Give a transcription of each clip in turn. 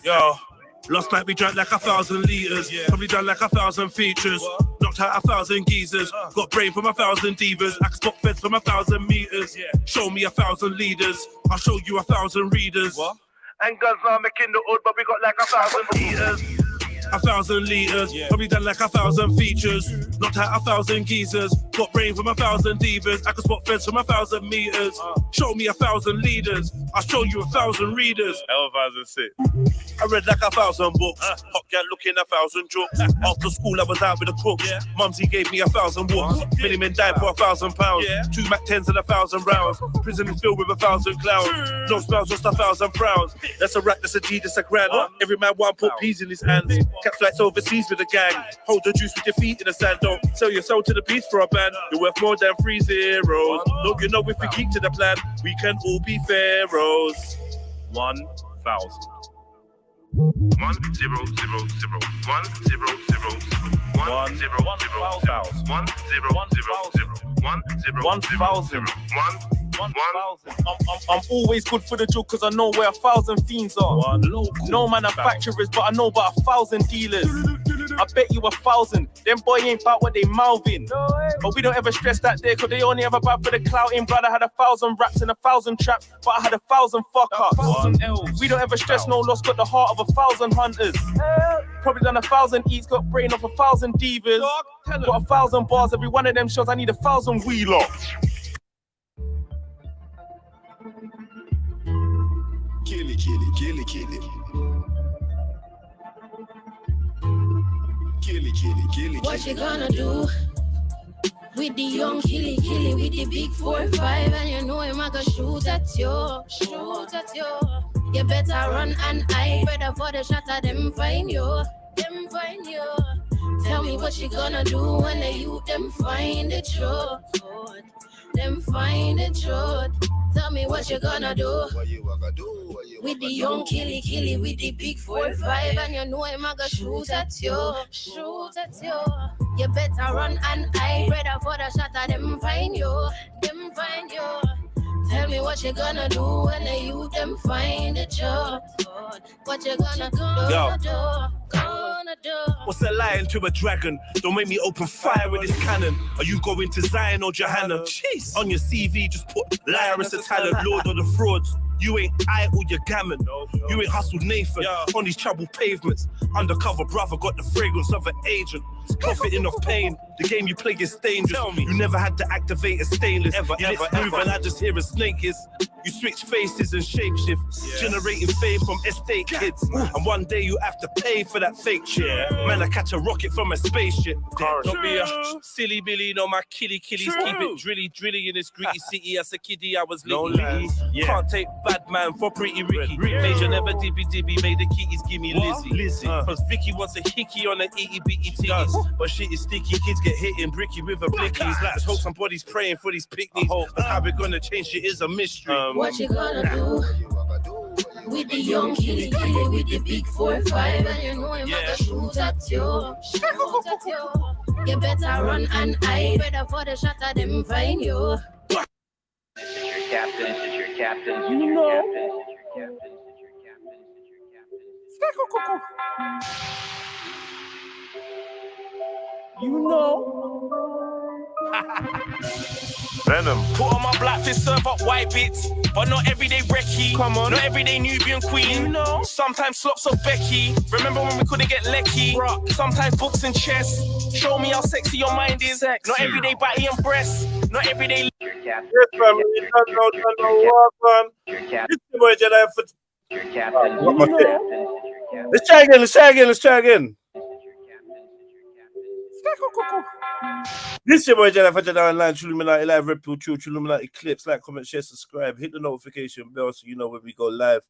Yo, last night we drank like 1,000 litres, probably done like 1,000 features. Knocked out 1,000 geezers, got brain from 1,000 divas. I can spot feds from 1,000 meters. Show me 1,000 leaders, I'll show you 1,000 readers. And guns now making the hood, but we got like 1,000 heaters. 1,000 litres, probably done like 1,000 features. Knocked out 1,000 geezers, got brain from 1,000 divas. I can spot feds from 1,000 meters. Show me 1,000 leaders, I'll show you 1,000 readers. 1,006. I read like 1,000 books. Hot girl looking 1,000 jokes. After school I was out with the crooks. Mumsy gave me 1,000 walks. Many men died for £1,000. 2 Mac 10s and 1,000 rounds. Prison is filled with 1,000 clowns. No smiles, just 1,000 frowns. That's a rat, that's a G, that's a grand. Every man want put peas in his hands. Catch flights overseas with the gang. Hold the juice with your feet in the sand. Don't sell your soul to the beast for a band. You're worth more than 3 zeros. Look, you know if we keep to the plan, we can all be pharaohs. 1,000. 1,000. I'm always good for the joke cause I know where 1,000 fiends are. No manufacturers, but I know about 1,000 dealers. I bet you 1,000. Them boy ain't about what they mouthing. But we don't ever stress that there cause they only ever bad for the clouting. Brother had 1,000 raps and 1,000 traps, but I had 1,000 fuck ups. We don't ever stress no loss, got the heart of 1,000 hunters. Probably done 1,000 eats, got brain of 1,000 divas. Got 1,000 bars, every one of them shows I need 1,000 wheeler. Kill it, kill it, kill it, kill it. Kill it, kill it, kill it. What you gonna do with the young killy killy with the big 4-5 and you know him I gonna shoot at you, shoot at you. You better run and hide, better for the shot of them find you, them find you. Tell me what you gonna do when the youth them find the truth, them find the truth. Tell me what you gonna do with the young killy killy with the big 4-5 and you know him I gonna shoot at you, shoot at you. You better run and hide, better for the shot of them find you, them find you. Tell me what you gonna do when the youth them find the truth. What you gonna do? What's that lying to a dragon? Don't make me open fire with this cannon. Are you going to Zion or Johanna? Jeez. On your CV, just put liar as a talent, lord of the frauds. You ain't I or your gammon. You ain't hustled Nathan on these troubled pavements. Undercover brother got the fragrance of an agent. Profiting off pain. The game you play is dangerous. You never had to activate a stainless. Ever. And I just hear a snake hiss. You switch faces and shapeshift, generating fame from estate kids. And one day you have to pay for that fake shit. Man, I catch a rocket from a spaceship. Don't be a silly Billy, no my killies. Keep it drilly in this gritty city. As a kiddie, I was litty. Can't take bad man for pretty Ricky. Major never dibby, made the kitties give me Lizzie. Cause Vicky wants a hickey on the itty bitty titties. But shit is sticky, kids get hit in bricky with a blickies. Let's hope somebody's praying for these picnics. But how we gonna change shit is a mystery. What you gonna do with the young killy killy with the big 4-5 and you know him I gonna shoot at you, shoot at you. You better run and hide, better for the shot of them find you. This is your captain, this is your captain, this is You your know. captain, this is your captain, this is your captain, this is your captain. You know. Venom. Put on my black fist, serve up white bits, but not everyday brekkie. Come on, not everyday Nubian queen. You know, sometimes slops of Becky. Remember when we couldn't get lecky? Sometimes books and chess. Show me how sexy your mind is. Not everyday body and breasts. Not everyday. Your captain. Yes, family. Don't know what, man. Your captain. This is boy Jedi for. Your captain. What my Your shit? captain. This is your captain. Let's try again. Let's try again. Let's try again. This is your boy Jedi for Jedi Online, Trilluminati Live, Red Pill Trill, Trilluminati Clips. Like, comment, share, subscribe. Hit the notification bell so you know when we go live.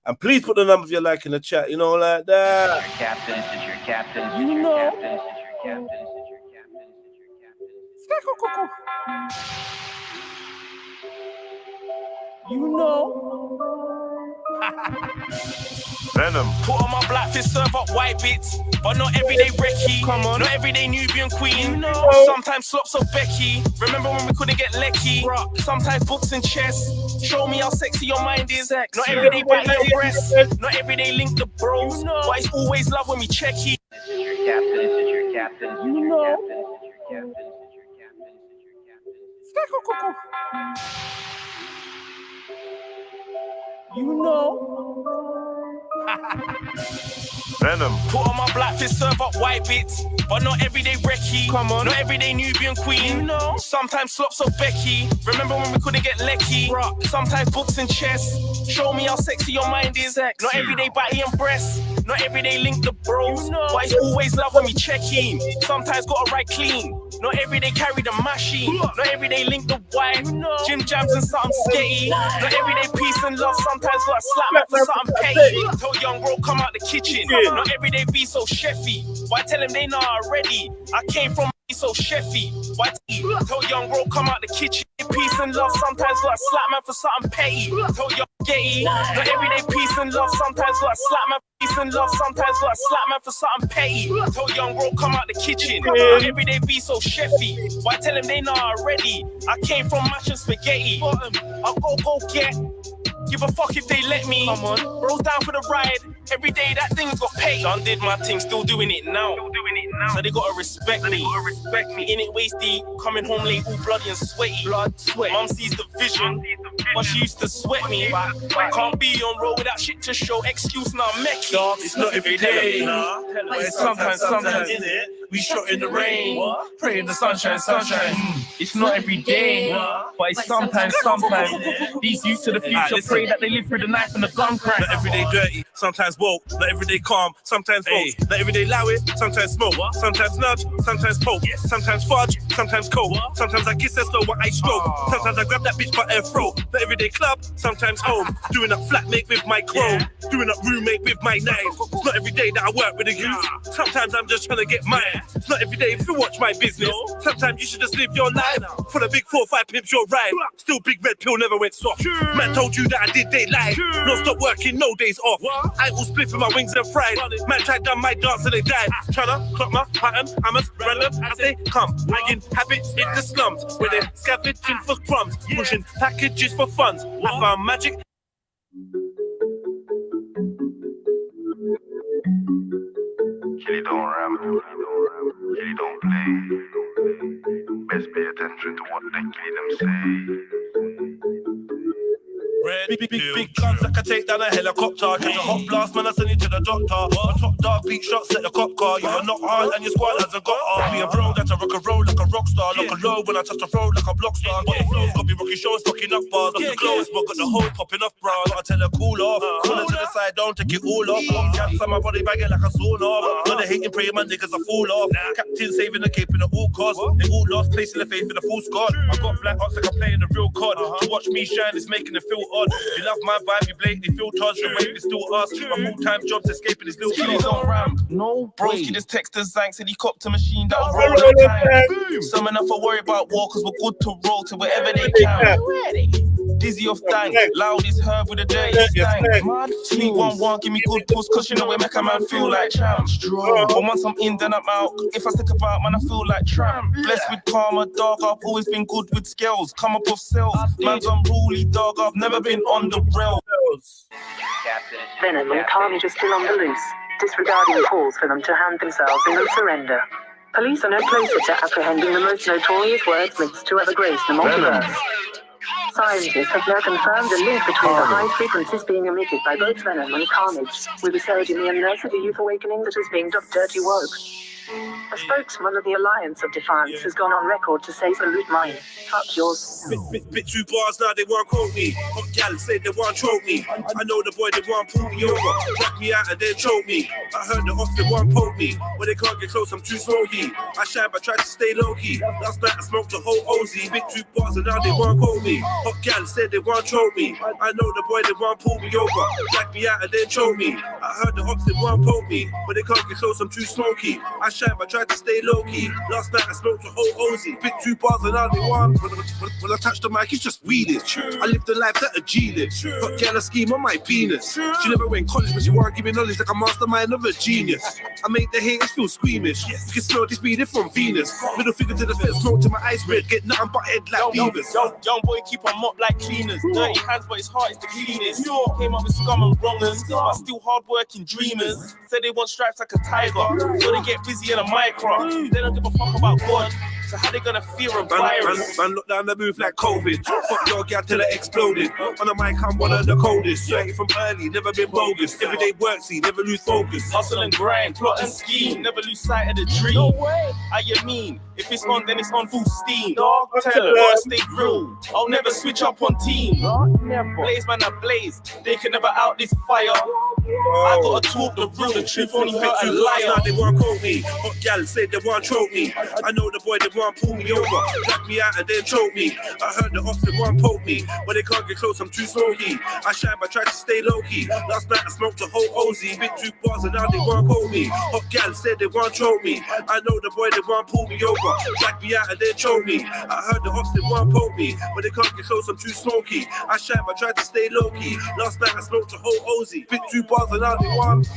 And please put the number of your like in the chat, you know, like that. Your captain. This is your captain. This is You your know. captain. This is your captain. This is your captain. This is your captain. You know. Venom. Put on my black fist, serve up white bits, but not everyday Becky. Come on, not everyday Nubian queen. Sometimes slops of Becky. Remember when we couldn't get lecky? Sometimes books and chess. Show me how sexy your mind is. Not everyday bite your breasts. Not everyday link the bros. But it's always love when we check it. This is your captain, this is your captain, this is your captain, this is your captain, this is your captain, this is your captain. You know. Venom. Put on my black fist, serve up white bits, but not everyday Becky. Come on, not everyday Nubian queen. Sometimes slops of Becky. Remember when we couldn't get lecky? Sometimes books and chess. Show me how sexy your mind is. Not everyday body and breasts. Not everyday link the bros. But it's always love when we check in. Sometimes gotta ride clean. Not everyday carry the machine. Not everyday link the wife. Gym jams and something sketty. Not everyday peace and love. Sometimes gotta slap back for something petty. Tell young bro come out the kitchen. Not everyday be so chefy. Why tell him they not already? I came from so chefy. Why tell young bro come out the kitchen. Peace and love. Sometimes gotta slap man for something petty. Tell young getty. Not everyday peace and love. Sometimes gotta slap man. Peace and love, sometimes gotta slap man for something petty. Tell young bro come out the kitchen. Every day be so chefy. Why tell him they not already? I came from mash and spaghetti. I'll go get. Give a fuck if they let me. Come on, bro's down for the ride. Every day that thing's got paid. Done did my thing, still doing it now. So they gotta respect me. In it wasty, coming home late, all bloody and sweaty. Blood, sweat. Mum sees the vision, but she used to sweat me. Can't be on road without shit to show. Excuse now, Mecky. It's not every day, but it's sometimes in it. We shot in the rain, pray in the sunshine. It's not every day, but it's sometimes. These youths to the future pray that they live through the knife and the gun crack. Not every day dirty, sometimes woke. Not every day calm, sometimes vote. Not every day loud it, sometimes smoke. Sometimes nudge, sometimes poke. Sometimes fudge, sometimes coke. Sometimes I kiss her slow when I stroke. Sometimes I grab that bitch by her throat. Not every day club, sometimes home. Doing a flatmate with my chrome. Doing a roommate with my name. It's not every day that I work with a youth. Sometimes I'm just trying to get mine. It's not every day if you watch my business. Sometimes you should just live your life. For the big 4-5 pimps, you're right. Still big red pill never went soft. Man told you that I did day life. No stop working, no days off. I will split with my wings and fried. Man tried done my dance and they died. Tryna clock my pattern, hammers, random as they come. Hanging habits in the slums where they're scavenging for crumbs. Pushing packages for funds. I found magic. Killy don't ram, Killy don't play. Best pay attention to what they Killy them say. Red, big guns that can take down a helicopter. Catch a hot blast, man, I send you to the doctor. A top dog, beat shots, set the cop car. You are not hard and your squad hasn't got on. Me and bro, that's a rock and roll like a rock star. Lock a low when I touch the road like a block star. Got the flows, got me rocking shows, fucking up bars. Got the clothes, but got the hose popping off bras. Gotta tell her cool off. Pull her to the side, don't take it all off. Jams on my body bagging like a sawn off. Got the hating, praying my niggas are fall off. Captain saving the cape in the all cost. They all lost, placing the faith in the full squad. I got black ops like I'm playing the real COD. To watch me shine is making it feel odd. You love my vibe, you blatantly feel touched. The wave is still us. My full-time job's escaping this little Killy's place. on ramp. No broski just text the Zanks helicopter machine that'll roll on time. Some enough for worry about war cause we're good to roll to wherever they can. Dizzy off dank, loud is herb with a dirty stank. Sneak 1-1, give me good puss cause you know we make a man feel like champ. But once I'm in then I'm out. If I stick about man I feel like tramp. Blessed with karma, dog, I've always been good with skills. Come up with cells, man's unruly dog, I've never been on the rail. Venom and Carnage are still on the loose, disregarding calls for them to hand themselves in and surrender. Police are no closer to apprehending the most notorious wordsmiths to ever grace the multiverse. Scientists have now confirmed a link between the high frequencies being emitted by both Venom and Carnage, with a surge in the unnerved youth awakening that is being dubbed Dirty Woke. A spokesman of the Alliance of Defiance has gone on record to say salute mine, fuck yours. Bit 2 bars now, they won't quote me. Hot gal say they won't choke me. I know the boy, they won't pull me over. Drag me out and then choke me. I heard the off, they won't poke me. When they can't get close, I'm too smoky. I shine but try to stay low-key. Last night I smoked a whole Ozy. Bit 2 bars and now they won't quote me. Hot gal said they won't choke me. I know the boy, they won't pull me over. Drag me out and then choke me. I heard the ops, they won't poke me. When they can't get close, I'm too smoky. I shine, but tried to stay low key. Last night I smoked a whole Ozy. Bit 2 bars and now they want. When I touch the mic, it's just weeded. I live the life that a G lives. Got girl a scheme on my penis. She never went college, but she wanna give me knowledge like a mastermind of a genius. I make the haters feel squeamish. You can smell this weed from Venus. Middle finger to the fence, smoke to my eyes red. Get nothing but head like beavers. Young boy keep a mop like cleaners. Dirty hands, but his heart is the cleanest. Came up with scum and wrongers, but still hard-working dreamers. Say they want stripes like a tiger, so they get busy in a micro. They don't give a fuck about God. So how they gonna fear a virus? Man look down the move like COVID. Fuck your girl till it exploded. On the mic, I'm one of the coldest. Straight from early, never been bogus. Everyday work, see, never lose focus. Hustle and grind, plot and scheme, never lose sight of the dream. No way. You mean, if it's on, then it's on full steam. Dog, tell them, I stay real. I'll never switch up on team. Blaze, man, I blaze. They can never out this fire. I gotta talk the real, the truth only hurt a liar. They want to quote me. Hot gal said they want to choke me. I know the boy they want to pull me over, drag me out and then choke me. I heard the ops they want to poke me, but they can't get close, I'm too smoky. I shine but try to stay low key. Last night I smoked a whole Ozy. Bit 2 bars and now they want to quote me. Hot gal said they want to choke me. I know the boy they want to pull me over, drag me out and then choke me. I heard the ops they want to poke me, but they can't get close, I'm too smoky. I shine but try to stay low key. Last night I smoked a whole Ozy. Bit 2 bars and now they want.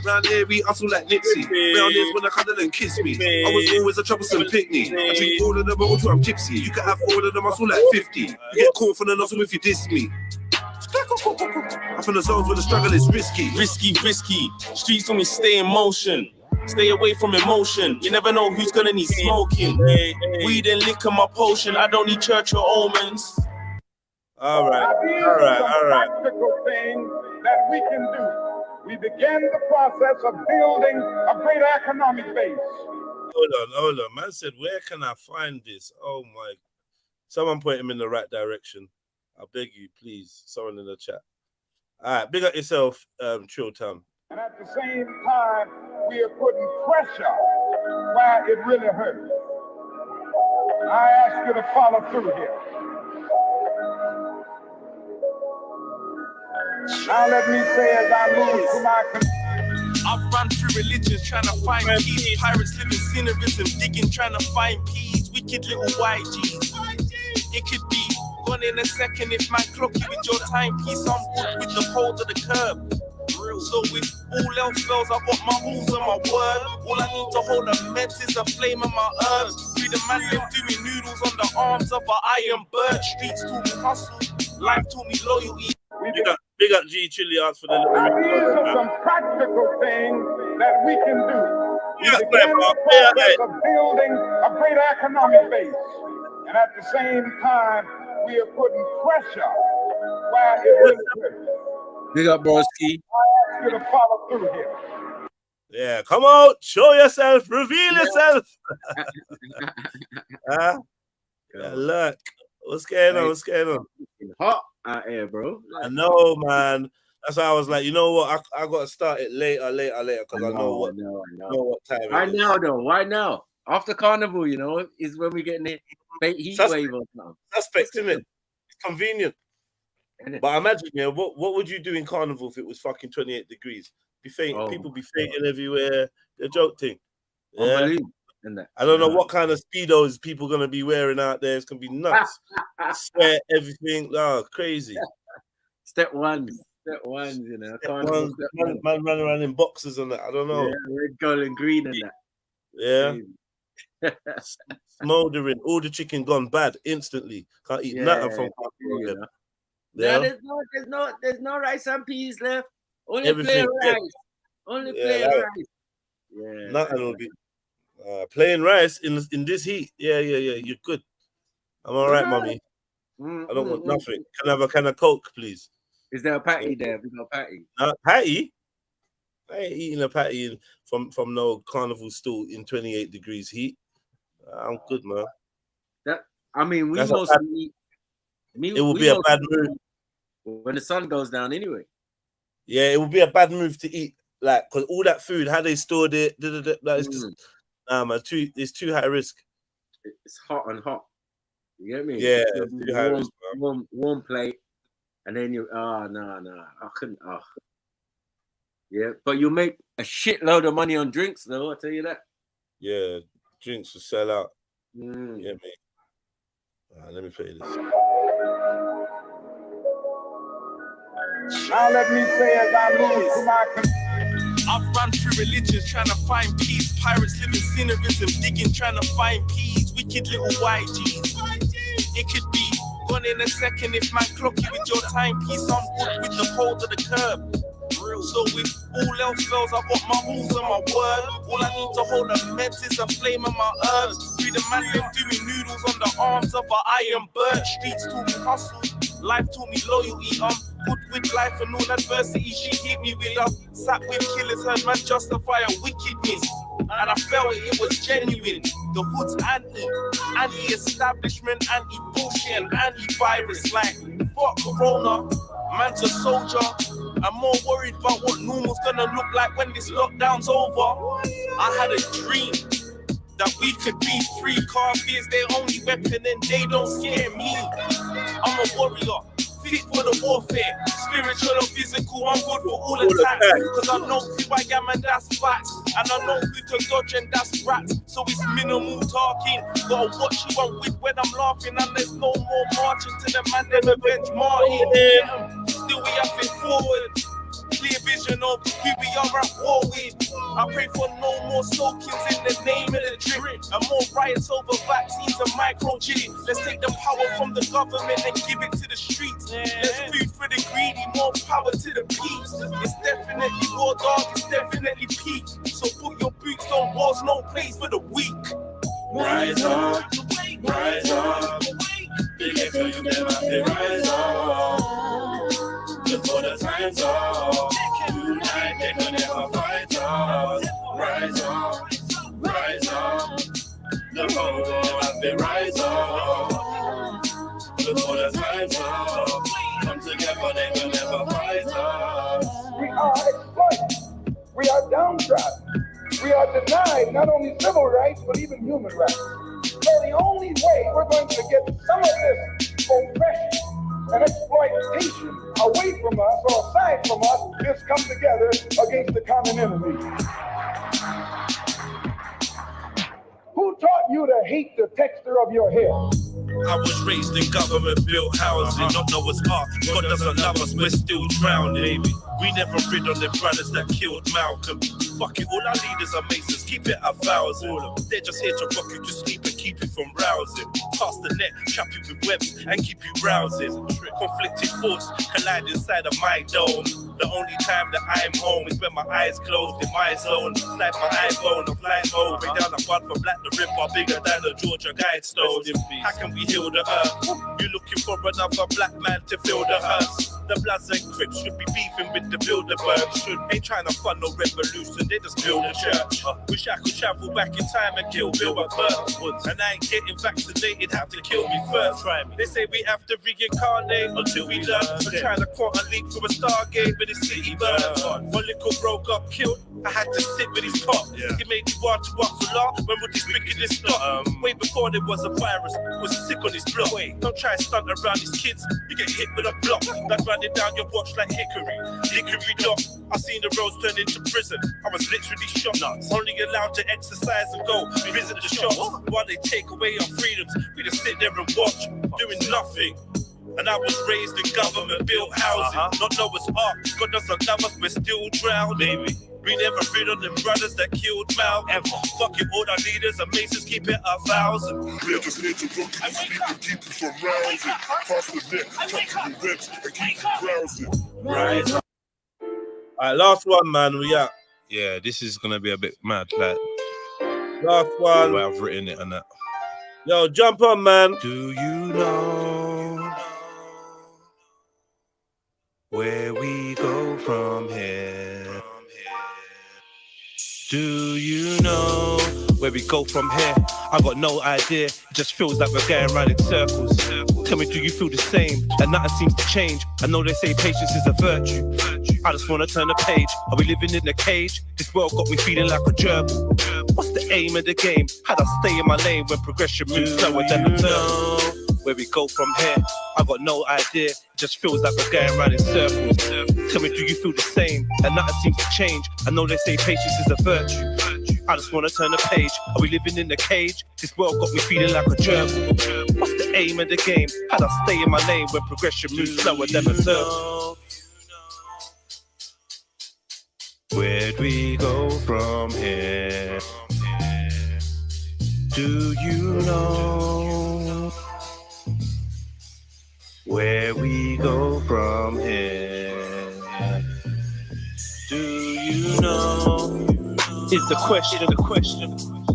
Round here we hustle like Nipsey. Round this when I cuddle and kiss me. I was always a troublesome pickney. I drink all of them all till I'm gypsy. You can have all of them, I feel like 50. You get caught from the nozzle if you diss me. I'm from the zones where the struggle is risky. Risky. Streets only stay in motion. Stay away from emotion. You never know who's gonna need smoking. Weed and liquor, my potion. I don't need church or omens. All right. Practical thing that we can do. We began the process of building a great economic base. Hold on. Man said, where can I find this? Oh my. Someone point him in the right direction. I beg you, please. Someone in the chat. All right, big up yourself, Trill Town. And at the same time, we are putting pressure where it really hurts. I ask you to follow through here. Now let me say as I move to my I've run through religions trying to find peace. Pirates living scenerism, digging, trying to find peace. Wicked little YGs. It could be gone in a second if man clock you with your timepiece. I'm good with the hold of the curb. So if all else fails, I got my rules and my word. All I need to hold a meds is a flame of my herbs. Be the man been doing noodles on the arms of an iron bird. Streets taught me hustle, life taught me loyalty. Big up G Chili asked for the little. These are some practical things that we can do. We Yeah, began the process of building a great economic base. And at the same time, we are putting pressure where it really hurts. Big up, broski. I ask you to follow through here. Yeah, come out, show yourself, reveal yourself. Look, what's going on? Hot out here, bro. I know, man. That's why I was like, you know what? I got to start it later, because I know what time it is. Why now? After Carnival, you know, is when we get in the fake heat wave or something. Suspect, isn't it? It's convenient. But imagine, what would you do in Carnival if it was fucking 28 degrees? People be faking everywhere. The joke thing. Yeah. I don't know what kind of Speedos people going to be wearing out there. It's going to be nuts. Sweat, everything. Oh, crazy. Step ones, you know. Man running around in boxes and that. I don't know. Yeah, red, gold, and green and that. Yeah. Smoldering. All the chicken gone bad instantly. Can't eat nothing from Carnival. Yeah. There's no rice and peas left. Only Everything plain rice. Yeah. Nothing will be plain rice in this heat. Yeah. You're good. I'm all right, mommy. I don't want nothing. Can I have a can of Coke, please? Is there a patty there? We got patty. Patty? I ain't eating a patty from no Carnival stall in 28 degrees heat. I'm good, man. It will be a bad move when the sun goes down anyway. Yeah, it would be a bad move to eat, like, because all that food, how they stored it, it's just, man, it's too high risk. It's hot. You get me? Yeah, too high risk, warm plate, and then you, I couldn't, Yeah, but you make a shitload of money on drinks, though, I'll tell you that. Yeah, drinks will sell out. Mm. Yeah, mate. Let me play this. Now let me say as I move to my I've run through religions trying to find peace. Pirates living scenerism, digging, trying to find peace. Wicked little YGs. It could be gone in a second if man clock you with your timepiece. I'm good with the hold of the curb. So if all else fails, I've got my rules and my word. All I need to hold the meds is a flame of my herbs. Be the man them doing noodles on the arms of an iron bird. Streets taught me hustle, life taught me loyalty. I'm good with life and all adversity she hit me with. I've sat with killers, heard man justify a wickedness. And I felt it was genuine. The hood's anti-establishment, anti-bullshit and anti-virus. Like, fuck Corona, man's a soldier. I'm more worried about what normal's gonna look like when this lockdown's over. I had a dream that we could be free. Coffee is their only weapon and they don't scare me. I'm a warrior, fit for the warfare. Spiritual or physical, I'm good for all attacks. Cause I know who I am and that's facts. And I know who to dodge and that's rats. So it's minimal talking. Gotta watch who I'm with when I'm laughing. And there's no more marching to the man them avenge Martin. Still we have been forward. Clear vision of who we are at war with. I pray for no more soakings in the name of the drip. And more riots over vaccines and microchip. Let's take the power from the government and give it to the streets. There's food for the greedy, more power to the peeps. It's definitely war, dog, it's definitely peak. So put your boots on, walls, no place for the weak. Rise up, rise up. They can tell you never have to rise up. Before the time's up, tonight they can never fight us. Rise up, rise up. The whole world have to rise up. Before the time's up, come together they can never fight us. We are exploited. We are downtrodden. We are denied not only civil rights, but even human rights. So the only way we're going to get some of this oppression and exploitation away from us or aside from us is come together against the common enemy. Who taught you to hate the texture of your hair? I was raised in government-built housing, not Noah's Ark. God doesn't love us, we're still drowning. We never rid on them brothers that killed Malcolm. Fuck it, all our leaders are masons, keep it 1,000. They're just here to rock you to sleep and keep you from rousing. Pass the net, trap you with webs and keep you browsing. Conflicted thoughts collide inside of my dome. The only time that I'm home is when my eyes closed in my zone. Slide my iPhone and fly home. Way down the bud for Black the Ripper, bigger than the Georgia Guidestone. How can we heal the earth? You looking for another black man to fill the hearse? The Bloods and Crips should be beefing with the Bilderberg. Ain't trying to fund no revolution, they just build a church. Wish I could travel back in time and kill Bill at birth. And I ain't getting vaccinated, have to kill me first. They say we have to reincarnate until we learn. I'm trying to quantum leap from a Stargate, but the city burns. My little bro got killed, I had to sit with his pop. He made me want to walk so long, when would this wickedness stop? Way before there was a virus, was sick on his block. Don't try and stunt around these kids, you get hit with a block. Like running down your watch like hickory dock. I seen the roads turn into prison, I was literally shot. Only allowed to exercise and go visit the shops. While they take away our freedoms, we just sit there and watch, doing nothing. And I was raised in government-built housing, not Noah's Ark. God doesn't love us, we're still drowning. We never rid on them brothers that killed Malcolm. Fuck it, all our leaders and masons, keep it 1,000. We just need to rock you to sleep and keep you from rousing. Pass the net, cut to the webs and keep you browsing. Rise up. Alright, last one, man. We out. Yeah, this is gonna be a bit mad, like. Last one. The way I've written it and that. Yo, jump on, man. Do you know where we go from here? Do you know where we go from here? I got no idea, it just feels like we're going round in circles. Tell me, do you feel the same? And nothing seems to change. I know they say patience is a virtue. I just wanna turn the page. Are we living in a cage? This world got me feeling like a gerbil. What's the aim of the game? How'd I stay in my lane when progression moves slower than the turtle? Where we go from here? I got no idea, it just feels like we're going round in circles. Tell me, do you feel the same? And nothing seems to change. I know they say patience is a virtue. I just wanna turn the page. Are we living in the cage? This world got me feeling like a gerbil. What's the aim of the game? How'd I stay in my lane when progression moves slower than a turtle? Where'd we go from here? Do you know where we go from here? Do you know? Is the question,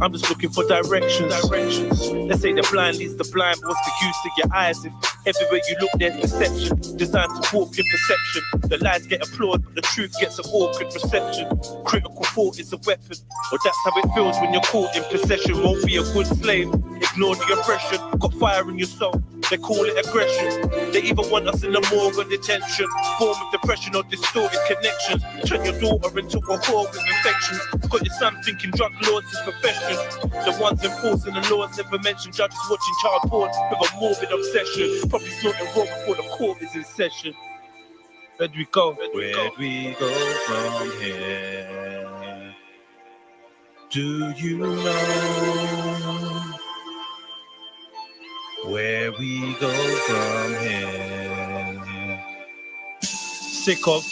I'm just looking for directions. They say the blind leads the blind, but what's the use of your eyes if everywhere you look there's deception, designed to warp your perception. The lies get applauded, but the truth gets an awkward reception. Critical thought is a weapon, or that's how it feels when you're caught in possession. Won't be a good slave, ignore the oppression. Got fire in your soul, they call it aggression. They even want us in the morgue or detention, form of depression or distorted connections. Turn your daughter into a whore with infections. Got your son thinking drug lords is profession. The ones enforcing the laws never mentioned. Judges watching child porn with a morbid obsession. Probably snorting raw before the court is in session. Where'd we go? Where'd we go from here? Do you know where we go from here? Sick of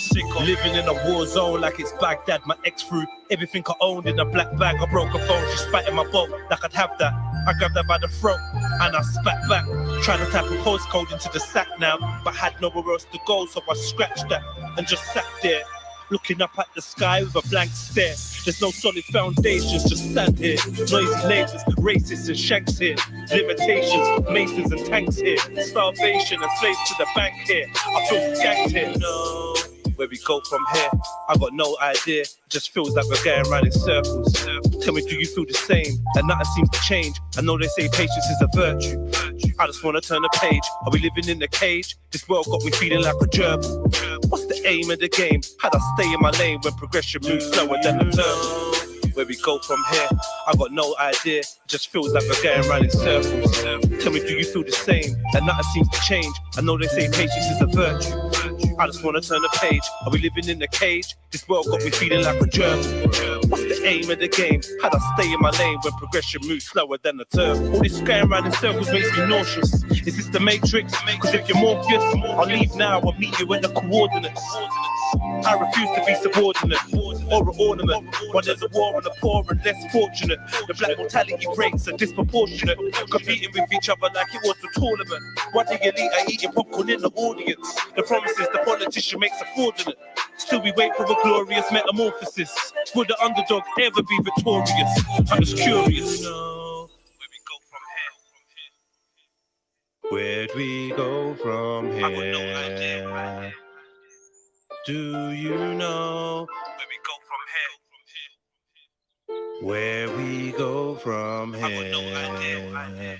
living in a war zone like it's Baghdad. My ex threw everything I owned in a black bag. I broke a phone, she spat in my boat like I'd have that. I grabbed her by the throat and I spat back. Trying to type a postcode into the sack now, but had nowhere else to go, so I scratched that and just sat there, looking up at the sky with a blank stare. There's no solid foundations, just sand here. Noisy neighbors, racists and shanks here. Limitations, masons and tanks here. Starvation and slaves to the bank here. I feel skanked here. No. Where we go from here, I got no idea. It just feels like we're going round in circles. Tell me, do you feel the same? And nothing seems to change. I know they say patience is a virtue. I just wanna turn the page. Are we living in the cage? This world got me feeling like a gerbil. What's the aim of the game? How'd I stay in my lane when progression moves slower than a turtle? Where we go from here, I got no idea. It just feels like we're going round in circles. Tell me, do you feel the same? And nothing seems to change. I know they say patience is a virtue. I just wanna turn the page. Are we living in the cage? This world got me feeling like a gerbil. What's the aim of the game? How'd I stay in my lane when progression moves slower than a turtle? All this going round in circles makes me nauseous. Is this the Matrix? Cause if you're Morpheus, I'll leave now. I'll meet you at the coordinates. I refuse to be subordinate or an ornament. When there's a war on the poor and less fortunate, the black mortality rates are disproportionate. Competing with each other like it was a tournament. While the elite are eating popcorn in the audience. The promises the politician makes are fraudulent. Still we wait for a glorious metamorphosis. Will the underdog ever be victorious? I'm just curious. Where'd we go from here? Do you know where we go from here?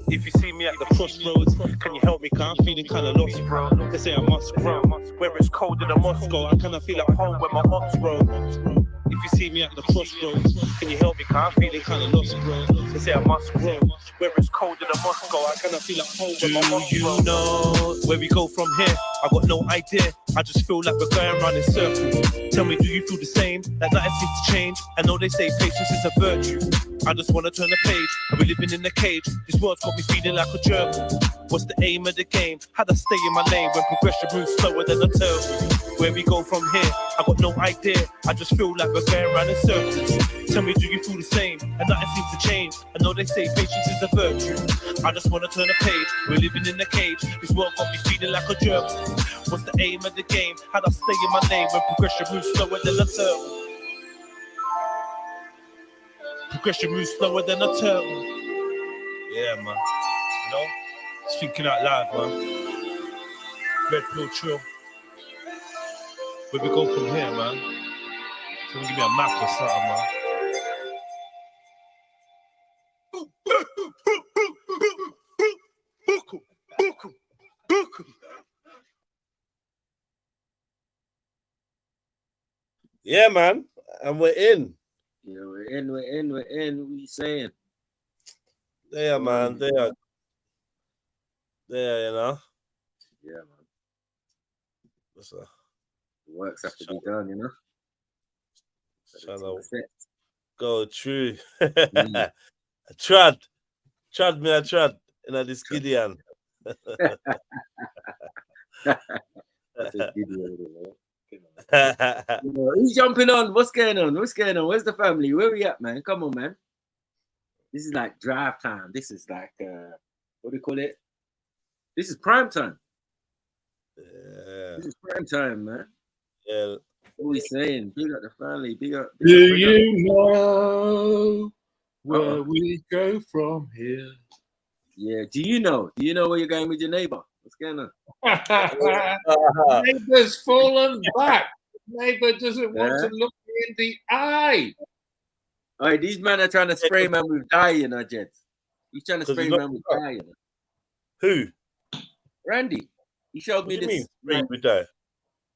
If you see me at the crossroads, can you help me? Cause I'm feeling kinda lost, bro. They say I must grow. Where it's colder than Moscow, I kinda feel at home when my ops roll. If you see me at the crossroads, can you help me? Cause I'm feeling kinda lost, bro. They say I must grow. Where it's colder than Moscow, I kinda feel at home when my ops roll. Do you know where we go from here? I got no idea. I just feel like we're going round in circles. Tell me, do you feel the same? Like nothing seems to change. I know they say patience is a virtue. I just wanna turn the page. Are we living in a cage? This world's got me feeling like a gerbil. What's the aim of the game? How'd I stay in my lane when progression moves slower than a turtle? Where we go from here? I got no idea. I just feel like we're going round in circles. Tell me, do you feel the same? And nothing seems to change. I know they say patience is a virtue. I just wanna turn the page. We're living in a cage. This world got me feeling like a gerbil. What's the aim of the game? How'd I stay in my lane when progression moves slower than a turtle? Progression moves slower than a turtle. Yeah, man. You know? Just thinking out loud, man. Red pill trill. Where we go from here, man? Someone give me a map or something, man. Yeah, man. And we're in. Yeah, we're in. What are you saying? There, man. There, you know. Yeah, man. What's up? The works have to be done, you know. Trying to Set. go true. Mm. Trad me a trad in a this Gideon. That's a good one, who's jumping on? What's going on? What's going on? Where's the family? Where we at, man? Come on, man. This is like drive time. This is like what do you call it? This is prime time. Yeah. This is prime time, man. Yeah. What are we saying? Big up the family. Big up. Do you know where we go from here? Yeah. Do you know? Do you know where you're going with your neighbor? What's going on? Neighbor's fallen back. Neighbor doesn't want to look me in the eye. All right, these men are trying to spray man with dye, you know, Jets. He's trying to spray man with dye, you know. Who? Randy. He showed me this. Spray with dye?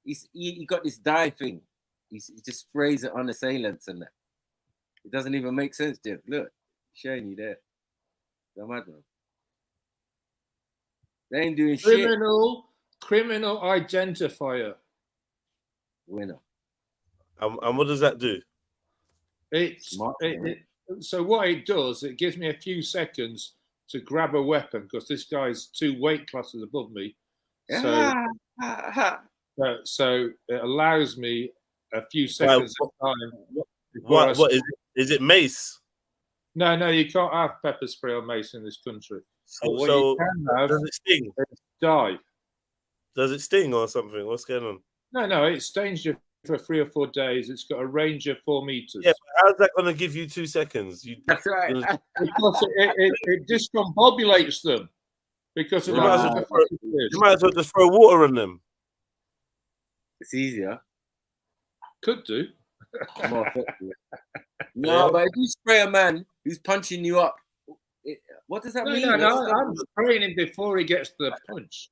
He got this dye thing. He just sprays it on assailants and that. It doesn't even make sense, Jeff. Look, showing you there. Don't matter. They ain't doing Criminal identifier. Winner. And what does that do? So what it does, it gives me a few seconds to grab a weapon because this guy's 2 weight classes above me. So it allows me a few seconds of time. What is it? Is it mace? No, you can't have pepper spray or mace in this country. So you can have, does it sting? Dye. Does it sting or something? What's going on? No, it stains you for 3 or 4 days. It's got a range of 4 meters. Yeah, but how's that going to give you 2 seconds? That's right. Because it discombobulates them. Because you might as well just throw water on them. It's easier. Could do. More effective. No, but if you spray a man who's punching you up, what does that mean? No, I'm spraying him before he gets the punch.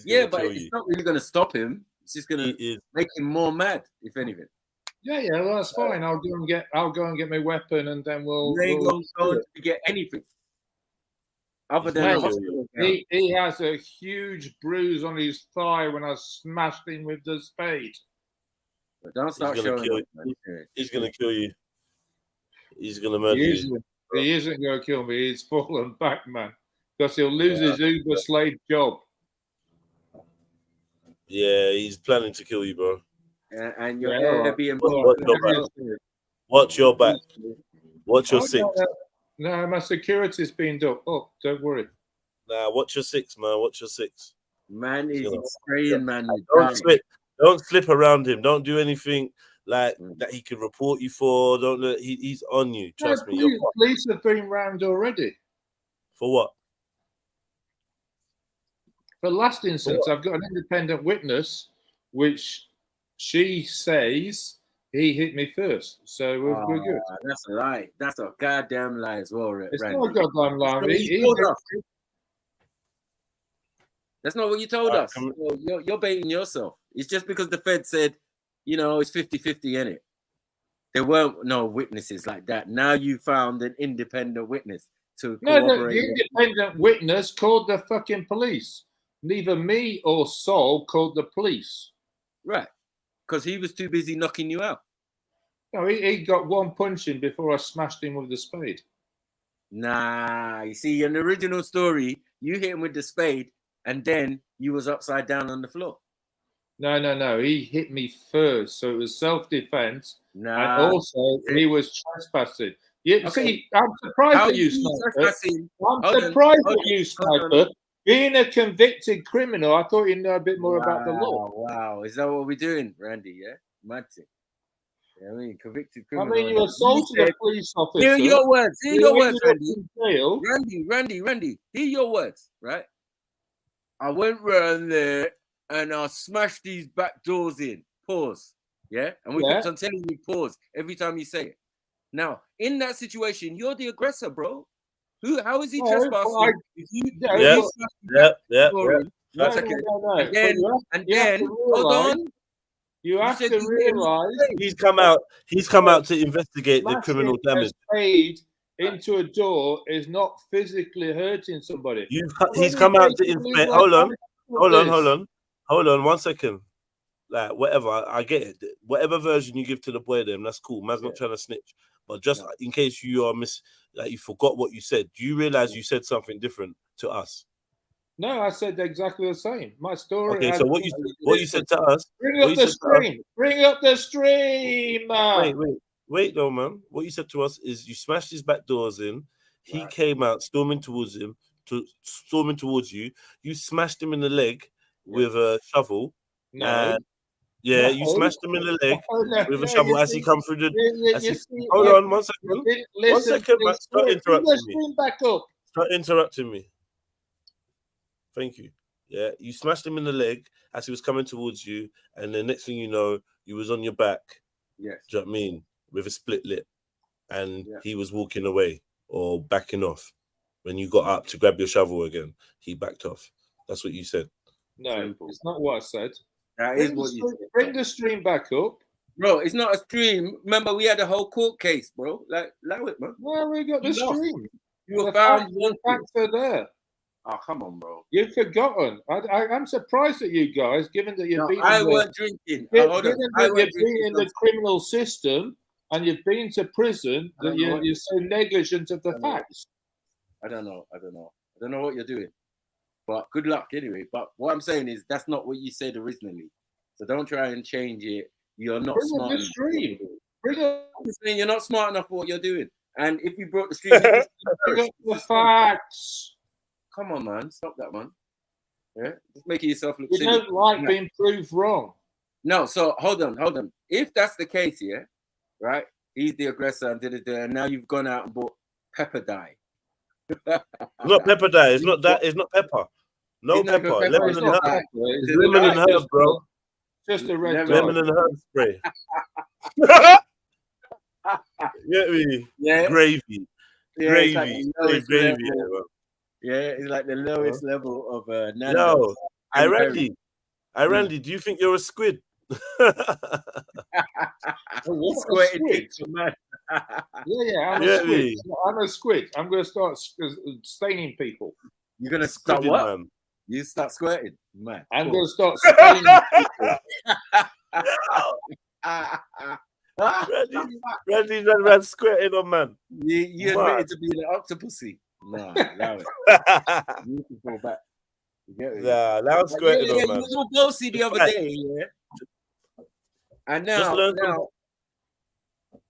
Yeah, but it's not really going to stop him. It's just going to make him more mad, if anything. Yeah, well, that's fine. I'll go and get my weapon, and then we'll. They ain't going to get anything. Other than he has a huge bruise on his thigh when I smashed him with the spade. But don't start showing up, man. He's going to kill you. He's going to murder you. He isn't going to kill me. He's fallen back, man, because he'll lose his Uber slave job. Yeah, he's planning to kill you, bro. And you're being watch your back. Watch your 6. No, my security's been done. Oh, don't worry. Nah, watch your 6, man. Watch your 6. Man is spraying, man. Don't slip around him. Don't do anything like that he can report you for. Don't let he's on you. Trust me. Police have been round already. For what? For last instance, I've got an independent witness, which she says he hit me first. So we're good. That's a lie. That's a goddamn lie as well, Randy. It's not a goddamn lie. That's not what you told us. You're baiting yourself. It's just because the Fed said, it's 50-50 in it. There weren't no witnesses like that. Now you found an independent witness to corroborate. The independent witness called the fucking police. Neither me or Sol called the police. Right. Because he was too busy knocking you out. No, he got one punch in before I smashed him with the spade. Nah, you see, in the original story, you hit him with the spade and then you was upside down on the floor. No. He hit me first. So it was self-defense. Nah. And also, he was trespassing. See, I'm surprised at you, Sniper. I'm surprised at you, Sniper. Being a convicted criminal, I thought you'd know a bit more about the law. Wow. Is that what we're doing, Randy? Yeah? Mad thing. Yeah, I mean, convicted criminal. I mean, you assaulted a police officer. Hear your words. Hear your words, Randy. Randy. Hear your words, right? I went round there and I smashed these back doors in. Pause. Yeah? And we kept on telling you pause every time you say it. Now, in that situation, you're the aggressor, bro. How is he trespassing? Yeah. And then, hold on. You have to realize he's come out to investigate the criminal damage. Paid into a door is not physically hurting somebody. He's come out to inspect. Hold on. 1 second. like whatever. I get it. Whatever version you give to the boy, them that's cool. Man's not trying to snitch, but just in case you are like you forgot what you said. Do you realize you said something different to us? No, I said exactly the same. My story. Okay, so what you said to us? Bring up the stream. Bring up the stream. Wait, though, man. What you said to us is you smashed his back doors in. He came out storming towards you. You smashed him in the leg with a shovel. No. You smashed him in the leg with a shovel as he come through the. Hold on, 1 second. 1 second, man. Start interrupting me. Back up. Start interrupting me. Thank you. Yeah, you smashed him in the leg as he was coming towards you, and the next thing you know, you was on your back. Yes. Do you know what I mean? With a split lip, and he was walking away or backing off. When you got up to grab your shovel again, he backed off. That's what you said. No, it's not what I said. That is what you said. Bring the stream back up. Bro, it's not a stream. Remember, we had a whole court case, bro. Like, allow it, man. Well, we got the stream. You were found. The facts are there. Oh, come on, bro. You've forgotten. I'm surprised at you guys, given that you've been. I weren't drinking. Given that you've been in the criminal system and you've been to prison, that you're so negligent of the facts. I don't know what you're doing. But good luck anyway. But what I'm saying is that's not what you said originally. So don't try and change it. You're not smart enough. I'm saying you're not smart enough for what you're doing. And if you brought the stream, bring up the facts. Come on, man. Stop that, man. Yeah? Just making yourself look silly. You don't like being proved wrong. No, so hold on. If that's the case, yeah, right? He's the aggressor and now you've gone out and bought pepper dye. Not pepper dye. It's not that. It's not pepper. No pepper. Lemon and herb. It's lemon and herb, bro. Just a red lemon and herb spray. Get me? Yeah. Gravy. Yeah, Gravy. Gravy. Yeah, it's like the lowest level of No, Randy, do you think you're a squid? Squid. Man. I'm a squid. I'm going to start staining people. You're going to start what? Man. You start squirting, man. I'm going to start staining people. Randy's ran squirting on man. You admitted to being an octopusy. No, allow it. You can go back. Yeah, that was squirting on man. You were bossy the other day, yeah. And now,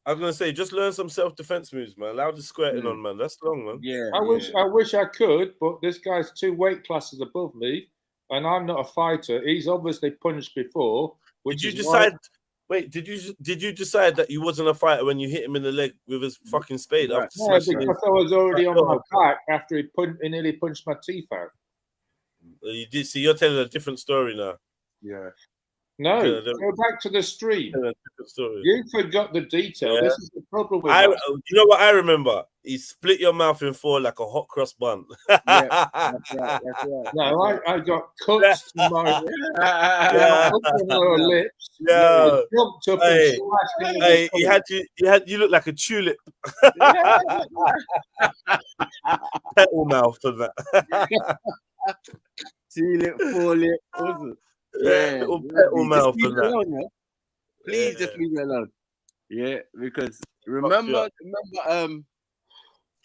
I was gonna say, just learn some self-defense moves, man. Allow the squirting on, man. That's long, man. Yeah. I wish I could, but this guy's 2 weight classes above me, and I'm not a fighter. He's obviously punched before. Did you decide? Wait, did you decide that you wasn't a fighter when you hit him in the leg with his fucking spade? No, because I was already on my back after he nearly punched my teeth out. You did see. You're telling a different story now. Yeah. No, go back to the stream. You forgot the detail. Yeah. This is the problem with you know what I remember? He split your mouth in 4 like a hot cross bun. Yeah, that's right. No, I got cuts to my lips. Yeah. Jumped up and slashed Hey, you look like a tulip. Petal mouth for that. Tulip, 4 lip, awesome. Yeah, little petal mouth for that. Alone, yeah? Please just leave it alone. Yeah, because remember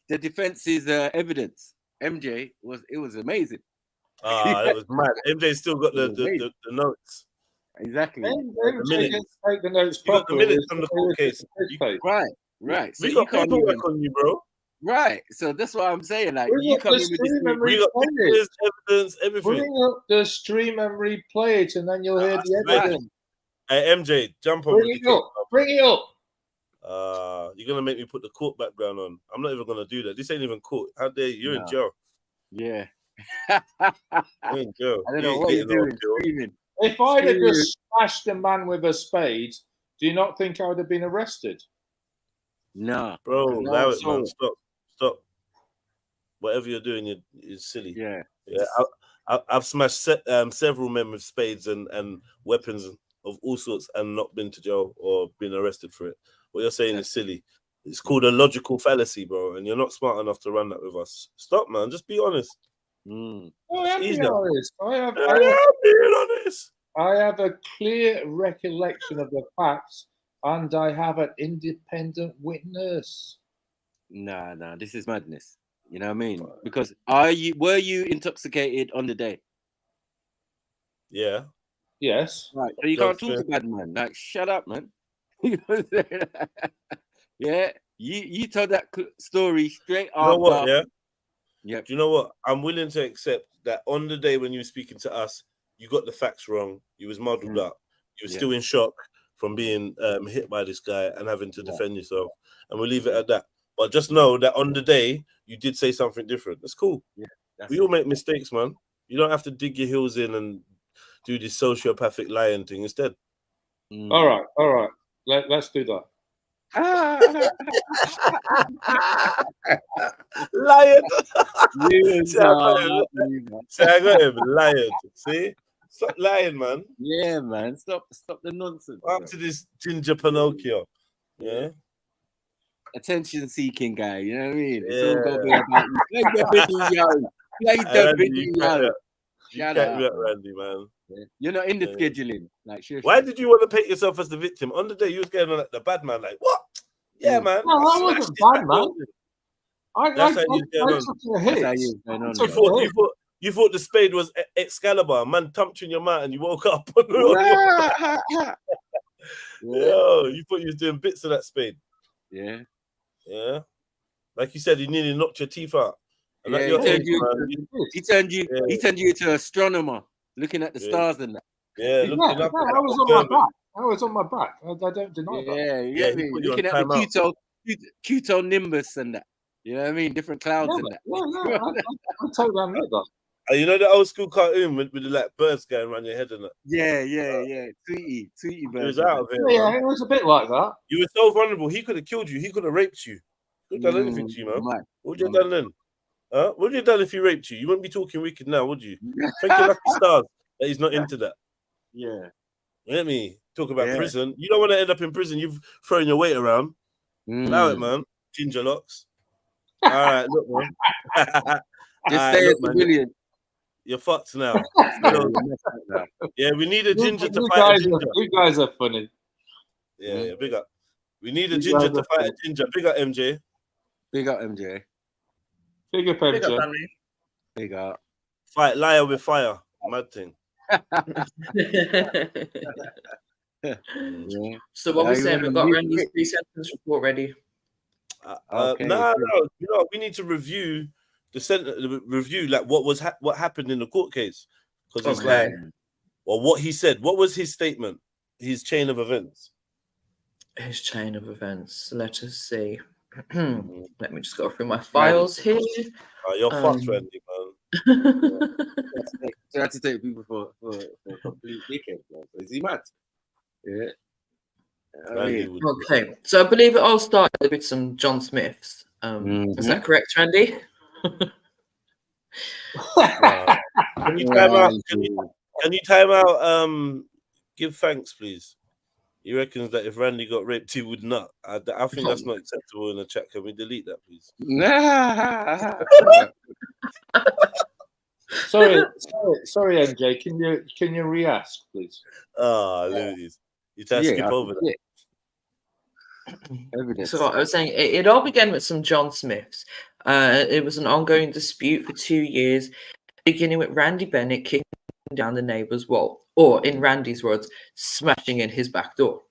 the defense's evidence. MJ was amazing. It was mad. MJ still got the notes. Exactly. MJ didn't take the notes properly. The minutes from the court case. Right. So we got paperwork on you, bro. Right. So that's what I'm saying. Like we got pictures, evidence, everything. Bring up the stream and replay it, and then you'll hear the evidence. Hey, MJ, jump on. Bring it up. You're gonna make me put the court background on. I'm not even gonna do that. This ain't even court. How dare you? You're in jail. Yeah. You're in jail. I don't know what you're doing. If I'd have just smashed a man with a spade, do you not think I would have been arrested? No, bro. Allow it, man. Stop. Whatever you're doing is silly. Yeah. I've smashed several men with spades and weapons of all sorts and not been to jail or been arrested for it. What you're saying is silly. It's called a logical fallacy, bro, and you're not smart enough to run that with us. Stop, man. Just be honest. I am being honest. I am being honest. I have a clear recollection of the facts, and I have an independent witness. Nah, this is madness. You know what I mean? Because were you intoxicated on the day? Yeah. Yes. Right. So you can't talk to bad man. Like, shut up, man. You know what I'm saying? Yeah. You told that story straight after. You know what? Yeah. Yeah. Do you know what? I'm willing to accept that on the day when you were speaking to us, you got the facts wrong. You was muddled up. You were still in shock from being hit by this guy and having to defend yourself. And we'll leave it at that. But just know that on the day, you did say something different. That's cool. Yeah, we all make mistakes, man. You don't have to dig your heels in and do this sociopathic lying thing instead. All right. Let's do that. Lying. See, I got him lying. See? Stop lying, man. Yeah, man. Stop the nonsense. Up to this ginger Pinocchio. Yeah. Attention seeking guy, you know what I mean? It's all gonna be about you. Play the video. Play the video. You can't be up, Randy, man. Yeah. You're not in the scheduling. Like, seriously. Why did you want to paint yourself as the victim? On the day you was getting on like the bad man, like what? Yeah, man. No, I wasn't bad, man. That's how you get on. You thought the spade was Excalibur. Man thumped you in your mouth and you woke up. Yo, you thought you was doing bits of that spade. Yeah. Yeah. Like you said, he nearly knocked your teeth out. And he turned you into an astronomer, looking at the stars and that. Yeah, looking up. I was on my back. I was on my back. I don't deny that. Yeah, looking at the Pluto Nimbus and that. You know what I mean? Different clouds and that. Yeah, I totally admit that. You know the old school cartoon with the like birds going around your head and that? Yeah. Tweety bird. He was out of it. Yeah, it was a bit like that. You were so vulnerable. He could have killed you. He could have raped you. He could have done anything to you, man. What would you have done then? What would you have done if he raped you? You wouldn't be talking wicked now, would you? Thank you, lucky stars, that he's not into that. Yeah. Let me talk about prison. You don't want to end up in prison. You've thrown your weight around. Allow it, man. Ginger locks. All right, look, man. Just stay a civilian. You're fucked now. Yeah, we need a ginger to fight a ginger. You guys are funny. Yeah, big up. We need a ginger to fight a ginger. Big up, MJ. Big up, MJ. Big up, MJ. Big up. Fight liar with fire. Mad thing. So what we're saying, we've got Randy's pre-sentence report ready. No. You know, we need to review like what happened in the court case, because it's like, well, what he said. What was his statement? His chain of events. His chain of events. Let us see. Let me just go through my files here. You're fucked, Randy, man. So I had to take people for complete dickhead. Is he mad? Yeah. Okay, so I believe it all started with some John Smiths. Is that correct, Randy? Can you time out? Can you time out? Give thanks, please. He reckons that if Randy got raped, he would not. I think that's not acceptable in the chat. Can we delete that, please? Sorry, MJ. Can you re-ask, please? Ladies, you try to skip over that. So I was saying it all began with some John Smiths. It was an ongoing dispute for 2 years, beginning with Randy Bennett kicking down the neighbor's wall, or in Randy's words, smashing in his back door.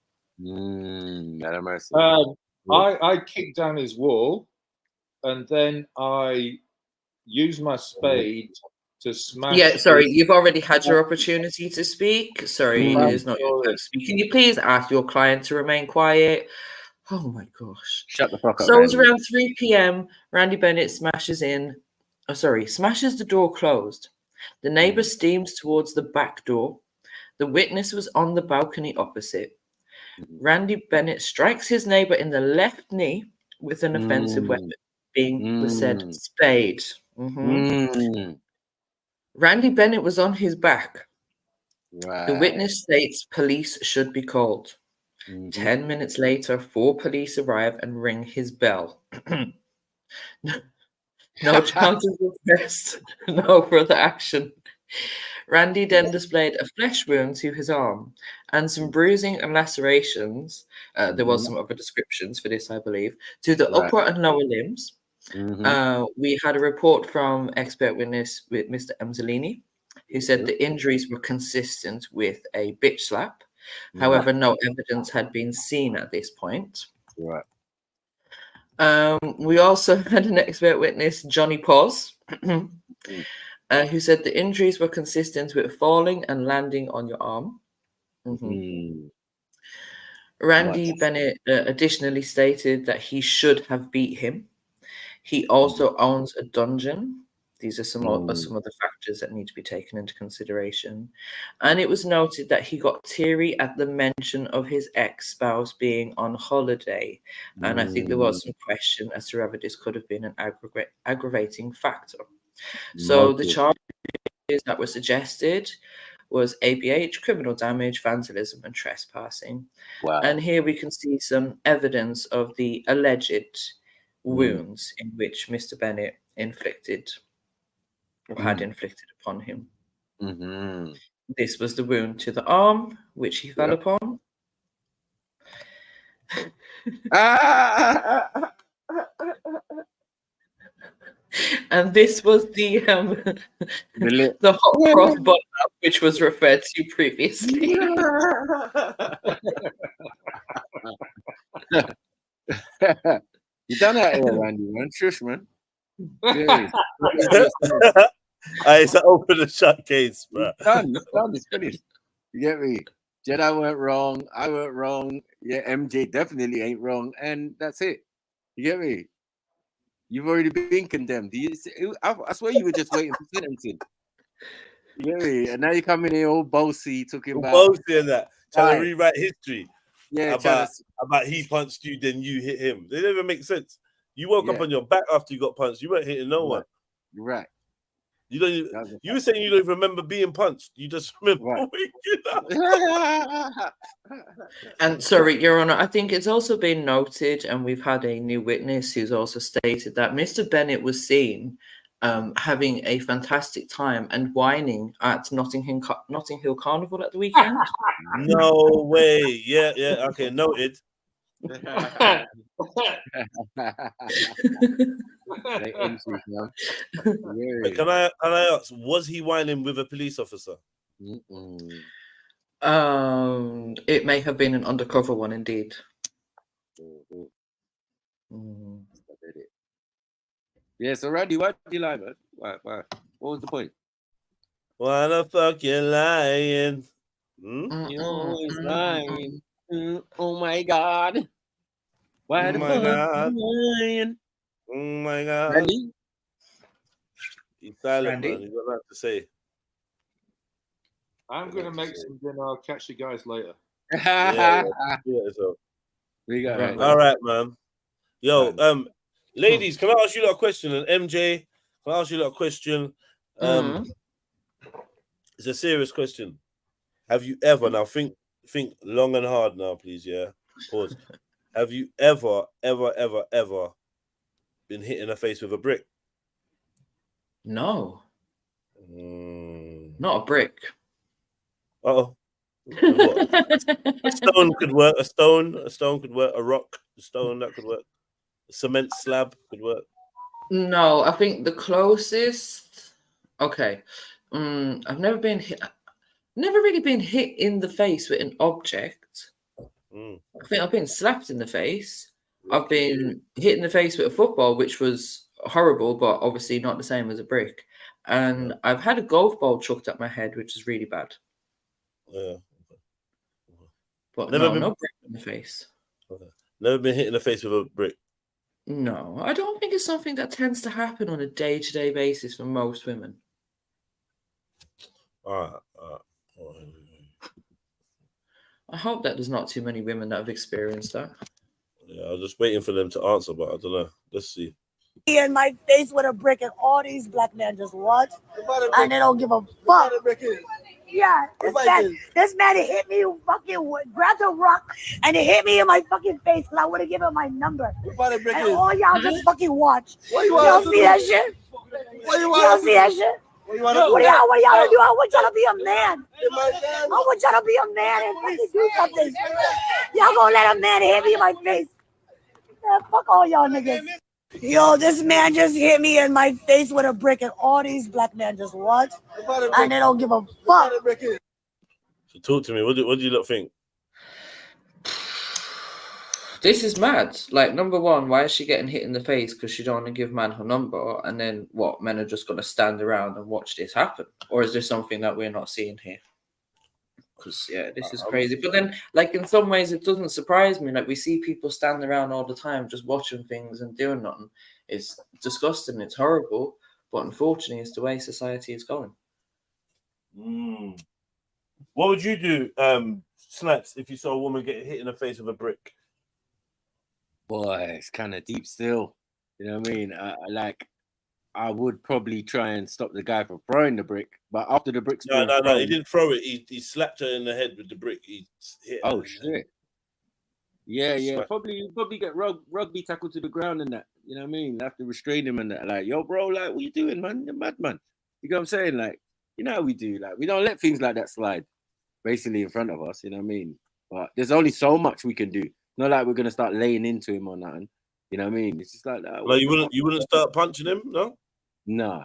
I kicked down his wall, and then I used my spade to smash. Yeah, sorry, you've already had your opportunity to speak. Sorry, it is not your time to speak. Can you please ask your client to remain quiet? Oh my gosh. Shut the fuck up. So it was around 3 p.m. Randy Bennett smashes the door closed. The neighbor steams towards the back door. The witness was on the balcony opposite. Randy Bennett strikes his neighbor in the left knee with an offensive weapon, being the said spade. Randy Bennett was on his back. Right. The witness states police should be called. 10 minutes later, 4 police arrive and ring his bell. No charges of arrest, no further action. Randy then displayed a flesh wound to his arm and some bruising and lacerations. There was some other descriptions for this, I believe, to the upper and lower limbs. We had a report from expert witness with Mr. Emzalini, who said the injuries were consistent with a bitch slap. However, no evidence had been seen at this point. Right. We also had an expert witness, Johnny Pause, who said the injuries were consistent with falling and landing on your arm. Randy Bennett additionally stated that he should have beat him. He also owns a dungeon. These are some of the factors that need to be taken into consideration. And it was noted that he got teary at the mention of his ex-spouse being on holiday. And I think there was some question as to whether this could have been an aggravating factor. So the charges that were suggested was ABH, criminal damage, vandalism, and trespassing. Wow. And here we can see some evidence of the alleged wounds in which Mr. Bennett inflicted or had inflicted upon him. This was the wound to the arm, which he fell upon. And this was the hot cross bun up, which was referred to previously. You done that here, Randy, man. Shush, man. It's an open and shut case, bro. Done. It's finished. You get me? Jedi went wrong. I went wrong. Yeah, MJ definitely ain't wrong. And that's it. You get me? You've already been condemned. I swear you were just waiting for sentencing. You get me? And now you come in here all bossy, talking about bossy and that, trying to rewrite history. Yeah, about he punched you, then you hit him. They never make sense. You woke up on your back after you got punched. You weren't hitting no one. You're right. You don't. You were saying you don't even remember being punched. You just remember waking up. And sorry, Your Honor, I think it's also been noted, and we've had a new witness who's also stated that Mr. Bennett was seen having a fantastic time and whining at Notting Hill Carnival at the weekend. No way. Yeah. Okay, noted. Can I ask, was he whining with a police officer? It may have been an undercover one, indeed. Yeah, so Randy, why did you lie, man? Why? What was the point? Why the fuck you lying? You're always lying. Oh my God. Why the fuck you lying? Oh my God. Randy? He's silent, man. He's got nothing to say. I'm going to make some dinner. I'll catch you guys later. So. We got it. All right, man. Yo, ladies, can I ask you a question? And MJ, can I ask you a question? It's a serious question. Have you ever, now think long and hard now, please, yeah? Pause. Have you ever been hit in the face with a brick? No. Not a brick. Uh-oh. A stone could work. A stone could work. A rock, a stone, that could work. A cement slab could work. No, I think the closest. Okay, I've never been hit. Never really been hit in the face with an object. I think I've been slapped in the face. I've been hit in the face with a football, which was horrible, but obviously not the same as a brick. And I've had a golf ball chucked at my head, which is really bad. Yeah. But no brick in the face. Okay. Never been hit in the face with a brick. No, I don't think it's something that tends to happen on a day-to-day basis for most women. All right. I hope that there's not too many women that have experienced that. Yeah, I was just waiting for them to answer, but I don't know. Let's see. In my face with a brick, and all these black men just watch, and they don't give a fuck. Yeah, this man hit me, fucking grabbed a rock, and it hit me in my fucking face, because I would have given him my number. And all y'all just fucking watch. Y'all see that shit? Y'all see that shit? What do y'all do? I want y'all to be a man. I want y'all to be a man and fucking do something. Y'all gonna let a man hit me in my face? Man, fuck all y'all niggas. Yo, this man just hit me in my face with a brick, and all these black men just what? And they don't give a fuck. So talk to me. What do you lot think? This is mad. Like, number one, why is she getting hit in the face because she don't want to give man her number? And then what? Men are just going to stand around and watch this happen? Or is there something that we're not seeing here? Because, yeah, this is crazy. But then, like, in some ways, it doesn't surprise me. Like, we see people standing around all the time just watching things and doing nothing. It's disgusting. It's horrible. But unfortunately, it's the way society is going. What would you do, Snipes, if you saw a woman get hit in the face with a brick? Boy, it's kind of deep still. You know what I mean? I would probably try and stop the guy from throwing the brick, but after the brick's No, he didn't throw it. He slapped her in the head with the brick. He hit her. Oh shit! Yeah. Probably get rugby tackled to the ground and that. You know what I mean? Have to restrain him and that. Like, yo, bro, like, what you doing, man? You're mad, man. You know what I'm saying? Like, you know how we do. Like, we don't let things like that slide, basically in front of us. You know what I mean? But there's only so much we can do. Not like we're gonna start laying into him or nothing. You know what I mean? It's just like that. Like, you wouldn't start punching him, no? No.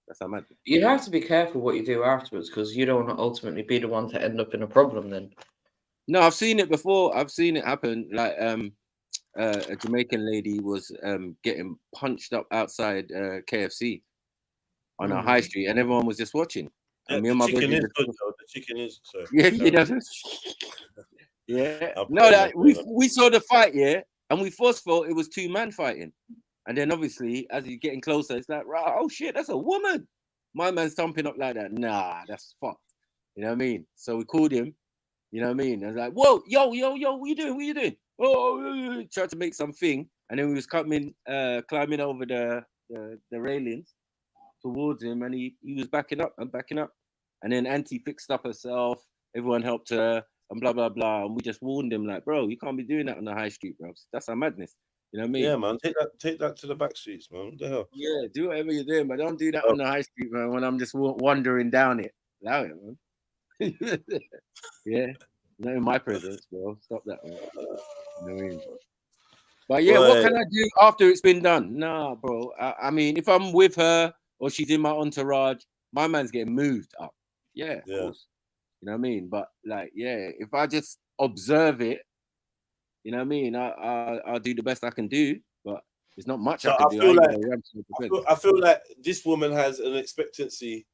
That's how mad. You'd have to be careful what you do afterwards because you don't want to ultimately be the one to end up in a problem then. No, I've seen it before. I've seen it happen. Like a Jamaican lady was getting punched up outside KFC on a high street, and everyone was just watching. And me and my chicken brother is good, though. The chicken is. So. Yeah, you know. Yeah. No, that we saw the fight, yeah, and we first thought it was two men fighting, and then obviously as you're getting closer, it's like, right, oh shit, that's a woman. My man's thumping up like that. Nah, that's fucked. You know what I mean? So we called him. You know what I mean? I was like, whoa, yo, what you doing? What you doing? Oh, tried to make something, and then we was climbing over the railings towards him, and he was backing up, and then Auntie fixed up herself. Everyone helped her. And blah blah blah, and we just warned him like, bro, you can't be doing that on the high street, bro. That's a madness. You know what I mean? Yeah, man. Take that to the back streets, man. What the hell? Yeah, do whatever you're doing, but don't do that on the high street, man. When I'm just wandering down it, allow it, man. Yeah, not in my presence, bro. Stop that, man. You know what I mean? But yeah, what can I do after it's been done? Nah, bro. I mean, if I'm with her or she's in my entourage, my man's getting moved up. Yeah, of course. You know what I mean? But like, yeah, if I just observe it, you know what I mean? I'll do the best I can do, but there's not much I can do. I feel like this woman has an expectancy,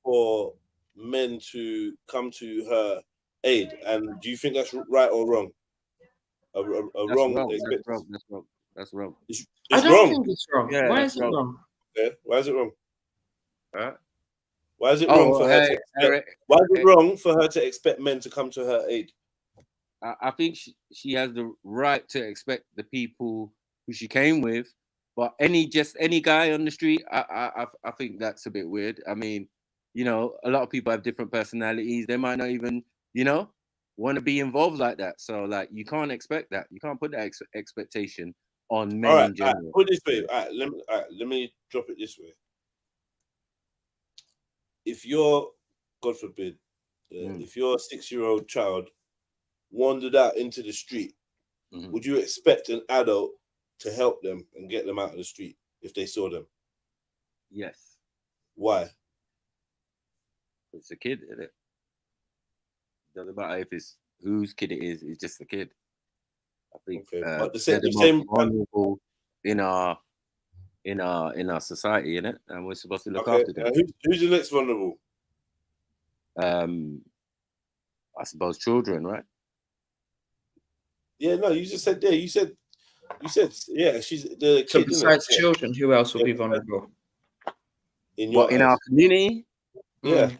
for men to come to her aid. And do you think that's right or wrong? That's wrong. That's wrong. It's I don't wrong. think it's wrong. Yeah, Why is it wrong? Yeah. Why is it wrong? Right. Why is it wrong for her? Why is it wrong for her to expect men to come to her aid? I think she has the right to expect the people who she came with, but any guy on the street, I think that's a bit weird. I mean, you know, a lot of people have different personalities. They might not even, you know, want to be involved like that. So, like, you can't expect that. You can't put that expectation on men in general. Put it this way. Let me drop it this way. If you're, God forbid, if your 6-year-old child wandered out into the street, would you expect an adult to help them and get them out of the street if they saw them? Yes. Why? It's a kid, isn't it? Doesn't matter if it's whose kid it is. It's just a kid. I think but the same vulnerable in our society, innit? And we're supposed to look after them. Who's the next vulnerable? I suppose children, right? Yeah, no, you just said You said, yeah, she's the So kid. besides children, who else will be vulnerable? In our community? Yeah.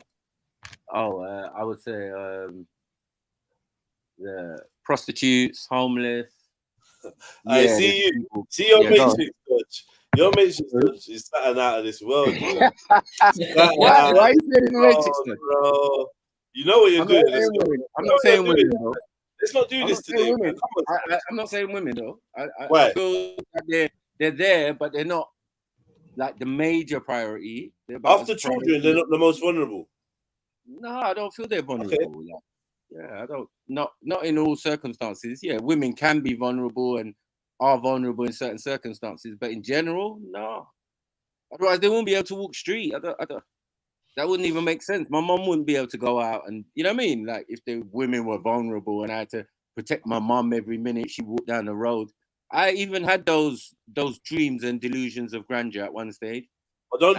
Oh, I would say the prostitutes, homeless. I see you. People. See your matrix, coach. Your matrix is something out of this world. You know? Why are you saying the matrix, bro? You know what you're doing. I'm not saying women, though. Let's not do this today. Man. I'm not saying women, though. Why? I feel like they're there, but they're not like the major priority. They're about After as children, priority. they're not the most vulnerable. No, I don't feel they're vulnerable. Okay. Like, yeah, I don't. Not in all circumstances. Yeah, women can be vulnerable and are vulnerable in certain circumstances, but in general, no. Otherwise, they won't be able to walk street. That wouldn't even make sense. My mom wouldn't be able to go out, and you know what I mean. Like if the women were vulnerable and I had to protect my mom every minute she walked down the road. I even had those dreams and delusions of grandeur at one stage. But don't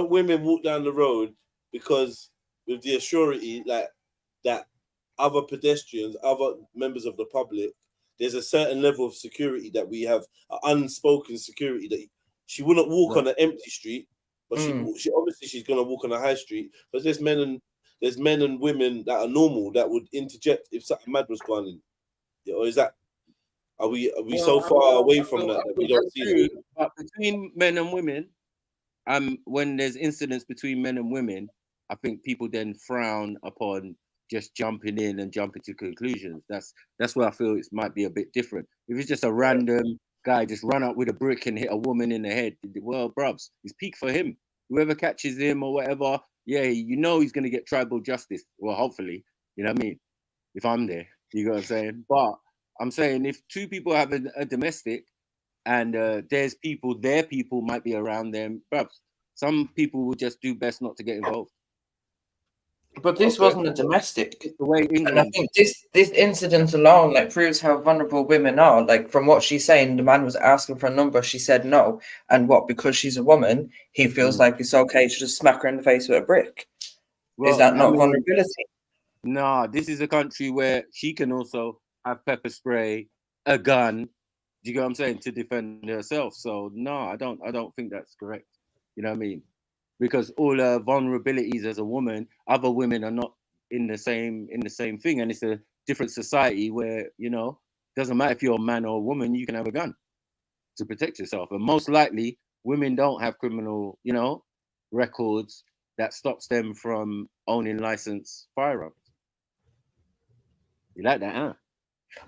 women walk down the road because with the assurity like that other pedestrians, other members of the public, there's a certain level of security that we have, unspoken security that she wouldn't walk on an empty street, but she obviously she's gonna walk on a high street. But there's men and women that are normal that would interject if something mad was going on. Yeah, or is that are we so far away from that we don't see it? But between men and women, when there's incidents between men and women, I think people then frown upon just jumping in and jumping to conclusions. That's where I feel it might be a bit different. If it's just a random guy just run up with a brick and hit a woman in the head, well, bruvs, it's peak for him. Whoever catches him or whatever, yeah, you know he's gonna get tribal justice. Well, hopefully, you know what I mean. If I'm there, you know what I'm saying. But I'm saying if two people have a domestic and their people might be around them, bruvs, some people will just do best not to get involved. But this wasn't a domestic. The way England. And I think this incident alone like proves how vulnerable women are. Like from what she's saying, the man was asking for a number, she said no. And because she's a woman, he feels like it's okay to just smack her in the face with a brick. Is that not vulnerability? No, this is a country where she can also have pepper spray, a gun. Do you get what I'm saying? To defend herself. So no, I don't think that's correct. You know what I mean? Because all her vulnerabilities as a woman, other women are not in the same thing, and it's a different society where doesn't matter if you're a man or a woman, you can have a gun to protect yourself, and most likely women don't have criminal records that stops them from owning licensed firearms. You like that, huh?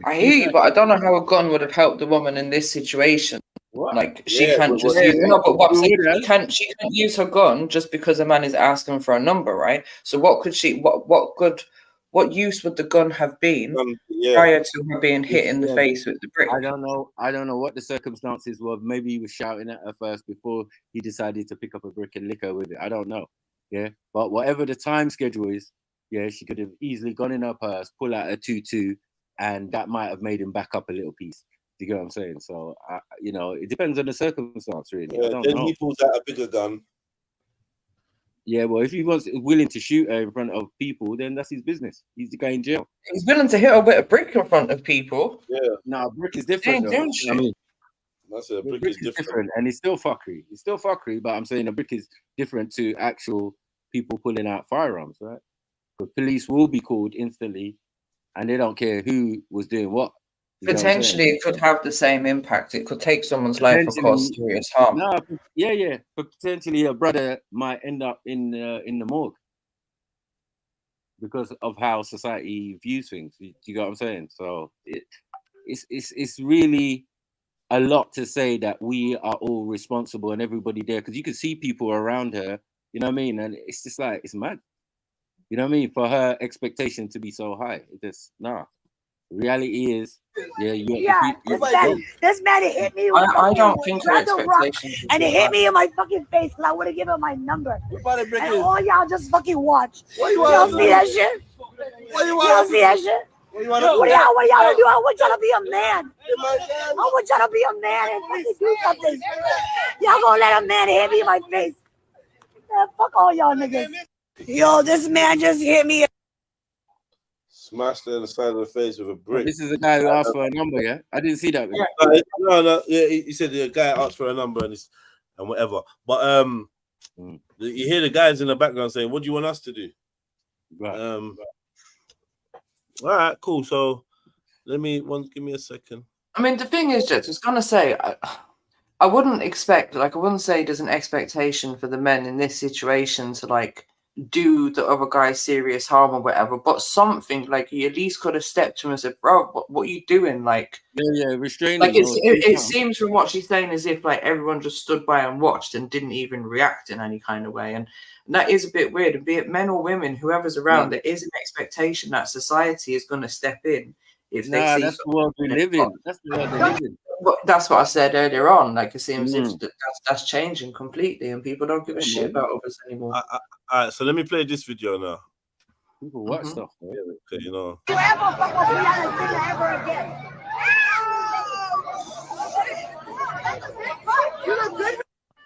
I hear you, but I don't know how a gun would have helped the woman in this situation. What? Like she can't just use she can't use her gun just because a man is asking for a number, right? So what use would the gun have been prior to her being hit in the face with the brick? I don't know what the circumstances were. Maybe he was shouting at her first before he decided to pick up a brick and lick her with it. I don't know. Yeah, but whatever the time schedule is, yeah, she could have easily gone in her purse, pull out a 22, and that might have made him back up a little piece. Do you get what I'm saying? So, it depends on the circumstance, really. Yeah, then he pulls out a bigger gun. Yeah, well, if he was willing to shoot her in front of people, then that's his business. He's the guy in jail. He's willing to hit her with a brick in front of people. Yeah. No, brick is different. That's a brick is different. And it's still fuckery. It's still fuckery, but I'm saying a brick is different to actual people pulling out firearms, right? Because police will be called instantly, and they don't care who was doing what. Potentially, it could have the same impact. It could take someone's life or cause serious harm. No, yeah. But potentially, a brother might end up in the morgue because of how society views things. You get what I'm saying? So it's really a lot to say that we are all responsible and everybody there, because you can see people around her. You know what I mean? And it's just like it's mad. You know what I mean? For her expectation to be so high, it just reality is, this man hit me. I don't think her expectations. And it hit me in my fucking face, and I would have given him my number. And all y'all just fucking watch. Y'all see that shit? Y'all see that shit? What y'all do? I want y'all to be a man. I want y'all to be a man and fucking do something. Y'all gonna let a man hit me in my face? Man, fuck all y'all niggas. Yo, this man just hit me. Smashed her in the side of the face with a brick. This is a guy who asked for a number, yeah? I didn't see that. No. Yeah, he said the guy asked for a number and whatever. But you hear the guys in the background saying, "What do you want us to do?" Right. All right, cool. So give me a second. I mean, the thing is, Jets, I was gonna say, I wouldn't say there's an expectation for the men in this situation to do the other guy serious harm or whatever, but something like you at least could have stepped to him and said, "Bro, what are you doing?" Like, restraining. Like it seems from what she's saying as if like everyone just stood by and watched and didn't even react in any kind of way, and that is a bit weird. And be it men or women, whoever's around, there is an expectation that society is going to step in if they see. That's the world we live in. That's the world they live in. That's what I said earlier on. Like it seems if that's changing completely, and people don't give a shit about others anymore. All right, so let me play this video now. People watch stuff, okay, you know. You ever fuck with me on a thing ever again? You look good.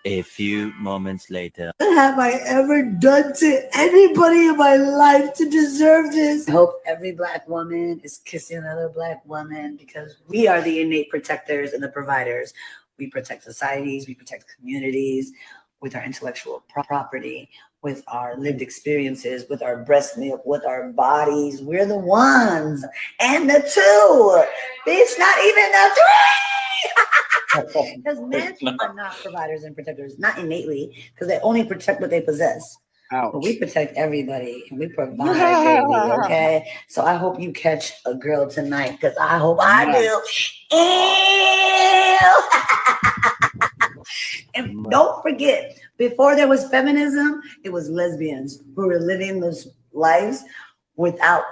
A few moments later. What have I ever done to anybody in my life to deserve this? I hope every black woman is kissing another black woman because we are the innate protectors and the providers. We protect societies, we protect communities with our intellectual property, with our lived experiences, with our breast milk, with our bodies. We're the ones and the two. Bitch, not even the three. Because men are not providers and protectors, not innately, because they only protect what they possess. But we protect everybody and we provide, baby, okay? So I hope you catch a girl tonight, because I hope I do. And don't forget, before there was feminism, it was lesbians who were living those lives without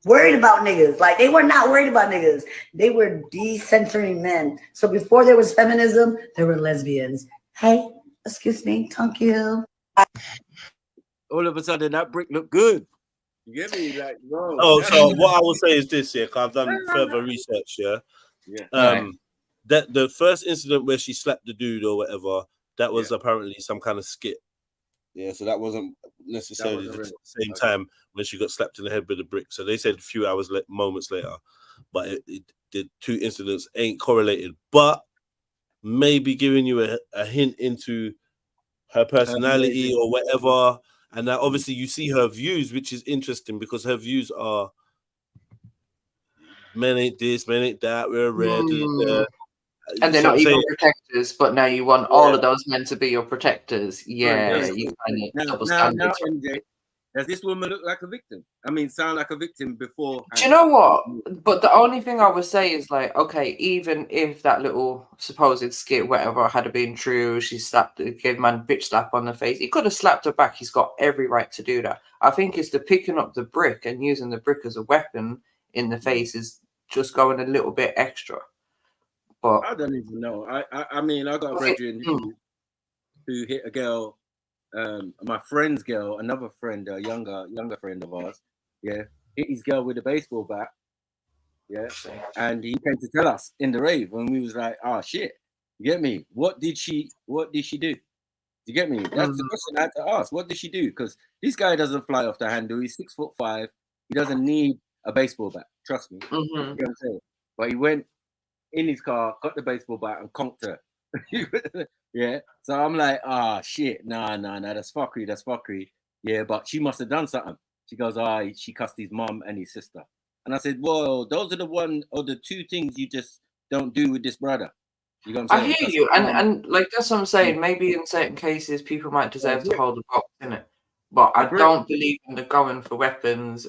worried about niggas. Like they were not worried about niggas. They were decentering men. So before there was feminism, there were lesbians. Hey, excuse me, thank you. All of a sudden, that brick looked good. You get me? Like, bro. Oh, so what I will say is this, yeah, because I've done further research, yeah. That the first incident where she slapped the dude or whatever, that was apparently some kind of skit. Yeah, so that wasn't necessarily the same time when she got slapped in the head with a brick. So they said a few hours, moments later, but the two incidents ain't correlated. But maybe giving you a hint into her personality or whatever. And now obviously you see her views, which is interesting because her views are men ain't this, men ain't that, we're red. And they're not even protectors, but now you want all of those men to be your protectors. Yeah, you kind of double standard. MJ, does this woman look like a victim? I mean, sound like a victim before. Do you know what? But the only thing I would say is like, okay, even if that little supposed skit, whatever, had been true, she gave man a bitch slap on the face. He could have slapped her back. He's got every right to do that. I think it's the picking up the brick and using the brick as a weapon in the face is just going a little bit extra. But I don't even know. I mean, I got a brethren who hit a girl, my friend's girl, another friend, a younger friend of ours, hit his girl with a baseball bat, and he came to tell us in the rave when we was like, oh shit, you get me? What did she do? You get me? That's the question I had to ask. What did she do? Because this guy doesn't fly off the handle. He's 6'5". He doesn't need a baseball bat. Trust me. You know what I'm saying? But he went in his car, got the baseball bat and conked her. So I'm like, shit, nah, that's fuckery. Yeah, but she must have done something. She goes, she cussed his mom and his sister. And I said, well, those are the two things you just don't do with this brother. You know what I'm saying? I hear you, and like that's what I'm saying. Maybe in certain cases, people might deserve to hold the box, innit? But I don't believe in the going for weapons,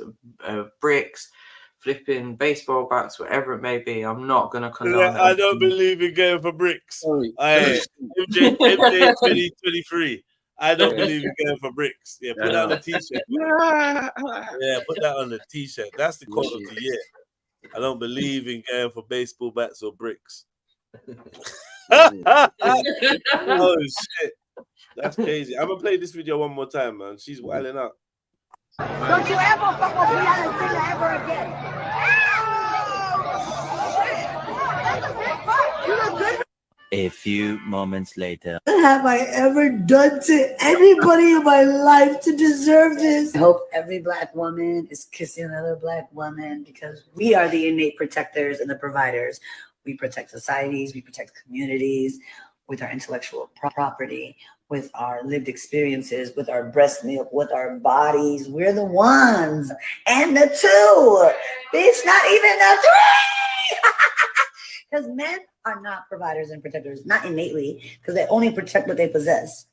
bricks, flipping baseball bats, whatever it may be. I'm not gonna condone. I don't believe in going for bricks. MJ 2023. I don't believe in going for bricks. Yeah, put that on the t-shirt. Yeah, put that on the t-shirt. That's the quote of the year. I don't believe in going for baseball bats or bricks. Oh shit. That's crazy. I'm gonna play this video one more time, man. She's wilding out. Don't you ever fuck with me on a thing ever again. You look good. A few moments later. What have I ever done to anybody in my life to deserve this? I hope every black woman is kissing another black woman because we are the innate protectors and the providers. We protect societies, we protect communities with our intellectual property, with our lived experiences, with our breast milk, with our bodies. We're the ones and the two. Bitch, not even the three. Because men are not providers and protectors, not innately, because they only protect what they possess.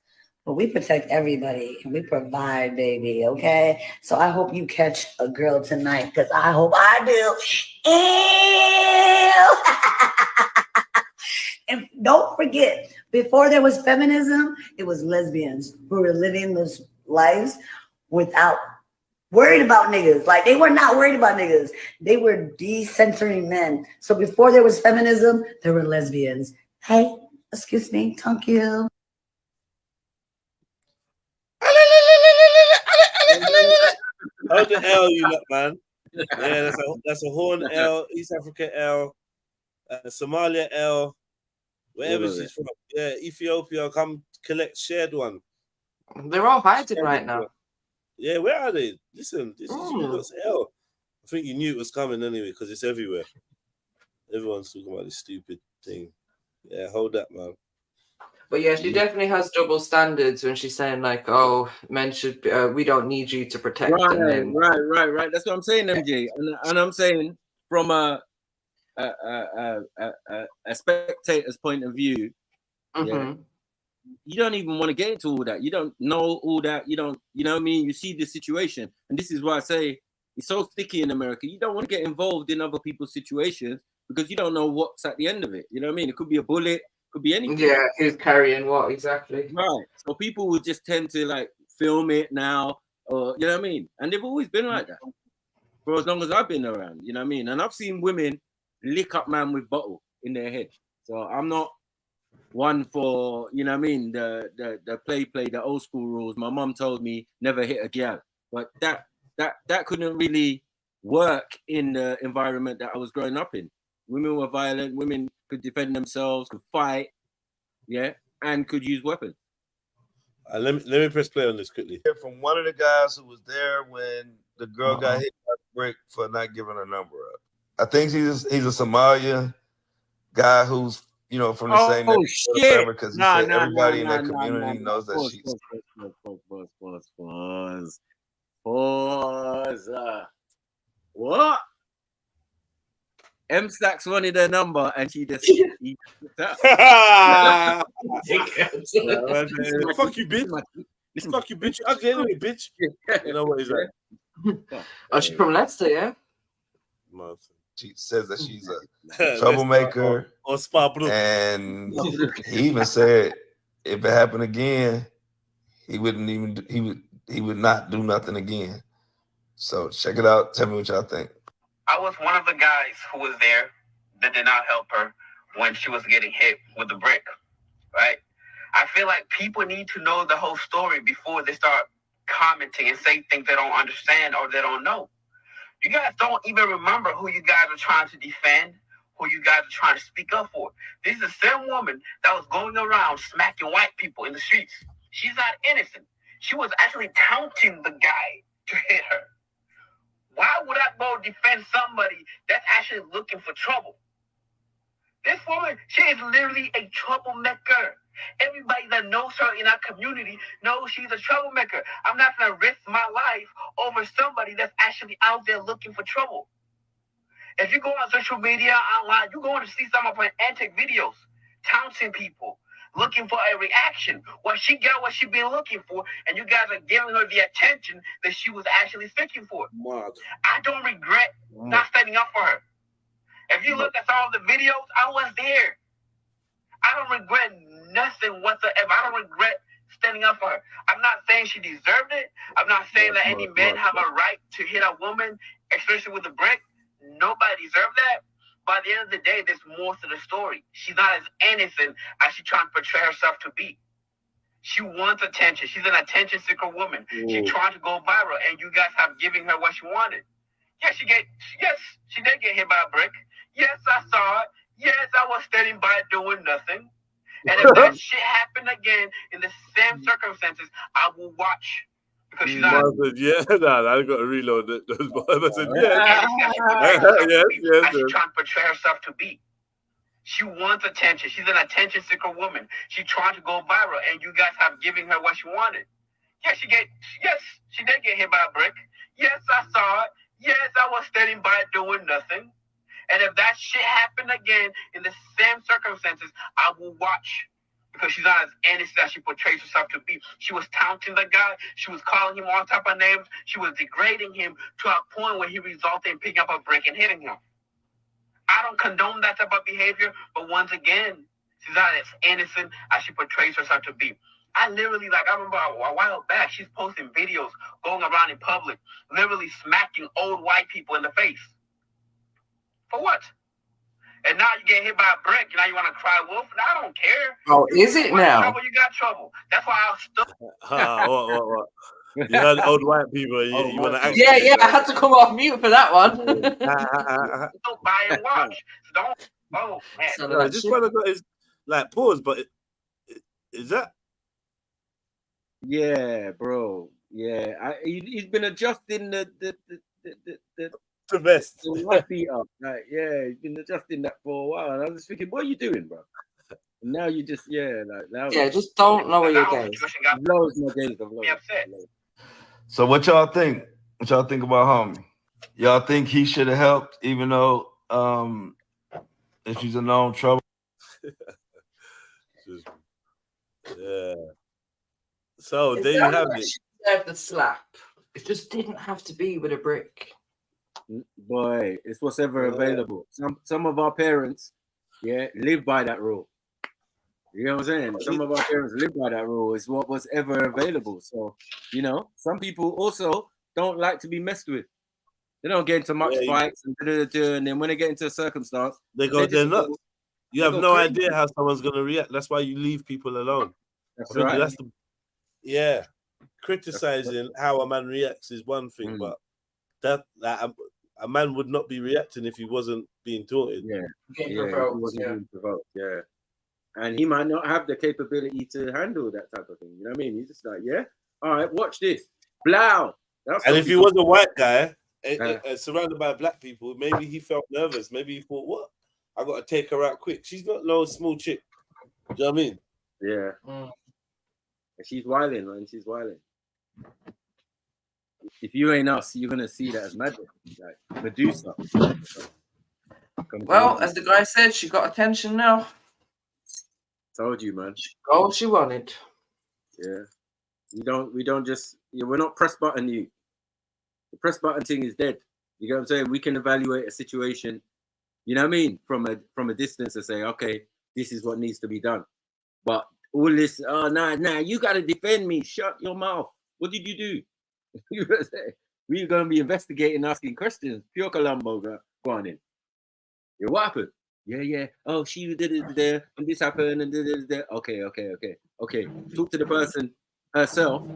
But we protect everybody and we provide, baby, okay? So I hope you catch a girl tonight, because I hope I do. And don't forget, before there was feminism, it was lesbians who were living those lives without worried about niggas. Like, they were not worried about niggas. They were decentering men. So before there was feminism, there were lesbians. Hey, excuse me, thank you. Hold the L, you lot, man. Yeah, that's a Horn L, East Africa L, Somalia L, wherever she's from. Yeah, Ethiopia, come collect shared one. They're all hiding right now. Yeah, where are they? Listen, this is you lot's L. I think you knew it was coming anyway, because it's everywhere. Everyone's talking about this stupid thing. Yeah, hold that, man. But yeah, she definitely has double standards when she's saying like, "Oh, men should. We don't need you to protect them." Right. That's what I'm saying, MJ, and I'm saying from a spectator's point of view, yeah, you don't even want to get into all that. You don't know all that. You don't. You know what I mean? You see the situation, and this is why I say it's so sticky in America. You don't want to get involved in other people's situations because you don't know what's at the end of it. You know what I mean? It could be a bullet. Could be anything. Yeah, who's carrying what exactly? Right. So people would just tend to like film it now, or you know what I mean. And they've always been like that for as long as I've been around. You know what I mean. And I've seen women lick up man with bottle in their head. So I'm not one for, you know what I mean, the play the old school rules. My mom told me never hit a gal, but that couldn't really work in the environment that I was growing up in. Women were violent. Women could defend themselves, could fight, yeah, and could use weapons. Let me press play on this quickly. From one of the guys who was there when the girl got hit by the brick for not giving her number up. I think he's a Somalia guy who's, you know, from the same neighborhood, because he said everybody in that community knows that she's. Pause. What? M Stacks wanted her number and she just fuck you, bitch. Fuck you, bitch. Okay, anyway, bitch. You know what he's like? Oh, she's from Leicester, yeah? She says that she's a troublemaker. Or Spa Blue. And he even said if it happened again, he would not do nothing again. So check it out. Tell me what y'all think. I was one of the guys who was there that did not help her when she was getting hit with the brick, right? I feel like people need to know the whole story before they start commenting and say things they don't understand or they don't know. You guys don't even remember who you guys are trying to defend, who you guys are trying to speak up for. This is the same woman that was going around smacking white people in the streets. She's not innocent. She was actually taunting the guy to hit her. Why would I go defend somebody that's actually looking for trouble? This woman, she is literally a troublemaker. Everybody that knows her in our community knows she's a troublemaker. I'm not going to risk my life over somebody that's actually out there looking for trouble. If you go on social media, online, you're going to see some of her antic videos, taunting people, looking for a reaction. Well, she got what she been looking for, and you guys are giving her the attention that she was actually seeking for. I don't regret not standing up for her. If you look at some of the videos, I was there. I don't regret nothing whatsoever. I don't regret standing up for her. I'm not saying she deserved it. I'm not saying that any men have a right to hit a woman, especially with a brick. Nobody deserves that. By the end of the day, there's more to the story. She's not as innocent as she's trying to portray herself to be. She wants attention. She's an attention seeker woman. She's trying to go viral, and you guys have given her what she wanted. Yes, she did get hit by a brick. Yes, I saw it. Yes, I was standing by doing nothing. And if that shit happened again in the same circumstances, I will watch. Because she's not. I got to reload it. I said, She's trying to portray herself to be. She wants attention. She's an attention seeker woman. She's trying to go viral, and you guys have given her what she wanted. Yes, she did get hit by a brick. Yes, I saw it. Yes, I was standing by doing nothing. And if that shit happened again in the same circumstances, I will watch. because she's not as innocent as she portrays herself to be. She was taunting the guy. She was calling him all type of names. She was degrading him to a point where he resulted in picking up a brick and hitting him. I don't condone that type of behavior, but once again, she's not as innocent as she portrays herself to be. I literally, like, I remember a while back, she's posting videos going around in public, literally smacking old white people in the face. For what? And now you get hit by a brick, and now you want to cry wolf? And I don't care. Oh, is it now? Trouble, you got trouble. That's why I was stuck. What? You heard old white people. You want to act? Yeah. I had to come off mute for that one. Don't buy and watch. Don't. Oh man. So I just want to go. Is like pause, but is that? Yeah, bro. Yeah, he's been adjusting the vest, the white feet up. Like, yeah, he's been adjusting that for a while. And I was thinking, what are you doing, bro? And now you just, just don't lower your gaze. Lowers my gaze. So what y'all think? What y'all think about homie? Y'all think he should have helped, even though if she's a known trouble? Yeah. So there you have it. She deserved the slap. It just didn't have to be with a brick. Boy, it's what's ever available. Some of our parents, live by that rule. You know what I'm saying? Some of our parents live by that rule. It's what was ever available. So, some people also don't like to be messed with. They don't get into much fights and then when they get into a circumstance, they're not. You have no idea how someone's going to react. That's why you leave people alone. That's right. Criticizing how a man reacts is one thing, but that a man would not be reacting if he wasn't being taunted. He wasn't being provoked. Yeah. And he might not have the capability to handle that type of thing. You know what I mean? He's just like, all right, watch this. Blow. And if he was a white guy surrounded by black people, maybe he felt nervous. Maybe he thought, what? I got to take her out quick. She's not no small chick. Do you know what I mean? Yeah. She's wilding, man. She's wilding. If you ain't us, you're going to see that as magic. Like Medusa. Well, as the guy said, she got attention now. Told you, man. She got what she wanted. Yeah. We don't just, we're not press button you. The press button thing is dead. You get what I'm saying? We can evaluate a situation, you know what I mean? From a distance and say, okay, this is what needs to be done. But all this, nah, you got to defend me. Shut your mouth. What did you do? We're going to be investigating, asking questions. Pure Columbo, go on in. Yeah, what happened? Yeah. Oh, she did it there, and this happened, and there. Okay. Talk to the person herself.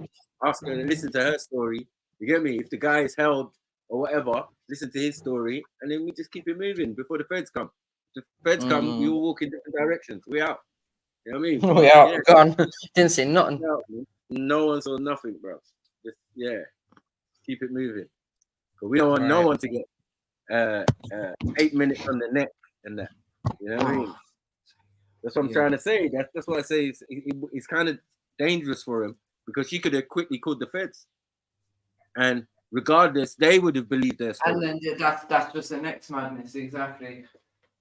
Ask her and listen to her story. You get me? If the guy is held or whatever, listen to his story, and then we just keep it moving before the feds come. If the feds come, we all walk in different directions. We out. You know what I mean? We out. Gone. Didn't see nothing. No one saw nothing, bro. Just keep it moving. Because we don't want no one to get 8 minutes on the neck and that. You know what I mean? That's what I'm trying to say. That's what I say. It's kind of dangerous for him because she could have quickly called the feds, and regardless, they would have believed their story. And then that's just the next madness, exactly.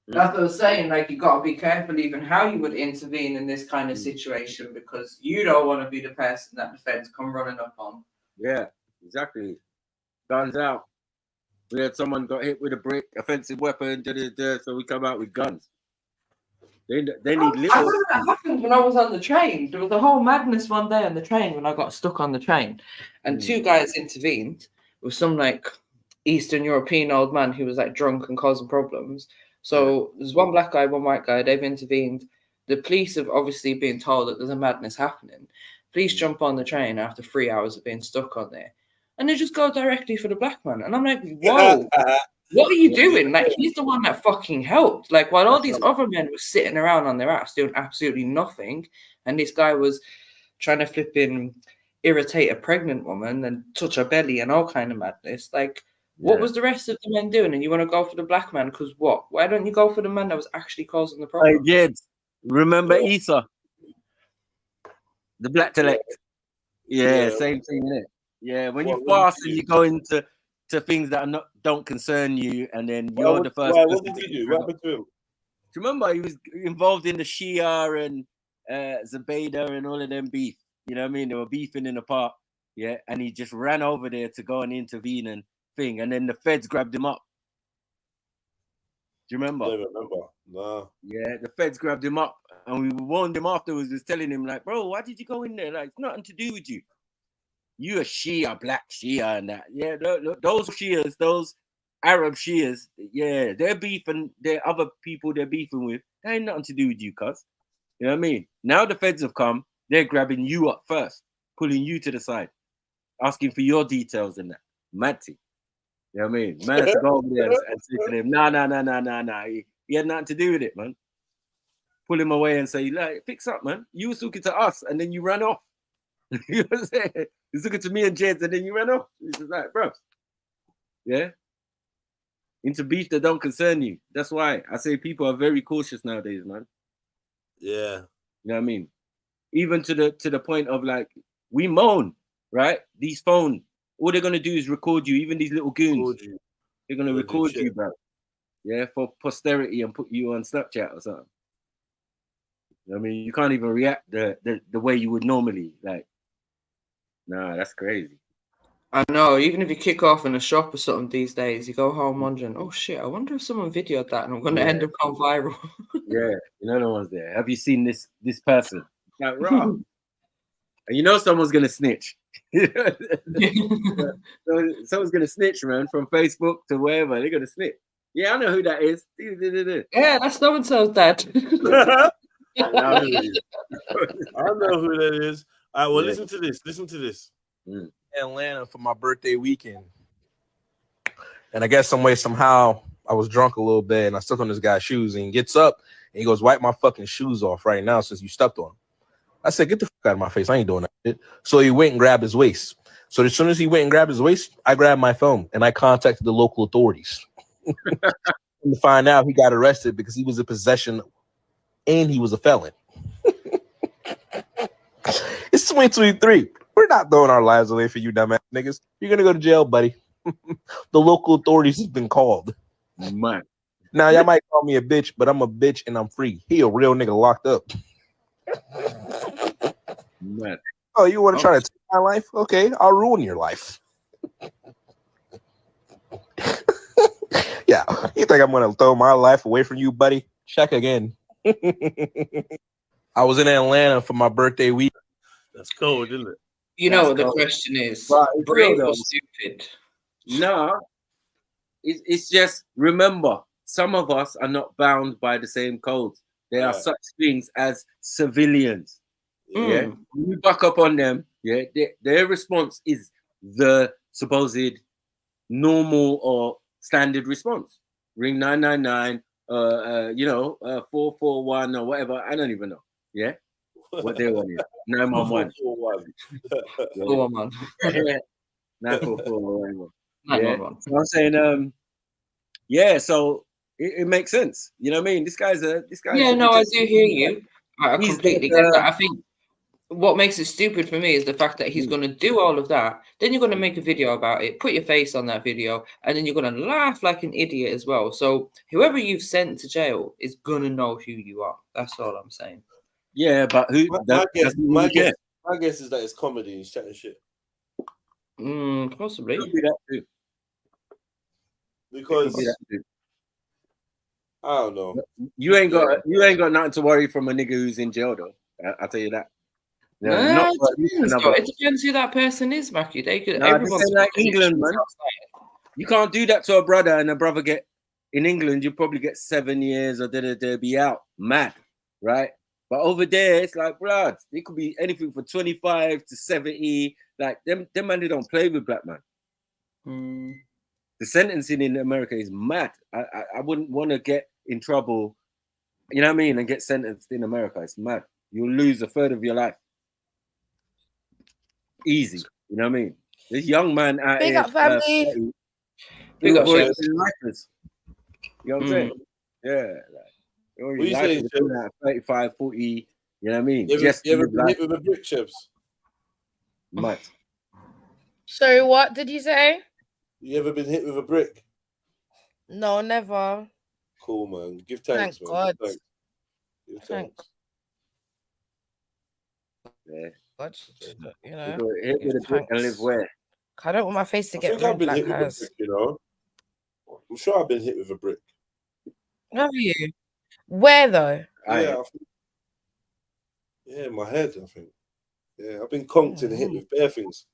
That's what I was saying. Like, you got to be careful even how you would intervene in this kind of situation because you don't want to be the person that the feds come running up on. Yeah, exactly. Guns out. We had someone got hit with a brick, offensive weapon, so we come out with guns. They need little. I remember that happened when I was on the train. There was a whole madness one day on the train when I got stuck on the train, and two guys intervened with some like Eastern European old man who was like drunk and causing problems. So there's one black guy, one white guy. They've intervened. The police have obviously been told that there's a madness happening. Police jump on the train after 3 hours of being stuck on there, and they just go directly for the black man. And I'm like, whoa. What are you doing? Like, he's the one that fucking helped. Like, while all these other men were sitting around on their ass doing absolutely nothing, and this guy was trying to flipping irritate a pregnant woman and touch her belly and all kind of madness. Like, what was the rest of the men doing? And you want to go for the black man because what? Why don't you go for the man that was actually causing the problem? I did. Remember Isa? The black intellect. Yeah, same thing, innit? Yeah, when you fast and you go into things that don't concern you, and then you're the first. What did he do? What happened to him? Do you remember he was involved in the Shia and Zabeda and all of them beef. You know what I mean? They were beefing in the park. Yeah, and he just ran over there to go and intervene and thing, and then the feds grabbed him up. Do you remember? I don't remember. No. Yeah, the feds grabbed him up, and we warned him afterwards, was telling him like, bro, why did you go in there? Like, it's nothing to do with you. You a Shia, black Shia, and that. Yeah, those Shias, those Arab Shias, yeah, they're beefing. They're other people they're beefing with. That ain't nothing to do with you, cuz. You know what I mean? Now the feds have come. They're grabbing you up first, pulling you to the side, asking for your details and that. Mad thing. You know what I mean? Man has to go over there and say to them, nah. He had nothing to do with it, man. Pull him away and say, like, fix up, man. You was talking to us and then you ran off. You know what I'm saying? You was talking to me and Jeds and then you ran off. It's just like, bro. Yeah? Into beef that don't concern you. That's why I say people are very cautious nowadays, man. Yeah. You know what I mean? Even to the point of like, we moan, right? These phones, all they're gonna do is record you, even these little goons. They're gonna record you, bro. Yeah, for posterity and put you on Snapchat or something. You know what I mean? You can't even react the way you would normally. Like, nah, that's crazy. I know, even if you kick off in a shop or something these days, you go home wondering, oh shit, I wonder if someone videoed that and I'm gonna end up going viral. Yeah, you know no one's there. Have you seen this person? Like, raw. And you know someone's gonna snitch. Someone's gonna snitch, man, from Facebook to wherever. They're gonna snitch. Yeah, I know who that is. Yeah, that's so and so's dad. I know who that is. All right, well, listen to this. Listen to this. Atlanta for my birthday weekend. And I guess some way, somehow, I was drunk a little bit and I stepped on this guy's shoes and he gets up and he goes, wipe my fucking shoes off right now since you stepped on them. I said, get the fuck out of my face. I ain't doing that shit. So he went and grabbed his waist. So as soon as he went and grabbed his waist, I grabbed my phone and I contacted the local authorities. And to find out he got arrested because he was in possession and he was a felon. It's 2023. We're not throwing our lives away for you dumbass niggas. You're gonna go to jail, buddy. The local authorities has been called. Man. Now y'all might call me a bitch, but I'm a bitch and I'm free. He a real nigga locked up. Man. Oh, you want to try to take my life? Okay, I'll ruin your life. Yeah, you think I'm gonna throw my life away from you, buddy? Check again. I was in Atlanta for my birthday week. That's cold, isn't it? You know what the question is? Brave or stupid? No, it's just remember, some of us are not bound by the same codes. There are such things as civilians. Yeah, you buck up on them. Yeah, their response is the supposed normal or standard response. Ring 999, 441 or whatever. I don't even know. Yeah, what they want is 911. 411. 944 or whatever. Yeah. 911. So I'm saying, yeah. So it makes sense. You know what I mean? This guy's. Yeah, no, I do hear you. I He's completely get that. I think what makes it stupid for me is the fact that he's going to do all of that. Then you're going to make a video about it, put your face on that video, and then you're going to laugh like an idiot as well. So whoever you've sent to jail is going to know who you are. That's all I'm saying. Yeah, but who? My guess is that it's comedy. He's chatting shit. Possibly. Could be that too. Because I don't know. You ain't got nothing to worry from a nigga who's in jail though. I'll tell you that. Yeah, it depends who that person is, Mackie. They could. Everyone's like England, man. You can't do that to a brother, and a brother get in England. You probably get 7 years or be out. Mad, right? But over there, it's like, blood. It could be anything from 25 to 70. Like them man, they don't play with black man. The sentencing in America is mad. I wouldn't want to get in trouble, you know what I mean, and get sentenced in America. It's mad. You'll lose a third of your life. Easy, you know what I mean? This young man out Big here, up, family. Big up, boys. You know what I'm saying? Yeah. What you saying, 35, 40, you know what I mean? You ever been hit with a brick, Chips? Much. Sorry, what did you say? You ever been hit with a brick? No, never. Cool, man. Give thanks, Thank man. God. Give thanks. Yeah. God, you You know, got hit with a brick and live thanks. where? I don't want my face to I get think I've red been like hit with a hers. brick, you know. I'm sure I've been hit with a brick. Have you? Where though? Yeah, in my head, I think. Yeah, I've been conked and hit with bare things.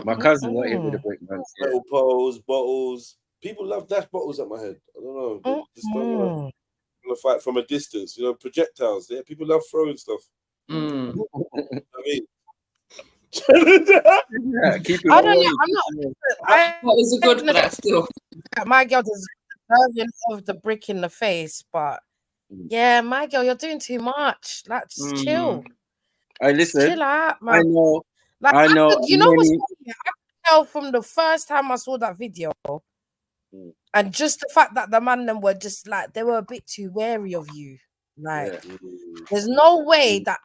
My cousin got hit with a brick once. Yeah. Metal poles, bottles. People love dash bottles at my head. I don't know. They just don't want to fight from a distance. You know, projectiles. Yeah, people love throwing stuff. I mean, keep it I don't know. away. I'm not. What is it good for that still? My girl is deserving of the brick in the face, but yeah, my girl, you're doing too much. Like, just chill. Hey, listen. Chill out, man. I know. Like, I know. you know what's funny? I could tell from the first time I saw that video, and just the fact that the man them were just like they were a bit too wary of you. Like, there's no way that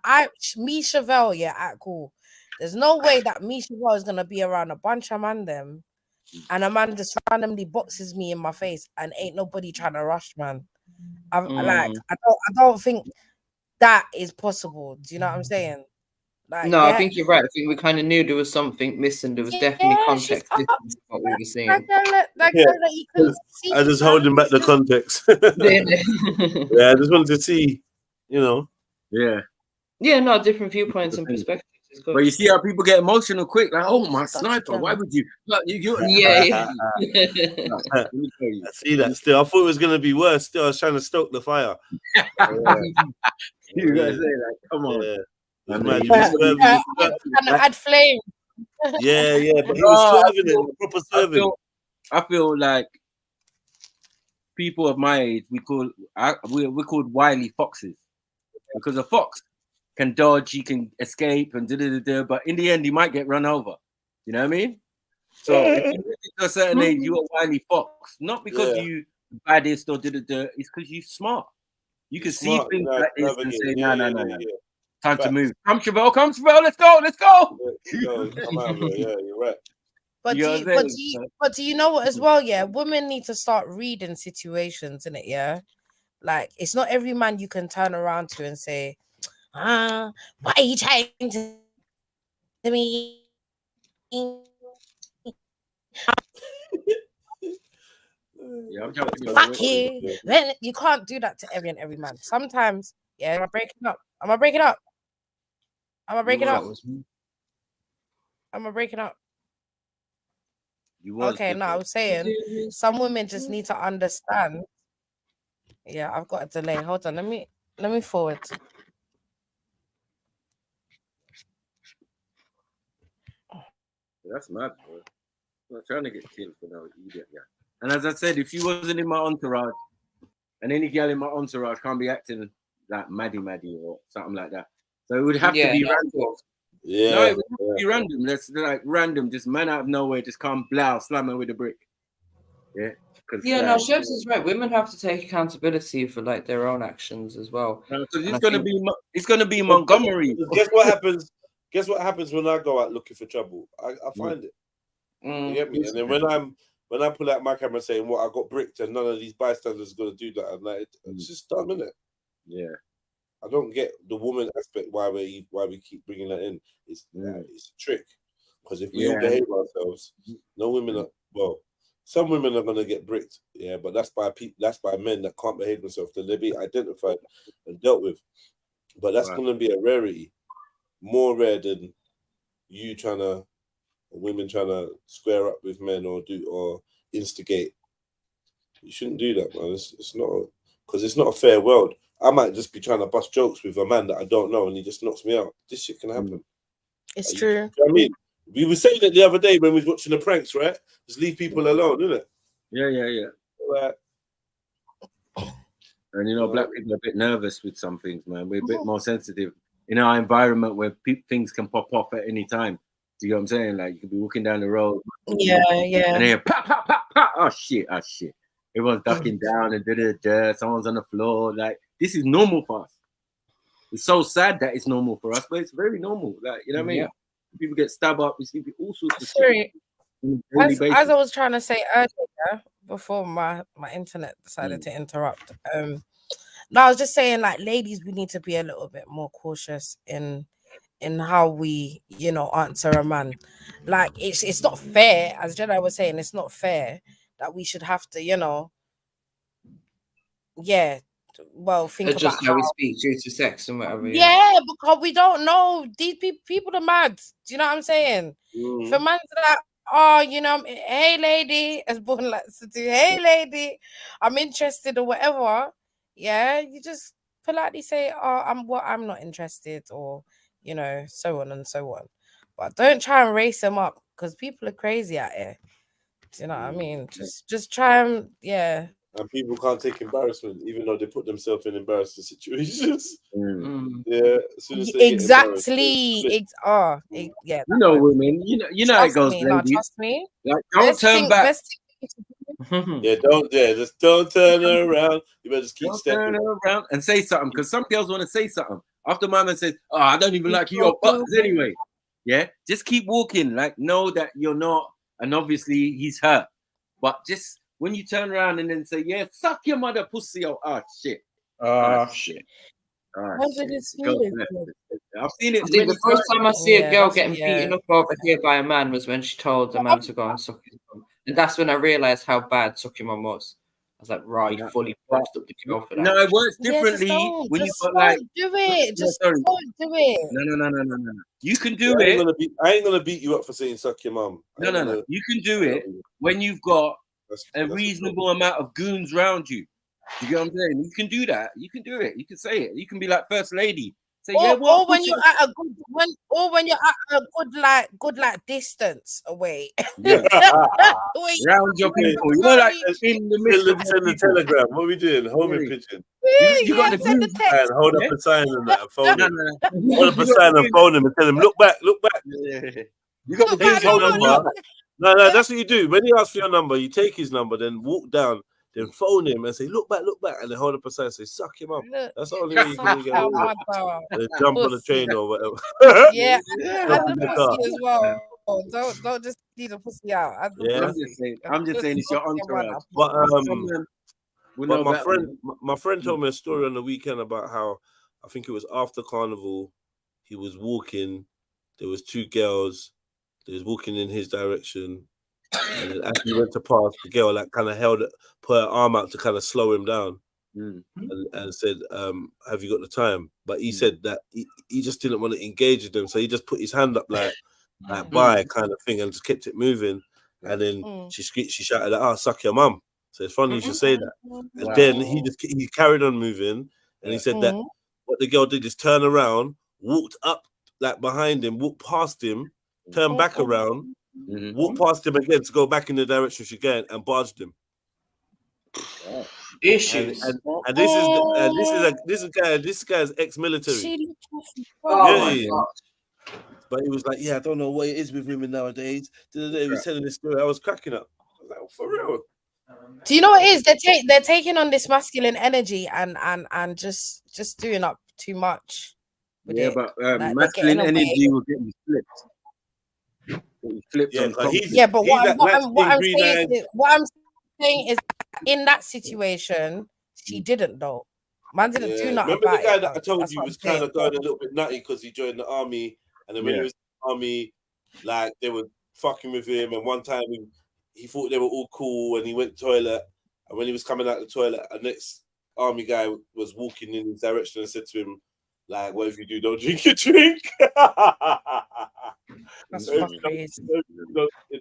me Chevelle, cool. There's no way that me Chevelle is gonna be around a bunch of man them, and a man just randomly boxes me in my face, and ain't nobody trying to rush, man. I don't think that is possible. Do you know what I'm saying? Like, No, I think you're right. I think we kind of knew there was something missing. There was definitely context missing to what we were seeing. I just holding back the context. Yeah, I just wanted to see, you know. Yeah. Yeah, no, different viewpoints and perspectives. But you see how people get emotional quick, like, oh, my sniper, why would you? Yeah. I see that still. I thought it was going to be worse. Still, I was trying to stoke the fire. You guys say, like, come on. Yeah. Trying to add flame. Yeah, but he was serving it, proper serving. I feel like people of my age, we're called wily foxes, because a fox can dodge, he can escape, and but in the end, he might get run over. You know what I mean? So if you get to a certain age, you're a wily fox, not because you baddest or it's because you're smart. You can see things like this and say, no. Time to move. Come, Trill, let's go. Come out here. Yeah, you're right. But do you know what as well? Yeah, women need to start reading situations, innit? Yeah, like it's not every man you can turn around to and say, why are you trying to me? Yeah, I'm joking. Fuck you. Then you can't do that to every man. Sometimes, yeah, I'm gonna break it up. I'm gonna break it up. Okay, no, I was saying some women just need to understand. Yeah, I've got a delay. Hold on, let me forward. That's mad, bro. I'm not trying to get killed for no idiot guy. And as I said, if you wasn't in my entourage, and any girl in my entourage can't be acting like Maddie or something like that. So it would have to be random. Yeah. No, it would have to be random. That's like random, just man out of nowhere, just come blow, slam her with a brick. Yeah. Yeah, no, Shebs is right. Women have to take accountability for like their own actions as well. No, so it's gonna be Montgomery. Guess what happens? Guess what happens when I go out looking for trouble? I find it. You get me? And then when I pull out my camera saying, "What, I got bricked," and none of these bystanders are gonna do that, I'm like, it's just dumb, isn't it? Yeah. I don't get the woman aspect why we keep bringing that in. It's a trick, because if we all behave ourselves, no women are some women are gonna get bricked, but that's by men that can't behave themselves. They'll be identified and dealt with, but that's gonna be a rarity, more rare than women trying to square up with men or instigate. You shouldn't do that, man. It's not, because it's not a fair world. I might just be trying to bust jokes with a man that I don't know, and he just knocks me out. This shit can happen. It's true. You know what I mean? We were saying it the other day when we was watching the pranks, right? Just leave people alone, isn't it? Yeah. Right. And you know, black people are a bit nervous with some things, man. We're a bit more sensitive in our environment where things can pop off at any time. Do you know what I'm saying? Like, you could be walking down the road. Yeah. And then pop, pop, pop, pop. Oh shit. Everyone's ducking down and someone's on the floor. Like, this is normal for us. It's so sad that it's normal for us, but it's very normal. Like, you know what I mean? Yeah. People get stabbed up, we see all sorts of Sorry. shit. As I was trying to say earlier, before my internet decided to interrupt. No, I was just saying, like, ladies, we need to be a little bit more cautious in in how we, you know, answer a man. Like it's not fair, as Jedi was saying, it's not fair that we should have to, you know, well, think Just about how how. we speak due to sex and whatever. Yeah, because we don't know these people are mad. Do you know what I'm saying? For Mm. man's like, oh, you know, hey lady, as Born likes to do, hey lady, I'm interested or whatever. Yeah, you just politely say, oh, I'm not interested, or you know, so on and so on. But don't try and race them up because people are crazy out here. Do you know what I mean? Just try and And people can't take embarrassment, even though they put themselves in embarrassing situations. Mm. Yeah, as soon as they get embarrassed, exactly. they flip. Yeah, You know, women. You know how it trust goes, me. No, ladies. trust me. Like, don't turn back. Best thing to do. Yeah, just don't turn around. You better just keep Don't stepping. turn around and say something, because some girls want to say something. After my man says, "Oh, I don't even like your buttons anyway." Yeah, just keep walking. Like, know that you're not, and obviously he's hurt. But just when you turn around and then say, "Yeah, suck your mother pussy," oh shit. Shit. I've seen it I think many the first time I see a girl getting yeah. beaten up over here by a man was when she told the man to go and suck his mum. And that's when I realised how bad sucking mum was. I was like, right, you fully boxed up the girl for that. No, it works Yeah, differently when you've got like. do it. No, Just sorry. don't do it. No. You can do I it. ain't gonna beat you up for saying suck your mum. No. You can do it when you've got a reasonable amount of goons around you. You get what I'm saying? You can do that. You can do it. You can say it. You can be like first lady. Say, yeah, what? Or when you're at a good good distance away. Yeah. Round your people. You know, like in the middle of send the telegram. What are we doing? Homing pigeon. You got the send the goons. text. And hold up a sign and that and phone him. No. Hold up a sign and phone him and tell him, look back. Yeah. You got the Take goons. his number. No, that's what you do. When he asks for your number, you take his number, then walk down, then phone him and say, look back, and then hold up a sign and say, suck him up. That's the only way you can get away with it. Jump on the train or whatever. Yeah, Jump and in the the car. pussy as well. Don't just leave the pussy out. Yeah. I'm just saying it's your entourage. But my friend told me a story on the weekend about how, I think it was after Carnival, he was walking, there was two girls, they was walking in his direction, and then as he went to pass, the girl like kind of put her arm out to kind of slow him down, and said, have you got the time? But he said that he just didn't want to engage with them, so he just put his hand up like bye kind of thing, and just kept it moving. And then she shouted, suck your mum. So it's funny you should say that. And then he carried on moving, and he said that what the girl did is turn around, walked up like behind him, walked past him, turned back around, walked past him again to go back in the direction she's going, and barged him. Issues. And this guy's ex-military. But he was like, yeah, I don't know what it is with women nowadays. He was telling this story. I was cracking up. I was like, oh, for real. Do you know what it is? They're taking on this masculine energy and just doing up too much. Yeah, but masculine energy will get you flipped. Flipped on but what I'm saying is, in that situation, she didn't though. Man didn't do nothing. Remember the guy about that I told you was kind of going a little bit nutty because he joined the army, and then when he was in the army, like they were fucking with him, and one time he thought they were all cool, and he went to the toilet, and when he was coming out the toilet, a next army guy was walking in his direction and said to him, like, what if you do, don't drink your drink? That's fucking crazy.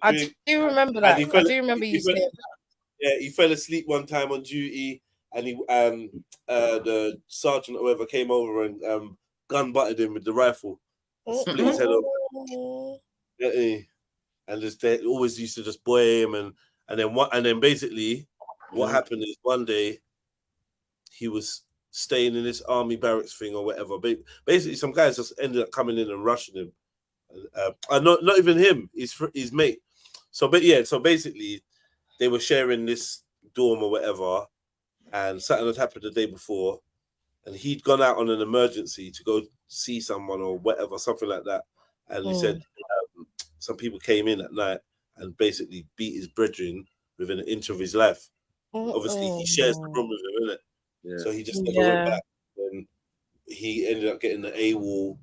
I do remember that. I do remember you saying that. Yeah, he fell asleep one time on duty, and the sergeant or whoever came over and gun butted him with the rifle, split his head open. And they always used to just boy him, and then basically what happened is one day he was staying in this army barracks thing or whatever. But basically, some guys just ended up coming in and rushing him. Not even him, his mate. So basically, they were sharing this dorm or whatever, and something had happened the day before, and he'd gone out on an emergency to go see someone or whatever, something like that. And he said some people came in at night and basically beat his brethren within an inch of his life. Obviously, he shares the room with him, innit? Yeah. So he just never went back. And he ended up getting the AWOL,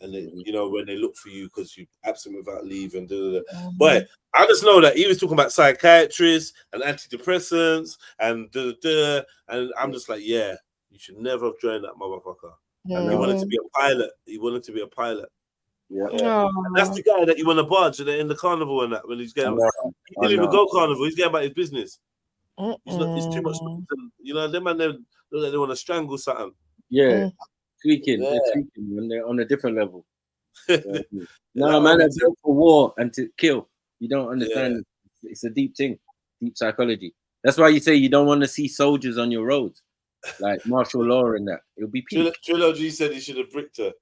and then, you know, when they look for you because you're absent without leave and But I just know that he was talking about psychiatrists and antidepressants and and I'm just like, yeah, you should never have joined that motherfucker. He wanted to be a pilot. He wanted to be a pilot. Yeah. And that's the guy that you want to barge in the carnival and that when he's getting. He didn't even go carnival. He's getting about his business. He's not. It's too much. You know, them man, they want to strangle something. Yeah, tweaking. They're tweaking, man. They're on a different level. No, man, they're built for war and to kill. You don't understand. It's a deep thing, deep psychology. That's why you say you don't want to see soldiers on your roads, like martial law and that. It'll be peak. Trilogy said he should have bricked her.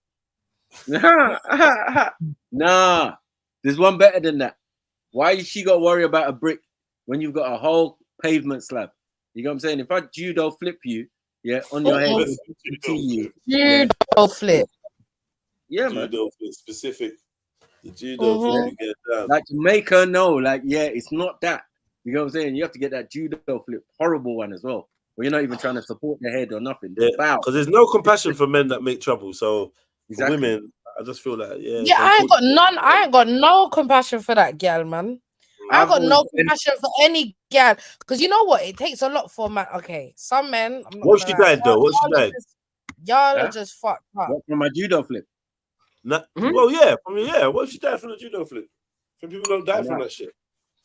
Nah, there's one better than that. Why she got to worry about a brick when you've got a whole pavement slab? You know what I'm saying? If I judo flip you, on your head, judo flip. Yeah, man. Judo flip specific. The judo flip you get down. Like to make her know, like, it's not that. You know what I'm saying? You have to get that judo flip, horrible one as well. Where you're not even trying to support the head or nothing. Because there's no compassion for men that make trouble. So for women, I just feel like I ain't got none. I ain't got no compassion for that girl, man. I got no compassion for any girl because you know what? It takes a lot for man. Okay, some men. What she died though? What she died? Y'all are just fucked up. What, from my judo flip? Nah, well, yeah. What if she died from the judo flip? Some people don't die from that shit.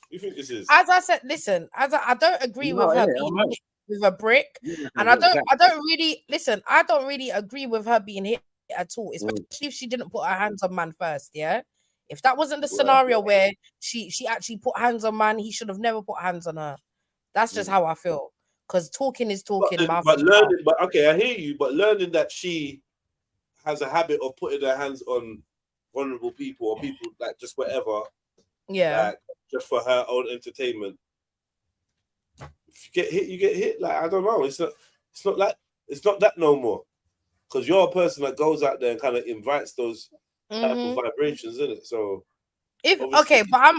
You think this is? As I said, listen. I don't agree with her being hit with a brick, and I don't really listen. I don't really agree with her being hit at all, especially if she didn't put her hands on man first. Yeah. If that wasn't the scenario where she actually put hands on man, he should have never put hands on her. That's just how I feel. Because talking is talking. But learning, okay, I hear you. But learning that she has a habit of putting her hands on vulnerable people or people like just whatever, like just for her own entertainment. If you get hit, you get hit. Like I don't know. It's not that no more. Because you're a person that goes out there and kind of invites those type of vibrations, isn't it? So but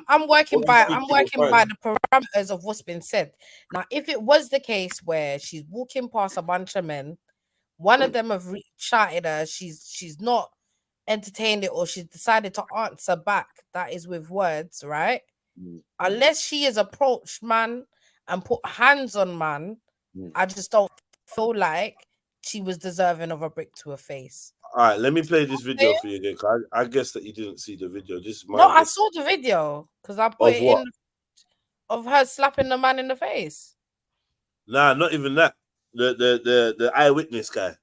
I'm working by the parameters of what's been said. Now, if it was the case where she's walking past a bunch of men, one of them have shouted her, she's not entertained it, or she's decided to answer back. That is with words, right? Unless she is approached man and put hands on man, I just don't feel like she was deserving of a brick to her face. All right, let me play this video for you again. I guess that you didn't see the video. This is my I saw the video because I put it in of her slapping the man in the face. Nah, not even that. The eyewitness guy.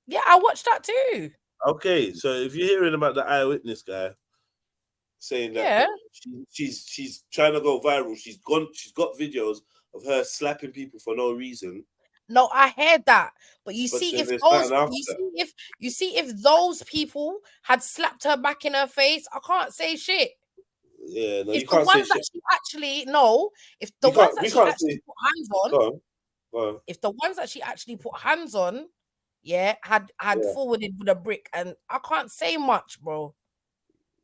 Yeah, I watched that too. Okay, so if you're hearing about the eyewitness guy saying that she's trying to go viral, she's got videos of her slapping people for no reason. No, I heard that, but if those people had slapped her back in her face, I can't say shit. Yeah, no, if the ones that she actually put hands on, if the ones that she actually put hands on, had forwarded with a brick, and I can't say much, bro,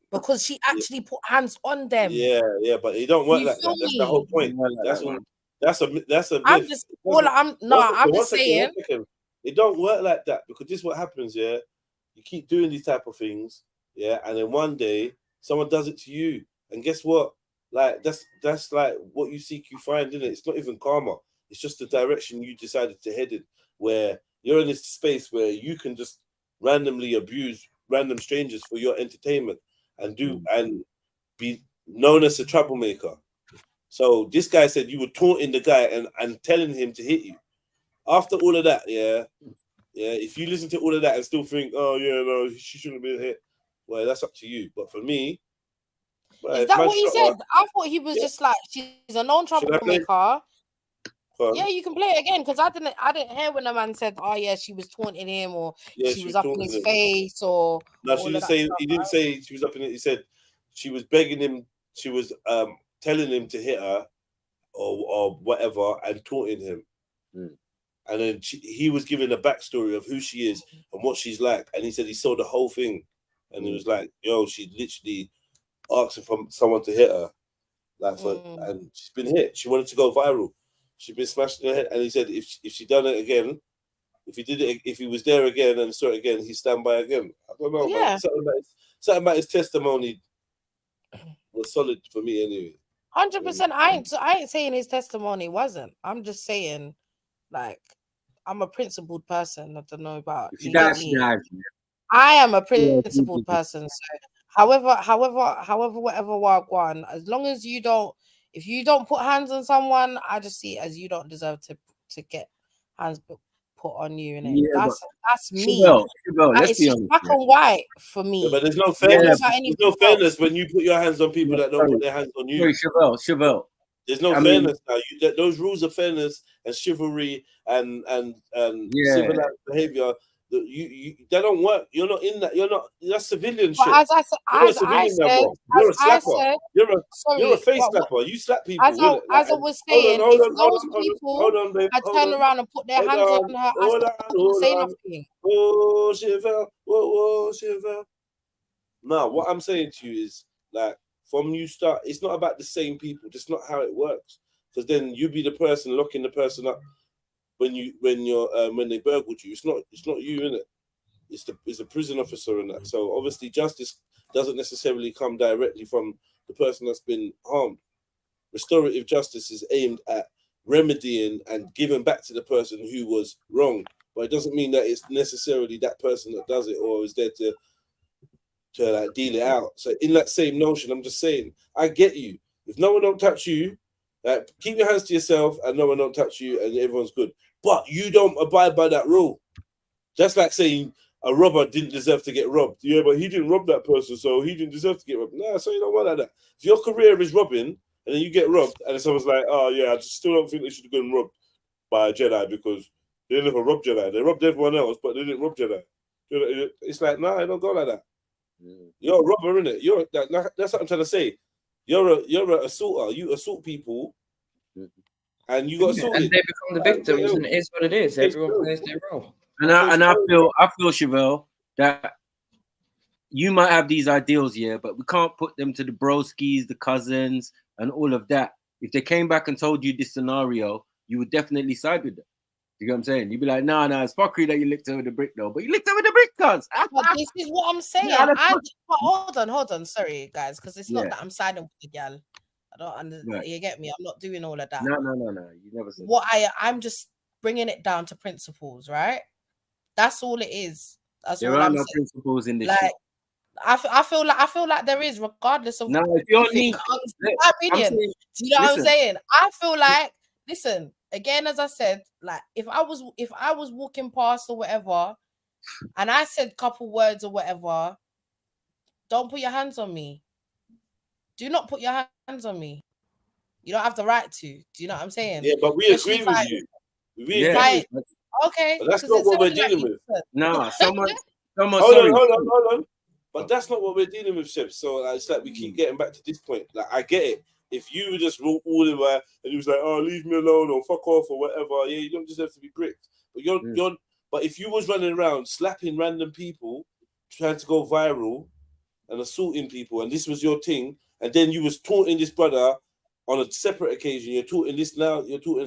because she actually put hands on them. Yeah, but it don't work like that. That's the whole point. That's a. I'm just I'm just saying it don't work like that because this is what happens. Yeah, you keep doing these type of things. Yeah, and then one day someone does it to you, and guess what? Like that's like what you seek, you find, isn't it? It's not even karma. It's just the direction you decided to head in, where you're in this space where you can just randomly abuse random strangers for your entertainment and and be known as a troublemaker. So this guy said you were taunting the guy and telling him to hit you. After all of that, if you listen to all of that and still think, oh yeah, no, she shouldn't have been hit, well, that's up to you. But for me, is that what he said? I thought he was just like, she's a known troublemaker. Yeah, you can play it again because I didn't hear when the man said, oh yeah, she was taunting him or she was up in his face or. No, she didn't say. He didn't say she was up in it. He said she was begging him. She was telling him to hit her or whatever and taunting him. And then he was giving a backstory of who she is and what she's like. And he said he saw the whole thing. And he was like, yo, she literally asking for someone to hit her. And she's been hit. She wanted to go viral. She's been smashed in her head. And he said if she done it again, if he did it, if he was there again and saw it again, he'd stand by again. I don't know, Yeah. man. Something about his testimony was solid for me anyway. 100%. I ain't saying his testimony wasn't. I'm just saying, like, I'm a principled person. I don't know about you. Get me? I am a principled person. So, however, whatever one, as long as you don't, if you don't put hands on someone, I just see it as you don't deserve to get hands put on you. And Yeah, that's me. Let's It's be just honest. black and white for me. Yeah, but there's no fairness. There's no fairness when you put your hands on people that don't put their hands on you. Sorry, Chevelle. There's no fairness now. Those rules of fairness and chivalry and civilized behavior, they don't work. You're not in that. You're not. That's civilian shit. As I said, you're a slapper. You're a face slapper. You slap people. As I was saying, if those people had turned around and put their hands on her, I wouldn't say nothing. Oh, Chevelle. Whoa, Chevelle. No, what I'm saying to you is, like, from you start, it's not about the same people. That's not how it works. Because then you be the person locking the person up when they burgled you. It's not you, innit? It's a prison officer and that. So obviously justice doesn't necessarily come directly from the person that's been harmed. Restorative justice is aimed at remedying and giving back to the person who was wrong. But it doesn't mean that it's necessarily that person that does it or is there to like deal it out. So in that same notion, I'm just saying, I get you. If no one don't touch you, like, keep your hands to yourself and no one don't touch you and everyone's good. But you don't abide by that rule. Just like saying a robber didn't deserve to get robbed. Yeah, but he didn't rob that person, so he didn't deserve to get robbed. Nah, so you don't want like that. If your career is robbing and then you get robbed and then someone's like, oh yeah, I just still don't think they should have been robbed by a Jedi because they didn't ever rob Jedi. They robbed everyone else, but they didn't rob Jedi. It's like, nah, it don't go like that. You're a robber, innit? That's what I'm trying to say. You're an assaulter. You assault people, and you got assaulted. And they become the victims, and it is what it is. Everyone plays their role. And I feel, Chevelle, that you might have these ideals, yeah, but we can't put them to the broskies, the cousins, and all of that. If they came back and told you this scenario, you would definitely side with them. You know what I'm saying? You'd be like, nah, it's fuckery that you licked over the brick, though. But you licked over the brick, cuz. But this is what I'm saying. Hold on. Sorry, guys, because it's not that I'm siding with the gal. I don't understand. Right. You get me? I'm not doing all of that. No. You never said I'm just bringing it down to principles, right? That's all it is. There are no principles in this shit. I feel like there is, regardless of if you're neat, my opinion. Do you know what I'm saying? I feel like, listen, again, as I said, like if I was walking past or whatever, and I said a couple words or whatever, don't put your hands on me. Do not put your hands on me. You don't have the right to. Do you know what I'm saying? Yeah, but we agree with you. Okay. But that's not what we're dealing with. No, someone. Hold on. But that's not what we're dealing with, Chef. So it's like we keep getting back to this point. Like, I get it. If you just walk all the way and you was like, oh, leave me alone or fuck off or whatever, yeah, you don't deserve to be bricked. But but if you was running around slapping random people, trying to go viral and assaulting people, and this was your thing, and then you was taunting this brother on a separate occasion, you're taunting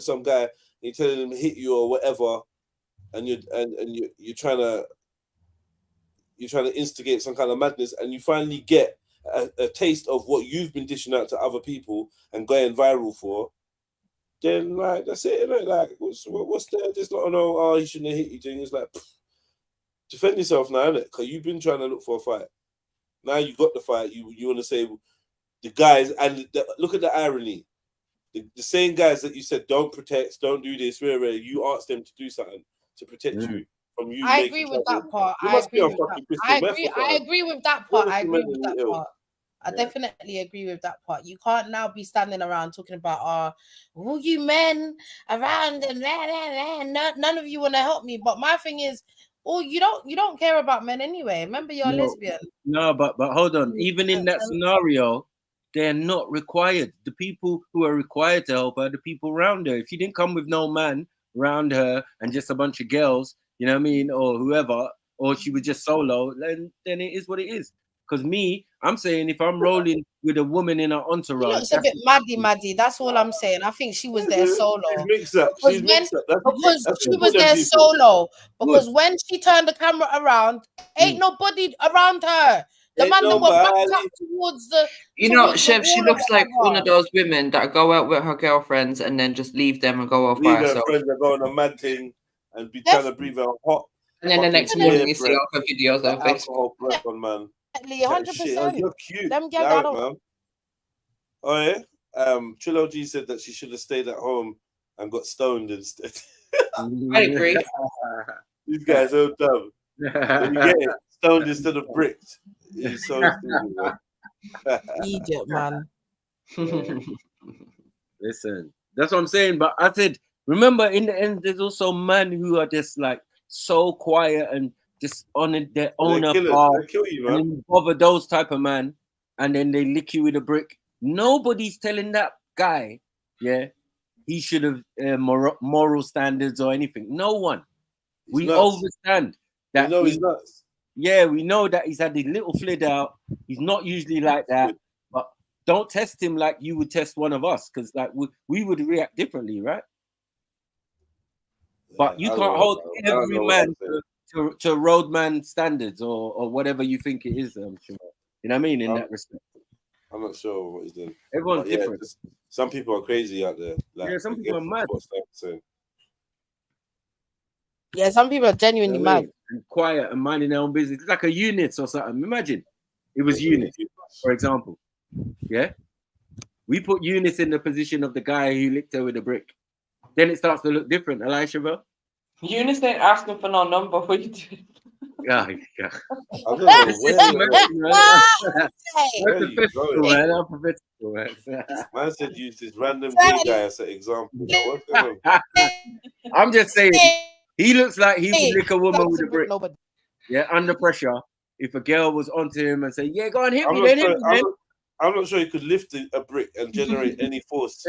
some guy, and you're telling him to hit you or whatever, and you're trying to instigate some kind of madness, and you finally get a taste of what you've been dishing out to other people and going viral for, then like that's it, isn't it? Like what's there? Just not he shouldn't have hit you thing. It's like defend yourself now, innit? Because you've been trying to look for a fight. Now you got the fight. You want to say the guys, and look at the irony. The same guys that you said don't protect, don't do this, you asked them to do something to protect you. I agree with that part. I agree with that part. I definitely agree with that part. You can't now be standing around talking about all you men around and none of you want to help me. But my thing is, you don't care about men anyway. Remember, you're a lesbian. No, but hold on. Even in that scenario, they're not required. The people who are required to help are the people around her. If you didn't come with no man around her and just a bunch of girls, you know what I mean, or whoever, or she was just solo, then it is what it is. Because me, I'm saying if I'm rolling with a woman in an She entourage, looks a bit maddy. That's all I'm saying. I think she was there solo. She's mixed up. Because She's when mixed up. That's she good was for them there people. solo. Because when she turned the camera around, ain't nobody around her. The Ain't man that were backed nobody. up towards the You know, towards the Chef, she wall or looks like one of whatever. those women that go out with her girlfriends and then just leave them and go off by Leave her herself. friends that go on a mad thing and be trying to breathe out hot. And then the fucking next morning beer you see breath, all her videos on that Facebook. alcohol breath on man. Chat shit. Oh, 100%. you're cute. Them girls Allow I it, don't. man. Oh yeah. Trillo G said that she should have stayed at home and got stoned instead. I agree. These guys are dumb. When you get it, stoned instead of bricked. He's so stupid, man. Idiot, man. Listen, that's what I'm saying. But I said, remember, in the end, there's also men who are just like so quiet and just on their own path. They kill you, man. And then you bother those type of man, and then they lick you with a brick. Nobody's telling that guy, yeah, he should have moral standards or anything. No one. We understand that. He's nuts. Yeah, we know that he's had a little flit out. He's not usually like that. But don't test him like you would test one of us, because like we would react differently, right? But you can't hold every man to roadman standards or whatever you think it is. I'm sure. You know what I mean? In that respect. I'm not sure what he's doing. Everyone's But yeah, different. some people are crazy out there. Like, Yeah, some people are mad. Yeah, some people are genuinely You know what I mad. mean? And quiet and minding their own business. It's like a unit or something. Imagine it was unit, for example. Yeah, we put Eunice in the position of the guy who licked her with a brick. Then it starts to look different, Elisha, bro. Eunice ain't asking for no number. What you doing? Yeah. I don't know where man said use this random gay guy as an example. What's going on? I'm just saying, he looks like he would lick a woman with a brick. Yeah, under pressure. If a girl was onto him and say, "Yeah, go on, hit me, then hit me, man." I'm not sure he could lift a brick and generate any force.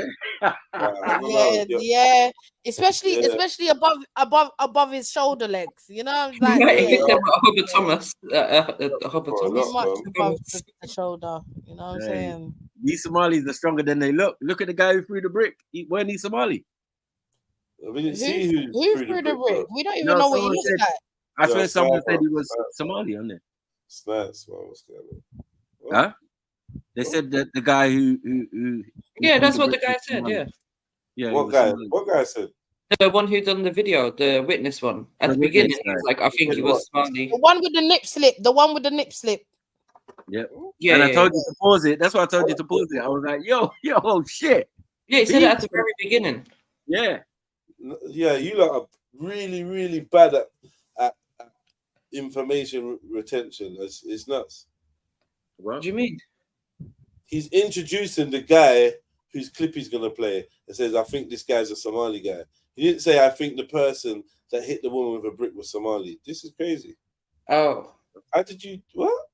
Yeah, especially above his shoulder legs. You know, like Hubert Thomas. Hubert Thomas. Thomas. Much above the shoulder. You know what I'm saying? These Somalis are stronger than they look. Look at the guy who threw the brick. Weren't he Somali? We didn't see who threw the brick. We don't even know what he looks like. I swear someone said he was Somali, on there. Snacks, man, what's going on? Huh? They said that the guy who yeah, that's what the guy said. Yeah. What guy? What guy said? The one who done the video, the witness one. At the beginning, he was like, I think he was Somali. The one with the nip slip. The one with the nip slip. Yep. Yeah. And I told you to pause it. That's why I told you to pause it. I was like, yo, shit. Yeah, he said it at the very beginning. Yeah. Yeah, you lot are really, really bad at information retention. It's nuts. What do you mean? He's introducing the guy whose clip he's gonna play and says, I think this guy's a Somali guy. He didn't say, I think the person that hit the woman with a brick was Somali. This is crazy. Oh. How did you what?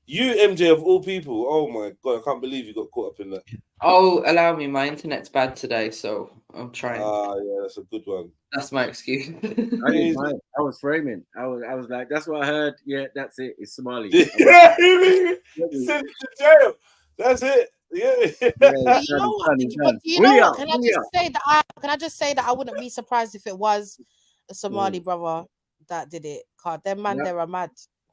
You, MJ, of all people. Oh my god, I can't believe you got caught up in that. Oh, allow me, my internet's bad today, so I'm trying. Yeah, that's a good one. That's my excuse. I was framing. I was like, that's what I heard. Yeah, that's it. It's Somali. Yeah, send it to jail. That's it. Yeah. But you know what? Can I just say that I wouldn't be surprised if it was a Somali brother that did it. Cause them man, they are mad.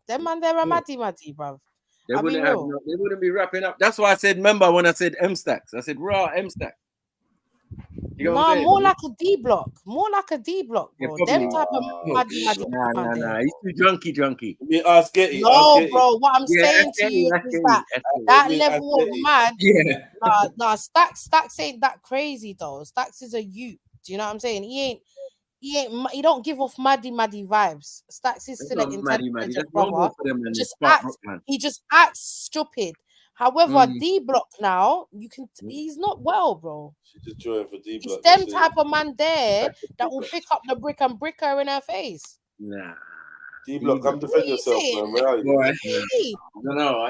Them man, they are maddy, bruv. They wouldn't be wrapping up. That's why I said, remember when I said M Stacks? I said raw M Stack. No, more like a D block. More like a D block, bro. Them type of maddy. Nah. He's too drunky. Ask Getty. No, bro. What I'm saying to you is that level of mad. Yeah. Nah. Stacks ain't that crazy though. Stacks is a youth. Do you know what I'm saying? He don't give off maddy vibes. Stacks is still an intelligent brother. He just acts stupid. However, D Block now, he's not well, bro. She's just joining for D Block. It's them type of man there that will pick up the brick and brick her in her face. Nah. D Block, come defend yourself, man. Where are you? I don't know.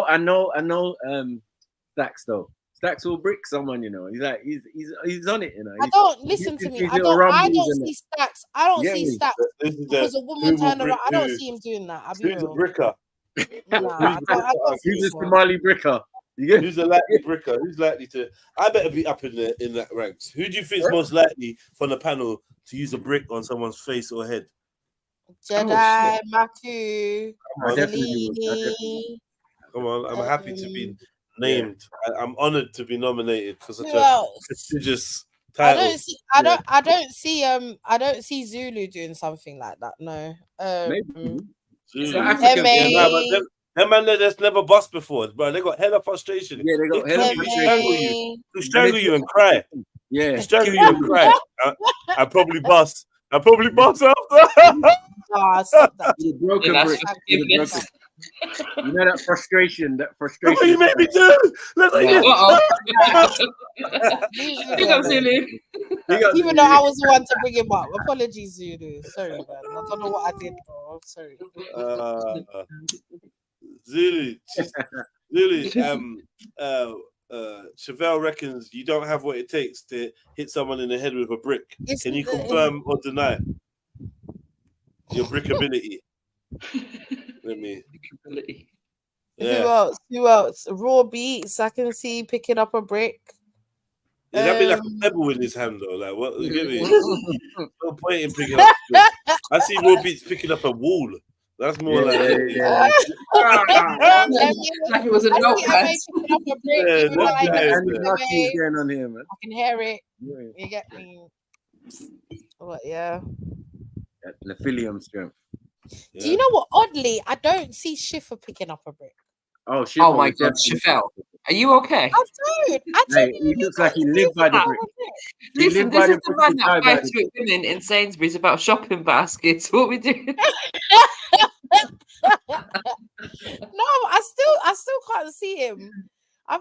I know. Stacks though. Stacks will brick someone, you know. He's like he's on it, you know. I don't listen to me. I don't see Stacks. I don't see Stacks because a woman turned around. I don't see him doing that. I'll be real. Who's a bricker? Who's the Somali bricker? Who's a likely bricker? Who's likely to? I better be up in that ranks. Who do you think is most likely from the panel to use a brick on someone's face or head? Jedi, Maku, on. Zelini. Come on, I'm happy to be named. I'm honored to be nominated for such Who a else? prestigious title. I don't see Zulu doing something like that. No. Zulu. African. Yeah, but them man that's never bust before, bro. They got hella frustration. Yeah, they got hella frustration. To strangle you and cry. Yeah, strangle you and cry. I probably bust. after. Stop that. You broken brick. You know that frustration. That frustration. Look what you made me do. Look what you. Even though I was the one to bring him up. Apologies, Zulu. Sorry, man. I don't know what I did, bro. Sorry. Zulu. Chevelle reckons you don't have what it takes to hit someone in the head with a brick. Can you confirm or deny your brickability? Let me. Yeah. Who else? Raw Beats. I can see picking up a brick. Yeah, that'd be like a pebble in his hand, though. Like, what? You get me? No point in picking up. I see Raw Beats picking up a wall. That's more like Like it was a notepad. Going on here, man. I can hear it. You get me? What? Yeah. Nephilium strength. Do you know what? Oddly, I don't see Schiffer picking up a brick. Oh, oh my God, Chevelle. Are you okay? I don't. He looks like he lived by the brick. Listen, this is the man that fights with women in Sainsbury's about shopping baskets. What we do? No, I still can't see him. I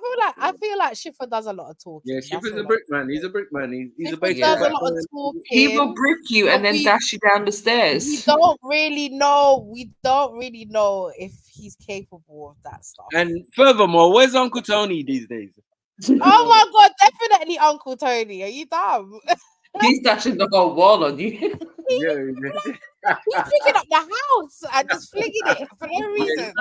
feel like Schiffer does a lot of talking. Yeah, Schiffer's a brick man. He's a brick man. He's a basic. Does a lot of talking. He will brick you and then dash you down the stairs. We don't really know if he's capable of that stuff. And furthermore, where's Uncle Tony these days? Oh my God, definitely Uncle Tony. Are you dumb? He's dashing the whole wall on you. He's picking up the house and just flinging it for no reason.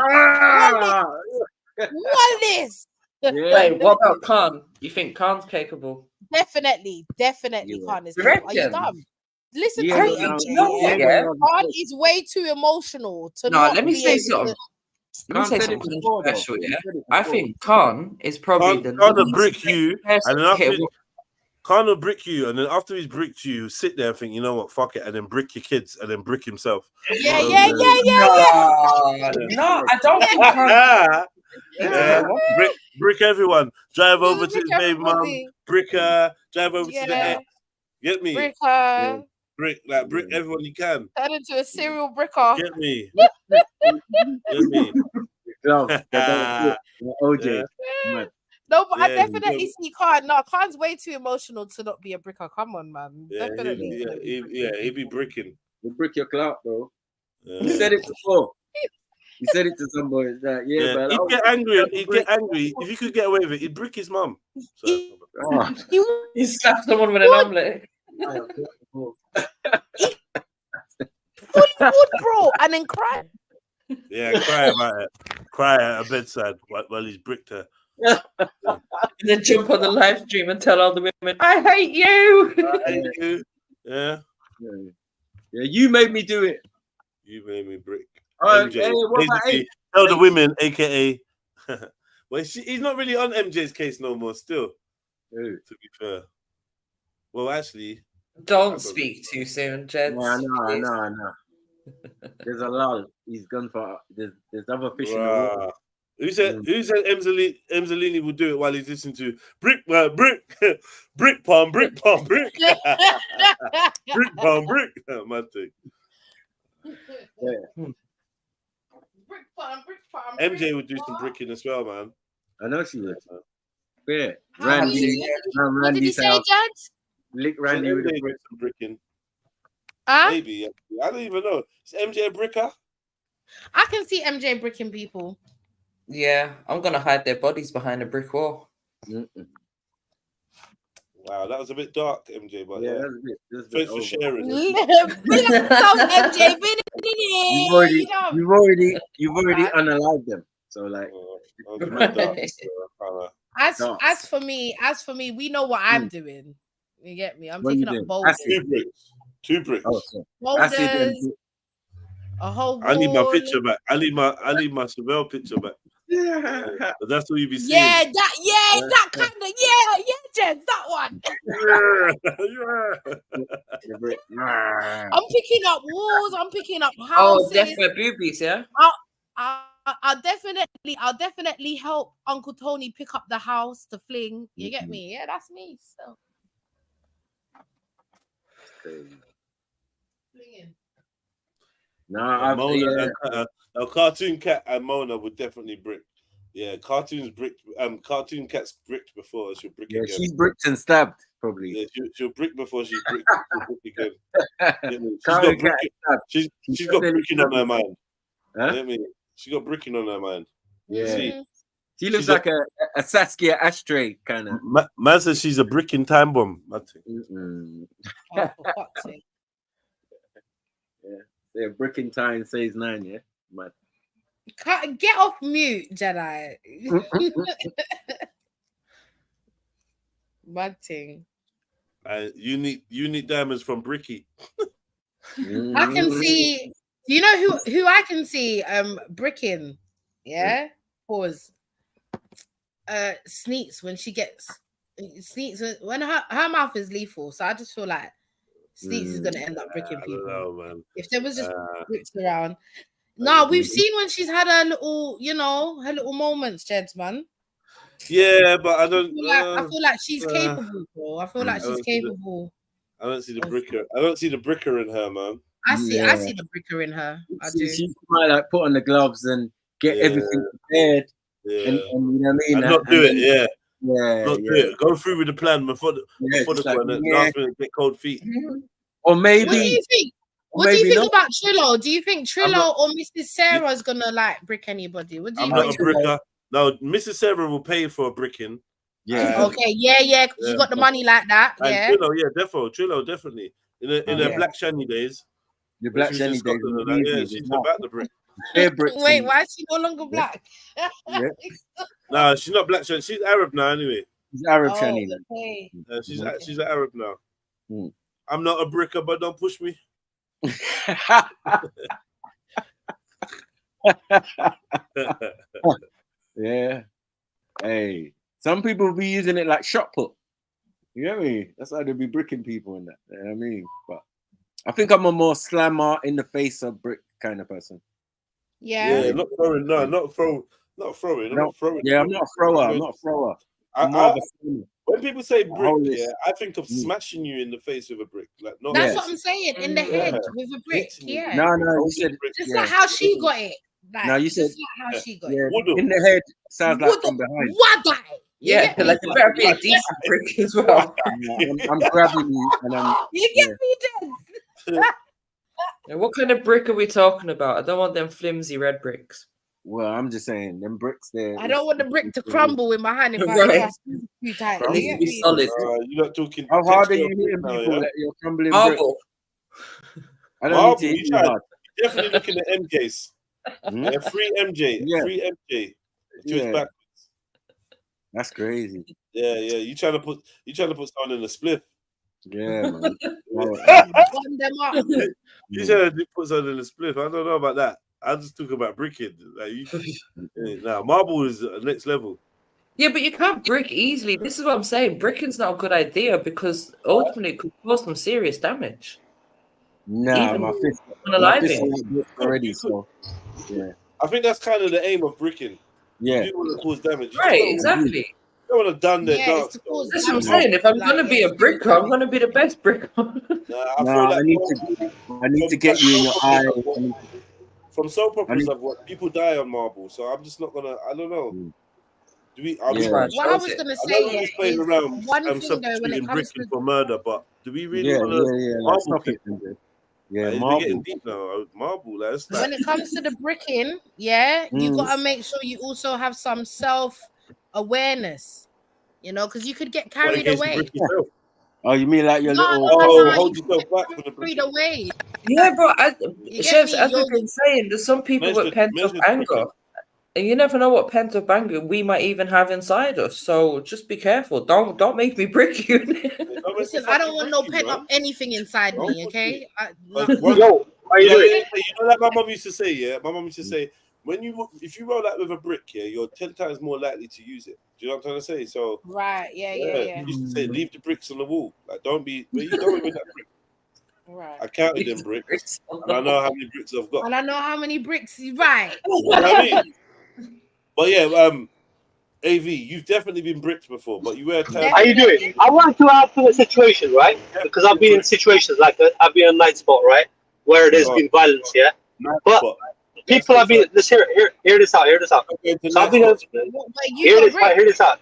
Wallace. Wait, what about Khan? You think Khan's capable? Definitely Khan is capable. Are you dumb? Listen to me. Khan is way too emotional to not. Let me say something. Let me say something special. Yeah, I think Khan is probably the Khan will brick you, and then after Khan will brick you, and then after he's bricked you, sit there and think, you know what, fuck it, and then brick your kids, and then brick himself. Yeah. No, I don't think Khan. Brick everyone. Drive over to his baby mum. Brick her. Drive over to the ex. Get me? Brick her. Brick everyone you can. Turn into a serial bricker. Get me? Get me? OJ. No, but I definitely see Khan. No, Khan's way too emotional to not be a bricker. Come on, man. Definitely. He'd be bricking. He'll brick your clout, bro. You said it before. He said it to somebody. Like, man. He'd get angry. If he could get away with it, he'd brick his mum. So. He slapped someone with an omelette. Fully would, bro, and then cry. Yeah, cry about it. Cry at a bedside while he's bricked her. And then jump on the live stream and tell all the women, I hate you. I hate you. Yeah, you made me do it. You made me brick. MJ. Tell the women, aka. Well, he's not really on MJ's case no more. Still, to be fair. Well, actually, don't speak too soon, Jed. No. There's a lot. He's gone for. There's other fish in the water. Who said Emzalini would do it while he's listening to brick palm, brick, brick palm, brick, man thing. Brick palm. MJ would do some bricking as well, man. I know she would. Yeah, Randy. What did you say, Jed? Lick Randy with some bricking. Maybe. I don't even know. Is MJ a bricker? I can see MJ bricking people. Yeah, I'm gonna hide their bodies behind a brick wall. Wow, that was a bit dark, MJ. But that's a bit thanks for sharing. Big up MJ, you've already unalived them. So like, as for me, we know what I'm doing. You get me? I'm taking up boulders. Two bricks. Oh, so boulders. A whole I need my wall. picture back. I need my Surreal picture back. But that's what you be seeing. That kind of Jen, that one. I'm picking up walls. I'm picking up houses. Oh, definitely boobies, yeah. I'll definitely help Uncle Tony pick up the house to fling. You get me? Yeah, that's me. So flinging. No, Cartoon Cat and Mona would definitely brick. Yeah, Cartoon Cat's bricked before. She'll brick again. She's bricked and stabbed, probably. Yeah, she'll brick before she's bricked. She'll brick again. She's got bricking on her mind. Huh? She got bricking on her mind. Yeah. She looks like a Saskia Ashtray kind of. Man says she's a bricking time bomb. Yeah, bricking time says 9, yeah? Mad. Get off mute, Jedi. Bad thing. You need diamonds from Bricky. I can see. You know who I can see bricking? Yeah. Pause. Sneaks when she gets Sneaks when her mouth is lethal. So I just feel like Sneaks is gonna end up bricking people. Know, man. If there was just bricks around. No, we've seen when she's had her little, her little moments, Jeds, man. Yeah, but I don't. I feel like she's capable, bro. I feel like she's capable. I don't see the bricker. I don't see the bricker in her, man. I see the bricker in her. I do. She might like put on the gloves and get everything prepared. Yeah. And you know what I mean? And not do it, Yeah. Not do it. Go through with the plan before the one and last minute get cold feet. Or maybe. What do you think? What do you think about Trillo? Do you think Trillo or Mrs. Sarah's gonna like brick anybody? What do you I'm not a bricker. No, Mrs. Sarah will pay for a bricking. Yeah. Okay. Yeah. You got the money like that. And Yeah. Trillo, definitely. In the Black Shani days. The Black Shani days. She's about the brick. Wait, why is she no longer black? No, she's not Black Shani. She's Arab now, anyway. She's Arab Shani. Okay. She's an Arab now. I'm not a bricker, but don't push me. Yeah. Hey, some people be using it like shot put. You know what I mean? That's how they be bricking people in that. You know what I mean? But I think I'm a more slammer in the face of brick kind of person. Yeah. Not throwing. No, not throwing. Not throwing. Yeah, I'm not a thrower. When people say brick, I think of smashing you in the face with a brick. Like, not that's what I'm saying. In the head with a brick. Yeah. No, you said just like how she got it. Like, no, you said like how she got it. In the head sounds like from behind. What? Yeah, like it better be a decent brick as well. I'm grabbing you and I'm. You get me, Jen. Now, what kind of brick are we talking about? I don't want them flimsy red bricks. Well, I'm just saying them bricks there. I don't want the brick to crumble in my hand if Right. I too tight. It needs to be solid. You're not talking. How hard are you hitting people that you're crumbling Marble. brick? I don't need to hit you hard. Definitely looking at MJs. Yeah, free MJ. Yeah. Free MJ. Yeah. Backwards. That's crazy. Yeah. You trying to put someone in a split. Yeah, man. Button them up. You trying to put someone in a split. I don't know about that. I just talk about bricking. Like marble is next level. Yeah, but you can't brick easily. This is what I'm saying. Bricking's not a good idea because ultimately it could cause some serious damage. Nah, my fist already. So yeah, I think that's kind of the aim of bricking. Yeah, you want to cause damage. Right, exactly. You don't want to done their dance. That's what I'm saying. If I'm gonna be a bricker, I'm gonna be the best bricker. I need to get you in your eye. From soap operas, I've watched people die on marble, so I'm just not gonna. I don't know. Do we? What I was gonna say is around one thing though when it comes to for murder, but do we really want to marble people? Yeah, marble. Getting deep now. Marble, when it comes to the bricking, you gotta make sure you also have some self-awareness, because you could get carried away. Oh, you mean like your little? Oh, hold yourself back for the Read away. Yeah, but You get chefs, me? as we've been saying, there's some people with pent-up anger. And you never know what pent-up anger we might even have inside us. So just be careful. Don't make me brick you. Listen, I don't want no pent up anything inside me, okay? Yo, how you doing? You know, like my mom used to say, yeah. My mom used to say, if you roll out with a brick, yeah, you're 10 times more likely to use it. Do you know what I'm trying to say? So Right, yeah. She used to say, leave the bricks on the wall. Like, don't be where you going with that brick. Right. I counted them bricks, and I know how many bricks I've got. And I know how many bricks. Right. You know what I mean? But yeah, AV, you've definitely been bricked before, but you were. How you doing? I want to add to the situation, right? Because I've been in situations like that. I've been in a night spot, right, where there's been violence, yeah. But people have been. Let's hear this out. Hear this out. So I've been. Hear this out.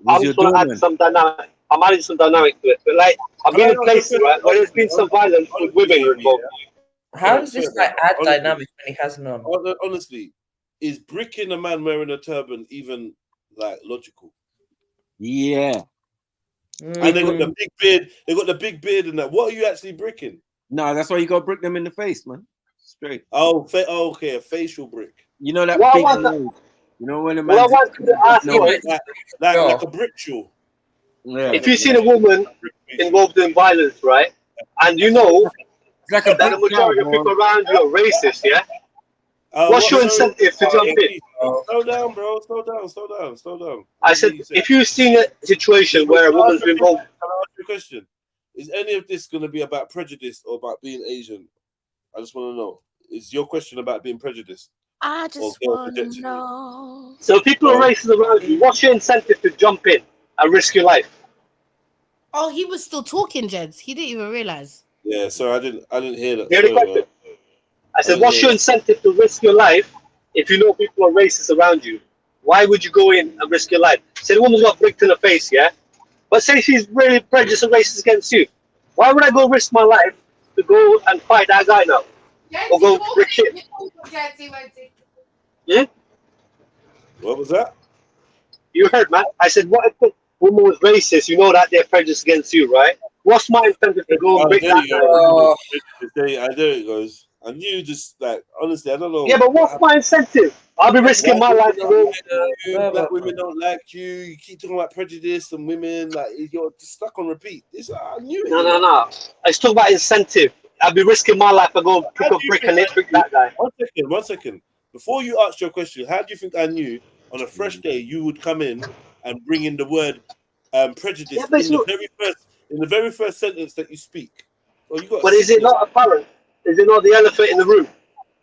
I'm just gonna add some dynamic. I'm adding some dynamic to it. But like, I've been in places, right, where there's been some violence with women involved. How does this guy add dynamic when he has none? Honestly, is bricking a man wearing a turban even like logical? Yeah. And they got the big beard. They got the big beard and that. What are you actually bricking? No, that's why you gotta brick them in the face, man. Straight. Oh, okay, a facial brick. You know that Well, big I want nose. You know when a Well, I man. want to ask you, like a ritual. Yeah. if you see a woman involved in violence, right, and you know like that the majority of people around you are racist, yeah, what's your incentive to jump in? Slow down, bro. Slow down. I said, if you've seen a situation where a woman's been involved. Can I ask you a question? Is any of this going to be about prejudice or about being Asian? I just want to know. Is your question about being prejudiced? I just want to know. So people are racist around you. What's your incentive to jump in and risk your life? Oh, he was still talking, Jeds. He didn't even realize. Yeah, so I didn't hear that. Hear the question? I said, what's your incentive to risk your life if you know people are racist around you? Why would you go in and risk your life? Say the woman's got bricked in the face, yeah? But say she's really prejudiced and racist against you. Why would I go risk my life to go and fight that guy now? Or go brick him? Hmm? What was that? You heard, man. I said, what if the woman was racist? You know that they're prejudiced against you, right? What's my incentive to go and break that guy? There it goes. And you just like, honestly, I don't know. Yeah, but what's my incentive? I'll be risking my life to go. Black women don't like you. You keep talking about prejudice and women. Like, you're just stuck on repeat. I knew it. No. I talk about incentive. I'll be risking my life to go pick up brick and brick that guy. 1 second. Before you ask your question, how do you think I knew on a fresh day you would come in and bring in the word prejudice in the very first sentence that you speak? But is it not apparent? Is it not the elephant in the room?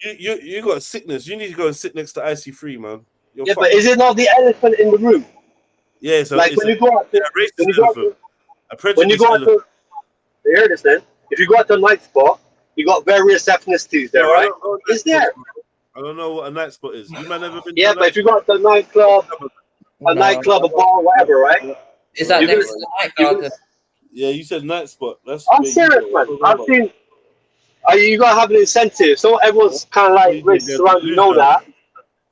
You got a sickness. You need to go and sit next to IC3, man. Yeah, but is it not the elephant in the room? Yeah, so like when you go out to, when you go out to, you hear this then? If you go out to a night spot, you got various ethnicities there, right? Is there? I don't know what a night spot is. You might never been. Yeah, but if you go out to a nightclub, a bar, whatever, right? Is that next to the night garden? Yeah, you said night spot. I'm serious, man. I've seen. You gotta have an incentive. So everyone's kind of like racist around. You know that.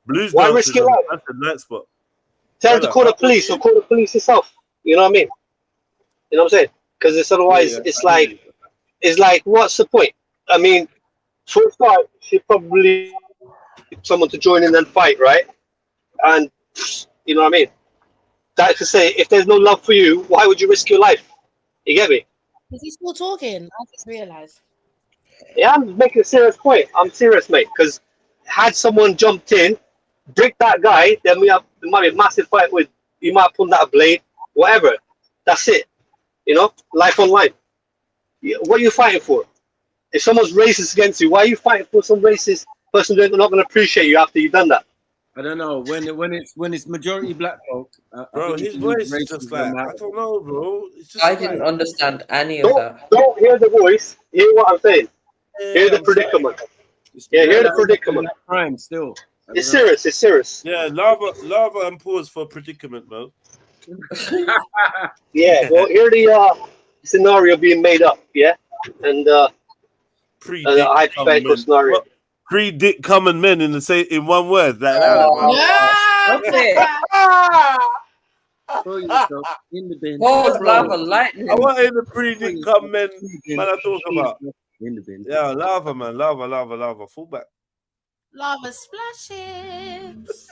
Blues. Why risk your life? That's a night spot. Tell them to call the police or call the police yourself. You know what I mean? You know what I'm saying? Because it's otherwise, it's like, what's the point? I mean, for a start, she probably someone to join in and fight, right? And you know what I mean? That to say, if there's no love for you, why would you risk your life? You get me? Is he still talking? I just realized. Yeah, I'm making a serious point. I'm serious, mate. Because had someone jumped in, brick that guy, there might be a massive fight with. You might pull out a blade, whatever. That's it. You know, life on line. What are you fighting for? If someone's racist against you, why are you fighting for some racist person who's not going to appreciate you after you've done that? I don't know. When it's majority black folk, bro, his voice is just like, I don't know, bro. It's just I didn't understand any of that. Don't hear the voice. Hear what I'm saying. Hear the predicament. Hear the predicament. Crime still. It's serious. It's serious. Yeah, lava and pause for predicament, bro. Yeah, well, hear the scenario being made up, yeah, and the hypothetical scenario. Predict common men in one word. Like that. Throw yourself in the bin. Pause, Throw lava, it. lightning. I want in the pre-dick come men. Man, I talk about. In the bin. Yeah, lava, man. Lava. Full back. Lava splashes.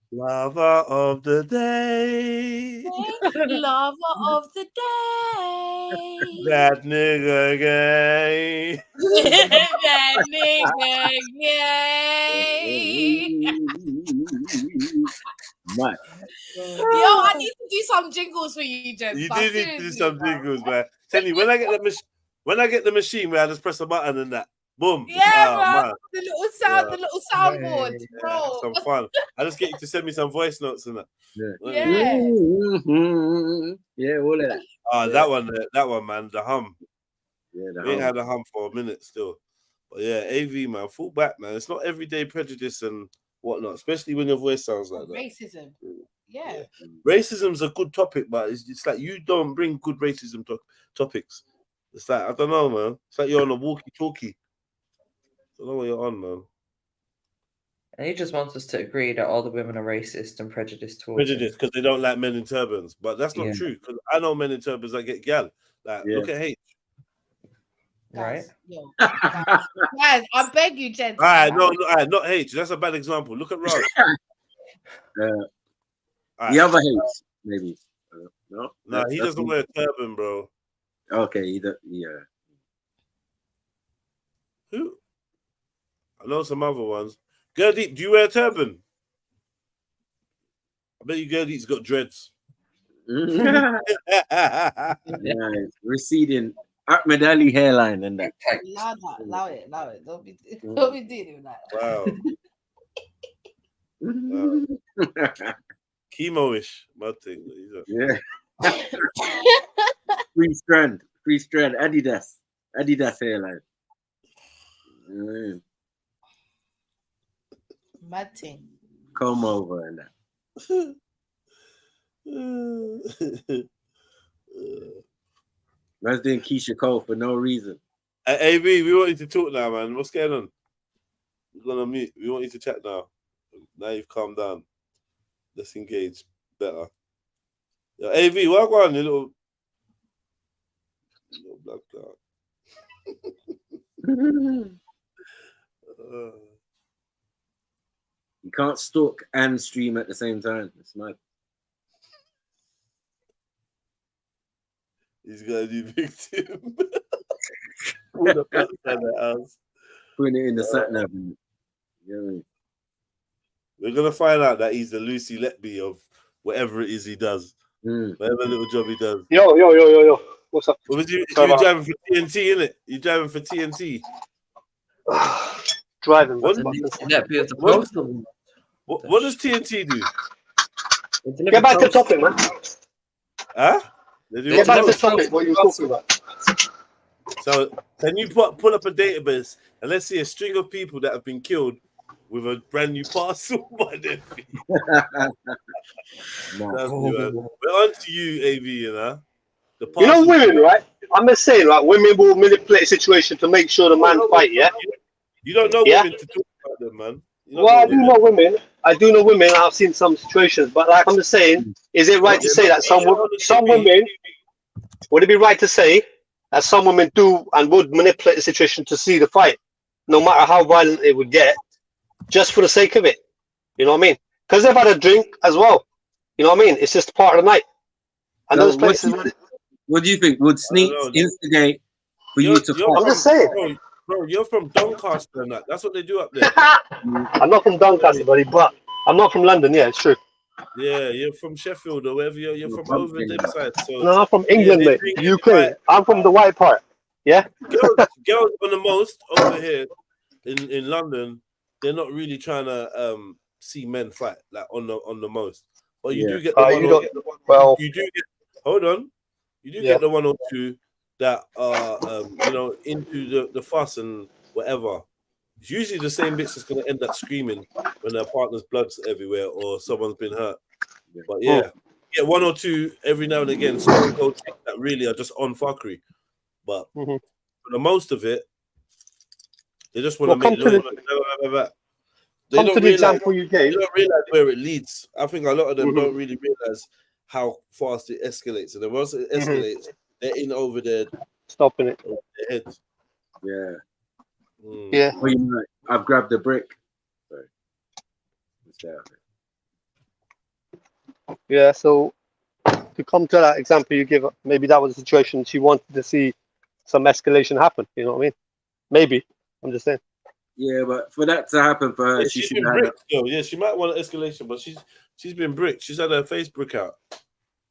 Lava of the day. Lava of the day. That nigga gay. That nigga gay. Mad. Yo, I need to do some jingles for you, gents. You Like, do need to do seriously, some bro. jingles, man. Tell you, when I get the machine where I just press a button and that, boom. Yeah, Oh, bro. man. The little soundboard, Yeah, bro. some fun. I just get you to send me some voice notes and that. Yeah. Yeah, all of that. That one, man. The hum. Yeah, We ain't had a hum for a minute still. But yeah, AV, man, full back, man. It's not everyday prejudice and whatnot, especially when your voice sounds like that. Racism. Yeah. Racism's a good topic, but it's like you don't bring good racism topics. It's like, I don't know, man. It's like you're on a walkie-talkie. I don't know what you're on, man. And he just wants us to agree that all the women are racist and prejudiced towards Prejudice because they don't like men in turbans. But that's not Yeah. true, because I know men in turbans that get gal. Like, look at H. Right? Yo, guys, I beg you, gents. All right, not H. That's a bad example. Look at Raj. The other hates, maybe. No, He doesn't wear a turban, bro. Okay, yeah. Who? I know some other ones. Gurdeep, do you wear a turban? I bet you Gurdeep's got dreads. Yeah, it's receding Ahmed Ali hairline and that. Allow it. Don't be doing that. Wow. Chemo-ish, my thing. Yeah. Free strand, Adidas hairline. Mad thing. Come over and that. Man's doing Keisha Cole for no reason. AV, we want you to talk now, man. What's going on? We're gonna meet. We want you to chat now. Now you've calmed down. Let's engage better. Yo, AV, what on, you little black cloud. You can't stalk and stream at the same time. It's mad. He's got a new victim. Put Putting it in the sat nav. You know what I mean? We're gonna find out that he's the Lucy Letby of whatever it is he does. Whatever little job he does. Yo. What's up? What was you driving for TNT, innit? You driving for TNT? Driving. What does TNT do? Get back to the topic, man. Huh? Get back to the topic. What you were talking about? So, can you pull up a database and let's see a string of people that have been killed with a brand new parcel by their feet? We're on to you, AV, you know? You know women, right? I'm just saying, like, women will manipulate a situation to make sure the man fight, yeah? You don't know women to talk about them, man. Well, I do know women. I've seen some situations, but like I'm just saying, is it right to say that some women, would it be right to say that some women do and would manipulate the situation to see the fight, no matter how violent it would get, just for the sake of it? You know what I mean? Because they've had a drink as well. You know what I mean? It's just part of the night. And those places. What do you think? Would sneaks instigate for you to fight? I'm just saying. Bro, you're from Doncaster and that. That's what they do up there. I'm not from Doncaster, buddy, but I'm not from London. Yeah, it's true. Yeah, you're from Sheffield or wherever you're from over them side. So, no, I'm from England, mate. UK. I'm from the white part. Yeah. Girls on the most over here in London, they're not really trying to see men fight like on the most. But you do get the one. You do get. Hold on. You do get the one or two that are into the fuss and whatever. It's usually the same bitch that's gonna end up screaming when their partner's blood's everywhere or someone's been hurt. But yeah, one or two every now and again, stone cold chicks that really are just on fuckery. But for the most of it, they just want to make come to the example you gave. They don't realize where it leads. I think a lot of them don't really realize how fast it escalates. And then once it escalates, they're in over there, stopping it. Over their heads. Yeah. Yeah. Oh, you know, I've grabbed the brick. Sorry. It's there. Yeah, so to come to that example you give, maybe that was a situation she wanted to see some escalation happen. You know what I mean? Maybe. I'm just saying. Yeah, but for that to happen for her, Yeah, she she's should been have. bricked though. Yeah, she might want an escalation, but she's been bricked. She's had her face brick out.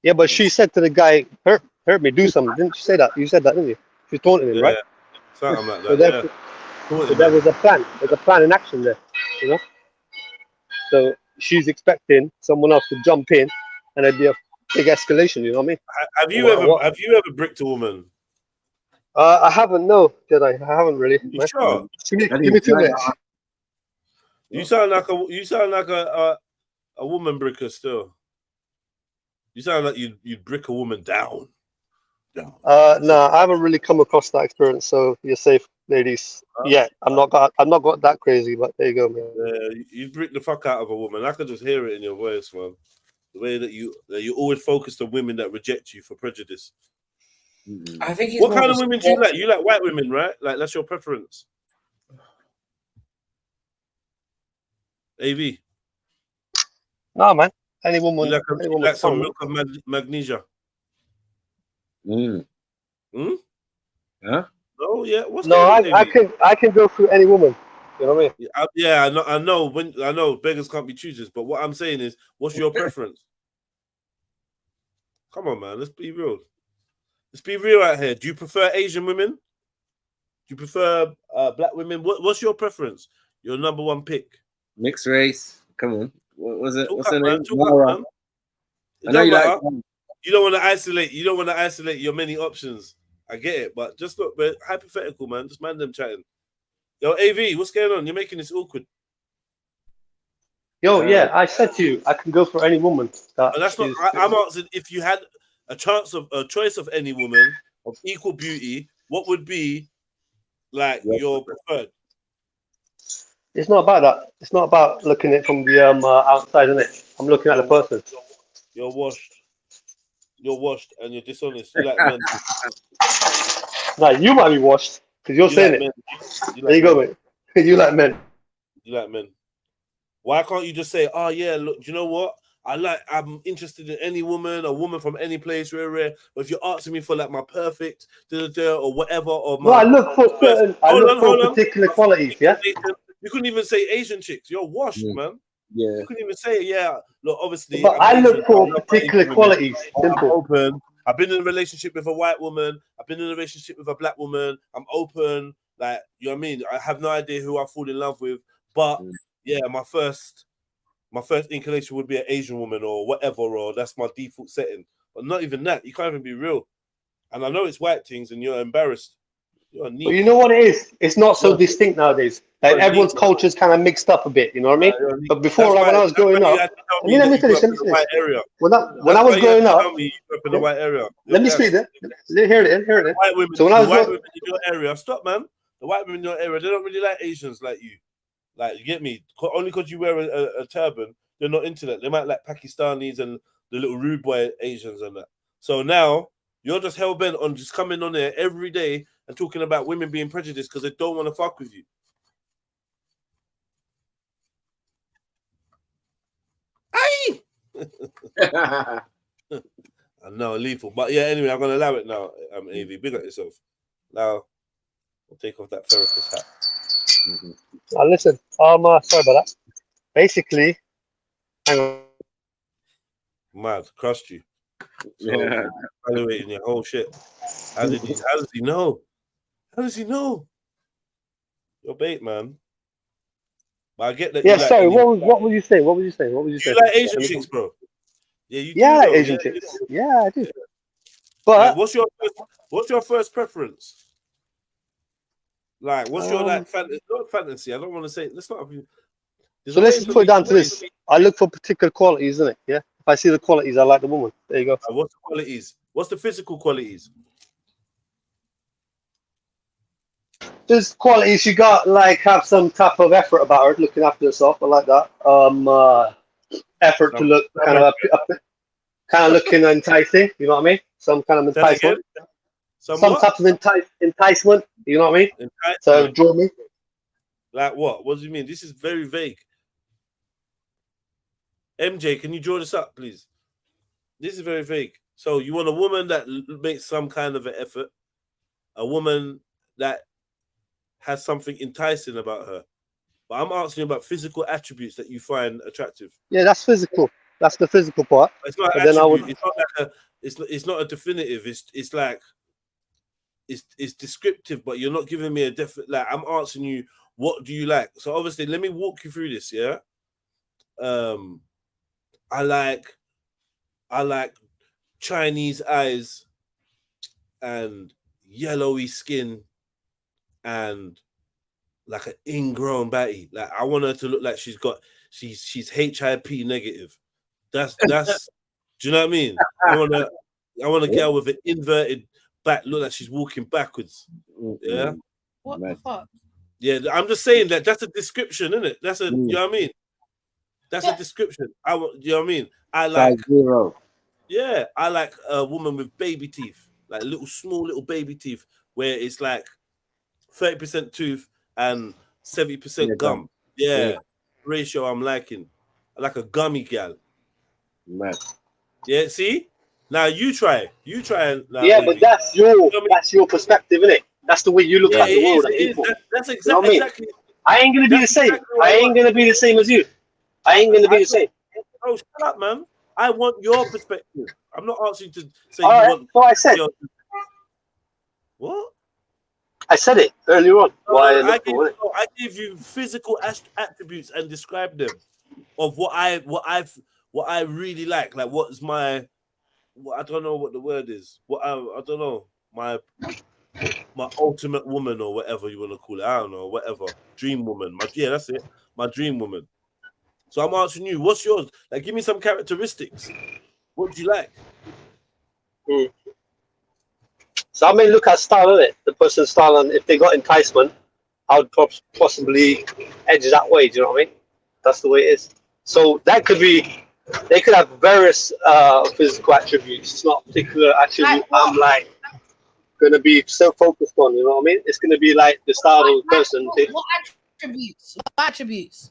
Yeah, but she said to the guy, hurt me, do something. Didn't you say that? You said that, didn't you? She taunted him, Yeah, right? something like So that. Yeah. so there was a plan. There's a plan in action there, you know? So she's expecting someone else to jump in and there'd be a big escalation, you know what I mean? Have you ever bricked a woman? I haven't, no, did I? I haven't really. You sure? Give me 2 minutes. You sound like a woman bricker still. You sound like you'd brick a woman down. No, I haven't really come across that experience, so you're safe, ladies. Yeah, I'm not got that crazy, but there you go, man. Yeah, you'd brick the fuck out of a woman. I could just hear it in your voice, man. The way that you're always focused on women that reject you for prejudice. I think What kind of women do you like? You like white women, right? Like that's your preference. AV. No, man. Any woman. You like some milk of magnesia. Yeah. Oh yeah. What's No, I can go through any woman. You know what I mean? Yeah, I know. I know beggars can't be choosers, but what I'm saying is, what's your preference? Come on, man. Let's be real. Let's be real out here. Do you prefer Asian women? Do you prefer black women? What's your preference? Your number one pick? Mixed race. Come on. What was it? What's her name? Man. I know you like. You don't want to isolate. You don't want to isolate your many options. I get it, but just look, but hypothetical, man. Just man them chatting. Yo, AV, what's going on? You're making this awkward. Yo, yeah, I said to you, I can go for any woman. And that's not. I'm asking if you had a choice of any woman of equal beauty, what would be like your preferred? It's not about that. It's not about looking at it from the outside, isn't it? I'm looking at the person. You're washed. You're washed and you're dishonest. You like men. Nah, you might be washed because you're saying like it. There you go, mate. You like men. You like men. Why can't you just say, "Oh yeah, look, do you know what? I'm interested in any woman, a woman from any place, rare. But if you're asking me for like my perfect, or whatever, or my, I look for particular qualities. Yeah. You couldn't even say Asian chicks. You're washed, man. Yeah. You couldn't even say, yeah. Look, obviously, but I look for particular qualities. Simple. I'm open. I've been in a relationship with a white woman. I've been in a relationship with a black woman. I'm open. Like, you know what I mean? I have no idea who I fall in love with, but yeah, my first inclination would be an Asian woman or whatever, or that's my default setting. But not even that. You can't even be real. And I know it's white things, and you're embarrassed. You're neat. But you know what it is? It's not so distinct nowadays. Like everyone's culture's kind of mixed up a bit. You know what I mean? But before, like, when I was growing up, let me finish. When I was growing up, in the white area. Let me speak there. Hear it. White women, So when I was white women in your area, stop, man. The white women in your area, they don't really like Asians like you. Like, you get me? Only because you wear a turban, they're not into that. They might like Pakistanis and the little rude boy Asians and that. So now you're just hell bent on just coming on there every day and talking about women being prejudiced because they don't want to fuck with you. Aye! I know, lethal. But yeah, anyway, I'm going to allow it now, AV. Big up yourself. Now, we'll take off that therapist hat. Listen, sorry about that. Basically, hang on. Mad, crushed you. So, evaluating your whole shit. How does he know? How does he know? You're bait, man. But I get that. Yeah, sorry. What were you saying? What was you saying? You like Asian chicks, bro? Yeah, you do. Yeah, I like Asian chicks. Yeah, I do. But like, what's your first preference? Like, what's your like fantasy? Not fantasy. I don't want to say. Let's not. So let's put it down to this. I look for particular qualities, isn't it? Yeah. If I see the qualities, I like the woman. There you go. What's the qualities? What's the physical qualities? There's qualities you got, like have some type of effort about her, looking after herself. I like that. Effort to look kind of. kind of looking enticing. You know what I mean? Some kind of Say that enticement. again? Some Some what? type of enticement. You know what I mean? Enticement. So draw me. Like what? What do you mean? This is very vague. MJ, can you draw this up, please? This is very vague. So you want a woman that makes some kind of an effort, a woman that has something enticing about her. But I'm asking you about physical attributes that you find attractive. Yeah, that's physical. That's the physical part. It's not an But then I attribute. would. It's not like it's not a definitive. It's like it's descriptive, but you're not giving me a definite. Like I'm asking you, what do you like? So obviously, let me walk you through this. Yeah. I like Chinese eyes and yellowy skin and like an ingrown batty. Like I want her to look like she's HIP negative. That's do you know what I mean? I want a girl with an inverted back, look like she's walking backwards. Yeah. What the fuck? Yeah, I'm just saying that's a description, isn't it? That's a you know what I mean? That's a description. You know what I mean? I like 0. Yeah, I like a woman with baby teeth, like small little baby teeth, where it's like 30% tooth and 70% gum. Yeah, ratio I'm liking. I like a gummy gal. Man. Yeah, see? Now you try. You try. Now, Yeah, but that's your perspective, isn't it? That's the way you look at the world and people. That's You know what I mean? exactly. I ain't gonna be the same. exactly what I ain't gonna be the same as you. I ain't gonna be the same. Oh, shut up, man. I want your perspective. I'm not asking you to say All you right, want. so I said. What? I said it earlier on. I give you physical attributes and describe them of what I really like. Like what's my I don't know what the word is. What I don't know. My ultimate woman or whatever you want to call it. I don't know, whatever. Dream woman. That's it. My dream woman. So I'm asking you, what's yours? Like, give me some characteristics. What do you like? So I may look at style, innit? The person's style, and if they got enticement, I would possibly edge that way. Do you know what I mean? That's the way it is. So that could be. They could have various physical attributes. It's not a particular attribute I'm like gonna be so focused on. You know what I mean? It's gonna be like the style of the person. What attributes? What attributes?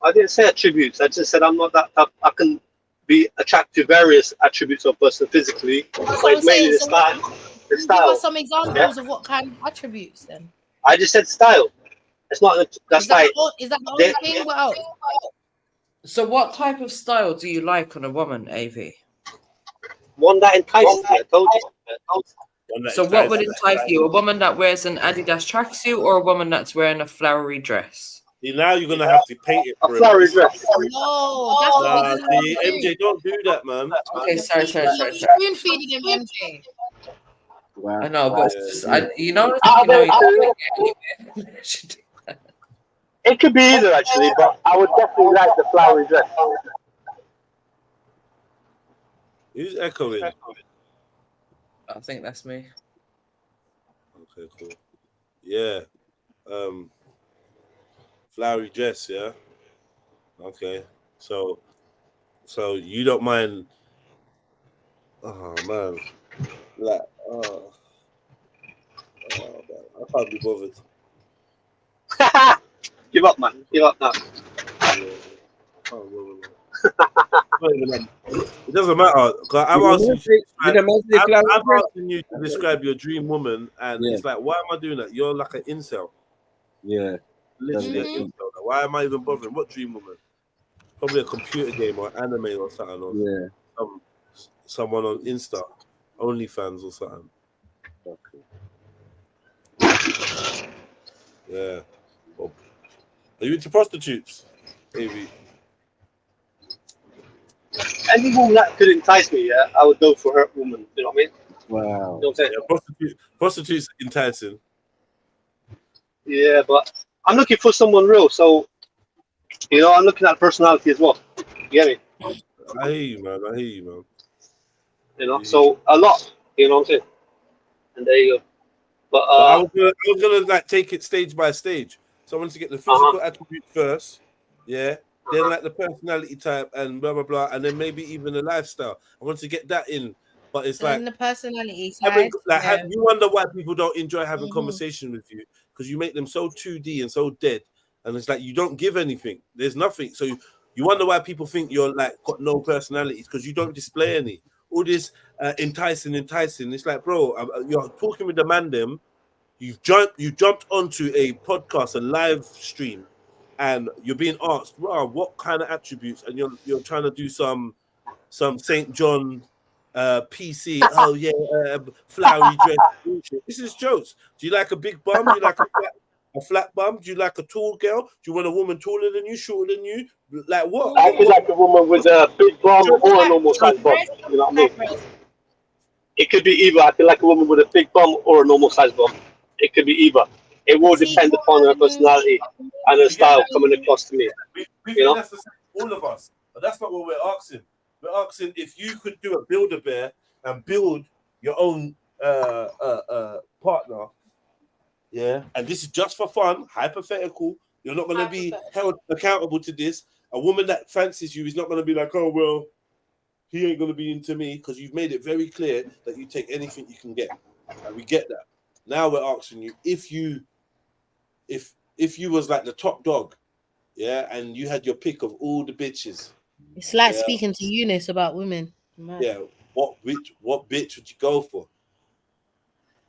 I didn't say attributes. I just said I'm not that type. I can be attracted to various attributes of a person physically, but it's mainly the style. The Give style. us some examples of what kind of attributes then. I just said style. It's not. That's Is that like. is that the only thing? What else? So, what type of style do you like on a woman, AV? One that entices me. I told you. So, what would entice you? A woman that wears an Adidas tracksuit or a woman that's wearing a flowery dress? Now you're gonna have to paint it for a flowery dress. No, that's what see, MJ, don't do that, man. Okay, sorry. Spoon feeding him, MJ. Wow. I know, but you know, it could be either actually, but I would definitely like the flowery dress. Who's echoing? I think that's me. Okay, cool. Yeah. Flowery dress, yeah. Okay. So you don't mind. Oh man. Like man. I can't be bothered. Give up, man. Give up now. It doesn't matter. I'm asking you to describe your dream woman, and it's like, why am I doing that? You're like an incel. Yeah. Literally an incel. Like, why am I even bothering? What dream woman? Probably a computer game or anime or something. Or someone on Insta, OnlyFans or something. Okay. Yeah. Well, are you into prostitutes, maybe? Any woman that could entice me, yeah, I would go for her woman. You know what I mean? Wow. You know what I'm saying? Yeah, prostitutes enticing. Yeah, but I'm looking for someone real. So, you know, I'm looking at personality as well. You get me? I hear you, man. You know, so a lot. You know what I'm saying? And there you go. But I was gonna like take it stage by stage. So I wanted to get the physical attribute first, yeah, then like the personality type and blah blah blah, and then maybe even the lifestyle. I want to get that in, but it's like And the personality having, side. like Yeah. you wonder why people don't enjoy having Mhm. conversation with you, because you make them so 2D and so dead, and it's like you don't give anything. There's nothing. So you wonder why people think you're like got no personalities, because you don't display any. All this enticing. It's like, bro, you're talking with the man them. You jumped onto a podcast, a live stream, and you're being asked, wow, what kind of attributes, and you're trying to do some St. John PC, oh yeah, flowery dress. Bullshit. This is jokes. Do you like a big bum? Do you like a flat bum? Do you like a tall girl? Do you want a woman taller than you, shorter than you? Like what? I feel like a woman with a big bum or a normal size bum. You know what I mean? It could be either. I feel like a woman with a big bum or a normal size bum. It could be either. It will depend upon her personality and her style coming across to me. We You think know? that's the same, all of us, but that's not what we're asking. We're asking if you could do a Build-A-Bear and build your own partner, yeah, and this is just for fun, hypothetical. You're not going to be held accountable to this. A woman that fancies you is not going to be like, oh, well, he ain't going to be into me, because you've made it very clear that you take anything you can get. And we get that. Now we're asking you, if you was like the top dog, yeah, and you had your pick of all the bitches. It's like yeah, speaking to Eunice about women. yeah, what bitch would you go for?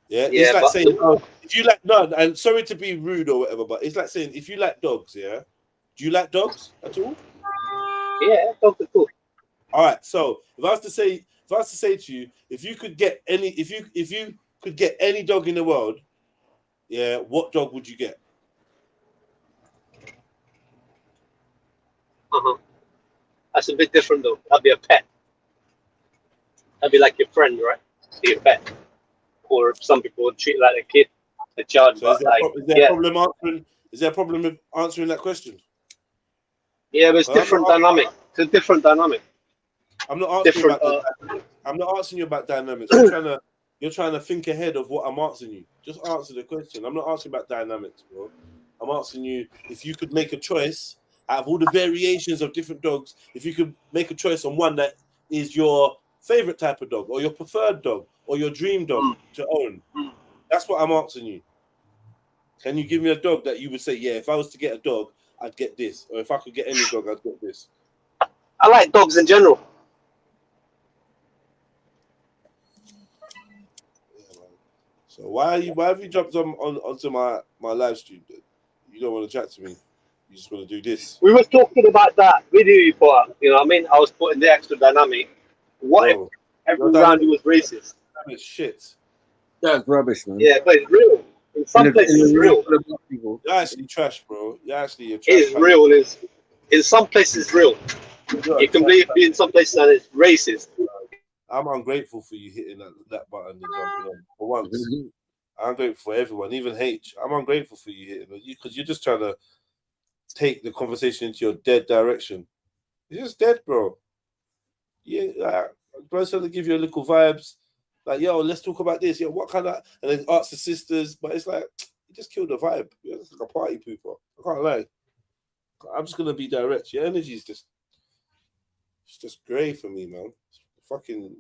Yeah, Yeah, it's like but- saying, oh, if you like, no, and sorry to be rude or whatever, but it's like saying, if you like dogs, yeah, do you like dogs at all? Yeah, dogs are cool. All right, so if I was to say to you, if you could get any dog in the world, yeah, what dog would you get? That's a bit different though. That'd be a pet. That'd be like your friend, right? Be a pet. Or some people would treat it like a kid, a child. So But like, is there a problem with answering that question? Yeah, but it's different dynamic. It's a different dynamic. I'm not asking Different, I'm not asking you about dynamics. You're trying to think ahead of what I'm asking you. Just answer the question. I'm not asking about dynamics, bro. I'm asking you if you could make a choice out of all the variations of different dogs. If you could make a choice on one that is your favorite type of dog, or your preferred dog, or your dream dog to own. That's what I'm asking you. Can you give me a dog that you would say, yeah, if I was to get a dog, I'd get this, or if I could get any dog, I'd get this? I like dogs in general. So why have you jumped onto my live stream? You don't want to chat to me. You just want to do this. We were talking about that video you put up. You know what I mean? I was putting the extra dynamic. What if every round was racist? That is shit. That's rubbish, man. Yeah, but it's real. In some places, it's real. You're actually trash, bro. You're actually a trash. It is real. In some places, it's real. It can be in some places and it's racist. I'm ungrateful for you hitting that button and jumping on for once. I'm grateful for everyone, even H. I'm ungrateful for you hitting it because you're just trying to take the conversation into your dead direction. It's just dead, bro. Yeah, bro's trying to give you a little vibes. Like, yo, let's talk about this. Yo, what kind of, and then ask the sisters, but it's like, you just killed the vibe. You're just like a party pooper. I can't lie. I'm just gonna be direct. Your energy is just, it's just grey for me, man. It's fucking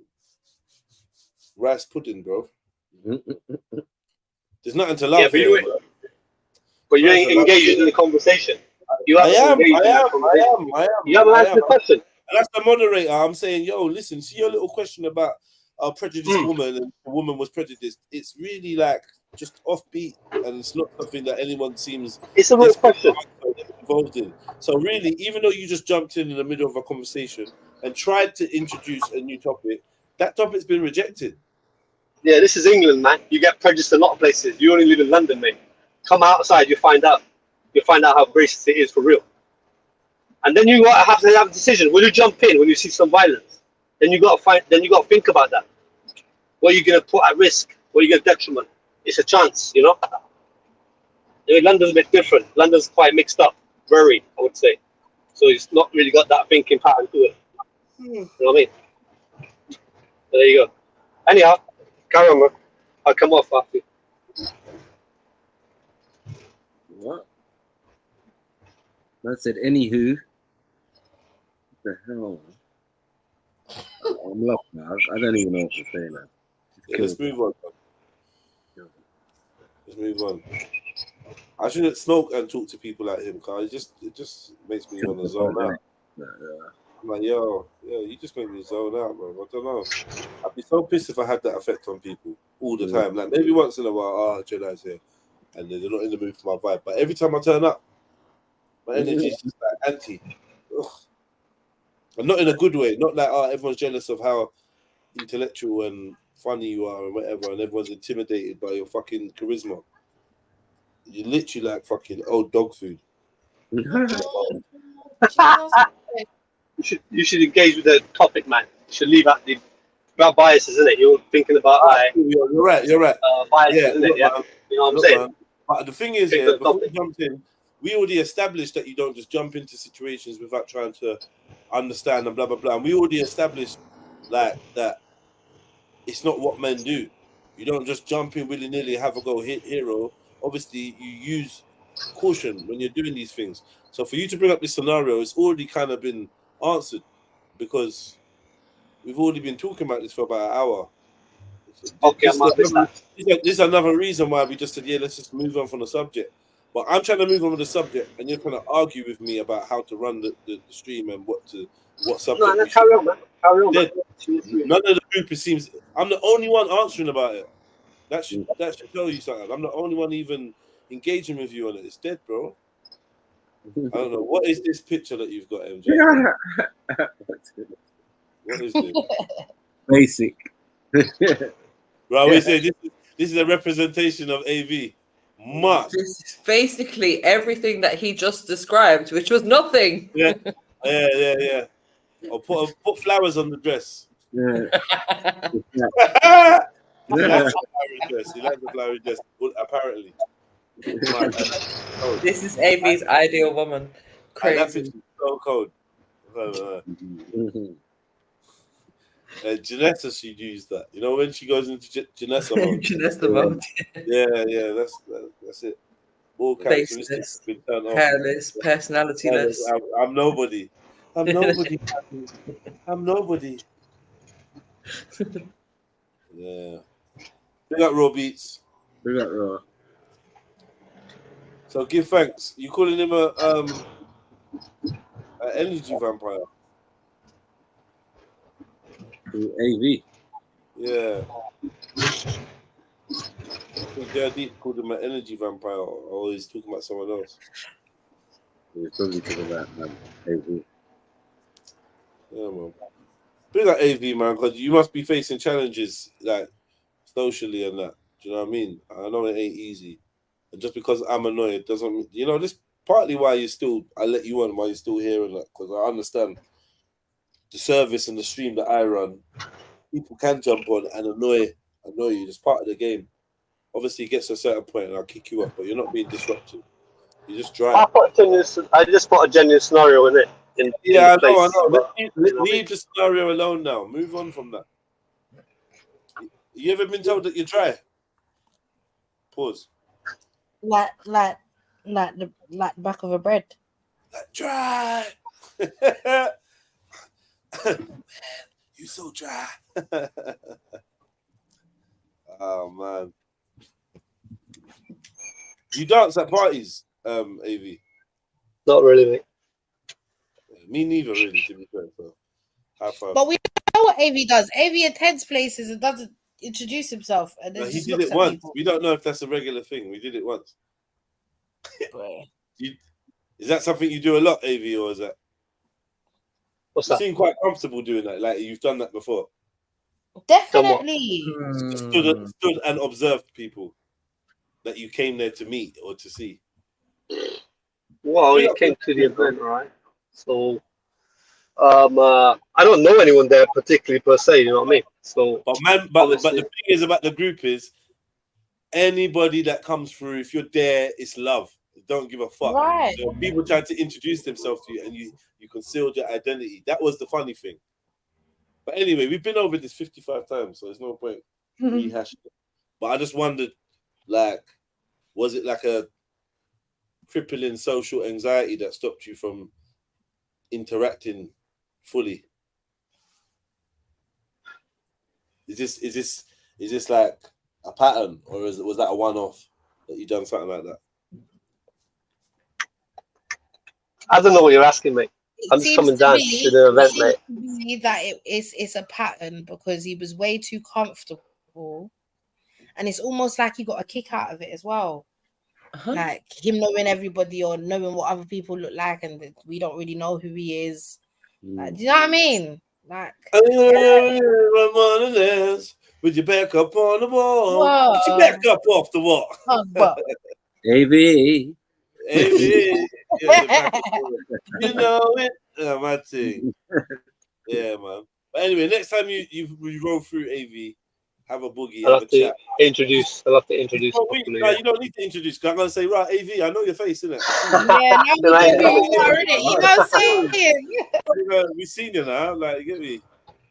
rice pudding, bro. There's nothing to love here. But you ain't engaged in the conversation. You I am. You haven't answered the question. And that's the moderator. I'm saying, yo, listen, see your little question about a prejudiced woman and the woman was prejudiced. It's really like just offbeat, and it's not something that anyone seems. It's a real question involved in. So really, even though you just jumped in the middle of a conversation and tried to introduce a new topic, that topic's been rejected. Yeah, this is England, man. You get prejudiced in a lot of places. You only live in London, mate. Come outside, you find out. You find out how racist it is for real. And then you have to have a decision. Will you jump in when you see some violence? Then you got to think about that. What are you going to put at risk? What are you going to detriment? It's a chance, you know. I mean, London's a bit different. London's quite mixed up, very, I would say. So it's not really got that thinking pattern to it. You know what I mean? So there you go. Anyhow, carry on, man. I'll come off after. What? That said, anywho. The hell? I'm lost now. I don't even know what to say now. Yeah, let's move on. Let's move on. I shouldn't smoke and talk to people like him, cause it just makes me want to zone out. I'm like, yo, you just make me zone out, bro. I don't know. I'd be so pissed if I had that effect on people all the time. Like maybe once in a while, Jedi's here, and they're not in the mood for my vibe. But every time I turn up, my energy is just like anti. Ugh. And not in a good way. Not like everyone's jealous of how intellectual and funny you are and whatever, and everyone's intimidated by your fucking charisma. You're literally like fucking old dog food. You should engage with the topic, man. You should leave out the about biases, isn't it? You're thinking about like you're right. Biases, Yeah, isn't it? Yeah. Man. You know what I'm Look, saying? man. But the thing is, before we jumped in, we already established that you don't just jump into situations without trying to understand and blah blah blah. And we already established like that it's not what men do. You don't just jump in willy nilly, have a go, hit hero. Obviously, you use caution when you're doing these things. So for you to bring up this scenario, it's already kind of been answered because we've already been talking about this for about an hour. Okay, this is another reason why we just said, let's just move on from the subject. But I'm trying to move on with the subject, and you're trying to argue with me about how to run the stream and what subject. No, carry on, man. Carry on, man. None of the group seems. I'm the only one answering about it. That should tell you something. I'm the only one even engaging with you on it. It's dead, bro. I don't know. What is this picture that you've got, MJ? What is this? Basic. Right, we say this is a representation of AV. Much. This is basically everything that he just described, which was nothing. Yeah. Or put flowers on the dress. Yeah. He likes the flowery dress. He likes the flowery dress. Well, apparently. This is AV's ideal woman. Crazy. So cold. Janessa should use that. You know when she goes into Janessa mode. Janessa mode. Yeah, that's it. All characteristics have been turned off. Hairless, personalityless. I'm nobody. I'm nobody. I'm nobody. Yeah. We got raw beats. We got raw. So give thanks. You calling him a energy vampire? AV. Yeah. Deep called him an energy vampire, or he's talking about someone else. He's probably talking about AV. Yeah, man. Big up AV, man, because you must be facing challenges like socially and that. Do you know what I mean? I know it ain't easy. And just because I'm annoyed doesn't, this partly why I let you on, why you're still here and that, because I understand the service and the stream that I run. People can jump on and annoy you. It's part of the game. Obviously, it gets to a certain point and I'll kick you off, but you're not being disruptive. You just drive. I just put a genuine scenario in it. I know. Leave the scenario alone now. Move on from that. You ever been told that you're dry? Pause. Like the back of a bread. Like dry. Man, you so dry. Oh man. You dance at parties, AV? Not really, mate. Me neither, really, to be fair. So, have fun. But we know what AV does. AV attends places and doesn't introduce himself. And then he did it once. People. We don't know if that's a regular thing. We did it once. Is that something you do a lot, AV, or is that? What's you that? seem quite comfortable doing that. Like you've done that before. Definitely. Stood and observed people that you came there to meet or to see. Well, you came to the event, right? So, I don't know anyone there particularly per se. You know what I mean? So, but the thing is about the group is anybody that comes through. If you're there, it's love. Don't give a fuck. Right. So people trying to introduce themselves to you and you concealed your identity. That was the funny thing. But anyway, we've been over this 55 times, so there's no point rehashing it. But I just wondered, like, was it like a crippling social anxiety that stopped you from interacting fully? Is this like a pattern, or was that a one-off that you done something like that? I don't know what you're asking, mate. I'm just coming down to the event, mate. Me that it's a pattern because he was way too comfortable, and it's almost like he got a kick out of it as well. Like him knowing everybody or knowing what other people look like, and we don't really know who he is. Like, do you know what I mean? Like, with your back up on the wall, Whoa. put your back up off the wall. AV. AV. Yeah, you know it. My thing. Yeah, man. But anyway, next time you roll through AV, have a boogie, I'll have a chat. I'll have to introduce. No, you don't need to introduce. Cause I'm gonna say, right, AV, I know your face, innit? Yeah, now we know who you are, innit? You know what I'm saying? We seen you now, like, you get me?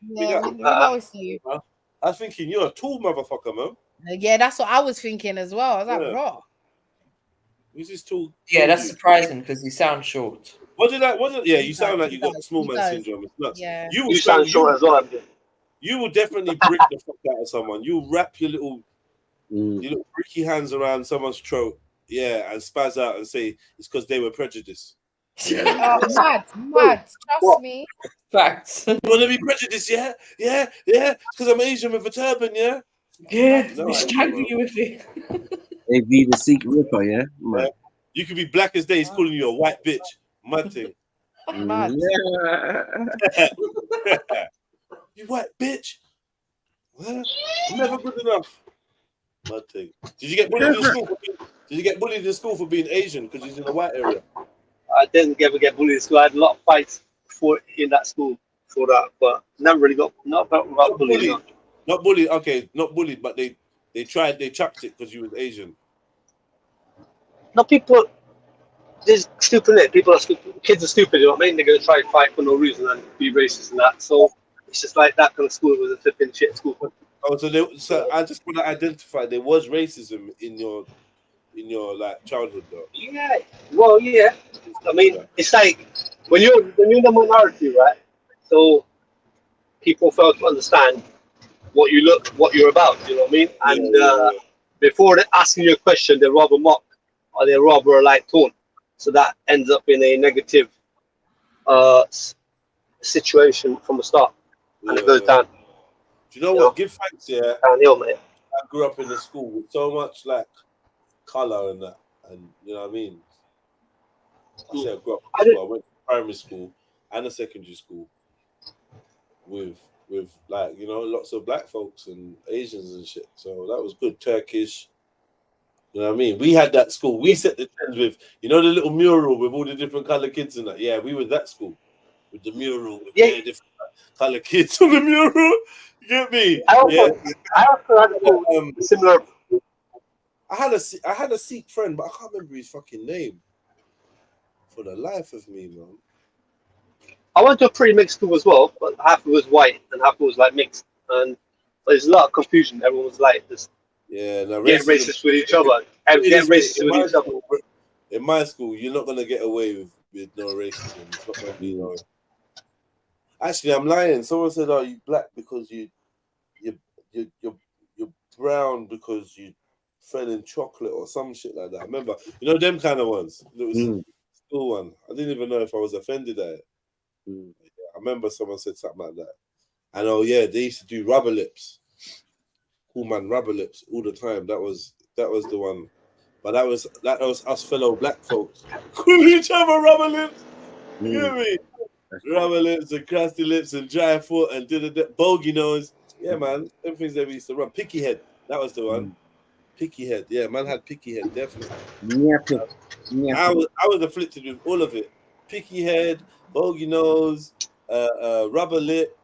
Yeah, we know it's you. I was thinking you're a tall motherfucker, man. Yeah, that's what I was thinking as well. I was like, raw. Who's this tall? Yeah, that's surprising because you sound short. Yeah, you sound like you got small man syndrome. It's nuts. Yeah. You sound short as well. You will definitely brick the fuck out of someone. You'll wrap your little bricky hands around someone's throat, yeah, and spaz out and say it's because they were prejudiced. Oh, mad. Trust me. Facts. You want to be prejudiced, yeah? Yeah. It's because I'm Asian with a turban, yeah? Yeah, no, we strangle you with it. They be the secret ripper, yeah? Yeah. You could be black as day, he's calling you a white bitch. Mad thing. Mad. You white bitch. Well, never good enough. Mad thing. Did you get bullied in school? Did you get bullied in school for being Asian because he's in the white area? I didn't ever get bullied in school. I had a lot of fights in that school for that, but never really got bullied. Not bullied. Okay, not bullied, but they chucked it because you was Asian. No, people. There's stupid. People are stupid. Kids are stupid. You know what I mean? They're gonna try and fight for no reason and be racist and that. So it's just like that kind of school was a flipping shit school. Oh, so I just want to identify there was racism in your like childhood though. Yeah. Well, yeah. I mean, it's like when you're the minority, right? So people fail to understand what you're about. You know what I mean? And before they asking you a question, they rather mock or they rather like tone. So that ends up in a negative situation from the start, and it goes down. Do you know what? Give thanks, yeah. Downhill, mate. I grew up in a school with so much like color and that, and you know what I mean. I say I grew up. I went to primary school and a secondary school with like lots of black folks and Asians and shit. So that was good. Turkish. You know what I mean? We had that school. We set the trends with, the little mural with all the different color kids in that. Yeah, we were that school with the mural with different color kids on the mural. You get me? I also had a similar. I had a Sikh friend, but I can't remember his fucking name for the life of me, man. I went to a pretty mixed school as well, but half of it was white and half of it was like mixed, and there's a lot of confusion. Everyone was like this. Yeah, no, get racist with each other. Get racist with each other. In my school, you're not gonna get away with no racism. It's not gonna be no. Actually, I'm lying. Someone said, "Oh, you black because you're brown because you fell in chocolate or some shit like that." I remember, them kind of ones. It was school one. I didn't even know if I was offended at it. I remember someone said something like that. And they used to do rubber lips. Cool man, rubber lips all the time. That was the one. But that was us fellow black folks calling each other rubber lips. You hear me? Rubber lips and crusty lips and dry foot and bogey nose. Yeah, man. Them things that we used to run. Picky head. That was the one. Picky head. Yeah, man had picky head, definitely. I was afflicted with all of it. Picky head, bogey nose, rubber lip,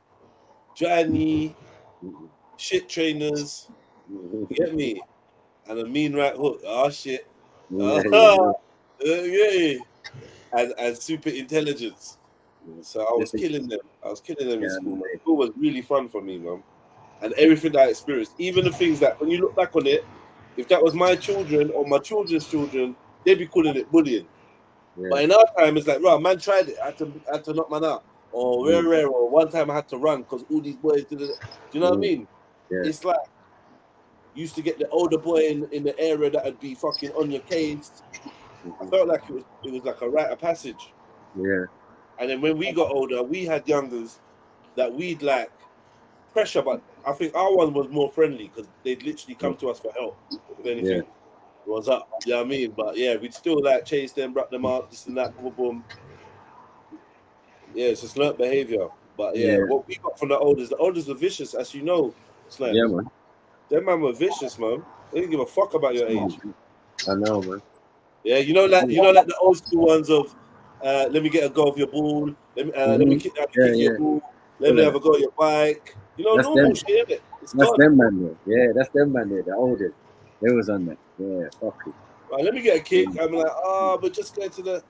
dry knee, shit trainers, you get me? And a mean right hook. Oh shit. Yeah. And super intelligence. So I was killing them. In school. School was really fun for me, man. And everything that I experienced, even the things that when you look back on it, if that was my children or my children's children, they'd be calling it bullying. Yeah. But in our time, it's like, right, man tried it. I had to knock man out. or rare, or one time I had to run because all these boys did it. Do you know what I mean? Yeah. It's like you used to get the older boy in the area that would be fucking on your case. I felt like it was like a rite of passage. Yeah. And then when we got older, we had youngers that we'd like pressure, but I think our one was more friendly because they'd literally come to us for help if anything was up. You know what I mean? But yeah, we'd still like chase them, wrap them up, this and that, boom, boom. Yeah, it's just learnt behavior. But yeah, what we got from the olders were vicious, as you know, Snipes. Yeah, man. Them man were vicious, man. They didn't give a fuck about your age. I know, man. Yeah, you know, like the old school ones of let me get a go of your ball, let me kick your ball, let me have a go at your bike. You know, That's normal them. shit, innit? It's That's gone. them man there. Yeah, that's them man there. The oldest. They was on that. Yeah, fuck it. Right, let me get a kick. I'm like, but just go to the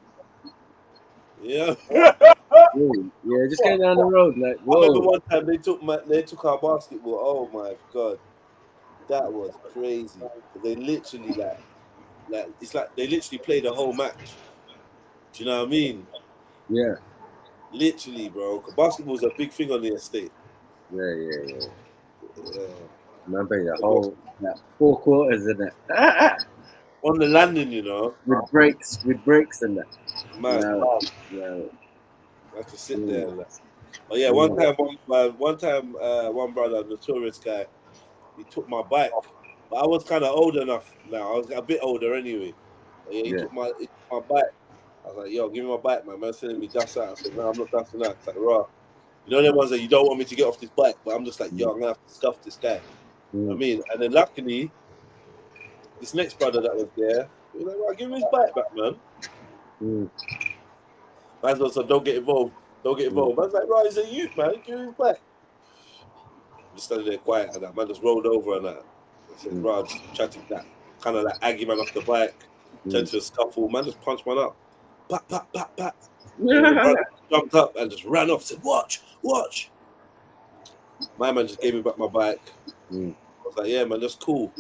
yeah. Yeah, just go down the road. Like, whoa. I remember one time they took our basketball. Oh my god, that was crazy. They literally like it's like they literally played the whole match. Do you know what I mean? Yeah. Literally, bro. Basketball is a big thing on the estate. Yeah. Yeah. Remember the whole 4 quarters in it. On the landing, you know. With breaks and that. Man. Yeah. I have to sit there. And oh yeah, one time, one brother, notorious guy, he took my bike. But I was kind of old enough now. I was a bit older anyway. But yeah, he took my bike. I was like, yo, give me my bike, man. Man's telling me dust out. I said, no, I'm not dusting out. It's like, raw. You know them ones that you don't want me to get off this bike, but I'm just like, yo, I'm gonna have to scuff this guy. You know what I mean? And then luckily, this next brother that was there, he was like, well, give him his bike back, man. Man's also don't get involved. Don't get involved. Man's like, right, he's a youth, man. Give him his bike. Just standing there quiet and that man just rolled over and that. I said, right, just chatting that. Kind of like Aggie man off the bike. Turned to a scuffle. Man just punched man up. Pat, pat, pat, pat. Jumped up and just ran off. Said, watch. My man just gave me back my bike. I was like, yeah, man, that's cool.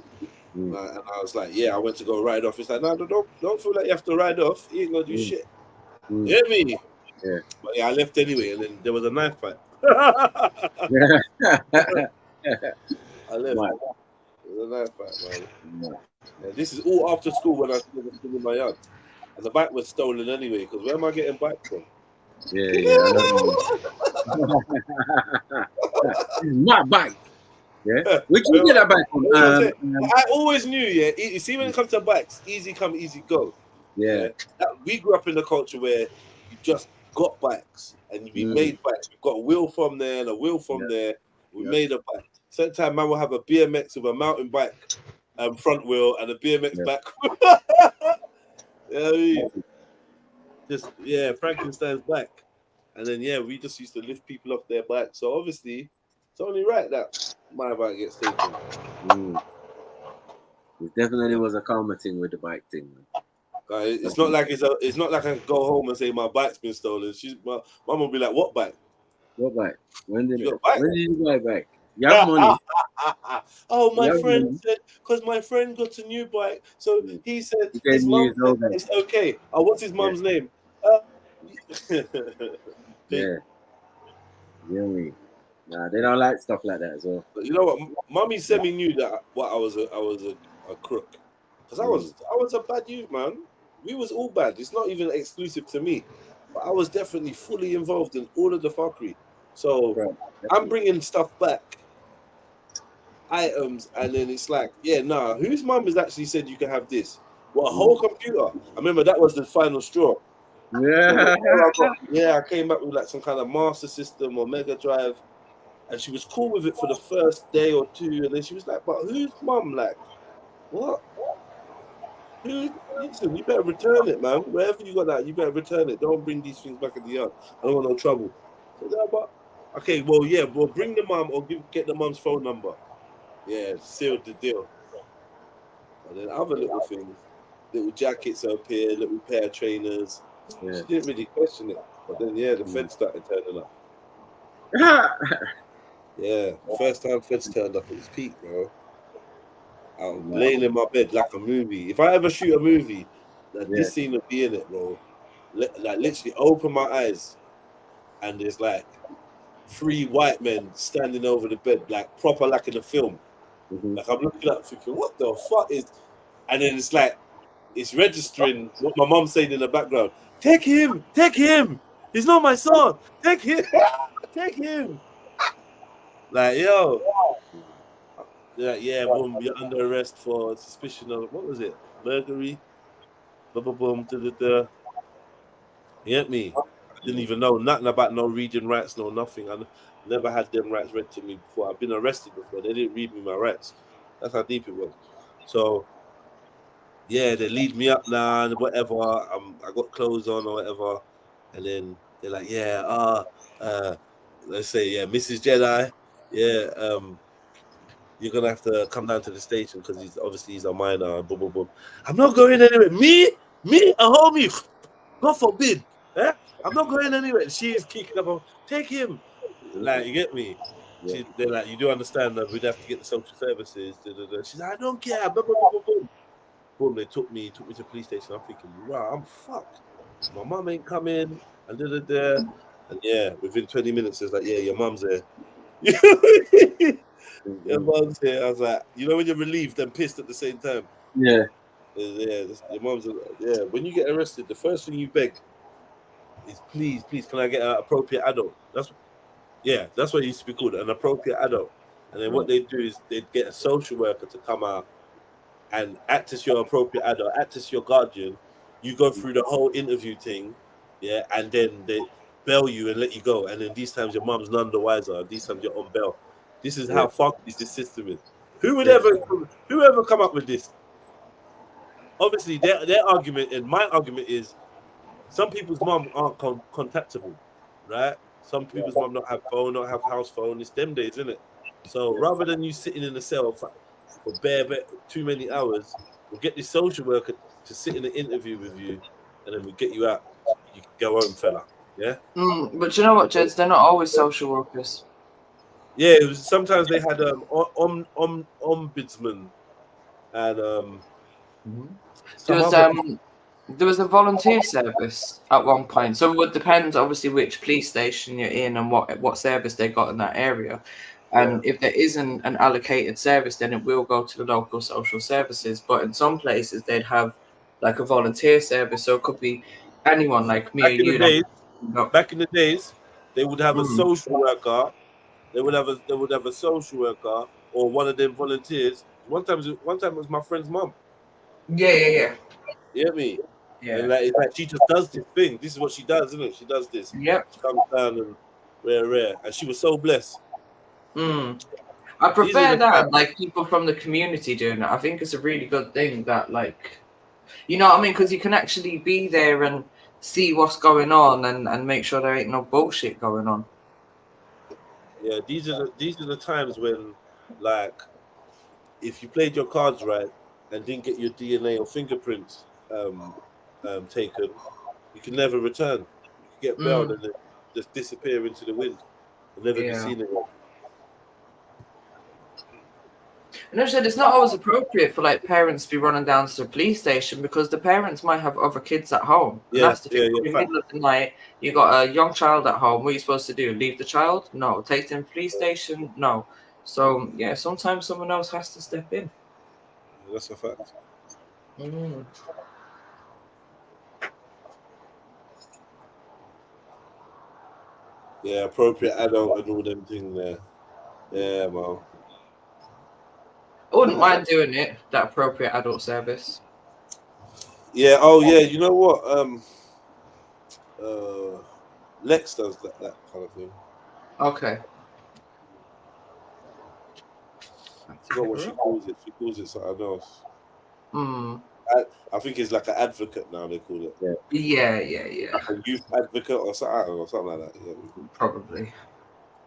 And I was like, yeah, I went to go ride off. He's like, no, don't feel like you have to ride off. He ain't gonna do shit. You hear me? Yeah. But yeah, I left anyway, and then there was a knife fight. I left. Right. There was a knife fight, man. Yeah, this is all after school when I was still in my yard. And the bike was stolen anyway, because where am I getting bike from? Yeah. My bike. Yeah. Where'd you get that bike from? I always knew, you see, when it comes to bikes, easy come, easy go. Yeah. We grew up in a culture where you just got bikes and we made bikes. We got a wheel from there and a wheel from there. We made a bike. Sometimes man will have a BMX with a mountain bike front wheel and a BMX back. You know what I mean? Just Frankenstein's bike. And then we just used to lift people off their bikes. So obviously it's only right that my bike gets taken. It definitely was a karma thing with the bike thing, man. It's not like I can go home and say my bike's been stolen. My mum will be like, "What bike? What bike? When did you buy a bike? You have money." Oh, my friend said, because my friend got a new bike, so he said his mum said it's okay. Oh, what's his mum's name? Yeah. Really? Nah, they don't like stuff like that as well. But you know what? Mummy semi knew that I was a crook, because I was a bad youth, man. We was all bad. It's not even exclusive to me, but I was definitely fully involved in all of the fuckery. So I'm bringing stuff back, items, and then it's like, whose mum has actually said you can have this? Well, a whole computer. I remember that was the final straw. I came back with like some kind of Master System or Mega Drive, and she was cool with it for the first day or two, and then she was like, "But whose mum? Like, what? Listen, you better return it, man. Wherever you got that, you better return it. Don't bring these things back in the yard. I don't want no trouble." So, okay, well, bring the mum or get the mum's phone number. Yeah, sealed the deal. And then other little things, little jackets appear, little pair of trainers. She didn't really question it, but then the feds started turning up. First time feds turned up at his peak, bro. I was laying in my bed like a movie. If I ever shoot a movie, this scene would be in it, bro. Like literally open my eyes and there's like 3 white men standing over the bed, like proper, like in a film. Like I'm looking up, thinking, what the fuck is? And then it's like it's registering what my mom's saying in the background. Take him, he's not my son. Take him, take him. Like yo, yeah, boom, you're under arrest for suspicion of what was it? Burglary. Boom, boom, da. You get me? I didn't even know nothing about no reading rights, no nothing. I never had them rights read to me before. I've been arrested before. They didn't read me my rights. That's how deep it was. So yeah, they lead me up now and whatever. I got clothes on or whatever, and then they're like, yeah, let's say, yeah, Mrs. Jedi, yeah, you're gonna have to come down to the station because he's a minor. Boom, boom, boom. I'm not going anywhere. Me, a homie. God forbid. Eh? I'm not going anywhere. She's kicking up. Take him. Like, you get me? They're like, you do understand that we'd have to get the social services. She's like, I don't care. Boom, boom, boom, boom. Boom, they took me to the police station. I'm thinking, wow, I'm fucked. My mum ain't coming. And and yeah, within 20 minutes, it's like, yeah, your mum's there. Your mum's here. I was like, you know when you're relieved and pissed at the same time? Yeah. Yeah, your mum's, yeah. When you get arrested, the first thing you beg is, please, can I get an appropriate adult? That's what it used to be called, an appropriate adult. And then what they do is they'd get a social worker to come out and act as your appropriate adult, act as your guardian. You go through the whole interview thing, yeah, and then they bail you and let you go. And then these times your mum's none the wiser. These times you're on bail. This is how fucked this system is. Whoever come up with this? Obviously, their argument and my argument is some people's mum aren't contactable, right? Some people's mum don't have phone, don't have house phone. It's them days, isn't it? So rather than you sitting in the cell for bare too many hours, we'll get this social worker to sit in an interview with you, and then we'll get you out. You can go home, fella. Yeah. But you know what, Jeds? They're not always social workers. Yeah, it was, sometimes they had ombudsman and there was a volunteer service at one point, so it would depend obviously which police station you're in and what service they got in that area. And if there isn't an allocated service, then it will go to the local social services. But in some places, they'd have like a volunteer service, so it could be anyone like me or you. Back in the days, they would have a social worker. They would have a social worker or one of them volunteers. One time it was my friend's mum. Yeah. You get me? Yeah. And it's like she just does this thing. This is what she does, isn't it? She does this. Yep. She comes down and rare. And she was so blessed. I prefer that, like people from the community doing it. I think it's a really good thing that, like, you know what I mean? Because you can actually be there and see what's going on and make sure there ain't no bullshit going on. Yeah, these are the times when, like, if you played your cards right and didn't get your DNA or fingerprints taken, you can never return. You can get bailed and then just disappear into the wind and never be seen again. And I said it's not always appropriate for like parents to be running down to the police station because the parents might have other kids at home. And that's the thing. In the middle of the night, you got a young child at home. What are you supposed to do? Leave the child? No. Take them to the police station? No. So yeah, sometimes someone else has to step in. That's a fact. Yeah, appropriate adult and all them things there. Yeah, man. I wouldn't mind doing it, that appropriate adult service. Yeah, you know what? Lex does that kind of thing. Okay. I forgot what she calls it. She calls it something else. I think it's like an advocate now, they call it. Yeah. Like a youth advocate or something like that. Yeah. Probably.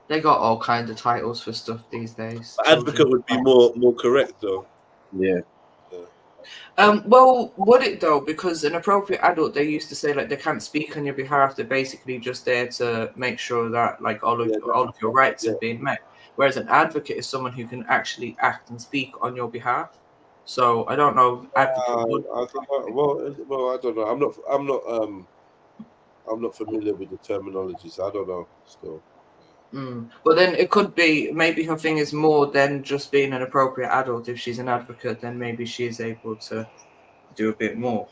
They got all kinds of titles for stuff these days. Advocate would be more correct though. Yeah. Well, would it though? Because an appropriate adult, they used to say like they can't speak on your behalf. They're basically just there to make sure that like all of your rights have been met. Whereas an advocate is someone who can actually act and speak on your behalf. So I don't know. Well, I don't know. I'm not familiar with the terminology, so I don't know. Still. But then it could be maybe her thing is more than just being an appropriate adult. If she's an advocate, then maybe she is able to do a bit more.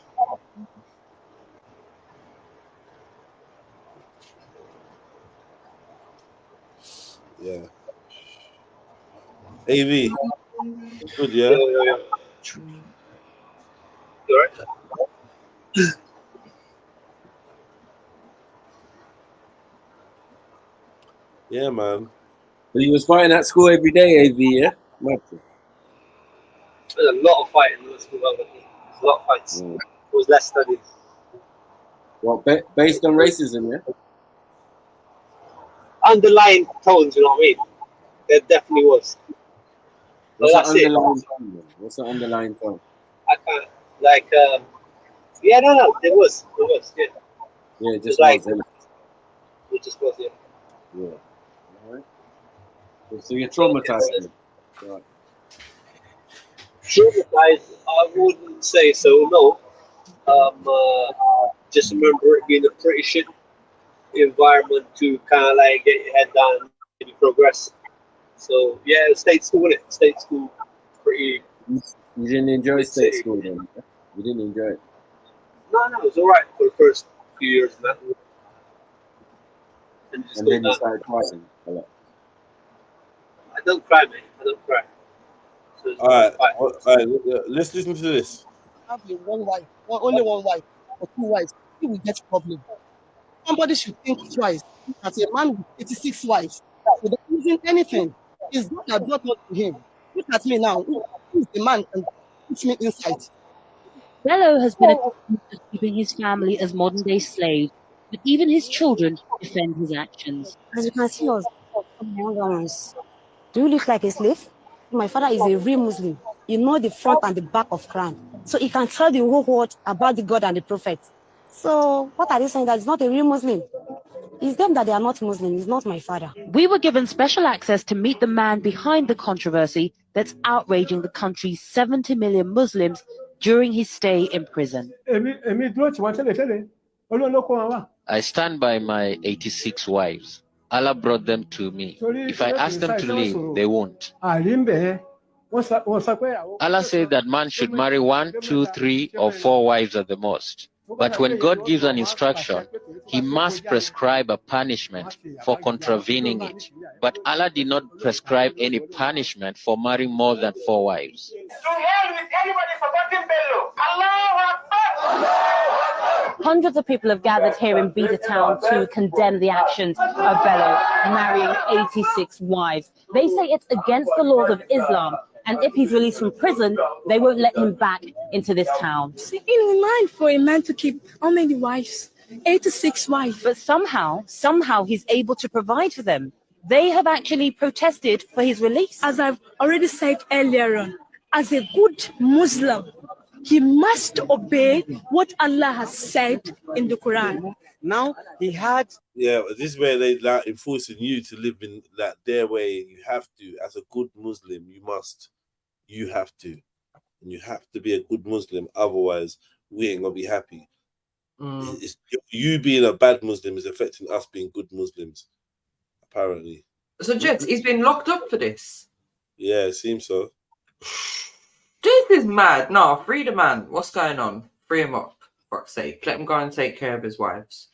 Yeah. AV. Good, yeah? You alright? Yeah, man. But you was fighting at school every day, AV, yeah? There's a lot of fighting in the school. There's a lot of fights. It was less studies. Well, based on racism, yeah? Underlying tones, you know what I mean? There definitely was. What's But the that's underlying tone? What's the underlying tone? I can't, like, yeah, no, there was, yeah. Yeah, it It's just like, was, innit? it just was, yeah. Yeah. All right. So you're traumatized. Right. Traumatized, I wouldn't say so, no. Just remember it being a pretty shit environment to kind of like get your head down and maybe progress. So, yeah, state school, innit? State school, pretty. You didn't enjoy state school then? Yeah? You didn't enjoy it? No, it was alright for the first few years of that. And then you started crying a lot. I don't cry, man. I don't cry. So All right. Let's listen to this. Have one wife, only one wife, or two wives, he will get problem. Somebody should think twice. As a man with 86 wives, without using anything, is God that brought us to him. Look at me now. Who is the man and puts me inside? Bello has been accused of keeping his family as modern-day slaves, but even his children defend his actions. As you can see us, younger ones. Do you look like a slave? My father is a real Muslim. You know the front and the back of Quran. So he can tell the whole world about the God and the prophet. So what are they saying? That it's not a real Muslim? It's them that they are not Muslim. It's not my father. We were given special access to meet the man behind the controversy that's outraging the country's 70 million Muslims during his stay in prison. I stand by my 86 wives. Allah brought them to me. If I ask them to leave, they won't. Allah said that man should marry 1, 2, 3, or 4 wives at the most. But when God gives an instruction, he must prescribe a punishment for contravening it. But Allah did not prescribe any punishment for marrying more than 4 wives. To hell with anybody supporting Bello. Allahu Akbar. Hundreds of people have gathered here in Beta Town to condemn the actions of Bello marrying 86 wives. They say it's against the laws of Islam, and if he's released from prison, they won't let him back into this town. It's inhuman for a man to keep how many wives? 86 wives. But somehow he's able to provide for them. They have actually protested for his release. As I've already said earlier on, as a good Muslim, he must obey what Allah has said in the Quran. Now he had. Yeah, this is where they like enforcing you to live in that their way. You have to, as a good Muslim, you have to, and you have to be a good Muslim. Otherwise, we ain't gonna be happy. It's, you being a bad Muslim is affecting us being good Muslims, apparently. So, Jets, he's been locked up for this. Yeah, it seems so. This is mad. No, free the man. What's going on? Free him up, for fuck's sake. Let him go and take care of his wives.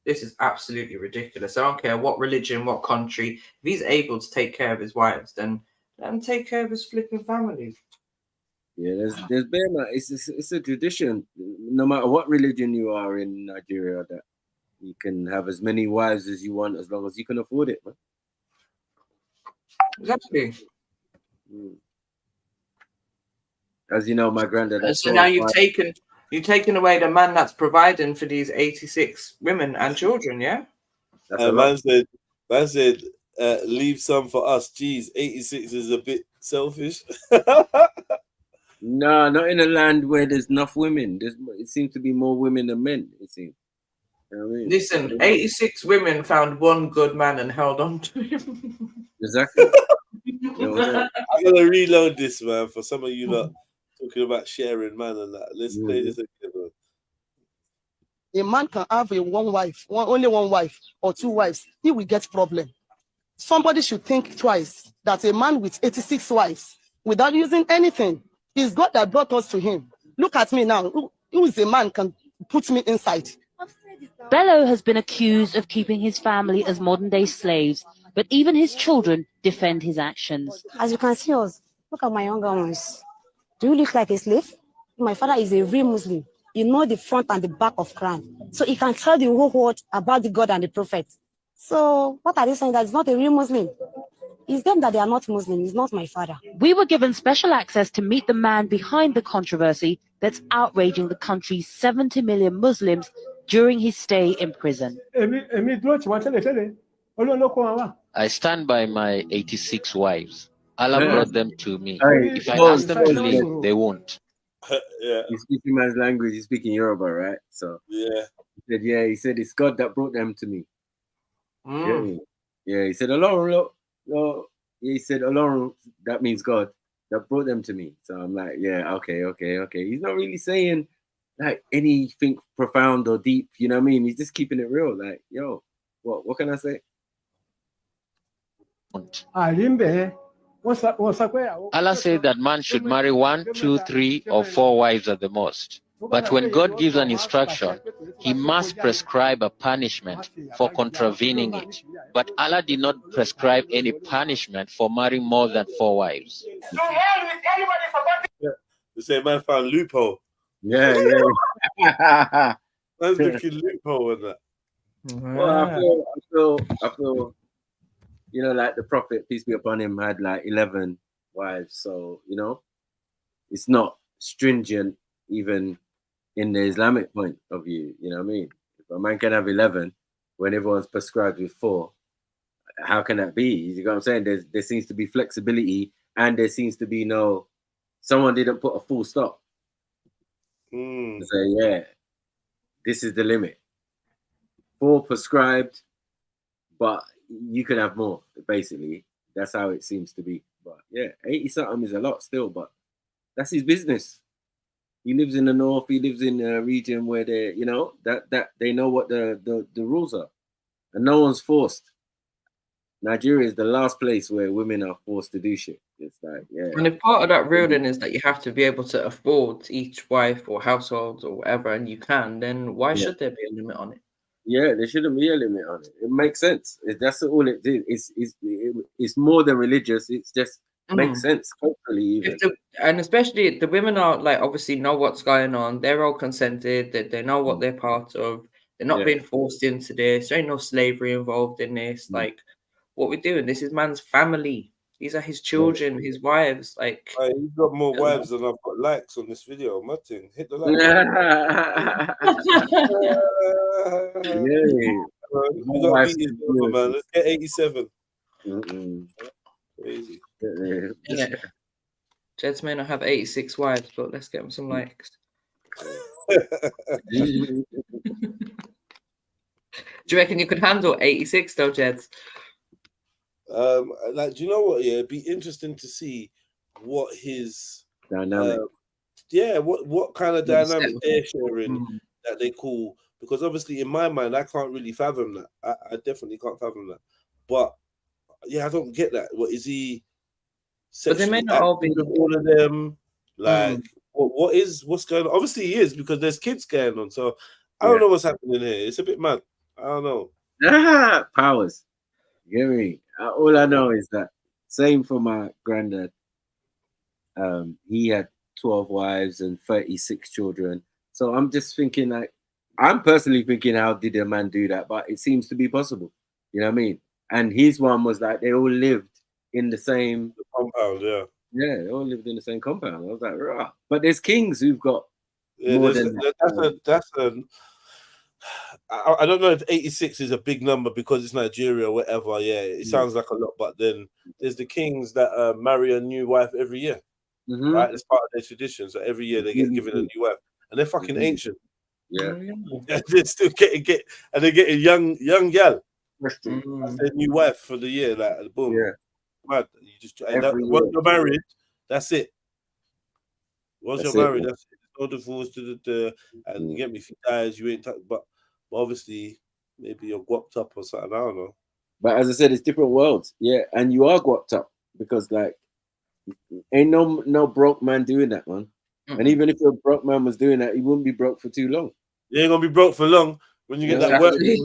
This is absolutely ridiculous. I don't care what religion, what country. If he's able to take care of his wives, then let him take care of his flipping family. Yeah, there's bare man. It's a tradition. No matter what religion you are in Nigeria, that you can have as many wives as you want as long as you can afford it, man. Exactly. As you know, my granddad. And so now you've taken away the man that's providing for these 86 women and children, yeah? Man said, leave some for us. Jeez, 86 is a bit selfish. No, not in a land where there's enough women. It seems to be more women than men, it seems. You know what I mean? Listen, 86 women found one good man and held on to him. Exactly. I'm gonna reload this, man, for some of you lot talking about sharing, man, and that. Let's play this again, man. a man can have only one wife or two wives, he will get problem. Somebody should think twice that a man with 86 wives, without using anything, is God that brought us to him. Look at me now. Who is a man can put me inside? Bello has been accused of keeping his family as modern-day slaves, but even his children defend his actions. As you can see us, look at my younger ones. Do you look like a slave? My father is a real Muslim. You know the front and the back of Quran. So he can tell the whole world about the God and the prophet. So what are they saying? That it's not a real Muslim? It's them that they are not Muslim. It's not my father. We were given special access to meet the man behind the controversy that's outraging the country's 70 million Muslims during his stay in prison. I stand by my 86 wives. Allah Yeah. brought them to me. Hey, If I pause, ask them to leave, they won't. Yeah. He's speaking man's language. He's speaking Yoruba, right? So yeah, he said it's God that brought them to me. Mm. Yeah, he said Olorun, he said Olorun, that means God that brought them to me. So I'm like, yeah, okay. He's not really saying like anything profound or deep, you know what I mean? He's just keeping it real. Like, yo, what can I say? Allah said that man should marry 1, 2, 3, or 4 wives at the most. But when God gives an instruction, he must prescribe a punishment for contravening it. But Allah did not prescribe any punishment for marrying more than 4 wives. Yeah. The same man found loophole. Yeah. Man's looking loophole in that. Well, I feel, you know, like the Prophet, peace be upon him, had like 11 wives. So, you know, it's not stringent even in the Islamic point of view. You know what I mean? If a man can have 11 when everyone's prescribed with 4, how can that be? You know what I'm saying? There seems to be flexibility, and there seems to be someone didn't put a full stop. To say, yeah, this is the limit. 4 prescribed, but you can have more, basically. That's how it seems to be. But yeah, 80 something is a lot still, but that's his business. He lives in the north, he lives in a region where they, you know, that they know what the rules are. And no one's forced. Nigeria is the last place where women are forced to do shit. It's like, yeah. And if part of that ruling is that you have to be able to afford each wife or household or whatever, and you can, then why should there be a limit on it? Yeah, there shouldn't be a limit on it. It makes sense. That's all it is. It's more than religious. It's just makes sense culturally even. And especially the women are like obviously know what's going on. They're all consented. They know what they're part of. They're not being forced into this. There ain't no slavery involved in this. Like what we're doing. This is man's family. These are his children, his wives. Like he's got more wives than I've got likes on this video. Martin, hit the like. We got beat his number, man. Let's get 87. Crazy. Yeah. Jed's may not have 86 wives, but let's get him some likes. Do you reckon you could handle 86 though, Jeds? Like, do you know what? Yeah, it'd be interesting to see what his dynamic. What kind of dynamic they're sharing that they call, because obviously in my mind I can't really fathom that. I definitely can't fathom that. But yeah, I don't get that. What is he? But they may not all be with all of them. Like, what's going on? Obviously he is, because there's kids going on. So I don't know what's happening here. It's a bit mad. I don't know. Powers. You get me? All I know is that same for my granddad. He had 12 wives and 36 children. So I'm just thinking, like, I'm personally thinking, how did a man do that? But it seems to be possible. You know what I mean? And his one was like they all lived in the same compound. Yeah, they all lived in the same compound. I was like, rah. But there's kings who've got more than that. I don't know if 86 is a big number because it's Nigeria or whatever. Yeah, it sounds like a lot. But then there's the kings that marry a new wife every year, right? That's part of their tradition. So every year they get given a new wife, and they're fucking ancient. Yeah, they're still getting and they're getting young gal. That's their new wife for the year. Like boom, mad. You just once you're married, that's it. Once you're married, that's it. no divorce, and you get me, if he dies, you ain't. But obviously, maybe you're guapped up or something. I don't know. But as I said, it's different worlds. Yeah, and you are guapped up because like ain't no broke man doing that, man. And even if a broke man was doing that, he wouldn't be broke for too long. You ain't gonna be broke for long when you get that work. You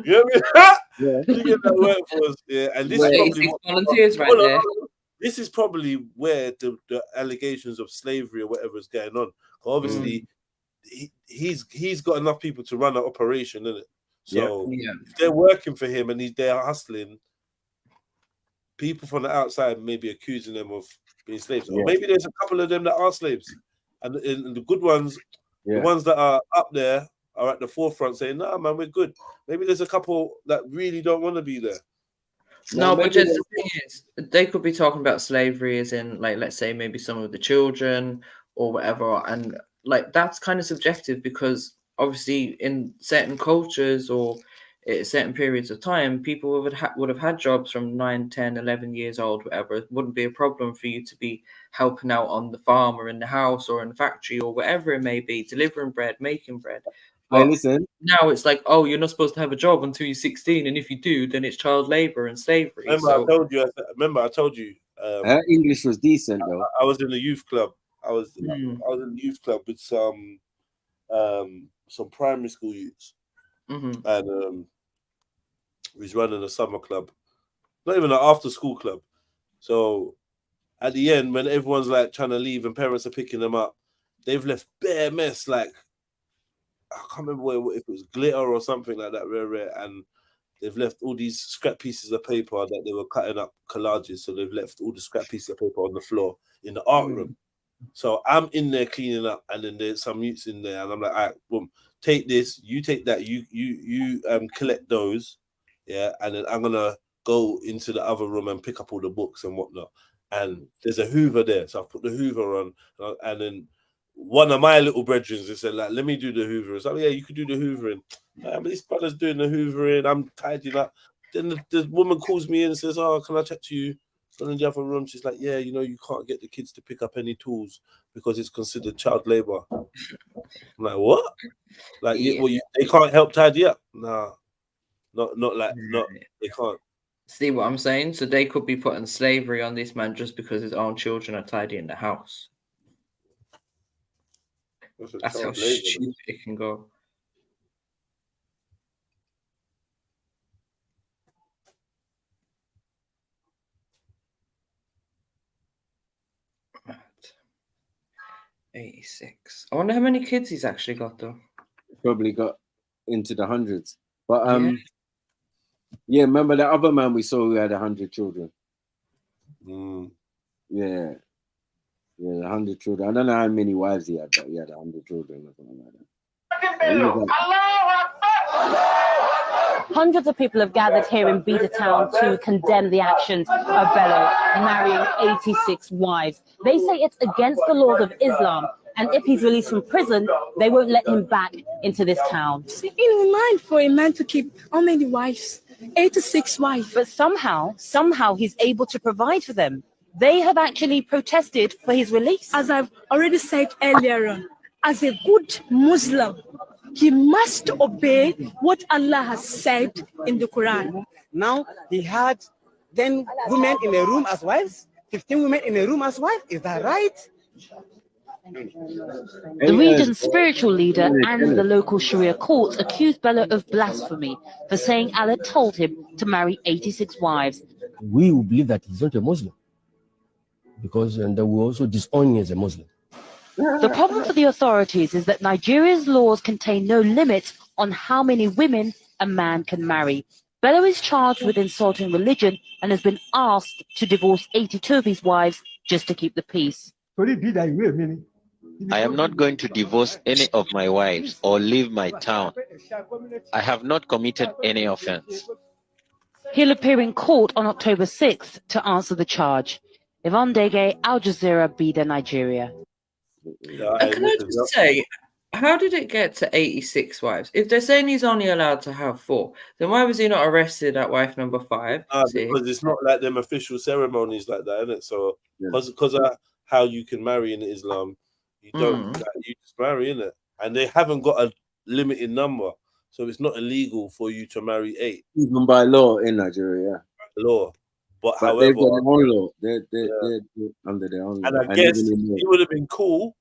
know what I mean? You get that workforce, yeah. And this is probably volunteers right there. This is probably where the allegations of slavery or whatever is going on. Obviously, he's got enough people to run an operation, isn't it? So if they're working for him and they're hustling, people from the outside may be accusing them of being slaves. Or maybe there's a couple of them that are slaves, and the good ones, the ones that are up there, are at the forefront saying, "Nah, man, we're good." Maybe there's a couple that really don't want to be there. No, but just the thing is, they could be talking about slavery as in, like, let's say maybe some of the children or whatever, and like that's kind of subjective because obviously in certain cultures or at certain periods of time, people would have had jobs from 9, 10, 11 years old, whatever. It wouldn't be a problem for you to be helping out on the farm or in the house or in the factory or whatever it may be, delivering bread, making bread. But listen, now it's like, oh, you're not supposed to have a job until you're 16, and if you do, then it's child labor and slavery. Remember, I told you. English was decent though. I was in the youth club. I was in the youth club with some primary school youths, and we was running a summer club, not even an after school club. So at the end, when everyone's like trying to leave and parents are picking them up, they've left bare mess. Like I can't remember if it was glitter or something like that, rare, and they've left all these scrap pieces of paper that they were cutting up collages. So they've left all the scrap pieces of paper on the floor in the art room. So I'm in there cleaning up, and then there's some youths in there, and I'm like, all right, boom, take this, you take that, you collect those, and then I'm gonna go into the other room and pick up all the books and whatnot. And there's a Hoover there, so I put the Hoover on, and then one of my little brethren said, like, let me do the Hoovering. So yeah, you could do the Hoovering. But this brother's doing the Hoovering, I'm tidying up. Then the woman calls me in and says, oh, can I chat to you? And in the other room, she's like, yeah, you can't get the kids to pick up any tools because it's considered child labor. I'm like, what? Like, they can't help tidy up? Nah, they can't. See what I'm saying? So they could be putting slavery on this man just because his own children are tidying the house. That's how stupid it can go. Right. 86. I wonder how many kids he's actually got though. Probably got into the hundreds. But yeah, remember that other man we saw who had 100 children? Yeah, 100 children. I don't know how many wives he had, but he had 100 children or something like that. Hundreds of people have gathered here in Beta Town to condemn the actions of Bello marrying 86 wives. They say it's against the laws of Islam, and if he's released from prison, they won't let him back into this town. It's inhuman for a man to keep how many wives? 86 wives. But somehow he's able to provide for them. They have actually protested for his release. As I've already said earlier on, as a good Muslim, he must obey what Allah has said in the Quran. Now he had 10 women in a room as wives, 15 women in a room as wives. Is that right? The region's spiritual leader and the local Sharia courts accused Bello of blasphemy for saying Allah told him to marry 86 wives. We will believe that he's not a Muslim, because and we also disown him as a Muslim. The problem for the authorities is that Nigeria's laws contain no limits on how many women a man can marry. Bello is charged with insulting religion and has been asked to divorce 82 of his wives just to keep the peace. I am not going to divorce any of my wives or leave my town. I have not committed any offense. He'll appear in court on October 6th to answer the charge. Yvonne Dege, Al Jazeera, Bida, Nigeria. Can I just say, how did it get to 86 wives? If they're saying he's only allowed to have 4, then why was he not arrested at wife number 5? Because it's not like them official ceremonies like that, isn't it? So because of how you can marry in Islam, You don't like, you just marry, innit? And they haven't got a limited number, so it's not illegal for you to marry 8. Even by law in Nigeria, law. But they've however, got their own law. They're under their own law. and I guess it would have been cool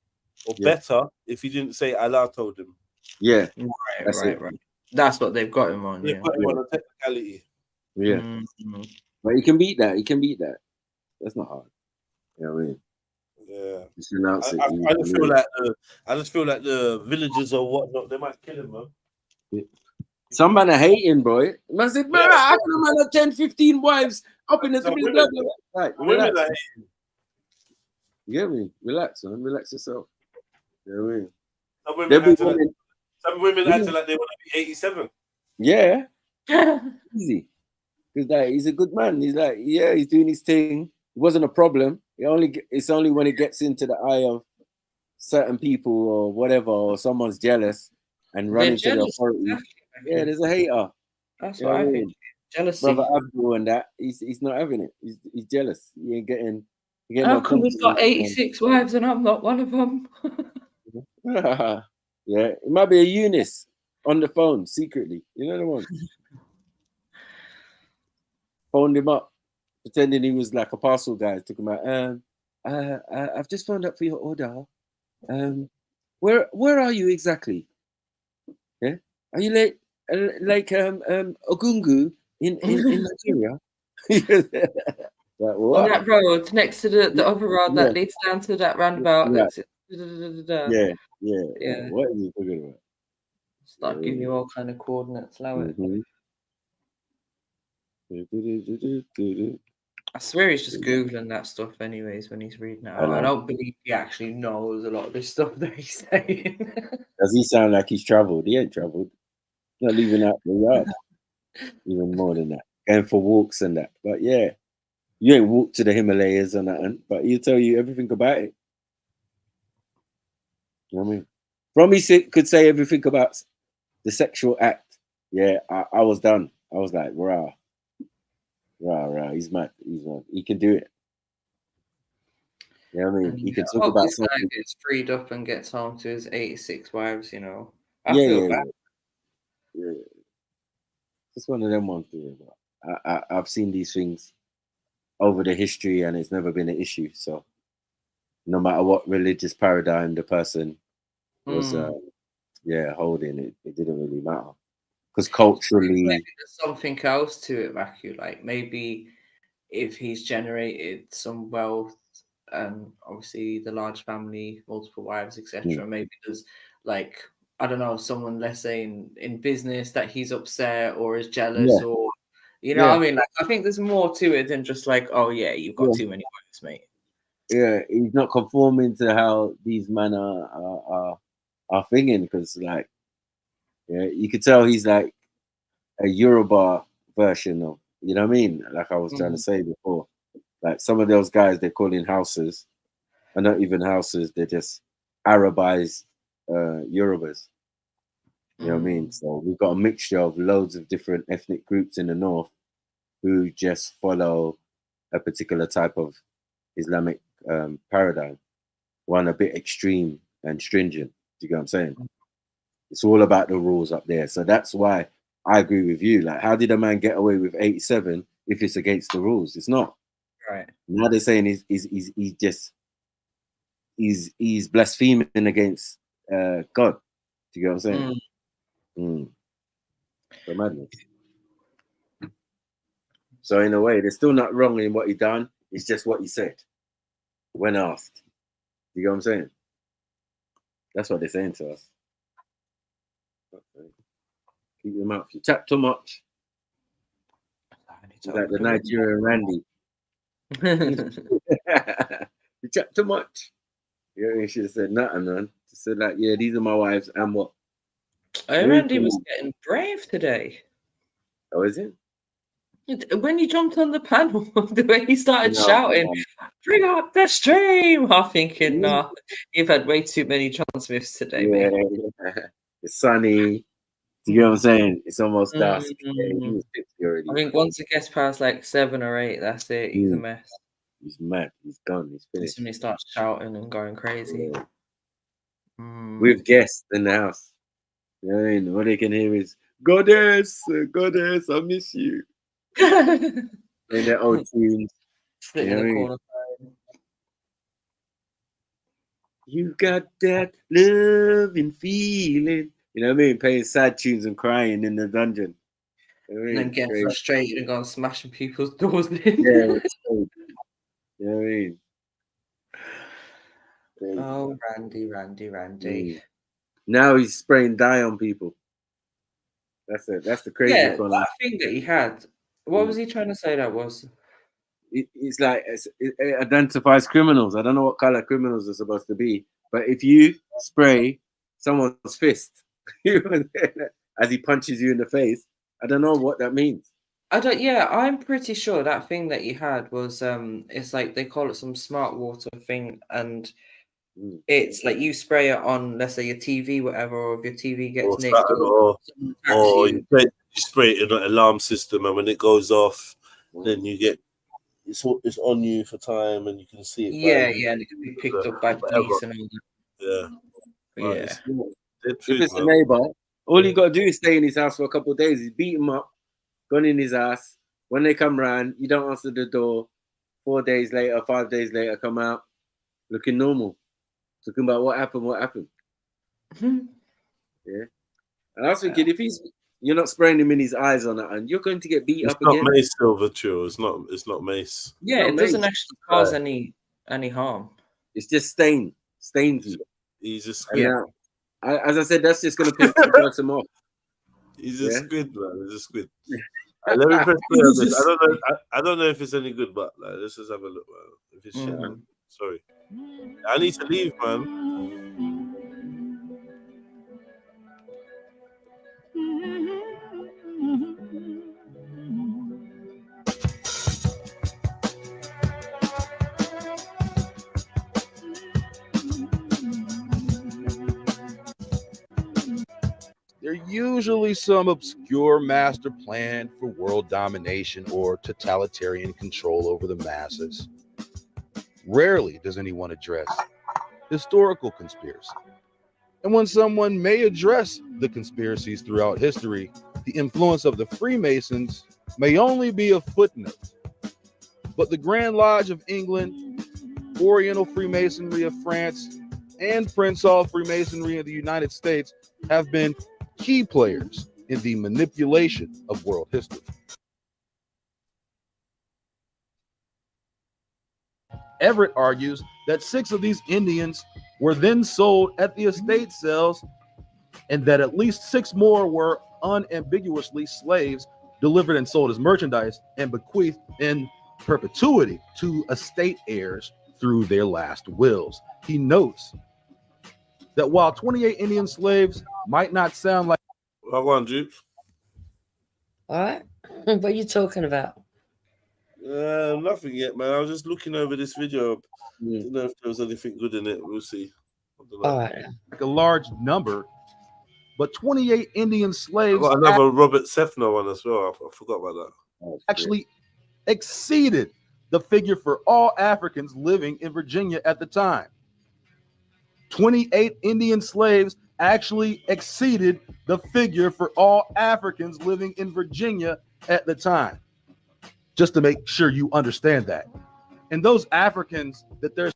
or better if he didn't say Allah told him. Yeah, Right. That's what they've got him on. They've got him on a technicality. Yeah, but he can beat that. He can beat that. That's not hard. You know what I mean? Yeah. Just announce it. I just feel like the villagers or whatnot, they might kill him, man. Some man are hating, bro. Man said, man, I can man have 10, 15 wives up in the blah, blah, blah. Right, women relax. are hating. You get me? Relax, man. Relax yourself. You know what I mean? Some women acting like they want to be 87. Yeah. Easy. Because like, he's a good man. He's like, yeah, he's doing his thing. It wasn't a problem. It's only when it gets into the eye of certain people or whatever, or someone's jealous and run into the authority. Yeah, there's a hater. That's what I think. Jealousy. Brother Abdul and that, he's not having it. He's jealous. He ain't getting. How come he's got 86 wives and I'm not one of them? Yeah, it might be a Eunice on the phone secretly. You know the one. Phoned him up, pretending he was like a parcel guy. Took him out. I've just phoned up for your order. Where are you exactly? Yeah, are you like Ogungu in Nigeria? Like, on that road next to the other road that leads down to that roundabout. Yeah. That's Yeah. What are you talking about? Start giving you all kind of coordinates, allow it. I swear he's just Googling that stuff anyways when he's reading it out. I don't believe he actually knows a lot of this stuff that he's saying. Does he sound like he's traveled? He ain't traveled. He's not leaving out the yard. Even more than that. Going for walks and that. But yeah, you ain't walked to the Himalayas or nothing, but he'll tell you everything about it. You know what I mean? From could say everything about the sexual act. Yeah, I was done. I was like, rah. He's mad. He can do it. You know what I mean? He can talk about this something. guy gets freed up and gets home to his 86 wives, you know. I feel bad. Yeah. It's one of them ones. I've seen these things over the history and it's never been an issue. So no matter what religious paradigm the person was holding, it didn't really matter. Because culturally, maybe there's something else to it, Maku. Like maybe if he's generated some wealth and obviously the large family, multiple wives, etc. Maybe there's like, I don't know, someone, let's say in business that he's upset or is jealous or you know what I mean? Like I think there's more to it than just like, oh yeah, you've got too many wives, mate. Yeah, he's not conforming to how these men are thinking, because like, yeah, you could tell he's like a Yoruba version of, you know what I mean? Like I was trying to say before, like some of those guys they're calling houses are not even houses, they're just Arabized Yorubas. You know what I mean? So we've got a mixture of loads of different ethnic groups in the north who just follow a particular type of Islamic paradigm, one a bit extreme and stringent. Do you get what I'm saying? It's all about the rules up there. So that's why I agree with you. Like, how did a man get away with 87 if it's against the rules? It's not. Right. Now they're saying he's blaspheming against God. Do you get what I'm saying? So madness. So in a way, they're still not wrong in what he done. It's just what he said when asked. You get what I'm saying? That's what they're saying to us. Keep your mouth. You chat too much. Like the Nigerian Randy. You chat too much. Yeah, you should have said nothing, man. Just said like, yeah, these are my wives and what? Randy was getting brave today. Oh, is it? When he jumped on the panel, the way he started shouting, "Bring up the stream!" I'm thinking, no, you've had way too many John Smiths today, mate. It's sunny. Do you know what I'm saying? It's almost dusk. Yeah, he was 50 already. I think once it gets past like 7 or 8, that's it. He's a mess. He's mad. He's gone. He's finished. When he starts shouting and going crazy. with guests in the house. You know what I mean? All they can hear is "Goddess, Goddess, I miss you." In their old tunes. Sitting You know in the what I mean? corner. You got that loving feeling. You know what I mean? Playing sad tunes and crying in the dungeon. You know what I And mean? then getting Crazy. frustrated and going smashing people's doors in. Yeah, it's crazy. You know what I mean? Crazy. Oh, Randy. Now he's spraying dye on people. That's it. That's the crazy Yeah, one. that thing that he had. What was he trying to say that was? It's like it identifies criminals. I don't know what color criminals are supposed to be, but if you spray someone's fist as he punches you in the face, I don't know what that means. I'm pretty sure that thing that he had was it's like they call it some smart water thing, and it's like you spray it on, let's say, your TV, whatever, or if your TV gets nicked or you spray it in an alarm system, and when it goes off, then you get it's on you for time, and you can see it. Yeah, and it can be picked up by police and all that. Yeah. If food, it's a man. neighbor, all you got to do is stay in his house for a couple of days. He's beat him up, gone in his ass. When they come round, you don't answer the door. 4 days later, 5 days later, come out looking normal. Talking about what happened. Yeah. And I was thinking, if you're not spraying him in his eyes on that, and you're going to get beat up again. It's not mace, Silver Trill. It's not mace. Yeah, it doesn't actually cause any harm. It's just stains you. He's a squid. As I said, that's just going to piss the person off. He's a squid, man. He's a squid. Let me press play on this. I don't know if it's any good, but let's just have a look, man. If it's shit, man. Sorry. I need to leave, man. There's usually some obscure master plan for world domination or totalitarian control over the masses. Rarely does anyone address historical conspiracy. And when someone may address the conspiracies throughout history, the influence of the Freemasons may only be a footnote. But the Grand Lodge of England, Oriental Freemasonry of France, and Prince Hall Freemasonry of the United States have been key players in the manipulation of world history. Everett argues that 6 of these Indians were then sold at the estate sales, and that at least 6 more were unambiguously slaves delivered and sold as merchandise and bequeathed in perpetuity to estate heirs through their last wills. He notes that while 28 Indian slaves might not sound like... Well, go on, Jupe. All right. What are you talking about? Nothing yet, man. I was just looking over this video. Don't know if there was anything good in it. We'll see. All right. Like a large number, but 28 Indian slaves... I got another Robert Sefner one as well. I forgot about that. Actually exceeded the figure for all Africans living in Virginia at the time. 28 Indian slaves actually exceeded the figure for all Africans living in Virginia at the time. Just to make sure you understand that. And those Africans that there's...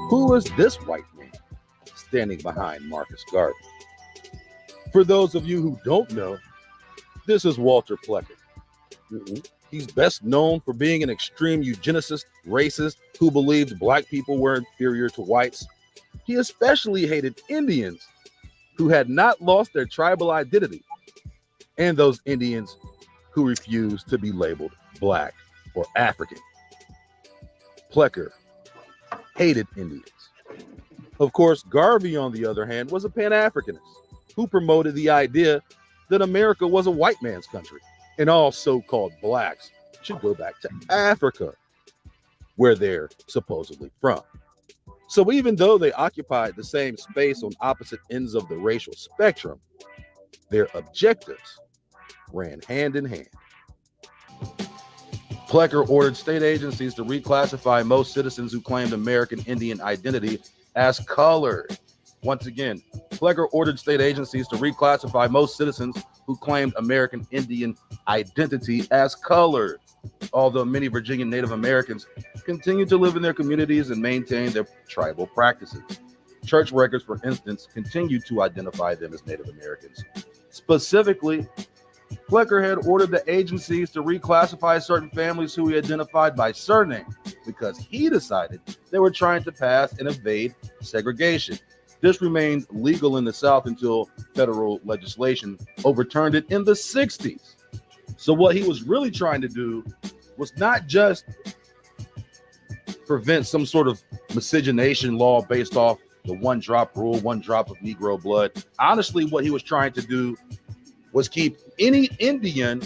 Who is this white man standing behind Marcus Garvey? For those of you who don't know, this is Walter Plecker. He's best known for being an extreme eugenicist, racist, who believed black people were inferior to whites. He especially hated Indians who had not lost their tribal identity, and those Indians who refused to be labeled black or African. Plecker hated Indians. Of course, Garvey, on the other hand, was a Pan-Africanist who promoted the idea that America was a white man's country, and all so-called blacks should go back to Africa, where they're supposedly from. So even though they occupied the same space on opposite ends of the racial spectrum, their objectives ran hand in hand. Plecker ordered state agencies to reclassify most citizens who claimed American Indian identity as colored. Once again, Plecker ordered state agencies to reclassify most citizens who claimed American Indian identity as colored. Although many Virginia Native Americans continue to live in their communities and maintain their tribal practices. Church records, for instance, continue to identify them as Native Americans. Specifically, Plecker had ordered the agencies to reclassify certain families who he identified by surname because he decided they were trying to pass and evade segregation. This remained legal in the South until federal legislation overturned it in the 60s. So what he was really trying to do was not just prevent some sort of miscegenation law based off the one drop rule, one drop of Negro blood. Honestly, what he was trying to do was keep any Indian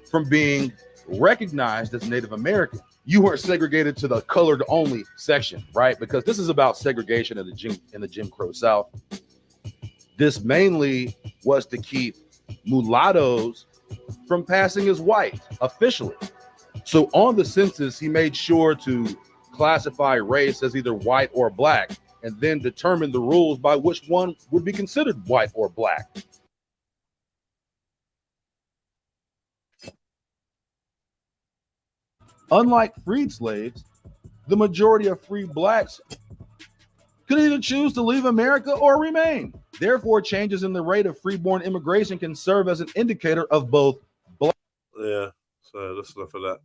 from being recognized as Native American. You weren't segregated to the colored only section, right? Because this is about segregation in the Jim Crow South. This mainly was to keep mulattoes from passing as white officially. So on the census, he made sure to classify race as either white or black, and then determine the rules by which one would be considered white or black. Unlike freed slaves, the majority of free blacks could either choose to leave America or remain. Therefore, changes in the rate of freeborn immigration can serve as an indicator of both black. Yeah, so that's enough of that.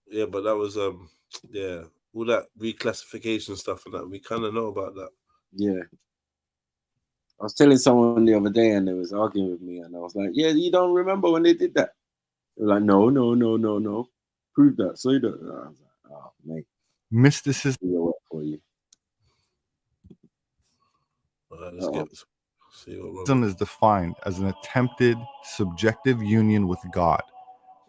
Yeah, but that was yeah, all that reclassification stuff and that we kind of know about that. Yeah. I was telling someone the other day and they was arguing with me and I was like, yeah, you don't remember when they did that? They were like, no. Prove that, say that. And I was like, oh, mate. Mysticism for you. is defined as an attempted subjective union with God,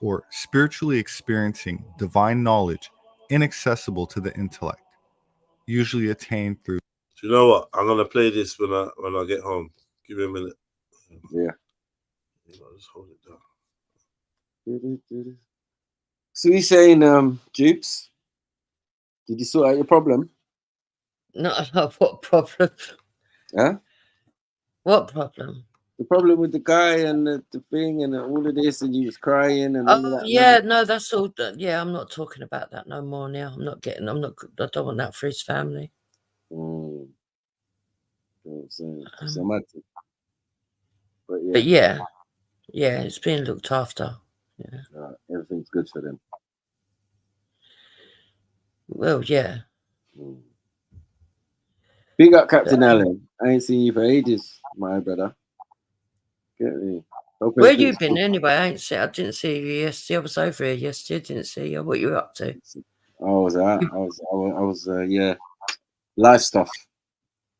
or spiritually experiencing divine knowledge inaccessible to the intellect, usually attained through. Do you know what? I'm gonna play this when I get home. Give me a minute. Yeah. Just hold it down. So he's saying, Jukes, did you sort out your problem? No, what problem? Huh? What problem? The problem with the guy and the thing and all of this, and you was crying and all of that. Yeah, no, that's all. Yeah, I'm not talking about that no more now. I don't want that for his family. But yeah, it's being looked after. Yeah, everything's good for them. Well, yeah. Big up, Captain Allen. I ain't seen you for ages, my brother. Get me. Where you been anyway? I didn't see you yesterday. I was over here yesterday. I didn't see you. What you were up to? I was yeah, live stuff.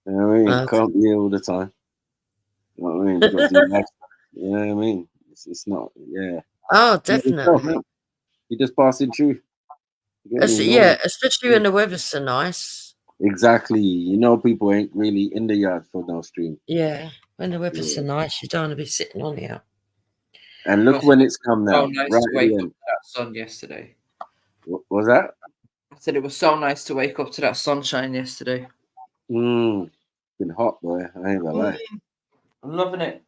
You know what I mean? Can't be here all the time. You know what I mean? You got to do live stuff. You know what I mean? It's not, yeah. Oh, definitely. You're just passing through. Yeah, especially when the weather's so nice. Exactly. You know, people ain't really in the yard for no stream. Yeah, when the weather's so nice, you don't want to be sitting on here. And look when it's come now. So nice right to wake at the up end. to that sun yesterday. What was that? I said it was so nice to wake up to that sunshine yesterday. Been hot, boy. I ain't gonna lie. I'm loving it.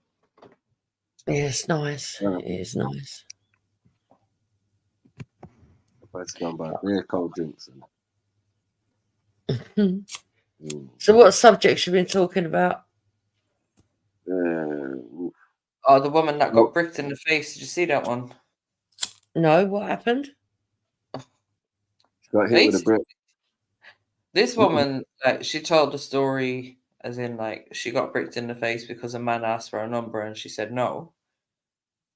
Yeah, it's nice. It is nice. Let's go by beer, cold drinks. So, what subjects you been talking about? Oh, the woman that got bricked in the face. Did you see that one? No, what happened? She got hit with a brick. This woman, like, she told the story as in, like, she got bricked in the face because a man asked for a number and she said no.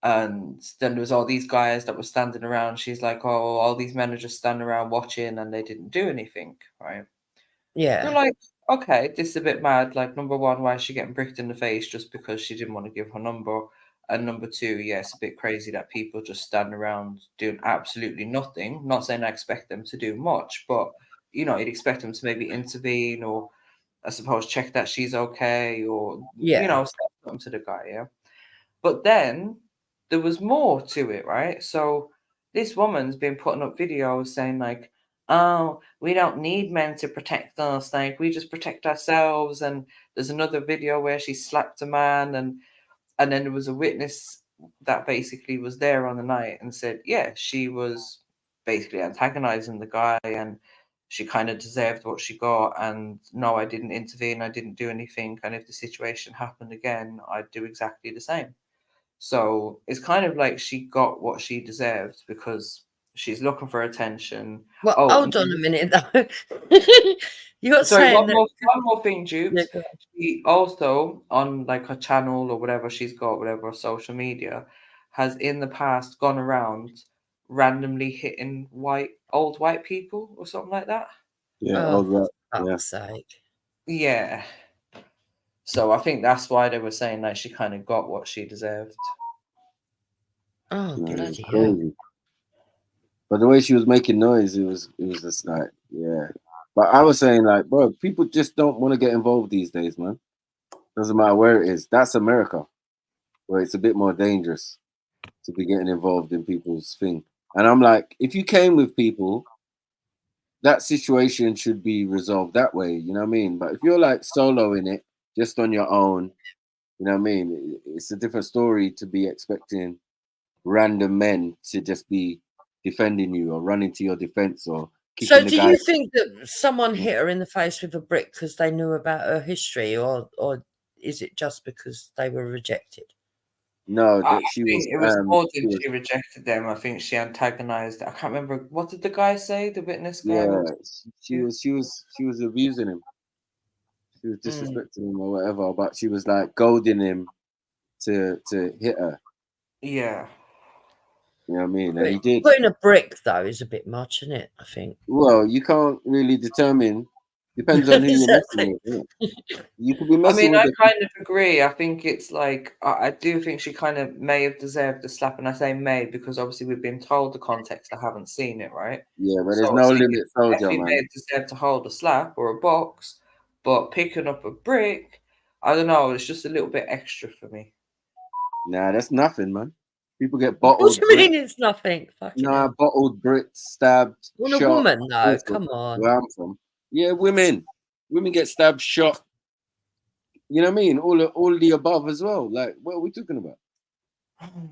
And then there was all these guys that were standing around. She's like, oh, all these men are just standing around watching and they didn't do anything, right? Yeah. You're like, okay, this is a bit mad. Like, number one, why is she getting bricked in the face just because she didn't want to give her number? And number two, yeah, it's a bit crazy that people just stand around doing absolutely nothing. Not saying I expect them to do much, but, you know, you'd expect them to maybe intervene or, I suppose, check that she's okay or, you know, say something to the guy, yeah? But then there was more to it, right? So this woman's been putting up videos saying like, oh, we don't need men to protect us, like we just protect ourselves. And there's another video where she slapped a man, and then there was a witness that basically was there on the night and said, yeah, she was basically antagonizing the guy and she kind of deserved what she got. And no, I didn't intervene, I didn't do anything. And if the situation happened again, I'd do exactly the same. So it's kind of like she got what she deserved because she's looking for attention. Well, Oh, hold on a minute though. You're sorry, saying one more thing, Jukes. Yeah, She also, on like her channel or whatever she's got, whatever social media, has in the past gone around randomly hitting old white people or something like that. Yeah, Oh, old right. for Yeah. fuck's sake. Yeah. So I think that's why they were saying that she kind of got what she deserved. Oh, No, bloody it's hell. crazy. But the way she was making noise, it was just like, yeah. But I was saying, like, bro, people just don't want to get involved these days, man. Doesn't matter where it is. That's America, where it's a bit more dangerous to be getting involved in people's thing. And I'm like, if you came with people, that situation should be resolved that way, you know what I mean? But if you're like solo in it, just on your own, you know what I mean? It's a different story to be expecting random men to just be defending you or running to your defense or kicking So the do guy. you think that someone hit her in the face with a brick because they knew about her history, or is it just because they were rejected? No, I that she think was it was more than she rejected them. I think she antagonized. I can't remember, what did the guy say? The witness guy? yeah, she was abusing him. She was disrespecting him or whatever, but she was like goading him to hit her. Yeah. You know what I mean? And he did. Putting a brick though is a bit much, isn't it? I think. Well, you can't really determine. Depends on who you're messing with. You could be I messing mean, I with. kind of agree. I think it's like I do think she kind of may have deserved a slap, and I say may because obviously we've been told the context. I haven't seen it, right? Yeah, but So there's I no think limit, it soldier, definitely may man. have deserved to hold a slap or a box, but picking up a brick, I don't know. It's just a little bit extra for me. Nah, that's nothing, man. People get What bottled. do you mean it's nothing? Fucking Nah, hell. bottled, bricked, stabbed, On a shot. woman though, also, come on. where I'm from. Yeah, women get stabbed, shot. You know what I mean? All the above as well. Like, what are we talking about?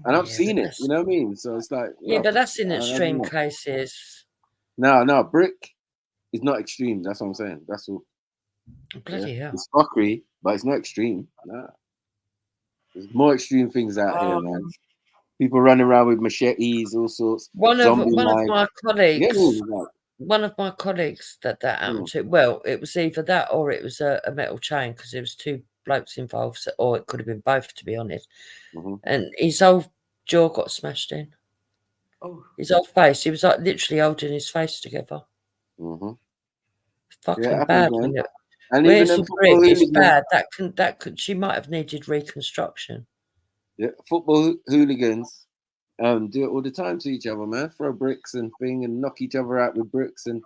And I've seen it. You know what I mean? So it's like, Yeah, well, but that's in I don't extreme know. cases. No, brick is not extreme. That's what I'm saying. That's all. Bloody hell. It's fuckery, but it's not extreme. Nah. There's more extreme things out here, man. People running around with machetes, all sorts. One of my colleagues, Yeah, one of my colleagues that happened to. Well, it was either that or it was a metal chain because there was two blokes involved, or it could have been both, to be honest. And his whole jaw got smashed in. Oh, his whole face. He was like literally holding his face together. Fucking Yeah, bad. man. When And when even it's them a brick, football it's hooligans. bad. That could. She might have needed reconstruction. Yeah, football hooligans do it all the time to each other, man. Throw bricks and thing and knock each other out with bricks and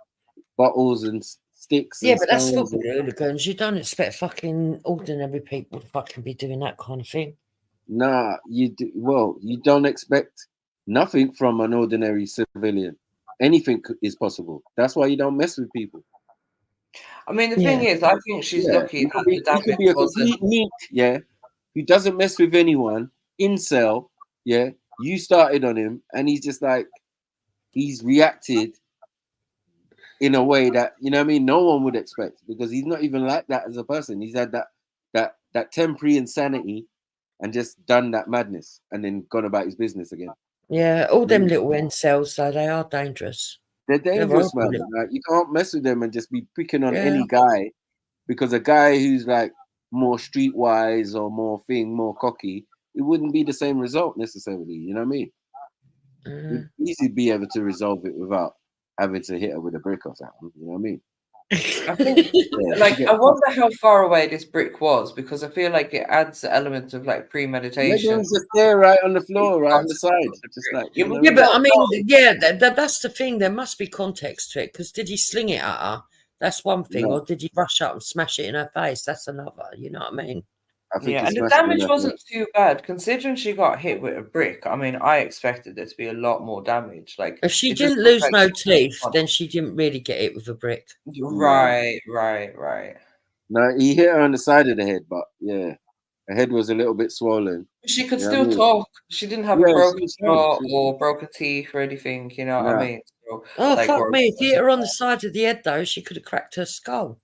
bottles and sticks Yeah, and but that's stones. football hooligans. You don't expect fucking ordinary people to fucking be doing that kind of thing. Nah, you do. Well, you don't expect nothing from an ordinary civilian. Anything is possible. That's why you don't mess with people. I mean, the thing is, I think she's lucky you that could be, the you could damage be a wasn't. complete neat, yeah, who doesn't mess with anyone, incel, yeah. You started on him, and he's just like, he's reacted in a way that, you know what I mean, no one would expect, because he's not even like that as a person. He's had that temporary insanity and just done that madness and then gone about his business again. Yeah, all them little incels, though, they are dangerous. They're dangerous, man. horrible. Like, you can't mess with them and just be picking on Yeah. any guy, because a guy who's like more streetwise or more cocky, it wouldn't be the same result necessarily. You know what I mean? You'd easily be able to resolve it without having to hit her with a brick or something. You know what I mean? I think, I wonder how far away this brick was, because I feel like it adds the element of like Maybe it premeditation. was just there, right on the floor, right on the side, just like. Yeah, you know yeah, what I But mean? I mean, yeah, that's the thing. There must be context to it, because did he sling it at her? That's one thing. No. Or did he rush up and smash it in her face? That's another. You know what I mean? I think Yeah, he and the smashed it in damage her wasn't face. too bad considering she got hit with a brick. I mean, I expected there to be a lot more damage. Like, If she it just didn't looked lose like no she teeth, then she didn't really get hit with a brick. right. No, he hit her on the side of the head, but yeah, her head was a little bit swollen. She could You know still what I mean? talk. She didn't have a Yeah, she broken was fine. jaw She was or broken teeth or anything. You know what I Nah. mean? So, Oh, like, fuck or me. If you hit her on the side of the head, though, she could have cracked her skull.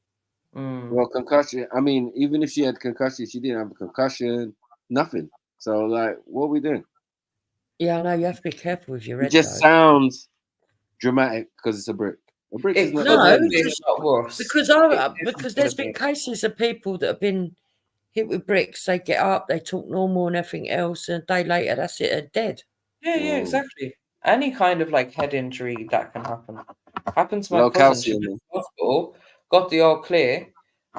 Well, concussion. I mean, even if she had concussion, she didn't have a concussion. Nothing. So, like, what are we doing? Yeah, I know. You have to be careful with your It head, just though. sounds dramatic because it's a brick. A brick is not. No, because because there's been cases of people that have been hit with bricks. They get up, they talk normal and everything else, and a day later, that's it, they're dead. Yeah, exactly. Any kind of like head injury that can happen. Happened to my Low cousin. She calcium. went to hospital, got the all clear,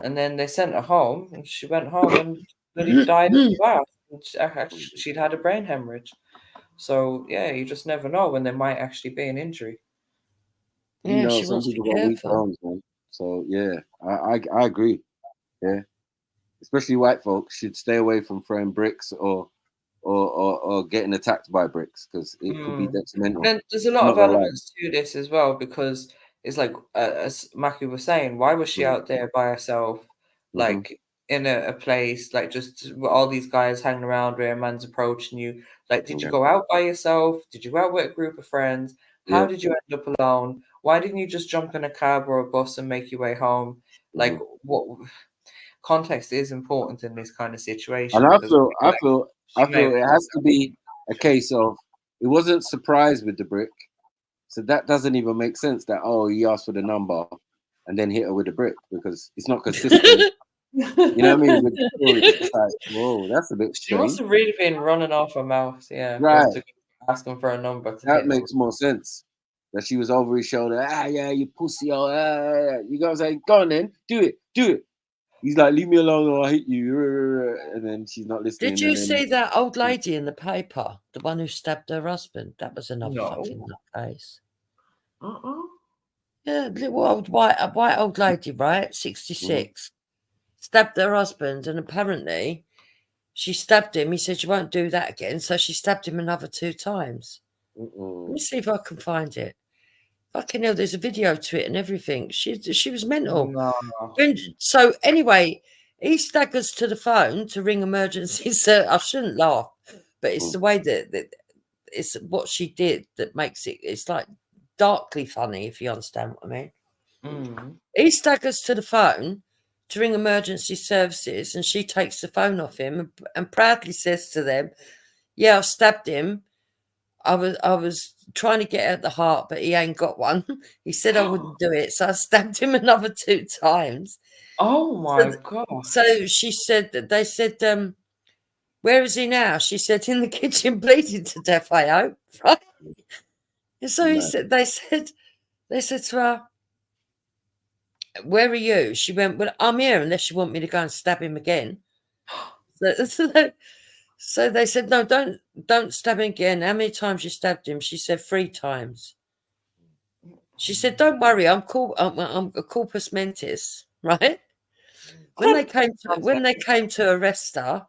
and then they sent her home, and she went home and bloody died in the bath. She'd had a brain hemorrhage. So yeah, you just never know when there might actually be an injury. You know, some people got weak bones, man. So yeah, I agree. Yeah, especially white folks should stay away from throwing bricks or getting attacked by bricks because it could be detrimental. Then there's a lot of elements to this as well because it's like as Maki was saying, why was she out there by herself, like in a place like just with all these guys hanging around where a man's approaching you? Like, did you go out by yourself? Did you go out with a group of friends? How did you end up alone? Why didn't you just jump in a cab or a bus and make your way home? Like, what context is important in this kind of situation? And I because feel it has to be a case of it wasn't surprised with the brick, so that doesn't even make sense. That he asked for the number and then hit her with the brick because it's not consistent. You know what I mean? With the story, it's like, whoa, that's a bit She strange. must have really been running off her mouth, yeah. Right. To ask him for a number. That makes more sense. That she was over his shoulder. Yeah, you pussy. You gotta say, go on then, do it. He's like, leave me alone or I'll hit you. And then she's not listening. Did you see that old lady in the paper? The one who stabbed her husband? That was another fucking nutcase. Yeah, little old white old lady, right? 66. Stabbed her husband, and apparently she stabbed him. He said, you won't do that again. So she stabbed him another 2 times. Let me see if I can find it. Fucking hell, there's a video to it and everything. She was mental. No. So anyway, he staggers to the phone to ring emergency. So I shouldn't laugh, but it's the way that it's what she did that makes it. It's like darkly funny, if you understand what I mean. He staggers to the phone to ring emergency services, and she takes the phone off him and proudly says to them, "Yeah, I stabbed him. I was trying to get at the heart, but he ain't got one. He said I wouldn't do it, so I stabbed him another 2 times." Oh my god! So she said that they said, "Where is he now?" She said, "In the kitchen, bleeding to death. I hope." Right? And so they said to her, "Where are you?" She went, "Well, I'm here unless you want me to go and stab him again." So they said, "No, don't stab him again. How many times you stabbed him?" She said 3 times. She said, "Don't worry, I'm a corpus mentis," right? When they came to arrest her,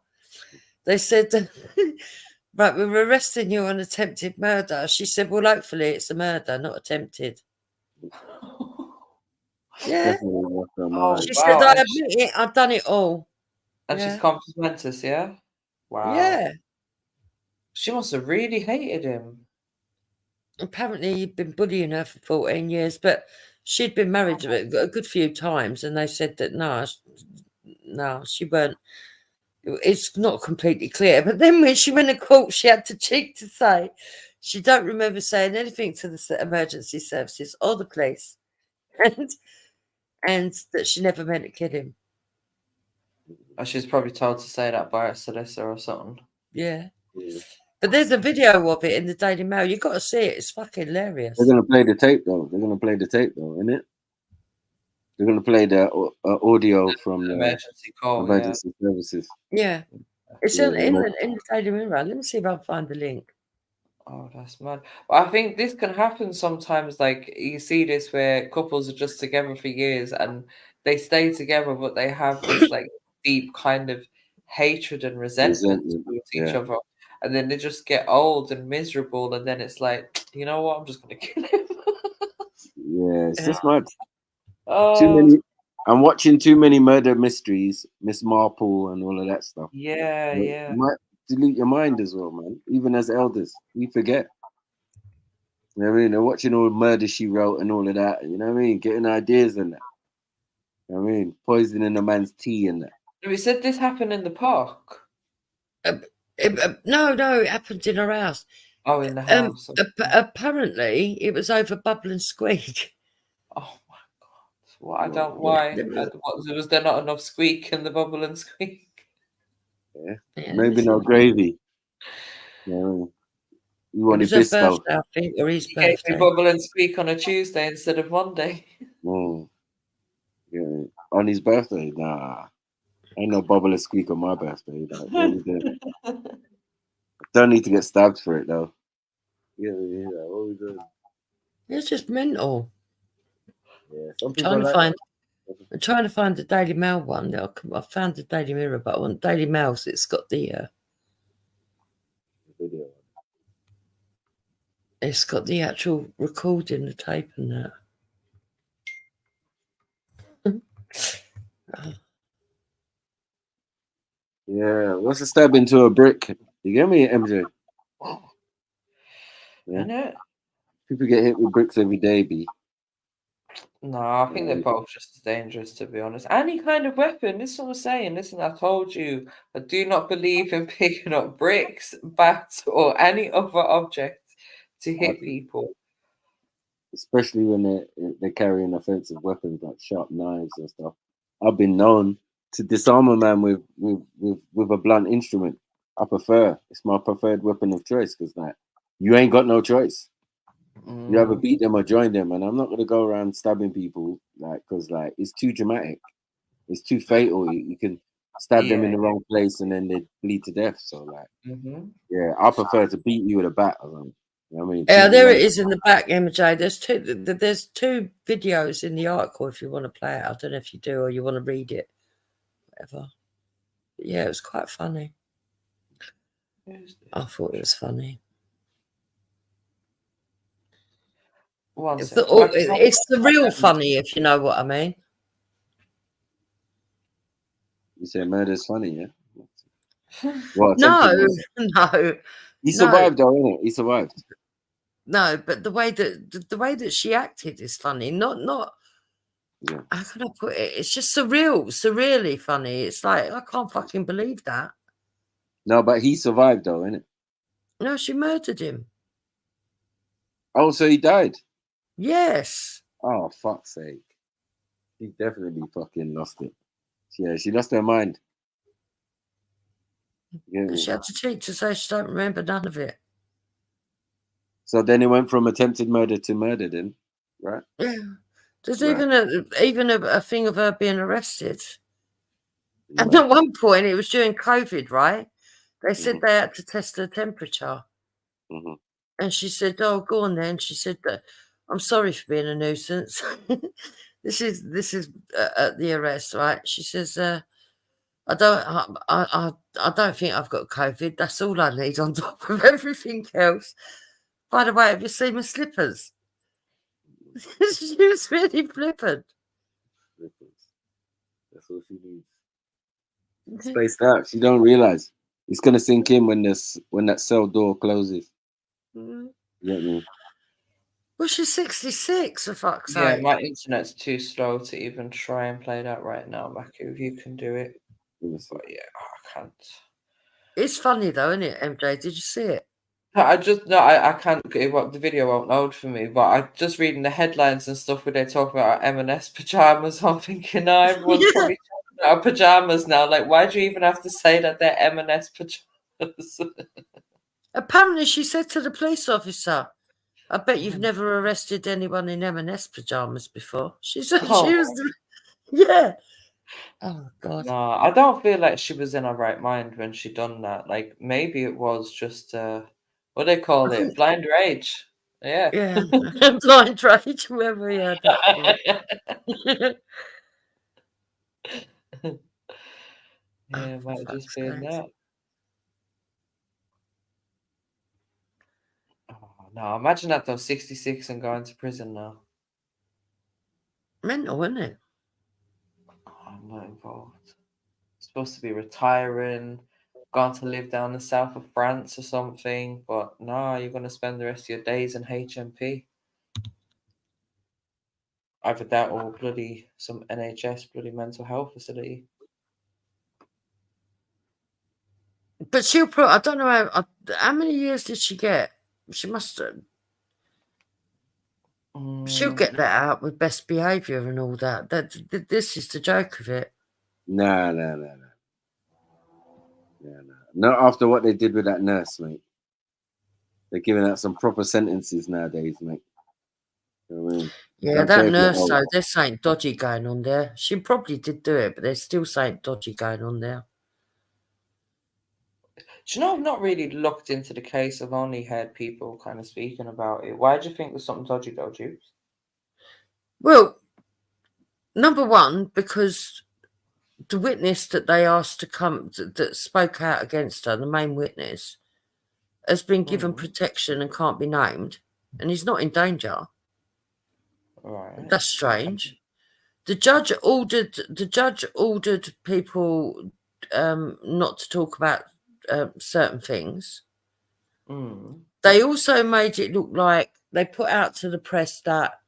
they said, "Right, we're arresting you on attempted murder." She said, "Well, hopefully it's a murder, not attempted." Yeah. She said, "I admit it. I've done it all." And she's compos mentis, yeah? Wow. Yeah. She must have really hated him. Apparently he'd been bullying her for 14 years, but she'd been married a good few times, and they said that no, she weren't. It's not completely clear. But then when she went to court, she had the cheek to say she don't remember saying anything to the emergency services or the police, and that she never meant to kill him. She's probably told to say that by a solicitor or something. Yeah. But there's a video of it in the Daily Mail. You've got to see it. It's fucking hilarious. They're gonna play the tape though. Isn't it? They're gonna play the audio from the emergency call, emergency services. Yeah. It's in the Daily Mail. Let me see if I can find the link. Oh, that's mad. Well, I think this can happen sometimes. Like, you see this where couples are just together for years and they stay together, but they have this like deep kind of hatred and resentment towards each yeah. other, and then they just get old and miserable, and then it's like, you know what, I'm just gonna kill him. Yeah, it's just mad. Too Oh, many. I'm watching too many murder mysteries, Miss Marple, and all of that stuff. yeah, But yeah. you might delete your mind as well, man. Even as elders, we forget. You know what I mean? They're watching all the Murder She Wrote and all of that. You know what I mean? Getting ideas and that. You know what I mean? Poisoning a man's tea and that. We said this happened in the park. No, it happened in her house. Oh, in the house. Apparently, it was over Bubble and Squeak. Oh my god! Well, I don't. Why? Was there not enough squeak in the Bubble and Squeak? Yeah. Maybe no gravy. You wanted it was her Bisco. birthday, I think, or his He gave birthday. me Bubble and Squeak on a Tuesday instead of Monday. Yeah. On his birthday? Nah. Ain't no Bubble and Squeak on my birthday. Like, what we doing? Don't need to get stabbed for it though. Yeah, what we doing? It's just mental. Yeah, some I'm people trying to find the Daily Mail one. I found the Daily Mirror, but I want Daily Mail, so it's got the video. It's got the actual recording, the tape, and that. Yeah, what's a stab into a brick? You get me, MJ? Yeah. People get hit with bricks every day, B. No, I think they're both just as dangerous, to be honest. Any kind of weapon. This is what I'm saying. Listen, I told you, I do not believe in picking up bricks, bats, or any other object to hit people. Especially when they're carrying offensive weapons like sharp knives and stuff. I've been known to disarm a man with a blunt instrument. It's my preferred weapon of choice because like you ain't got no choice. You either beat them or join them, and I'm not gonna go around stabbing people like because like it's too dramatic, it's too fatal. You can stab them in the wrong place and then they bleed to death. So like, yeah, I prefer to beat you with a bat or something. You know what I mean? Yeah, there it is in the back, MJ. There's two videos in the article if you want to play it. I don't know if you do or you want to read it, whatever. But yeah, it was quite funny. I thought it was funny. It's the real funny, if you know what I mean. You say murder's funny, yeah? Well, no. He survived, though, innit? He survived. No, but the way that she acted is funny. Not. Yeah. How can I put it? It's just surreally funny. It's like I can't fucking believe that. No, but he survived, though, innit? No, she murdered him. Oh, so he died? Yes. Oh, fuck's sake. She definitely fucking lost it. Yeah, she lost her mind. Yeah. She had to cheat to say she don't remember none of it. So then it went from attempted murder to murder, then, right? Yeah. There's even a thing of her being arrested. And at one point, it was during COVID, right? They said they had to test her temperature. And she said, "Oh, go on then." She said, "I'm sorry for being a nuisance." This is at the arrest, right? She says, "I don't think I've got COVID. That's all I need on top of everything else." By the way, have you seen my slippers? She was really flippant. That's all she needs. Spaced out. She don't realize it's gonna sink in when that cell door closes. You get me? Well, she's 66, for fuck's sake. Yeah, my internet's too slow to even try and play that right now, Maki. If you can do it. But yeah, I can't. It's funny though, isn't it, MJ? Did you see it? I can't get what the video won't load for me, but I just reading the headlines and stuff where they talk about M&S pajamas. I'm thinking, no, everyone's probably talking about pajamas now. Like, why do you even have to say that they're M&S pajamas? Apparently, she said to the police officer, "I bet you've never arrested anyone in M&S pajamas before." She said she was, yeah. Oh God. No, I don't feel like she was in her right mind when she done that. Like maybe it was just what do they call it? Blind rage. Yeah. Yeah. Blind rage, whoever he had that. Yeah, might have just been that. Oh, no, imagine that though, 66 and going to prison now. Mental, isn't it? Oh, I'm not involved. Supposed to be retiring, gone to live down the south of France or something, but no, you're going to spend the rest of your days in HMP. Either that or bloody some NHS bloody mental health facility. But she'll put, I don't know how many years did she get? She must have. She'll get let out with best behaviour and all that. This is the joke of it. Nah. Not after what they did with that nurse, mate. They're giving out some proper sentences nowadays, mate. You know what I mean? Yeah, that nurse, though, there's something dodgy going on there. She probably did do it, but there's still something dodgy going on there. Do you know, I've not really looked into the case. I've only heard people kind of speaking about it. Why do you think there's something dodgy though, Juice? Well, number one, because the witness that they asked to come, that spoke out against her, the main witness, has been given protection and can't be named, and he's not in danger. Right. That's strange. The judge ordered people not to talk about certain things. They also made it look like they put out to the press that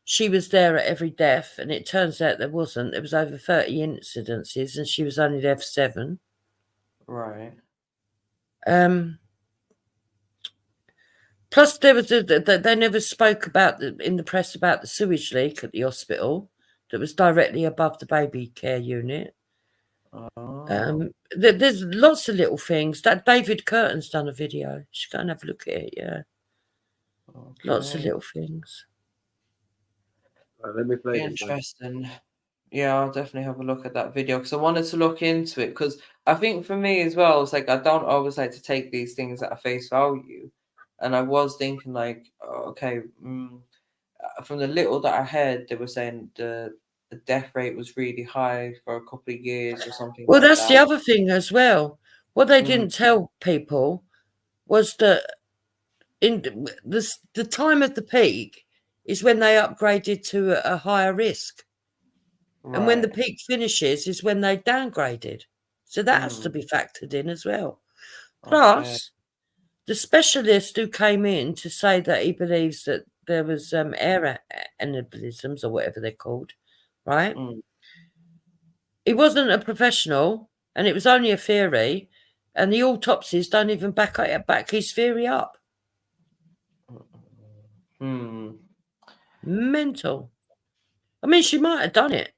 she was there at every death, and it turns out there wasn't. There was over 30 incidences, and she was only there for 7. Right. Plus, there was they never spoke about in the press about the sewage leak at the hospital that was directly above the baby care unit. There's lots of little things. That David Curtin's done a video. You should go and have a look at it. Yeah, lots of little things. Let me play Interesting. Yeah, I'll definitely have a look at that video because I wanted to look into it. Because I think for me as well, it's like I don't always like to take these things at a face value. And I was thinking like, okay, from the little that I heard, they were saying the death rate was really high for a couple of years or something. Well, like that's that. the other thing as well. What they didn't tell people was that in the time of the peak is when they upgraded to a higher risk. Right. And when the peak finishes is when they downgraded. So that has to be factored in as well. Plus, the specialist who came in to say that he believes that there was air aneurysms or whatever they're called, right? He wasn't a professional, and it was only a theory, and the autopsies don't even back his theory up. Mental. I mean, she might have done it,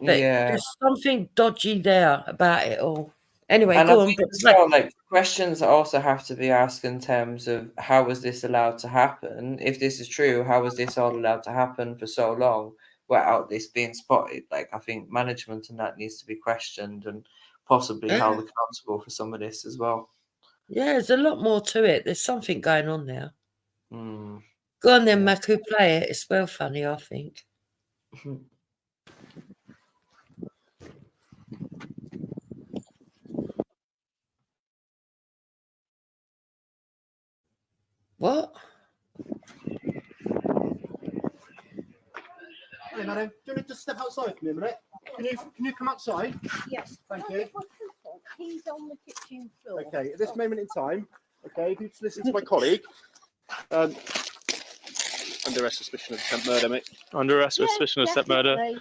but there's something dodgy there about it all. Anyway, and go I on. think as well, like questions also have to be asked in terms of how was this allowed to happen? If this is true, how was this all allowed to happen for so long without this being spotted? Like I think management and that needs to be questioned and possibly held accountable for some of this as well. Yeah, there's a lot more to it. There's something going on there. Go on then, Maku, play it. It's well funny, I think. What? Hey, madam, do you want to just step outside for me a minute? Can you come outside? Yes. Thank you. He's on the kitchen floor. Okay, at this moment in time, okay, if you just listen to my colleague, under arrest suspicion of attempt murder, mate. Under arrest with suspicion of attempt murder.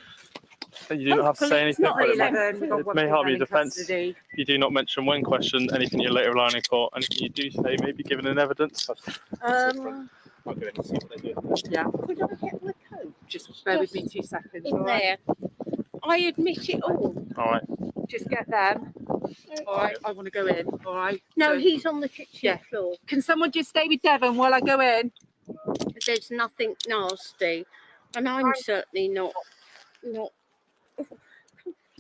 You do not have to say anything, but it may harm your defence. You do not mention when questioned anything you later rely on in court. Anything you do say may be given in evidence. Yeah. I'll go in and see what they do. Yeah. Could I get my coat? Just bear with me 2 seconds. In there. I admit it all. All right. Just get them. All right. I want to go in. All right. No, So- he's on the kitchen floor. Can someone just stay with Devon while I go in? There's nothing nasty, and I'm certainly not.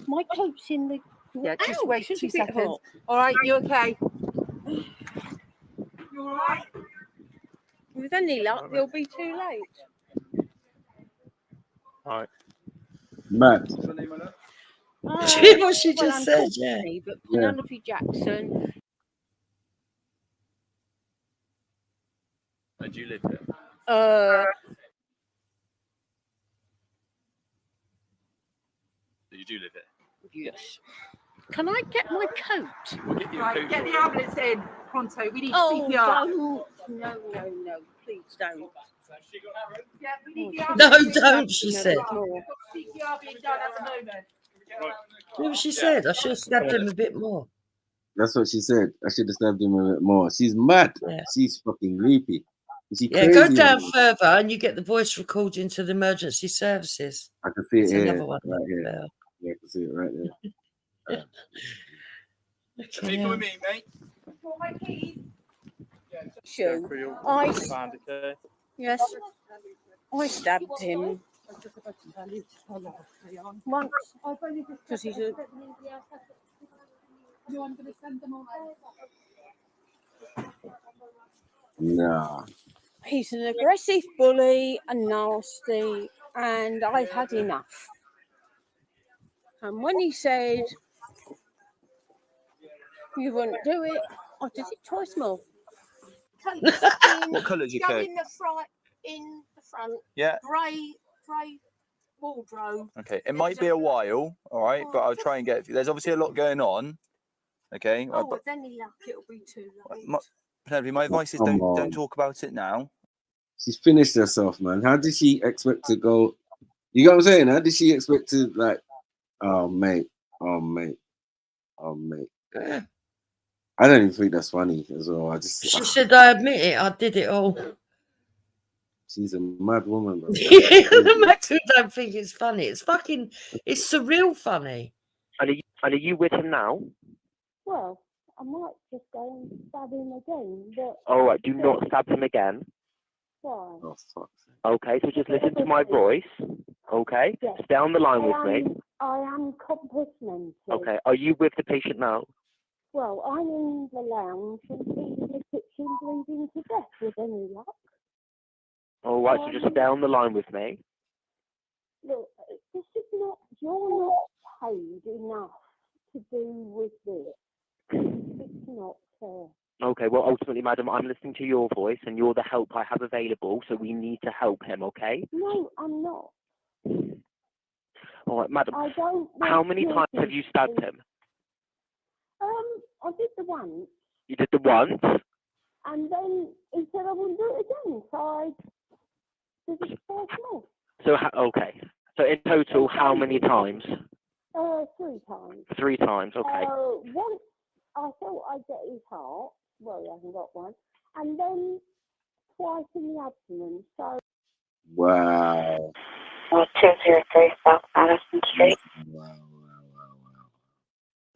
My coat's in the. Yeah, just Ow, wait it's 2 a bit seconds. hot. All right, you okay? You all right? With any luck, you'll be too late. All right. Matt. What she just said, yeah. unfortunately, but Penelope Jackson. And you live here? You do live here? Yes. Can I get my coat? We'll get you a Right, coat get for the you. ambulance in, pronto. We need Oh, CPR. no, please don't. Yeah, we need the No, ambulance in. don't, she said. CPR being done at the moment. What she said? I should have stabbed him a bit more. That's what she said. I should have stabbed him a bit more. She's mad. Yeah. She's fucking loopy. Is she Yeah, crazy? go down further and you get the voice recording to the emergency services. I can see it It's here. another one. Right here. Yeah, I can see it right there. Okay, Leave it with me, mate. Yes, I stabbed him once because he's a. Nah. He's an aggressive bully and nasty, and I've had enough. And when he said you wouldn't do it, I did it twice more. What colour's your coat? In the front. Yeah. Grey wardrobe. Okay. It might be a while, all right, but I'll try and get. There's obviously a lot going on. Okay. Oh, with any luck, it'll be too late. Penelope, my advice is don't talk about it now. She's finished herself, man. How did she expect to go? You know what I'm saying? How did she expect to, like, oh mate. I don't even think that's funny as well. She said, I admit it, I did it all. She's a mad woman, bro. Maxwell don't think it's funny. It's surreal funny. And are you with him now? Well, I might just go and stab him again. But All right, do not stab him again. why? Oh, fuck. Okay, so just listen to my voice. Okay, Yes. stay on the line with me. I am complimented. Okay, are you with the patient now? Well, I'm in the lounge and he's in the kitchen bleeding to death with any luck. All right, so just stay on the line with me. Look, this is not, you're not paid enough to do with this. It's not fair. Okay, well, ultimately, madam, I'm listening to your voice, and you're the help I have available, so we need to help him, okay? No, I'm not. All right, madam, I don't how want many your times have you stabbed him? I did the once, You did the once? and then he said I wouldn't do it again, so I did it twice more. So, okay. So in total, how many times? 3 times. 3 times, okay. Once I thought I'd get his heart, well, he hasn't got one, and then twice in the abdomen, so... Wow. 203 South Madison Street. Wow.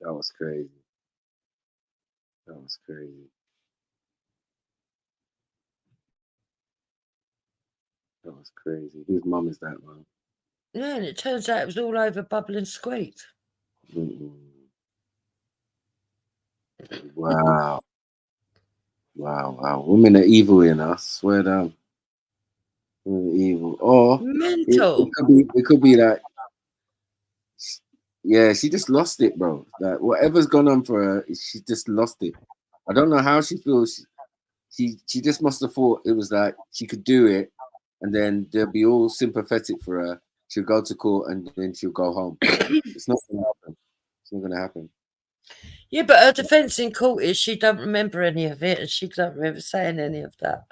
That was crazy. Whose mum is that, man? Yeah, and it turns out it was all over Bubble and Squeak. Wow. Women are evil, you know. Swear down. Women are evil. Or mental. It could be like, yeah, she just lost it, bro. Like whatever's gone on for her, she just lost it. I don't know how she feels. She just must have thought it was like she could do it, and then they'll be all sympathetic for her. She'll go to court and then she'll go home. It's not gonna happen. It's not gonna happen. Yeah, but her defence in court is she don't remember any of it, and she don't remember saying any of that.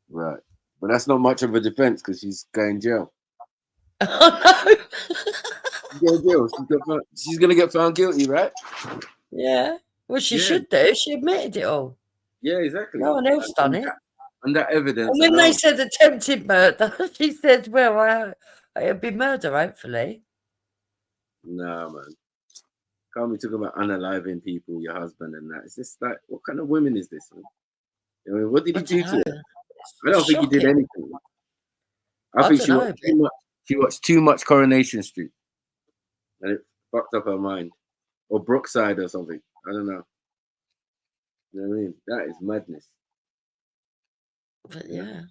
Right, but that's not much of a defence because she's going jail. Oh no! She's gonna get found guilty, right? Yeah. Well, she should do. She admitted it all. Yeah, exactly. No one else done it. And that evidence. And when they said attempted murder, she said, "Well, it'll be murder, hopefully." Nah, man. Can't be talking about unaliving people, your husband, and that. It's just like, what kind of women is this, man? I mean, what did he do to her? I don't think he did anything. I think she watched too much Coronation Street, and it fucked up her mind, or Brookside or something. I don't know. You know what I mean? That is madness. But yeah,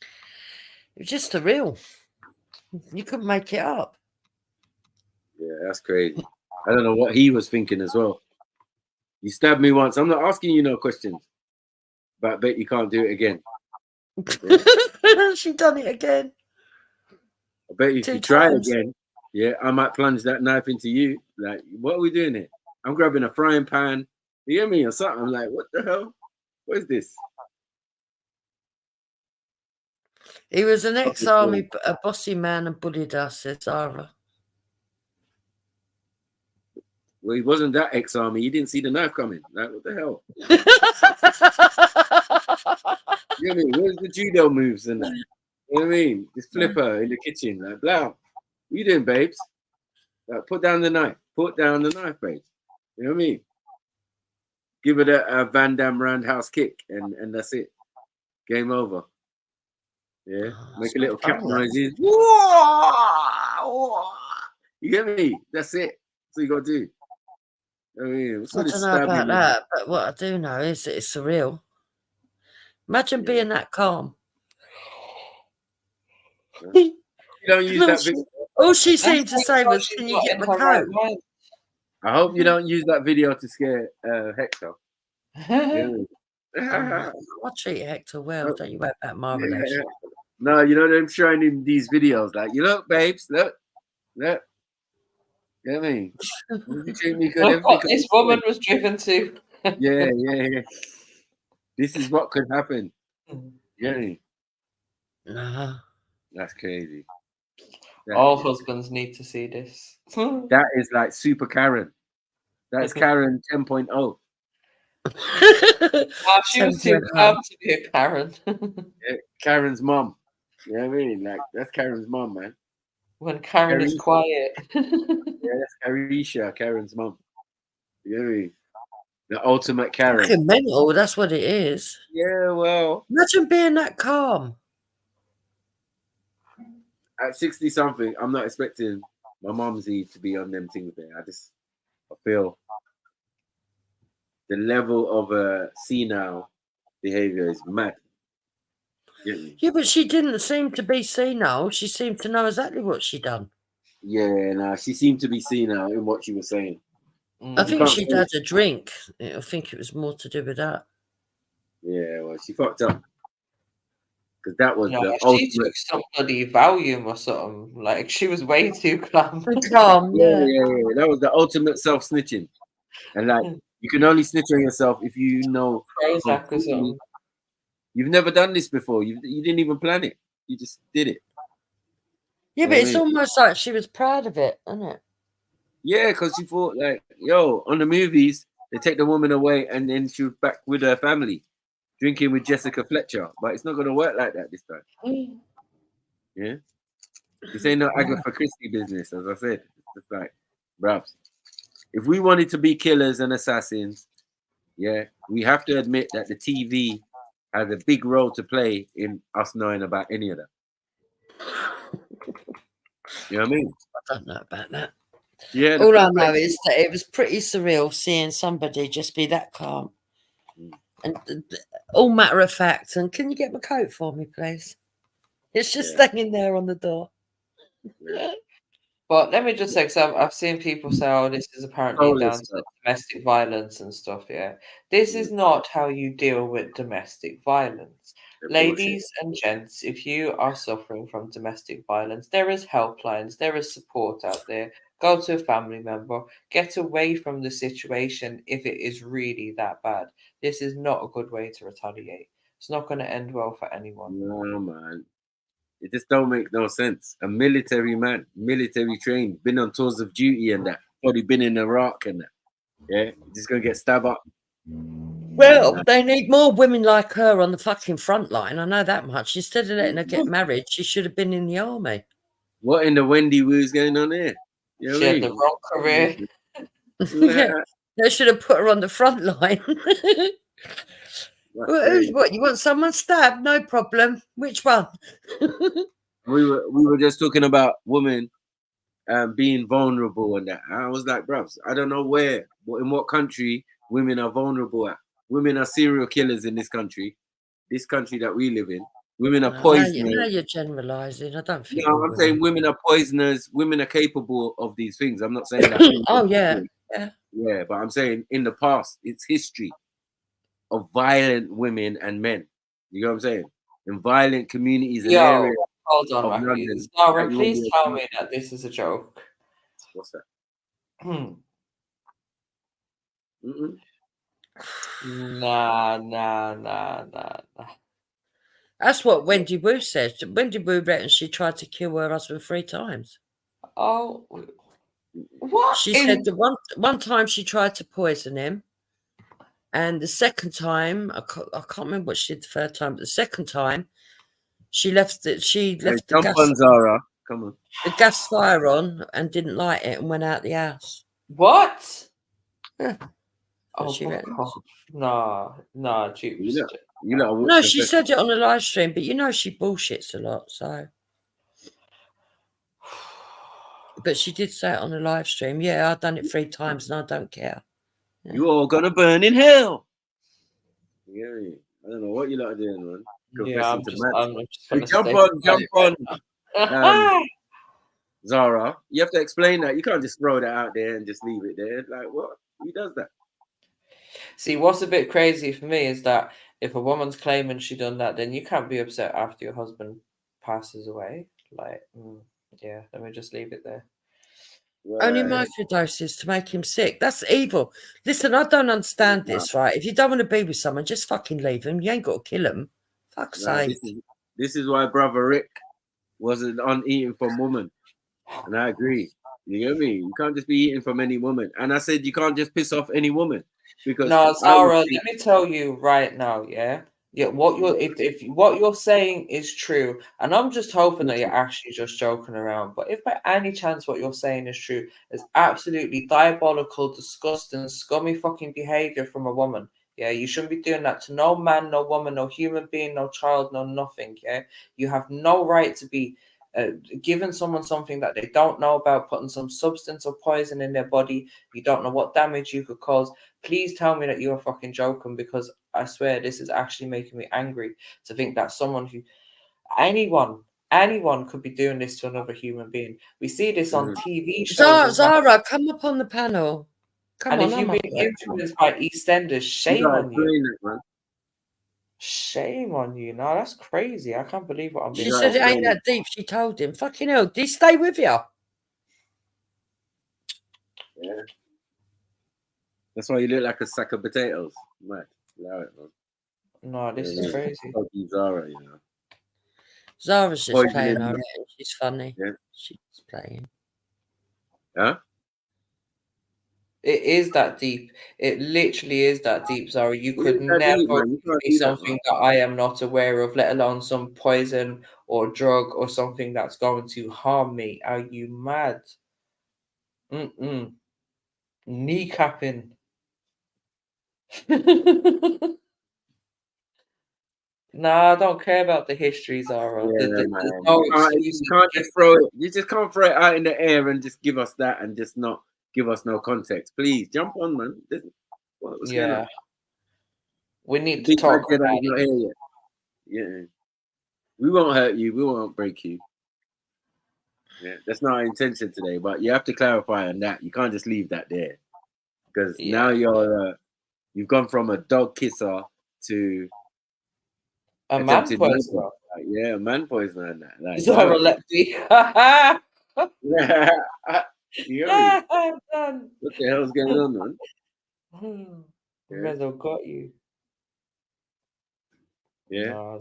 it was just surreal. You couldn't make it up. Yeah, that's crazy. I don't know what he was thinking as well. You stabbed me once. I'm not asking you no questions, but I bet you can't do it again. Yeah. She done it again. I bet if 2 you try times. again, yeah, I might plunge that knife into you. Like, what are we doing here? I'm grabbing a frying pan. You hear me or something? I'm like, what the hell? What is this? He was an ex-army, a bossy man, and bullied us, says Zara. Well, he wasn't that ex-army. He didn't see the knife coming. Like, what the hell? You know what I mean? Where's the judo moves and that? You know what I mean? This flipper in the kitchen, like, blah. What you doing, babes? Like, put down the knife. Put down the knife, babes. You know what I mean? Give it a Van Damme roundhouse kick, and that's it. Game over. Yeah. Make a little cat noises. You get me? That's it. That's what you got to do. I mean, I don't know about that, but what I do know is that it's surreal. Imagine being that calm. You don't use that video. All she seemed to say was, "Can you get my coat?" I hope you don't use that video to scare Hector. I treat Hector well. Don't you worry about my relationship. No, you know them showing him these videos, like, you look, babes, look. You know what I mean? You treat me good. Look what this woman was driven to. Yeah. This is what could happen. Yeah. Nah. That's crazy. All husbands need to see this. That is like super Karen. That's Karen 10.0. She was too calm to be a Karen. Yeah, Karen's mom. You know what I mean? Like, that's Karen's mom, man. When Karen is quiet. Yeah, that's Carisha, Karen's mom. You know what I mean? The ultimate Karen. Fucking mental, that's what it is. Yeah, well. Imagine being that calm. At 60 something, I'm not expecting my mumsy to be on them things there. I feel the level of senile behavior is mad. Yeah, but she didn't seem to be senile. She seemed to know exactly what she'd done. Yeah, nah, she seemed to be senile in what she was saying. I think she'd had a drink. I think it was more to do with that. Yeah, well, she fucked up. Because that was the She ultimate. took some bloody Valium or something. Like, she was way too calm. Yeah. That was the ultimate self-snitching. And like, you can only snitch on yourself if you know. Prozac or something. You've never done this before. You didn't even plan it. You just did it. Yeah, but it's almost like she was proud of it, isn't it? Yeah, because she thought, like, yo, on the movies, they take the woman away and then she was back with her family, drinking with Jessica Fletcher. But it's not going to work like that this time. Yeah? This ain't no Agatha Christie business, as I said. It's just like, bruv, if we wanted to be killers and assassins, yeah, we have to admit that the TV has a big role to play in us knowing about any of that. You know what I mean? I don't know about that. Yeah. All I know is that it was pretty surreal seeing somebody just be that calm and all matter of fact. And can you get my coat for me, please? It's just staying there on the door. But let me just say, because I've seen people say, oh, this is apparently down to domestic violence and stuff. Yeah. This is not how you deal with domestic violence. Ladies and gents, if you are suffering from domestic violence, there is helplines, there is support out there. Go to a family member, get away from the situation if it is really that bad. This is not a good way to retaliate. It's not going to end well for anyone. No, man. It just don't make no sense. A military man, military trained, been on tours of duty and that. Probably been in Iraq and that. Yeah, just gonna get stabbed up. Well, they need more women like her on the fucking front line. I know that much. Instead of letting her get married, she should have been in the army. What in the Wendy Woo's going on there? You know she had the wrong career. Yeah, they should have put her on the front line. What, you want someone stabbed? No problem. Which one? we were just talking about women being vulnerable and that. I was like, bruv, I don't know in what country women are vulnerable at. Women are serial killers in this country that we live in. Women are Now poisoners. you're generalising. I don't think. No, all I'm saying women are poisoners. Women are capable of these things. I'm not saying that. Oh yeah, yeah. Yeah, but I'm saying in the past, it's history of violent women and men. You know what I'm saying? In violent communities and Yo, areas hold on, of Matthew. London. Zara, that you won't be please able tell to- me that this is a joke. What's that? Hmm. Mm-mm. Nah. That's what Wendy Wu said. Wendy Wu reckons she tried to kill her husband 3 times. Oh, what? She said the one time she tried to poison him, and the second time I can't remember what she did the third time, but the second time she left the Jump gas on, Zara. Come on. the gas fire on and didn't light it and went out the house. What? Yeah. Oh, She reckons. Nah, Jupes. You know. No, she said it on a live stream, but you know she bullshits a lot, so. But she did say it on a live stream. Yeah, I've done it 3 times and I don't care. Yeah. You all gonna burn in hell. Yeah, I don't know what you lot are doing, man. Yeah, I'm just gonna Jump on. Zara, you have to explain that. You can't just throw that out there and just leave it there. Like, what? Who does that? See, what's a bit crazy for me is that if a woman's claiming she done that, then you can't be upset after your husband passes away. Like, yeah, let me just leave it there. Only microdoses to make him sick. That's evil. Listen, I don't understand this, right? If you don't want to be with someone, just fucking leave them. You ain't got to kill them. Fuck's sake. This is why Brother Rick wasn't on eating from woman. And I agree. You get me? You can't just be eating from any woman. And I said you can't just piss off any woman. Because No, Zara, let me tell you right now, yeah? Yeah, what you're if what you're saying is true, and I'm just hoping that you're actually just joking around. But if by any chance what you're saying is true, it's absolutely diabolical, disgusting, scummy fucking behavior from a woman. Yeah, you shouldn't be doing that to no man, no woman, no human being, no child, no nothing. Yeah, you have no right to be giving someone something that they don't know about, putting some substance or poison in their body. You don't know what damage you could cause. Please tell me that you're fucking joking, because I swear this is actually making me angry to think that someone who, anyone could be doing this to another human being. We see this on TV shows. Zara, come up on the panel. Come and on, if you've I'm been influenced by EastEnders, shame on you. Shame on you. No, that's crazy. I can't believe what I'm being She said it ain't that deep. She told him. Fucking hell. Did he stay with you? Yeah. That's why you look like a sack of potatoes. Mad. Allow it, man. No, this is crazy. Zara, you know. Zara's just playing on it. She's funny. Yeah. She's playing. Huh? It is that deep. It literally is that deep, Zara. You could that never deep, man. You can't be do that, something that I am not aware of, let alone some poison or drug or something that's going to harm me. Are you mad? Kneecapping. Nah, I don't care about the history, Zara. Yeah, There's man. no You excuses. can't just throw it. You just can't throw it out in the air and just give us that and just not give us no context. Please jump on, man. What's going on? We need to talk about it. Yeah. We won't hurt you. We won't break you. Yeah, that's not our intention today. But you have to clarify on that. You can't just leave that there, because now you've gone from a dog kisser to a man poisoner. Yeah, a man poisoner and that. Like, Zara, let me. You know what the hell's going on, man? Mezzo got you. Yeah. No,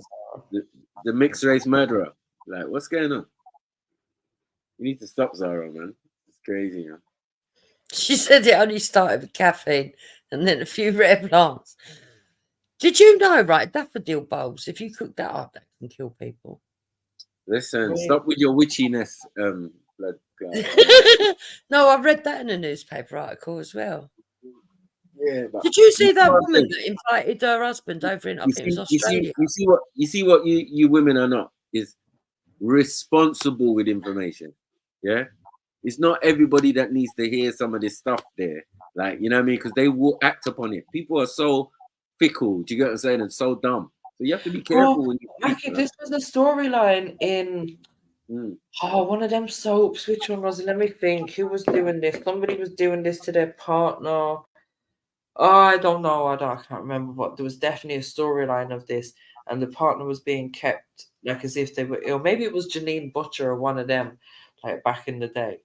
The mixed race murderer. Like, what's going on? You need to stop, Zara, man. It's crazy, man. She said it only started with caffeine and then a few red plants. Did you know, right, daffodil bulbs, if you cook that up, that can kill people. Listen, stop with your witchiness, blood. No, I read that in a newspaper article as well. Yeah, but did you see that woman that invited her husband over in, I think it was Australia? You see what you women are not is responsible with information. Yeah, it's not everybody that needs to hear some of this stuff there. Like, you know what I mean? Because they will act upon it. People are so fickle. Do you get what I'm saying? And so dumb. So you have to be careful when you. Mackie, this was a storyline in one of them soaps. Which one was it? Let me think. Who was doing this? Somebody was doing this to their partner. I don't know. I can't remember. But there was definitely a storyline of this, and the partner was being kept like as if they were ill. Maybe it was Janine Butcher or one of them, like back in the day.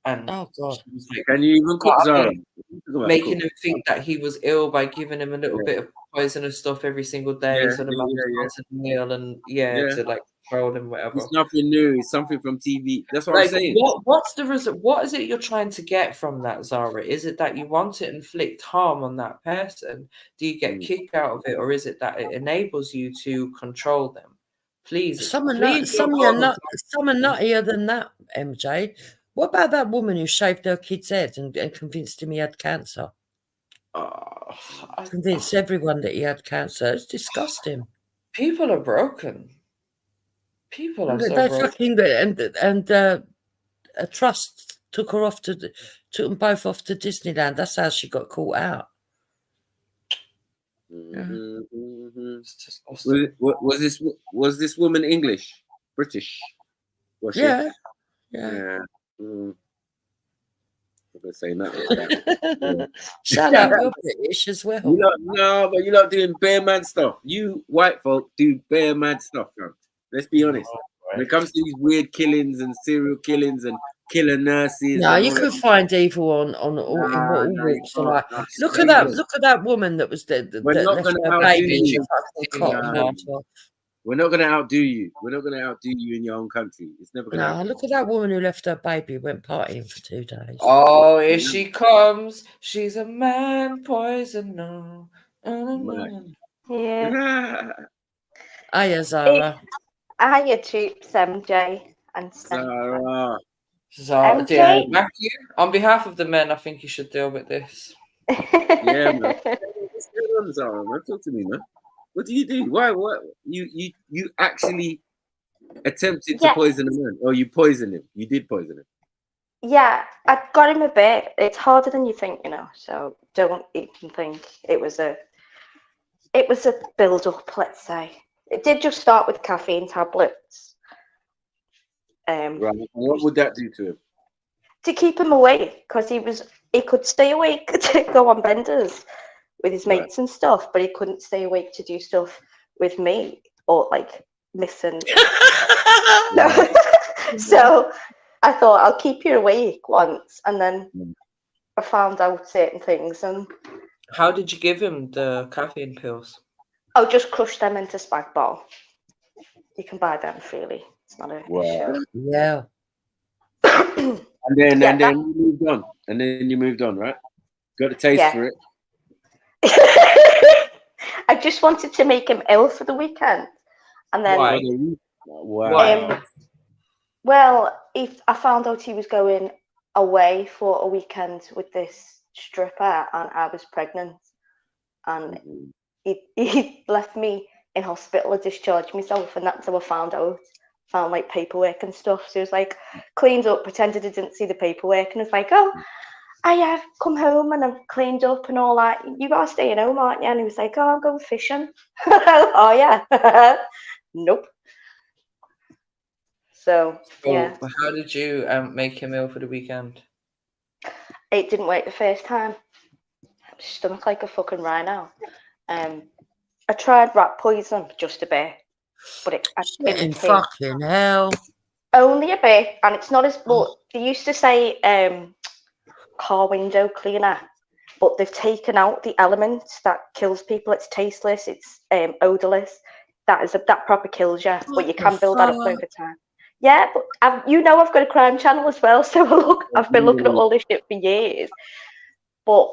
And oh god, she was like, can you even cook Zara? Making him think that he was ill by giving him a little bit of poisonous stuff every single day, so the man was a meal and to like control him, whatever. It's nothing new. It's something from TV. That's what I'm saying. What's the result? What is it you're trying to get from that, Zara? Is it that you want to inflict harm on that person? Do you get kicked out of it, or is it that it enables you to control them? Please, some are nuttier than that, MJ. What about that woman who shaved her kid's head and convinced him he had cancer? Convinced everyone that he had cancer. It's disgusting. People are broken. People are so broken. Fucking and a trust took them both off to Disneyland. That's how she got caught out. Was this woman English, British? Was she? Yeah. I'm gonna say nothing like that. Shut up, you're British as well. No, but you're not doing bare man stuff. You white folk do bare man stuff, bro. Let's be honest. When it comes to these weird killings and serial killings and killer nurses, no, you could find evil on all walks of life. Look at that woman that was that left her baby. We're not going to outdo you. We're not going to outdo you in your own country. It's never going to happen. Look at that woman who left her baby, went partying for 2 days. Oh, here she comes. She's a man poisoner. Yeah. Hiya, Zara. Hiya, troops, MJ and Zara. Zara, Matthew, on behalf of the men, I think you should deal with this. Yeah, man. What's going on, Zara, man? Talk to me, man. What do you do? Why? What? You actually attempted to poison a man, or you poisoned him? You did poison him. Yeah, I got him a bit. It's harder than you think, So don't even think it was a build up. Let's say it did just start with caffeine tablets. Right. What would that do to him? To keep him awake, because he could stay awake to go on benders with his mates and stuff, but he couldn't stay awake to do stuff with me or like listen. So I thought I'll keep you awake once, and then I found out certain things. And how did you give him the caffeine pills? I'll just crush them into spag bol. You can buy them freely. It's not a issue. Yeah. And then you moved on. And then you moved on, right? Got a taste for it. I just wanted to make him ill for the weekend, and then wow. Well, I found out he was going away for a weekend with this stripper, and I was pregnant, and he left me in hospital to discharge myself, and that's how I found out. Found like paperwork and stuff. So he was like cleaned up, pretended he didn't see the paperwork, and was like, "Oh, I have come home and I've cleaned up and all that. You are staying home, aren't you?" And he was like, "Oh, I'm going fishing." Oh yeah. Nope. So yeah. How did you make him ill for the weekend? It didn't work the first time. Stomach like a fucking rhino. I tried rat poison just a bit, but it fucking hell. Only a bit, and it's not as well. They used to say car window cleaner, but they've taken out the element that kills people. It's tasteless, it's odorless. That proper kills you, but you can build that up over time. Yeah, but I've got a crime channel as well, so I've been looking at all this shit for years. But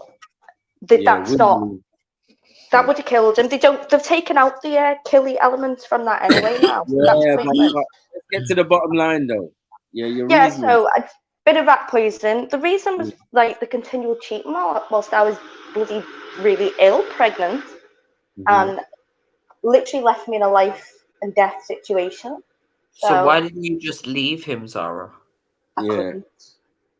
that would have killed him. They've taken out the killy elements from that anyway now. Let's get to the bottom line though. Yeah, so a bit of rat poison. The reason was like the continual cheating whilst I was really ill, pregnant, and literally left me in a life and death situation. So why didn't you just leave him, Zara? I couldn't.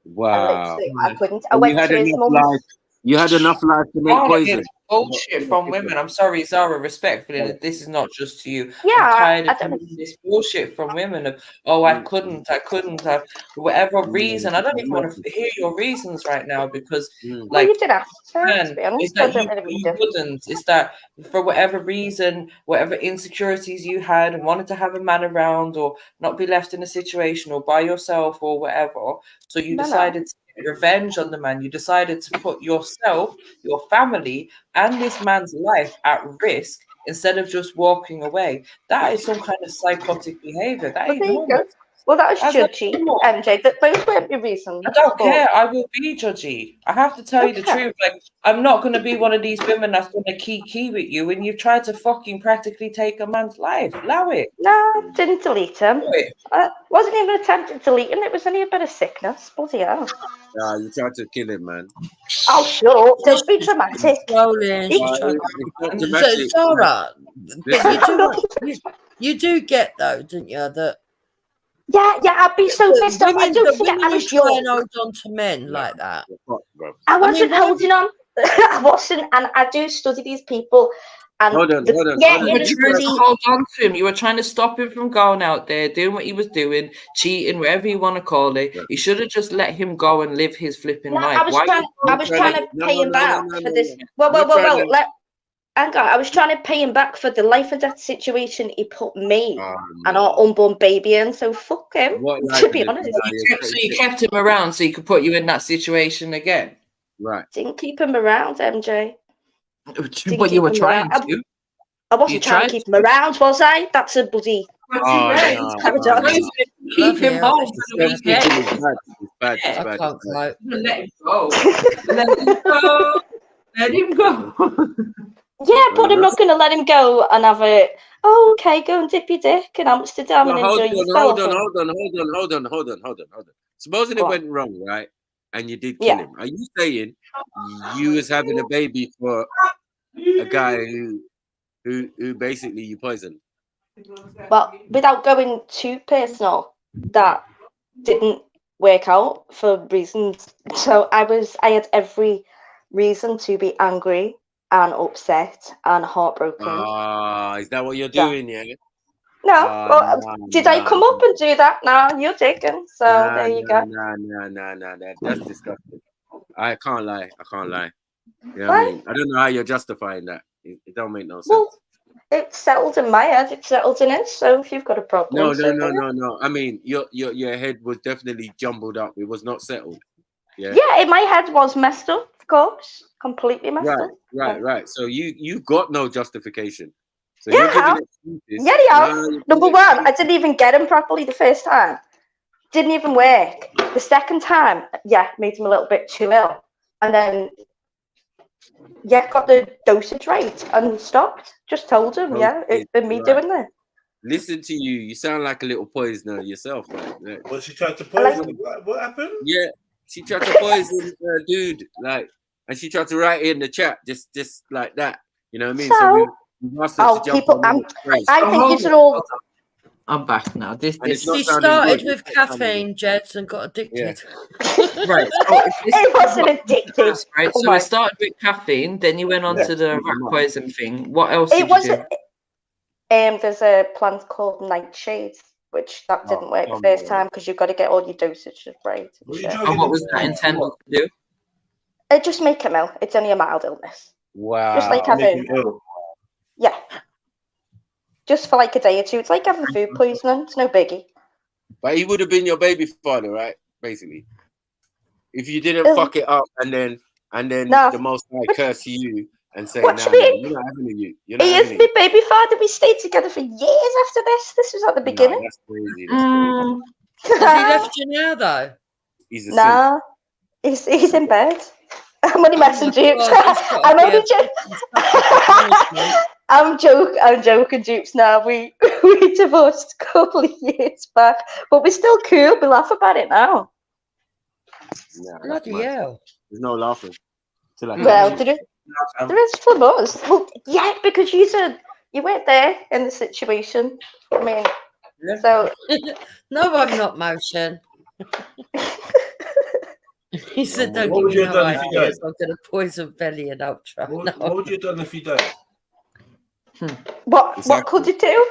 Wow. I couldn't. I went to his mum's. You had enough life to make poison. bullshit from women. I'm sorry, Zara, respectfully, this is not just to you. Yeah, I'm tired I of don't. hearing this bullshit from women of, oh, I couldn't, for whatever reason. I don't even want to hear your reasons right now because, Well, like, you did ask her, to man, be it's honest. I that don't really you do. wouldn't. It's that for whatever reason, whatever insecurities you had and wanted to have a man around or not be left in a situation or by yourself or whatever. So you No. decided to get revenge on the man. You decided to put yourself, your family, and this man's life at risk instead of just walking away. That is some kind of psychotic behavior. That Well, ain't there you normal. go. Well, that was That's not judgy, normal. MJ. That those weren't your reasons. I don't but- care. I will be judgy. I have to tell you the Okay. truth. Like, I'm not going to be one of these women that's going to key with you when you've tried to fucking practically take a man's life. Allow it. No, didn't delete him. Do it. Wasn't even attempting to delete him. It was only a bit of sickness. Bloody hell. Nah, you tried to kill him, man. Oh, shut up. Don't be dramatic. Rolling. He- She's trying It's not So, dramatic. Zara, but Listen. you do get though, don't you? That Yeah, I'd be so pissed off. I don't forget I women was who try young. and hold on to men like that. I wasn't why holding on. I wasn't, and I do study these people. And Hold on. You were trying bloody- to hold on to him. You were trying to stop him from going out there, doing what he was doing, cheating, whatever you want to call it. You should have just let him go and live his flipping No, life. I was trying to pay him back for this. Well. Hang on. I was trying to pay him back for the life and death situation he put me and our unborn baby in. So fuck him. To be honest, So you kept him around so he could put you in that situation again. Right. Didn't keep him around, MJ. But you were trying to. I wasn't trying to keep him around, was I? That's a bloody. Keep him home for the weekend. It's bad. I can't cope. Let him go. Let him go. Let him go. Yeah, but I'm not going to let him go and have a. Oh, okay, go and dip your dick in Amsterdam and enjoy yourself. Hold on. Supposing it went wrong, right? And you did kill him. Are you saying you was having a baby for a guy who basically you poisoned? Well, without going too personal, that didn't work out for reasons. So I had every reason to be angry and upset and heartbroken. Is that what you're doing, yeah? No, did I come up and do that? No, you're taken. So there you go. Nah. That's disgusting. I can't lie. You know what I mean? I don't know how you're justifying that. It don't make no sense. Well, it's settled in my head. It's settled in it. So if you've got a problem, No. I mean, your head was definitely jumbled up. It was not settled. Yeah. Yeah, in my head was messed up. Of course, completely messed up. Right. So you've got no justification. So Yeah, you're giving excuses. Number one, I didn't even get him properly the first time. Didn't even work. The second time, made him a little bit too ill. And then, got the dosage right and stopped. Just told him, it's been me doing that. Listen to you. You sound like a little poisoner yourself, man. Well, she tried to poison him. What happened? Yeah, she tried to poison dude, and she tried to write in the chat just like that. You know what I mean? So we asked her to jump on I think you should all. I'm back now. This She started with caffeine, Jeds, and got addicted. Right. It wasn't addicted. Right. So it started with caffeine, then you went on to the rat poison thing. What else did you do? There's a plant called nightshade, which that didn't work the first time because you've got to get all your dosages right. And what was that intended to do? It just make him ill. It's only a mild illness. Wow. Just like having. Yeah. Just for like a day or two. It's like having food poisoning. It's no biggie. But he would have been your baby father, right? Basically. If you didn't fuck it up and then the Most High curse you and say, what you mean? You're not having you. He is my baby father. We stayed together for years after this. This was at the beginning. That's crazy. Has he left you now, though? He's he's in bed. I'm only messing Dupes. I'm only I'm joking, Dupes. Now we divorced a couple of years back, but we're still cool. We laugh about it now. Bloody hell! There's no laughing. Well, there is from us. Well, yeah, because you weren't there in the situation. I mean, so no, I'm not, Motion. He said, "Don't What give would me you have no done if you ideas. died? I'm going to poison Belly and Ultra." What No. would you have done if you died? What could you do?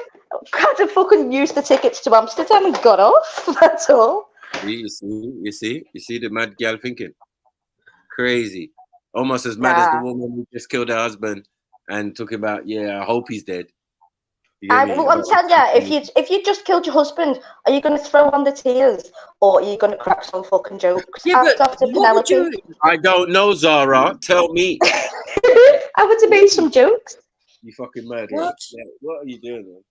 Had to fucking use the tickets to Amsterdam and got off. That's all. You see the mad gal thinking. Crazy. Almost as mad as the woman who just killed her husband and took about, yeah, I hope he's dead. You get me? Well, I'm telling you, if you just killed your husband, are you going to throw on the tears or are you going to crack some fucking jokes? Yeah, but After what would you? I don't know, Zara. Tell me. I would have made some jokes. You fucking murderer. What? Yeah, what are you doing, man?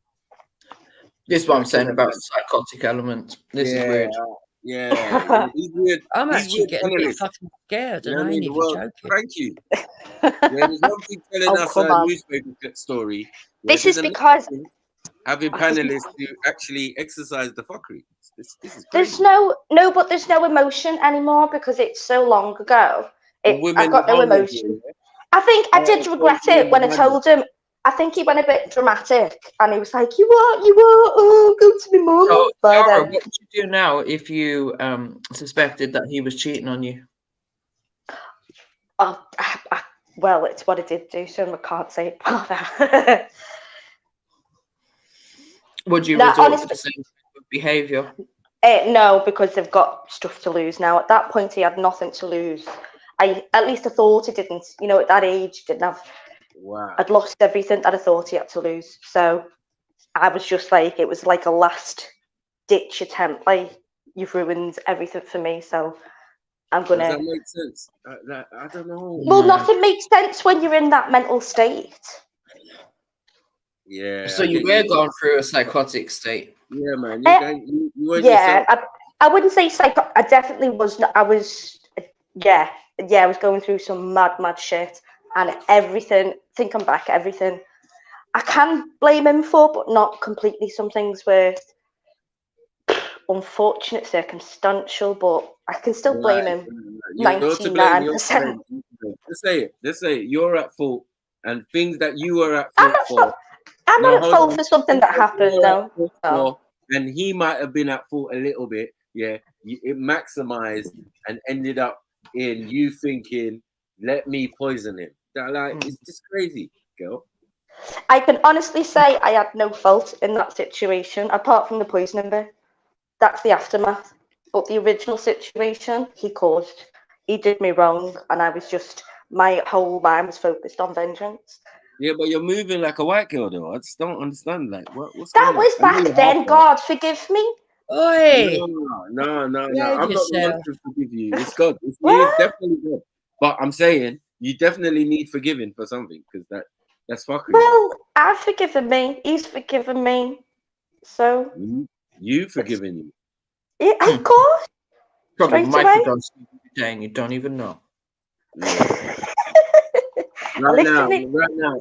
This is what I'm saying about psychotic element. This is weird. Yeah, he's weird. I'm He's actually weird getting a bit analyst. fucking scared, You and know I what I ain't mean? even Well, joking. thank you. Yeah, there's one thing telling us come a on. newspaper story. This there's is another because thing having panelists who actually exercise the fuckery. This is there's crazy. but there's no emotion anymore because it's so long ago. The women I've got are no vulnerable, emotion. yeah? I think I did It's regret crazy it when I madness. told him. I think he went a bit dramatic and he was like, you are, oh, go to me, mum. So, But, Zara, what would you do now if you suspected that he was cheating on you? well, it's what I did do, so I can't say it further. Would you No, resort to honestly- the same type of behaviour? No, because they've got stuff to lose now. At that point, he had nothing to lose. At least I thought he didn't. You know, at that age, didn't have. Wow. I'd lost everything that I thought he had to lose. So I was just like, it was like a last ditch attempt. Like, you've ruined everything for me. So I'm gonna. Does that make sense? I don't know. Well, man. nothing makes sense when you're in that mental state. Yeah. So I you get were going through a psychotic state. Yeah, man. You weren't Yeah, yourself. I wouldn't say psycho. I definitely was. I was. Yeah, I was going through some mad shit, and everything. Thinking back, everything. I can blame him for, but not completely. Some things were unfortunate, circumstantial, but I can still blame him. You're to blame. You're to 99%. blame. Just say it. Just say it. You're at fault, and things that you were at fault for. I'm No, not at hold fault on. for something that happened, though. Oh. And he might have been at fault a little bit. Yeah, it maximized and ended up in you thinking, "Let me poison him." It's just crazy, girl. I can honestly say I had no fault in that situation, apart from the poisoning bit. That's the aftermath. But the original situation, he caused. He did me wrong, and I was just, my whole mind was focused on vengeance. Yeah, but you're moving like a white girl, though. I just don't understand. Like, what's That going was on? I know back you're then. half God forgive me. Oi! No. I'm Behave not the one yourself. to forgive you. It's God. It's definitely God. But I'm saying you definitely need forgiving for something because that's fucking. Well, I've forgiven me. He's forgiven me. So. You forgiven you. Yeah, of course. Probably Straight away. microdose and you don't even know. Right now.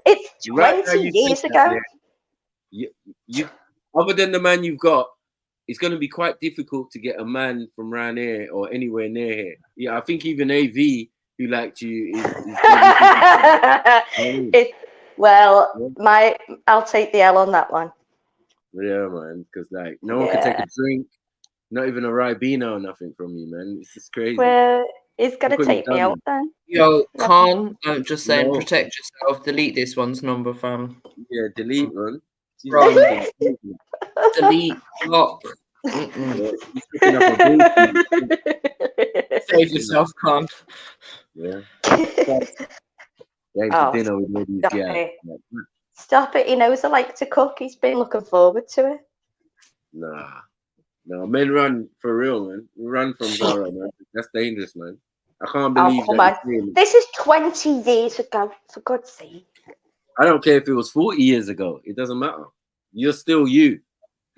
It's Right 20 now years ago. You other than the man you've got, it's going to be quite difficult to get a man from around here or anywhere near here. Yeah, I think even AV who liked you is I'll take the L on that one. Yeah, man, because like no one can take a drink, not even a Ribena or nothing from you, man. It's just crazy. Well, he's gonna Look what you've take me done, out then. Yo, Khan, I'm just saying, No. protect yourself. Delete this one's number, fam. Yeah, delete, man. Run. Delete, block. Save yourself, Khan. Yeah. Going to dinner with all these Stop guys. it. Stop it. He knows I like to cook. He's been looking forward to it. Nah. No, men run for real, man. Run from Zara, man. That's dangerous, man. I can't believe come that. on. This is 20 years ago, for God's sake. I don't care if it was 40 years ago. It doesn't matter. You're still you,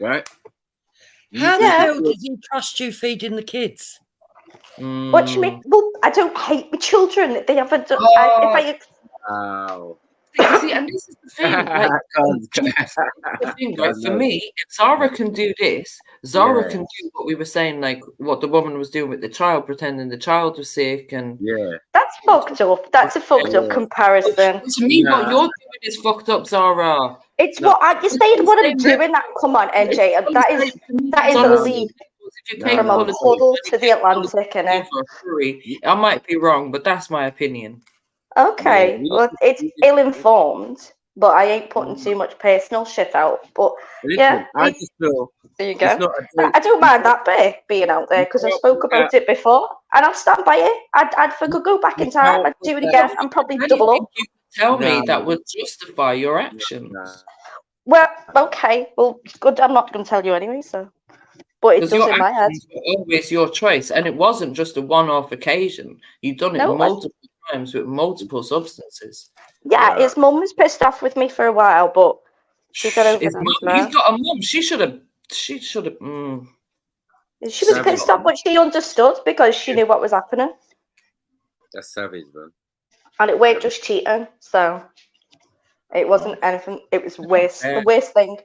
right? How the hell did he trust you feeding the kids? What do you mean? Well, I don't hate my children. They haven't done. Wow. You see, and this is the thing. Like, the thing, right? For me, if Zara can do this, Zara can do what we were saying, like what the woman was doing with the child, pretending the child was sick, and that's fucked up. That's a fucked up comparison. To me, what you're doing is fucked up, Zara. It's what you're saying. What I'm doing. That come on, NJ. That is a leap. From a puddle to the Atlantic, innit? I might be wrong, but that's my opinion. Okay, well, it's ill-informed, but I ain't putting too much personal shit out. But yeah, I just feel there you it's go. not a I don't mind that bit being out there because I spoke about it before, and I'll stand by it. If I could go back in time, I'd do it again and probably double up. Tell me that would justify your actions. Well, okay, well, it's good. I'm not going to tell you anyway, so. But it Because does your in my head. actions were always your choice, and it wasn't just a one-off occasion. You've done it No, multiple times with multiple substances. Yeah, his mum was pissed off with me for a while, but she got over that now. He's got a mum. She should have. She was pissed off, but she understood because she knew what was happening. That's savage, man. And it weren't just cheating, so it wasn't anything. It was worse. The worst thing.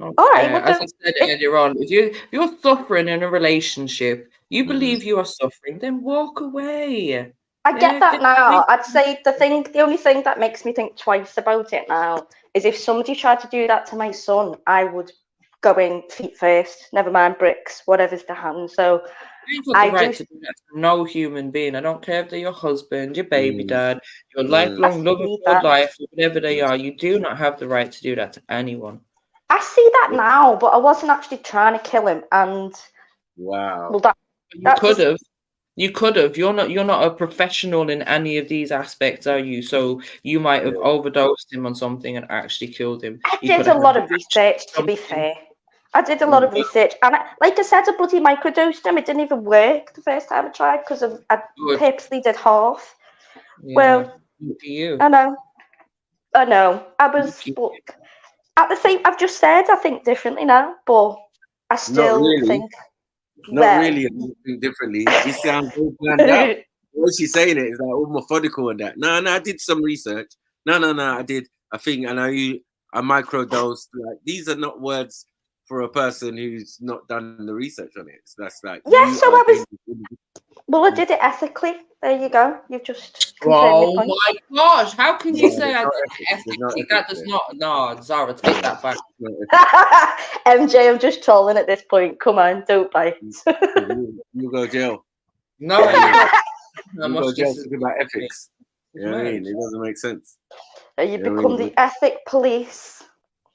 All right. Well, as I said earlier on, if you're suffering in a relationship, you believe you are suffering, then walk away. I get that now. I'd say the only thing that makes me think twice about it now is if somebody tried to do that to my son, I would go in feet first, never mind bricks, whatever's to hand. So You've got the right to do that to no human being. I don't care if they're your husband, your baby dad, your lifelong love of your life, whatever they are. You do not have the right to do that to anyone. I see that now, but I wasn't actually trying to kill him. And wow, well, you could have. You could have. You're not a professional in any of these aspects, are you? So you might have overdosed him on something and actually killed him. I did a lot of research, to be fair. I did a lot of research, and like I said, I bloody microdosed him. It didn't even work the first time I tried because I purposely did half. Yeah. Well, you. I know. I was, but at the same. I've just said I think differently now, but I still think. Not really. I think differently. You sound all planned out. When she's saying it, it's like all methodical and that. No, I did some research. No, I did. I think I microdosed. Like, these are not words for a person who's not done the research on it. So that's like Well, I did it ethically. There you go. You've just oh my gosh! How can you say I did it ethically? That does not. No, Zara, take that back. MJ, I'm just trolling at this point. Come on, don't bite. You go jail. No, you go jail talking about ethics. You know what I mean? It doesn't make sense. You become the ethic police.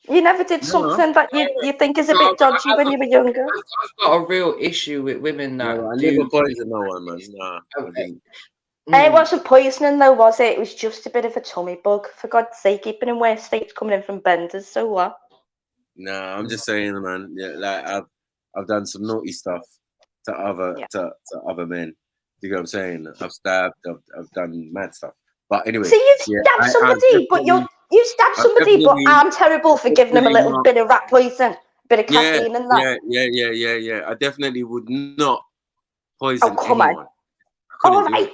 You never did something that you think is a bit dodgy when you were younger. I've got a real issue with women that I never poisoned no one, man. Nah, I didn't. It wasn't poisoning though, was it? It was just a bit of a tummy bug. For God's sake, you've been in worse states coming in from benders, so what? Nah, I'm just saying, man. Yeah, like I've done some naughty stuff to other men. You know what I'm saying? I've stabbed. I've done mad stuff. But anyway, so you stabbed somebody, but you stabbed somebody, but I'm terrible for giving them a little bit of rat poison, bit of caffeine and that. Yeah. I definitely would not poison come anyone. On. All right.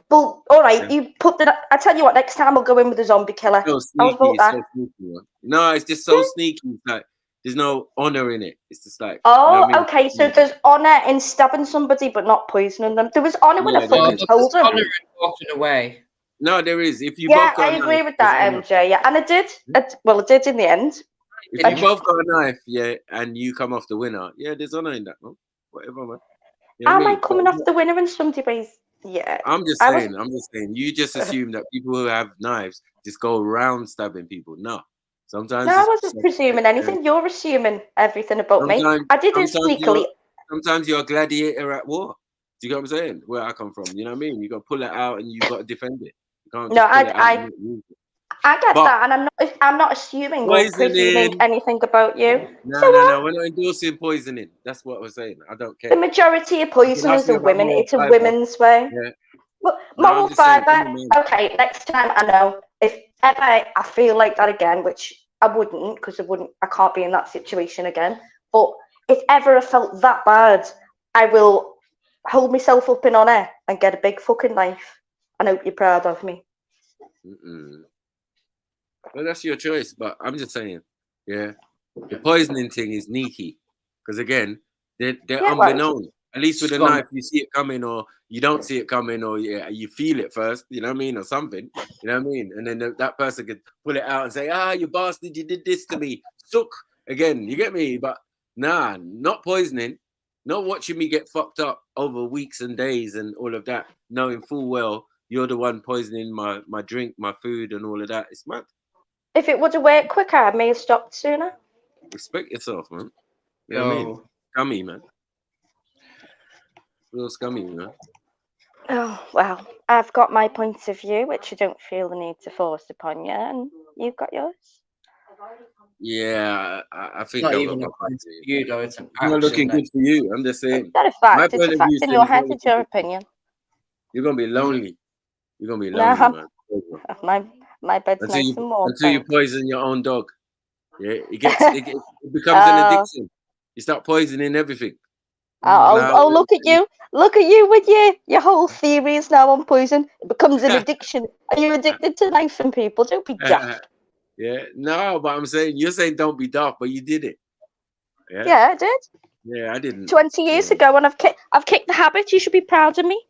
Well, all right. You put that. I tell you what. Next time I'll go in with a zombie killer. So sneaky, no, it's just so sneaky. Like there's no honor in it. It's just like. Oh, you know what I mean? Okay. So there's honor in stabbing somebody, but not poisoning them. There was honor when I fucking told him. Honor in walking away. No, there is. If you both got I agree with that, MJ. Yeah, and I did. I did in the end. If you both got a knife, and you come off the winner, there's honor in that, man. Whatever, man. You know Am I coming off the winner in some ways? Yeah. I'm just saying. You just assume that people who have knives just go around stabbing people. No. Sometimes. No, I wasn't presuming anything. You're assuming everything about me. I did it sneakily. Sometimes you're a gladiator at war. Do you get what I'm saying? Where I come from, you know what I mean? You got to pull it out and you got to defend it. No, I get that, and I'm not assuming or presuming anything about you. No, we're not endorsing poisoning. That's what we're saying. I don't care. The majority of poisoners are women. It's a women's way. Yeah. Well, moral fibre. Okay, next time I know. If ever I feel like that again, which I wouldn't, because I can't be in that situation again. But if ever I felt that bad, I will hold myself up in honour and get a big fucking knife. I hope you're proud of me. Well, that's your choice, but I'm just saying, the poisoning thing is sneaky, because again, they're unbeknown. At least with a knife, you see it coming, or you don't see it coming, or you feel it first. You know what I mean, or something. You know what I mean, and then that person could pull it out and say, "You bastard, you did this to me." Suck again. You get me? But nah, not poisoning. Not watching me get fucked up over weeks and days and all of that, knowing full well you're the one poisoning my drink, my food, and all of that. It's mad. If it would have worked quicker, I may have stopped sooner. Respect yourself, man. You know what I mean? Scummy, man. Real scummy, man. Oh, well, I've got my point of view, which I don't feel the need to force upon you, and you've got yours. Yeah, I think Not I've even got a my point of view, though. It's an It's not looking action. good for you. I'm just saying. It's not a My fact. It's point a of fact view in said your it's not head. It's looking your good. opinion. You're gonna be lonely. You're gonna be Nah, lonely, man. my bed's Until nice and warm. until you thanks. poison your own dog. Yeah, it becomes an addiction. You start poisoning everything. Oh, look at you. Look at you with your whole theories now on poison. It becomes an addiction. Are you addicted to knifing people? Don't be daft. Yeah, no, but I'm saying you're saying don't be daft, but you did it. Yeah, Yeah, I did. yeah, I didn't. 20 years ago, and I've kicked the habit. You should be proud of me.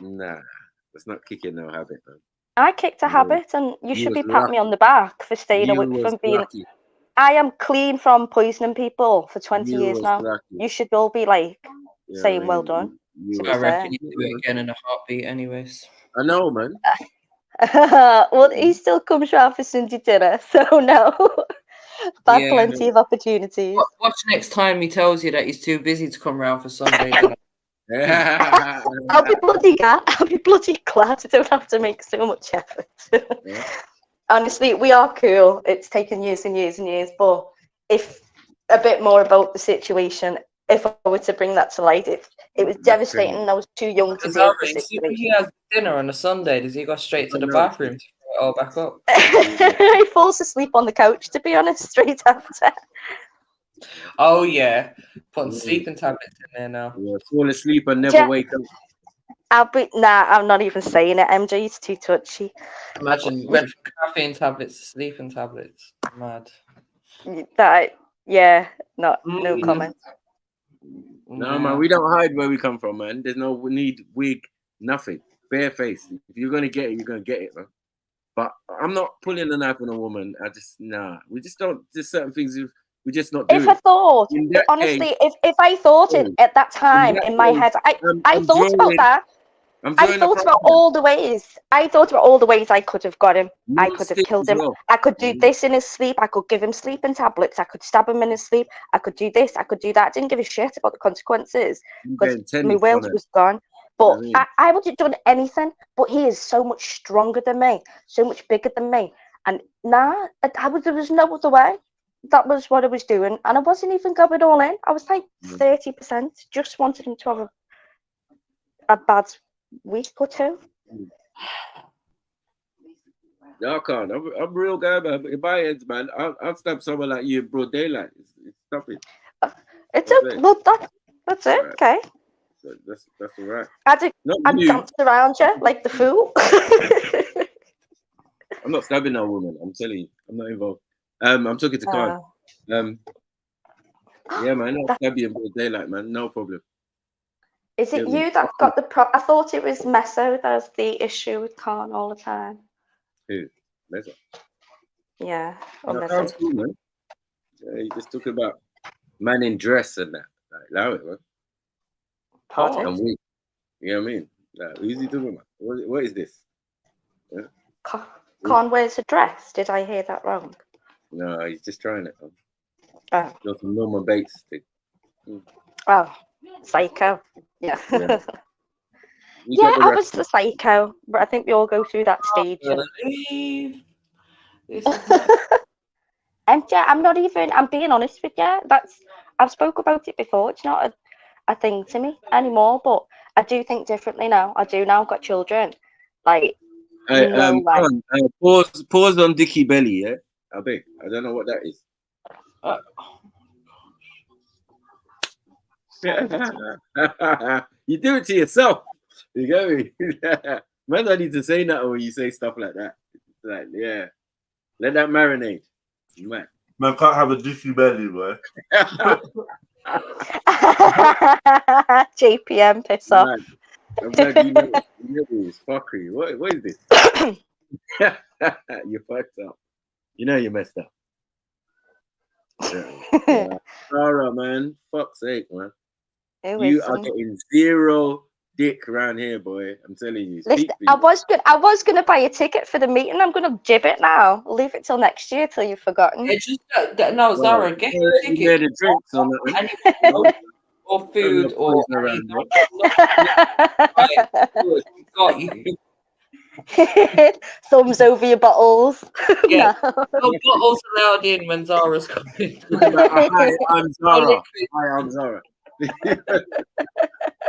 Nah, that's not kicking no habit, man. I kicked a You habit, and you should was be patting me on lucky. the back for staying You away was from being. lucky. I am clean from poisoning people for 20 You years was now. lucky. You should all be like You know what I saying well mean? done. You To be I was fair. reckon you do it again in a heartbeat, anyways. I know, man. Well, he still comes round for Sunday dinner, so no. I've had plenty of opportunities. Watch next time he tells you that he's too busy to come round for Sunday dinner. I'll be bloody glad. I'll be bloody glad I don't have to make so much effort. Honestly, we are cool. It's taken years and years and years, but if a bit more about the situation, if I were to bring that to light, it was devastating. And I was too young to deal with the If situation. he has dinner on a Sunday, does he go straight to the bathroom to throw it all back up? He falls asleep on the couch, to be honest, straight after. Oh yeah, putting sleeping tablets in there now. Yeah, fall asleep and never wake up. I'm not even saying it. MJ's too touchy. Imagine went from caffeine tablets to sleeping tablets. Mad. No comment. No, man, we don't hide where we come from, man. There's no need, wig, nothing. Bare face. If you're gonna get it, you're gonna get it, man. But I'm not pulling a knife on a woman. We just don't. There's certain things we just not do. If I thought, honestly, if I thought it at that time in my head, I thought about that. I thought about all the ways. I thought about all the ways I could have got him. I could have killed him. I could do this in his sleep. I could give him sleeping tablets. I could stab him in his sleep. I could do this. I could do that. I didn't give a shit about the consequences because my world was gone. But I would have done anything. But he is so much stronger than me, so much bigger than me. And there was no other way. That was what I was doing. And I wasn't even going all in. I was like 30%. Just wanted him to have a bad week or two. No, I can't. I'm a real guy, man. In my head, man, I'll stab someone like you in broad daylight. Stop it. It's okay. Well, that's it. Okay. So that's all right. I'd danced around you like the fool. I'm not stabbing no woman. I'm telling you, I'm not involved. I'm talking to Khan. Yeah, man, I'll stab you in broad daylight, man. No problem. Is it you that got the I thought it was Meso that's the issue with Khan all the time. Who? Meso? Yeah. Or No, Meso. Khan's cool, man. Yeah, you just talk about man in dress and that. Like, allow it, man. Pardon? And we. You know what I mean? Like, who's he talking about? What is this? Yeah? Khan wears a dress. Did I hear that wrong? No, he's just trying it. Oh. Got some Norman Bates thing. Oh, psycho. Yeah. Yeah. Yeah, I was the psycho, but I think we all go through that stage. And yeah, I'm being honest with you. I've spoke about it before. It's not a thing to me anymore, but I do think differently now. I do now got children. Like, no way. Pause on Dickie Belly, yeah? I beg. I don't know what that is. You do it to yourself. You get me? Man, I need to say that when you say stuff like that. It's like, yeah. Let that marinate. Man can't have a Dickie Belly, boy. JPM, piss off. Man, I'm glad you know this fuckery. What is this? You fucked up. You know you messed up. Yeah. All right, man. Fuck's sake, man. You are getting zero dick around here, boy. I'm telling you. Listen, I was gonna buy a ticket for the meeting. I'm gonna jib it now. I'll leave it till next year till you've forgotten. Yeah, just no, Zara, get your ticket. You the drinks on that. Or food or around got you. Thumbs over your bottles. Yeah, No. no bottles allowed in when Zara's coming. Hi, I'm Zara. Hi, I'm Zara.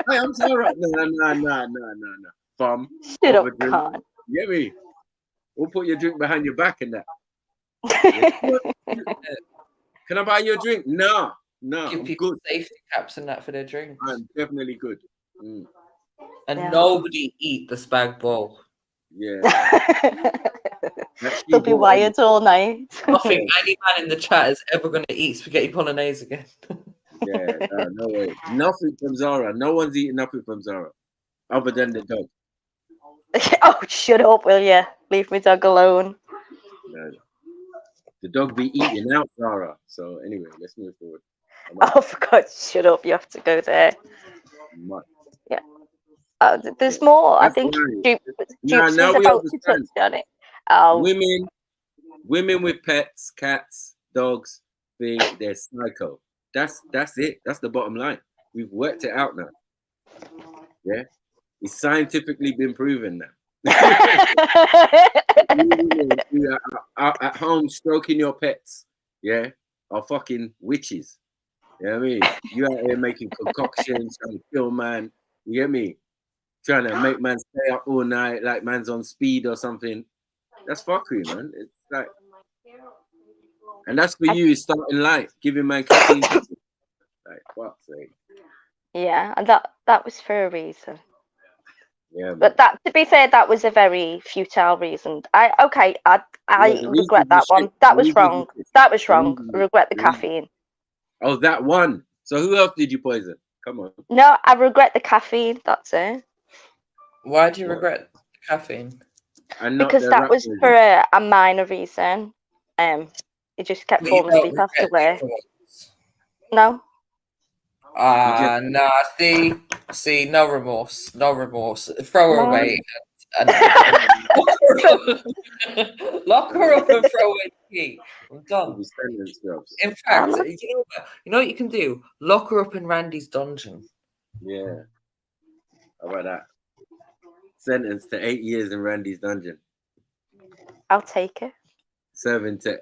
Hi, I'm Zara. No. Fum. Shut up, Con. You get me? We'll put your drink behind your back and that. Can I buy you a drink? No. Give I'm people good. safety caps and that for their drinks. I'm definitely good. And nobody eat the spag bowl. Yeah. They'll be wired all night. I think any man in the chat is ever going to eat spaghetti bolognese again. Yeah, no way. Nothing from Zara. No one's eating nothing from Zara, other than the dog. Oh, shut up, will you? Leave my dog alone. No. The dog be eating out Zara. So anyway, let's move forward. Oh, for God, shut up. You have to go there. Yeah. There's more. I think Dukes is about to touch on it. Women with pets, cats, dogs, think they're psycho. That's it. That's the bottom line. We've worked it out now. Yeah. It's scientifically been proven now. You are at home stroking your pets, yeah, are fucking witches. You know what I mean? You out here making concoctions, trying to kill man. You get me? Trying to make man stay up all night like man's on speed or something. That's fuckery, man. It's like, and that's for you starting light, giving man caffeine. Like, fuck's sake. Yeah, and that was for a reason. Yeah, but that, to be fair, that was a very futile reason. I regret that one. That was wrong. That was wrong. I regret the caffeine. Oh, that one. So who else did you poison? Come on. No, I regret the caffeine. That's it. Why do you regret the caffeine? Because that was for a minor reason. It just kept falling asleep after work. No. Nah. See, no remorse. Throw her away. And lock her up and throw away the key. I'm done. In fact, you know what you can do? Lock her up in Randy's dungeon. Yeah. How about that? Sentenced to 8 years in Randy's dungeon. I'll take it. Serving to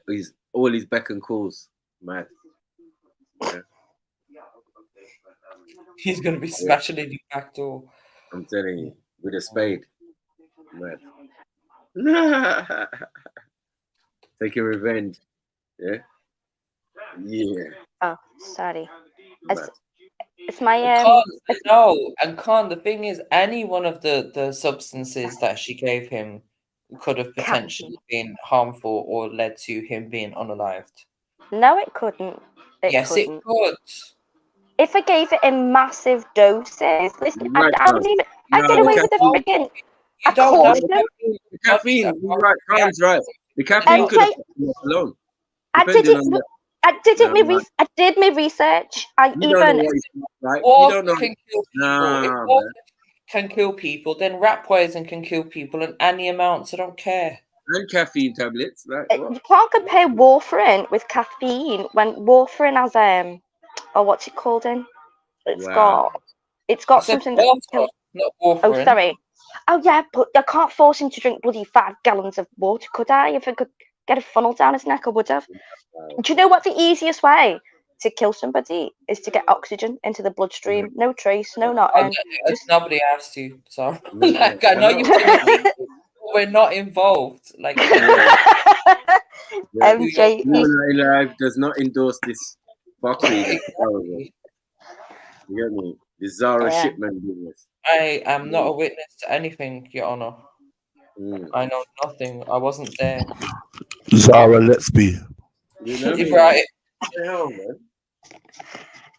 all his beck and calls. Mad. Yeah. He's gonna be smashing in the back door. I'm telling you, with a spade. Mad. Taking revenge. Yeah. Yeah. Oh, sorry. It's my Khan, the thing is, any one of the substances that she gave him could have potentially been harmful or led to him being unalived. No, it couldn't. It could. If I gave it in massive doses, listen, I did away with the freaking. The caffeine, you're right, Khan's right. The caffeine could have left alone. I did my research. Can kill people, then rat poison can kill people in any amounts. I don't care. And caffeine tablets, right? You can't compare warfarin with caffeine when warfarin has what's it called in? It's got something that kills. Oh, sorry. Oh yeah, but I can't force him to drink bloody 5 gallons of water, could I? If I could get a funnel down his neck, I would have. Do you know what the easiest way to kill somebody is? To get oxygen into the bloodstream. No trace, no nothing. Nobody asked you, sorry. Like, I know you. We're not involved. Like MJ Live does not endorse this fuckery. You get me? The Zara shipment business. I am not a witness to anything, Your Honor. I know nothing. I wasn't there. Zara, let's be. You're right.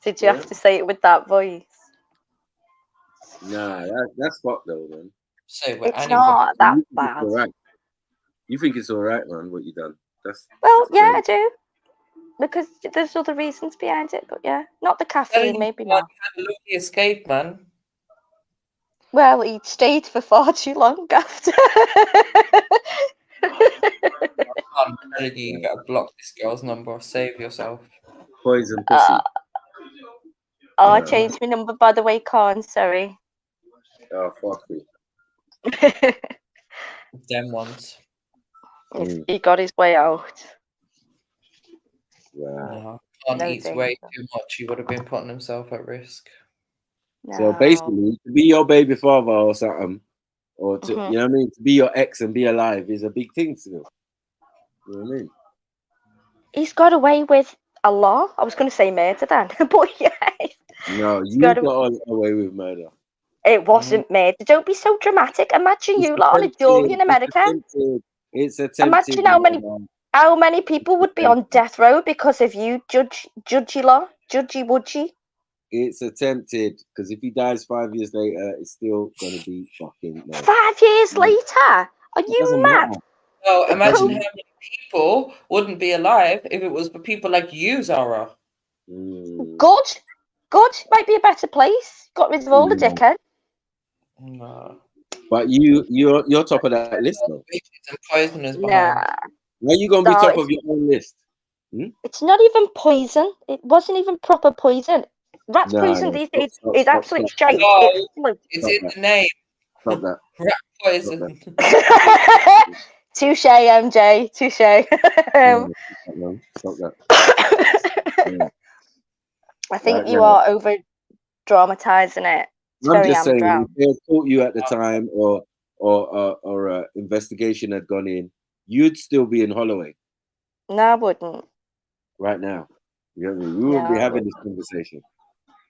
Did you have to say it with that voice? Nah, that's fucked though, man. It's not that bad. You think it's all right, man? What you done? Well, yeah, I do. because there's other reasons behind it. But yeah, not the caffeine, maybe Had not. a lovely escape, man. Well, he stayed for far too long after. I'm telling you, you better block this girl's number or save yourself. Poison pussy. I changed my number, by the way, Con. Sorry. Oh, fuck me. Them ones. He got his way out. No, Con No eats way danger. too much. He would have been putting himself at risk. So basically, to be your baby father or something, or to, Mhm. you know what I mean, to be your ex and be alive is a big thing to do. You know what I mean? He's got away with a law. I was going to say murder then, but yeah. No, you got got away with murder. It wasn't murder. Don't be so dramatic. Imagine you lot on a jury in America. It's attempted. Imagine how many people would be on death row because of you, judgy law, judgy woodgy. It's attempted because if he dies 5 years later, it's still gonna be fucking murder. 5 years later? Are you doesn't mad? matter. Well, imagine how many people wouldn't be alive if it was for people like you, Zara. Good. Might be a better place. Got rid of all the dickhead. No. But you're top of that list though. And poisoners Nah. behind. Why are you gonna be top of your own list? It's not even poison. It wasn't even proper poison. Rat's Nah, poison nah, these stop, days stop, is stop, absolute stop. shite. No, It's it's in the name. Stop that. Rat poison. Touche, MJ. Touche. Stop that. I think Right you now. are over dramatizing it. It's I'm very just saying, Amdram. if they had caught you at the time, or investigation had gone in, you'd still be in Holloway No, I wouldn't. right now. You get me? We wouldn't be No, I having this conversation.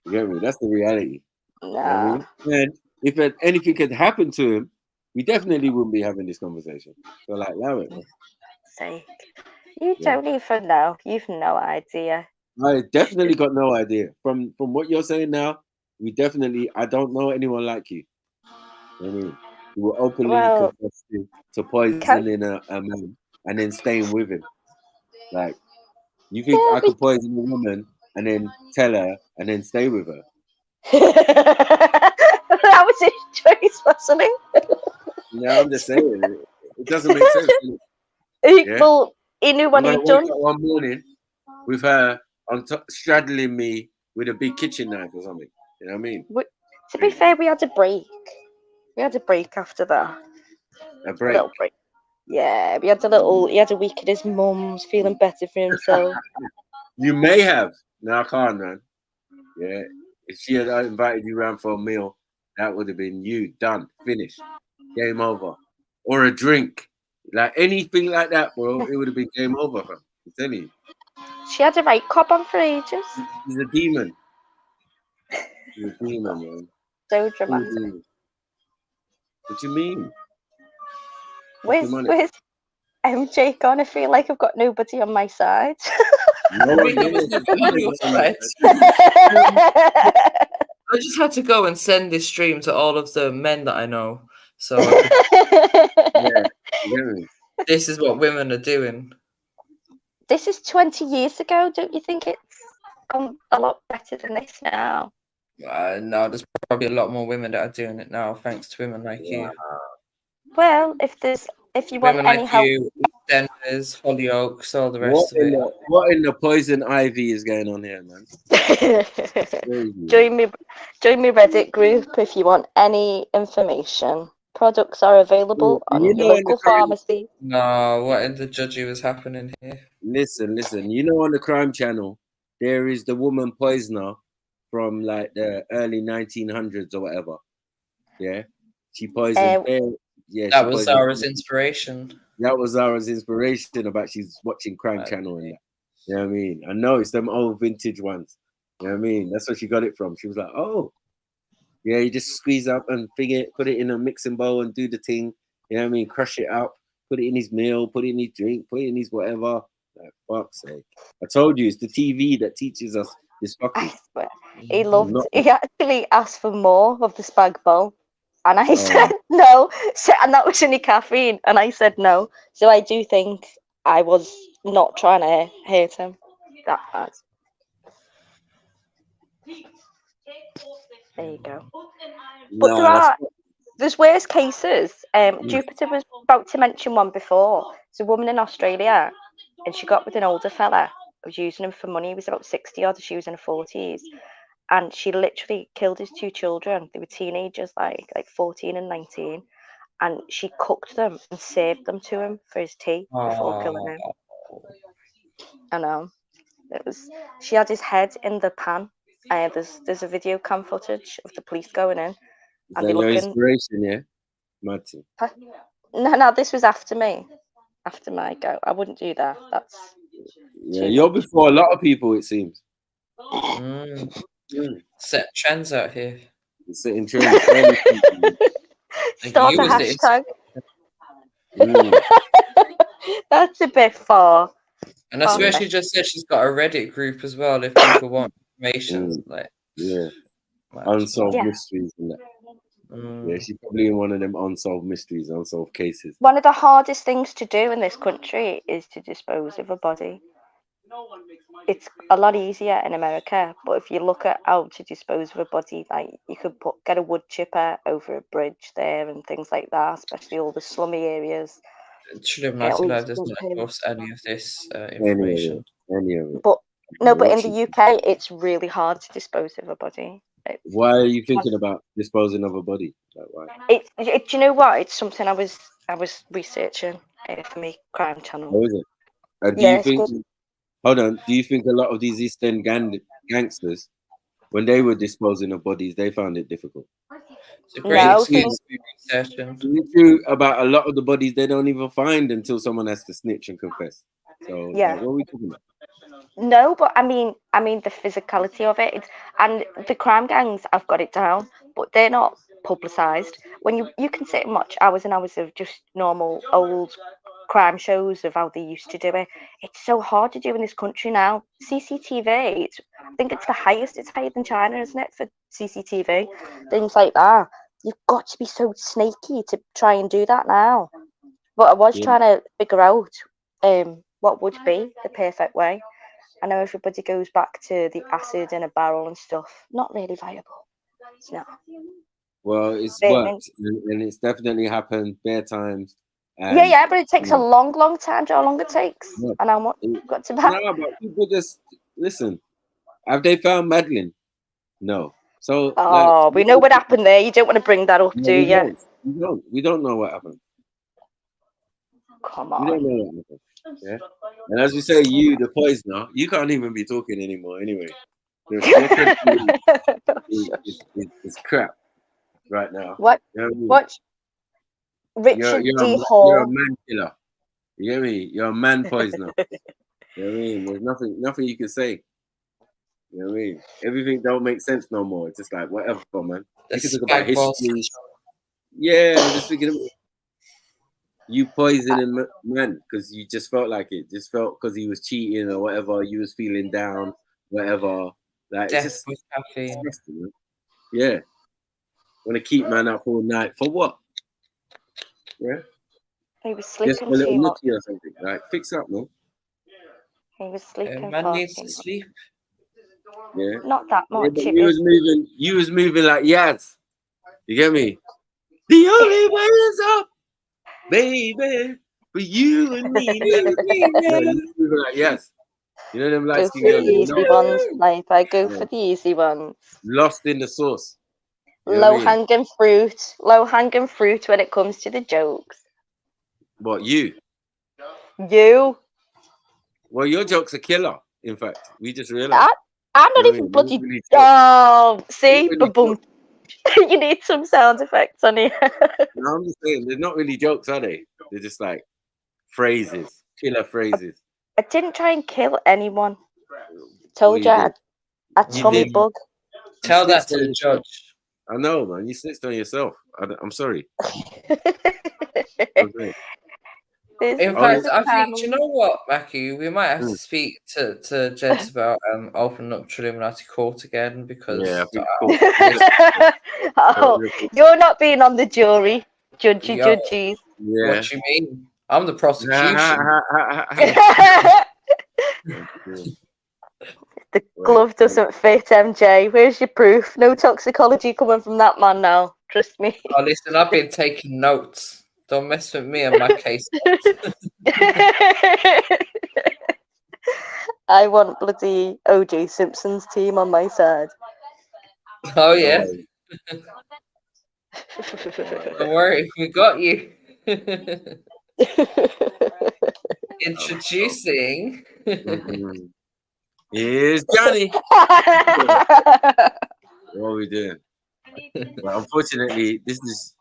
You get me? That's the reality. You know what I Nah. mean? And if anything could happen to him, we definitely wouldn't be having this conversation. So, like, allow it. Man. Sake. You Yeah. don't even know. You've no idea. I definitely got no idea. From what you're saying now, I don't know anyone like you. You know what I mean? You will openly confess to poisoning a man and then staying with him. Like, you think I could poison a woman and then tell her and then stay with her? That was his choice, wasn't it? No, I'm just saying. It doesn't make sense. Yeah? Well, he knew what I'm he'd gonna done. wake up one morning with her on top, straddling me with a big kitchen knife or something. You know what I mean? To be fair, we had a break. We had a break after that. A break. Little break. Yeah, we had a little. He had a week at his mum's, feeling better for himself. You may have. No, I can't, man. Yeah. If she had invited you around for a meal, that would have been you. Done. Finished. Game over. Or a drink. Like anything like that, bro, it would have been game over, fam. I'm telling you. She had a right cop on for ages. He's a demon. He's a demon, man. So dramatic. What you mean? Where's MJ gone? I feel like I've got nobody on my side. I just had to go and send this stream to all of the men that I know. So this is what women are doing. This is 20 years ago. Don't you think it's gone a lot better than this now? No, there's probably a lot more women that are doing it now, thanks to women like you. Well, if you want Women any like help, you, Denvers, Hollyoaks, all the rest of it. What in the poison ivy is going on here, man? join me Reddit group if you want any information. Products are available on your local pharmacy. No, what in the judgy was happening here? Listen. You know, on the crime channel, there is the woman poisoner from like the early 1900s or whatever. Yeah, she poisoned. That was Zara's inspiration. That was Zara's inspiration about she's watching crime channel and that. You know what I mean? I know it's them old vintage ones. You know what I mean? That's where she got it from. She was like, oh, yeah, you just squeeze up and put it in a mixing bowl and do the thing. You know what I mean? Crush it up, put it in his meal, put it in his drink, put it in his whatever. Like, fuck's sake. I told you, it's the TV that teaches us this fucking. He actually asked for more of the spag bowl. And I said no. And that was only caffeine. And I said no. So I do think I was not trying to hurt him. that bad. There you go. But there's worse cases. Jupiter was about to mention one before. It's a woman in Australia, and she got with an older fella who was using him for money. He was about 60 odd, she was in her 40s. And she literally killed his 2 children. They were teenagers, like 14 and 19. And she cooked them and served them to him for his tea before killing him. I know. She had his head in the pan. There's a video cam footage of the police going in. Is that your inspiration, yeah? Martin? No, this was after me. After my go. I wouldn't do that. That's you're before a lot of people, it seems. Set trends out here. You're setting trends. Start a hashtag. That's a bit far. And I swear she just said she's got a Reddit group as well if people want information. Unsolved mysteries and that. Yeah, she's probably in one of them unsolved mysteries, unsolved cases. One of the hardest things to do in this country is to dispose of a body. It's a lot easier in America, but if you look at how to dispose of a body, like you could get a wood chipper over a bridge there and things like that, especially all the slummy areas. Trilluminati Live does not endorse any of this information. Any of it. But in the UK, it's really hard to dispose of a body. Why are you thinking about disposing of a body? Like, why? Do you know what? It's something I was researching for my crime channel. How is it? Do you think? Hold on. Do you think a lot of these East End gangsters, when they were disposing of bodies, they found it difficult? It's a great excuse for researching. It's true about a lot of the bodies they don't even find until someone has to snitch and confess. So what are we talking about? No, but I mean the physicality of it, and the crime gangs have got it down, but they're not publicised. When you can sit and watch hours and hours of just normal old crime shows of how they used to do it. It's so hard to do in this country now. CCTV, I think it's the highest. It's higher than China, isn't it, for CCTV? Things like that. You've got to be so snaky to try and do that now. But I was trying to figure out what would be the perfect way. I know everybody goes back to the acid in a barrel and stuff. Not really viable. It's not. Well, it's worked, and it's definitely happened bare times. Yeah, but it takes a long time. Do you know how long it takes? And how much you've got to back? No, but people just listen. Have they found Madeline? No. So we know what happened there. You don't want to bring that up, do you? We don't know what happened. Come on. We don't know what happened. Yeah. And as we say, you, the poisoner, you can't even be talking anymore anyway. It's crap right now. What? You know what I mean? What? Richard D. Hall. You're a man killer. You get me? You're a man poisoner. You know what I mean? There's nothing you can say. You know what I mean? Everything don't make sense no more. It's just like whatever, man. You can talk about history. Yeah, I'm just thinking about you poisoning man because you just felt like it. Just felt because he was cheating or whatever. You was feeling down, whatever. Like Death it's just with caffeine. Yeah. Want to keep man up all night for what? Yeah. He was sleeping just a little too much. nookie or something. Like fix up, man. He was sleeping. Man needs to sleep. Yeah. Not that much. Yeah, you was moving like Yaz. You get me? The only way is up, baby, for you and me. Moving like yes. You know them lights. Go for the easy ones, like I go for the easy ones. Lost in the sauce. Low hanging fruit. Low hanging fruit when it comes to the jokes. What you? You. Well, your jokes are killer. In fact, we just realized. I'm not even bloody. Oh, see, boom. You need some sound effects on here. No, I'm just saying, they're not really jokes, are they? They're just like phrases, killer phrases. I didn't try and kill anyone. Told you I Tommy bug. Tell that to the judge. I know, man. You snitched on yourself. I'm sorry. In fact, I think, do you know what, Mackie? We might have to speak to Jess about opening up Trilluminati Court again because you're not being on the jury, judges. Yeah. What do you mean? I'm the prosecution. The glove doesn't fit, MJ. Where's your proof? No toxicology coming from that man now. Trust me. Oh, listen, I've been taking notes. Don't mess with me and my case. I want bloody OJ Simpson's team on my side. Oh, yeah. Don't worry, we got you. Introducing. Here's Johnny. What are we doing? Well, unfortunately, this is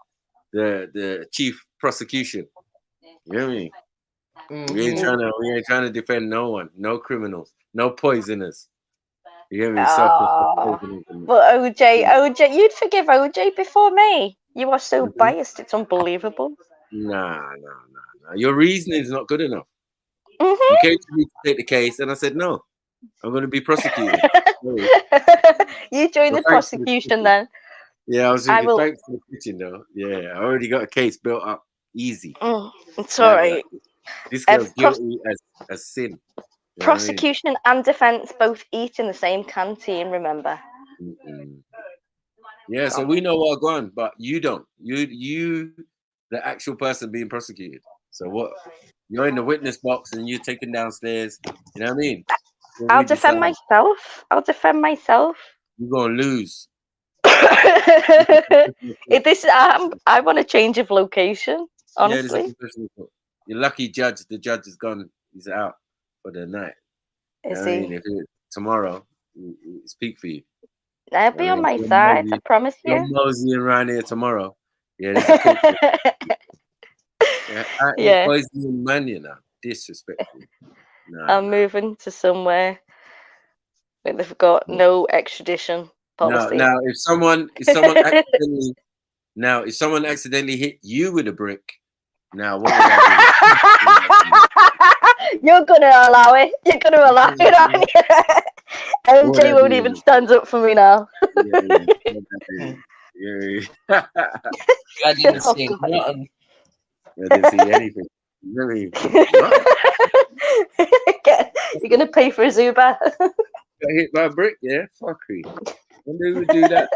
the chief prosecution. You know what I mean? We ain't trying to defend no one, no criminals, no poisoners. You hear me? But OJ, you'd forgive OJ before me. You are so biased, it's unbelievable. Nah. Your reasoning is not good enough. You came to me to take the case, and I said no. I'm going to be prosecuted. You join the prosecution then. Yeah, I was thinking, thanks for the pitching though. Yeah, I already got a case built up easy. It's all right. This girl's guilty as sin. You know prosecution and defense both eat in the same canteen, remember? Yeah, so we know what going, but you don't. You, the actual person being prosecuted. So what? You're in the witness box and you're taken downstairs. You know what I mean? I'll defend myself. You're gonna lose. I want a change of location. Honestly, you're lucky, judge. The judge is gone. He's out for the night. Is he? If tomorrow, it's peak for you. I'll be on my side. I promise you. You're moseying around here tomorrow. Yeah, this is yeah. Poisoning man, you know, disrespectful. I'm moving to somewhere where they've got no extradition policy. Now, if someone accidentally hit you with a brick, now what would I do? You're gonna allow it. You're gonna allow it, aren't you? MJ won't even stand up for me now. I didn't see nothing. I didn't see anything. Really? You're gonna pay for his Uber. Got hit by a brick, yeah? Fuck you. When do we do that?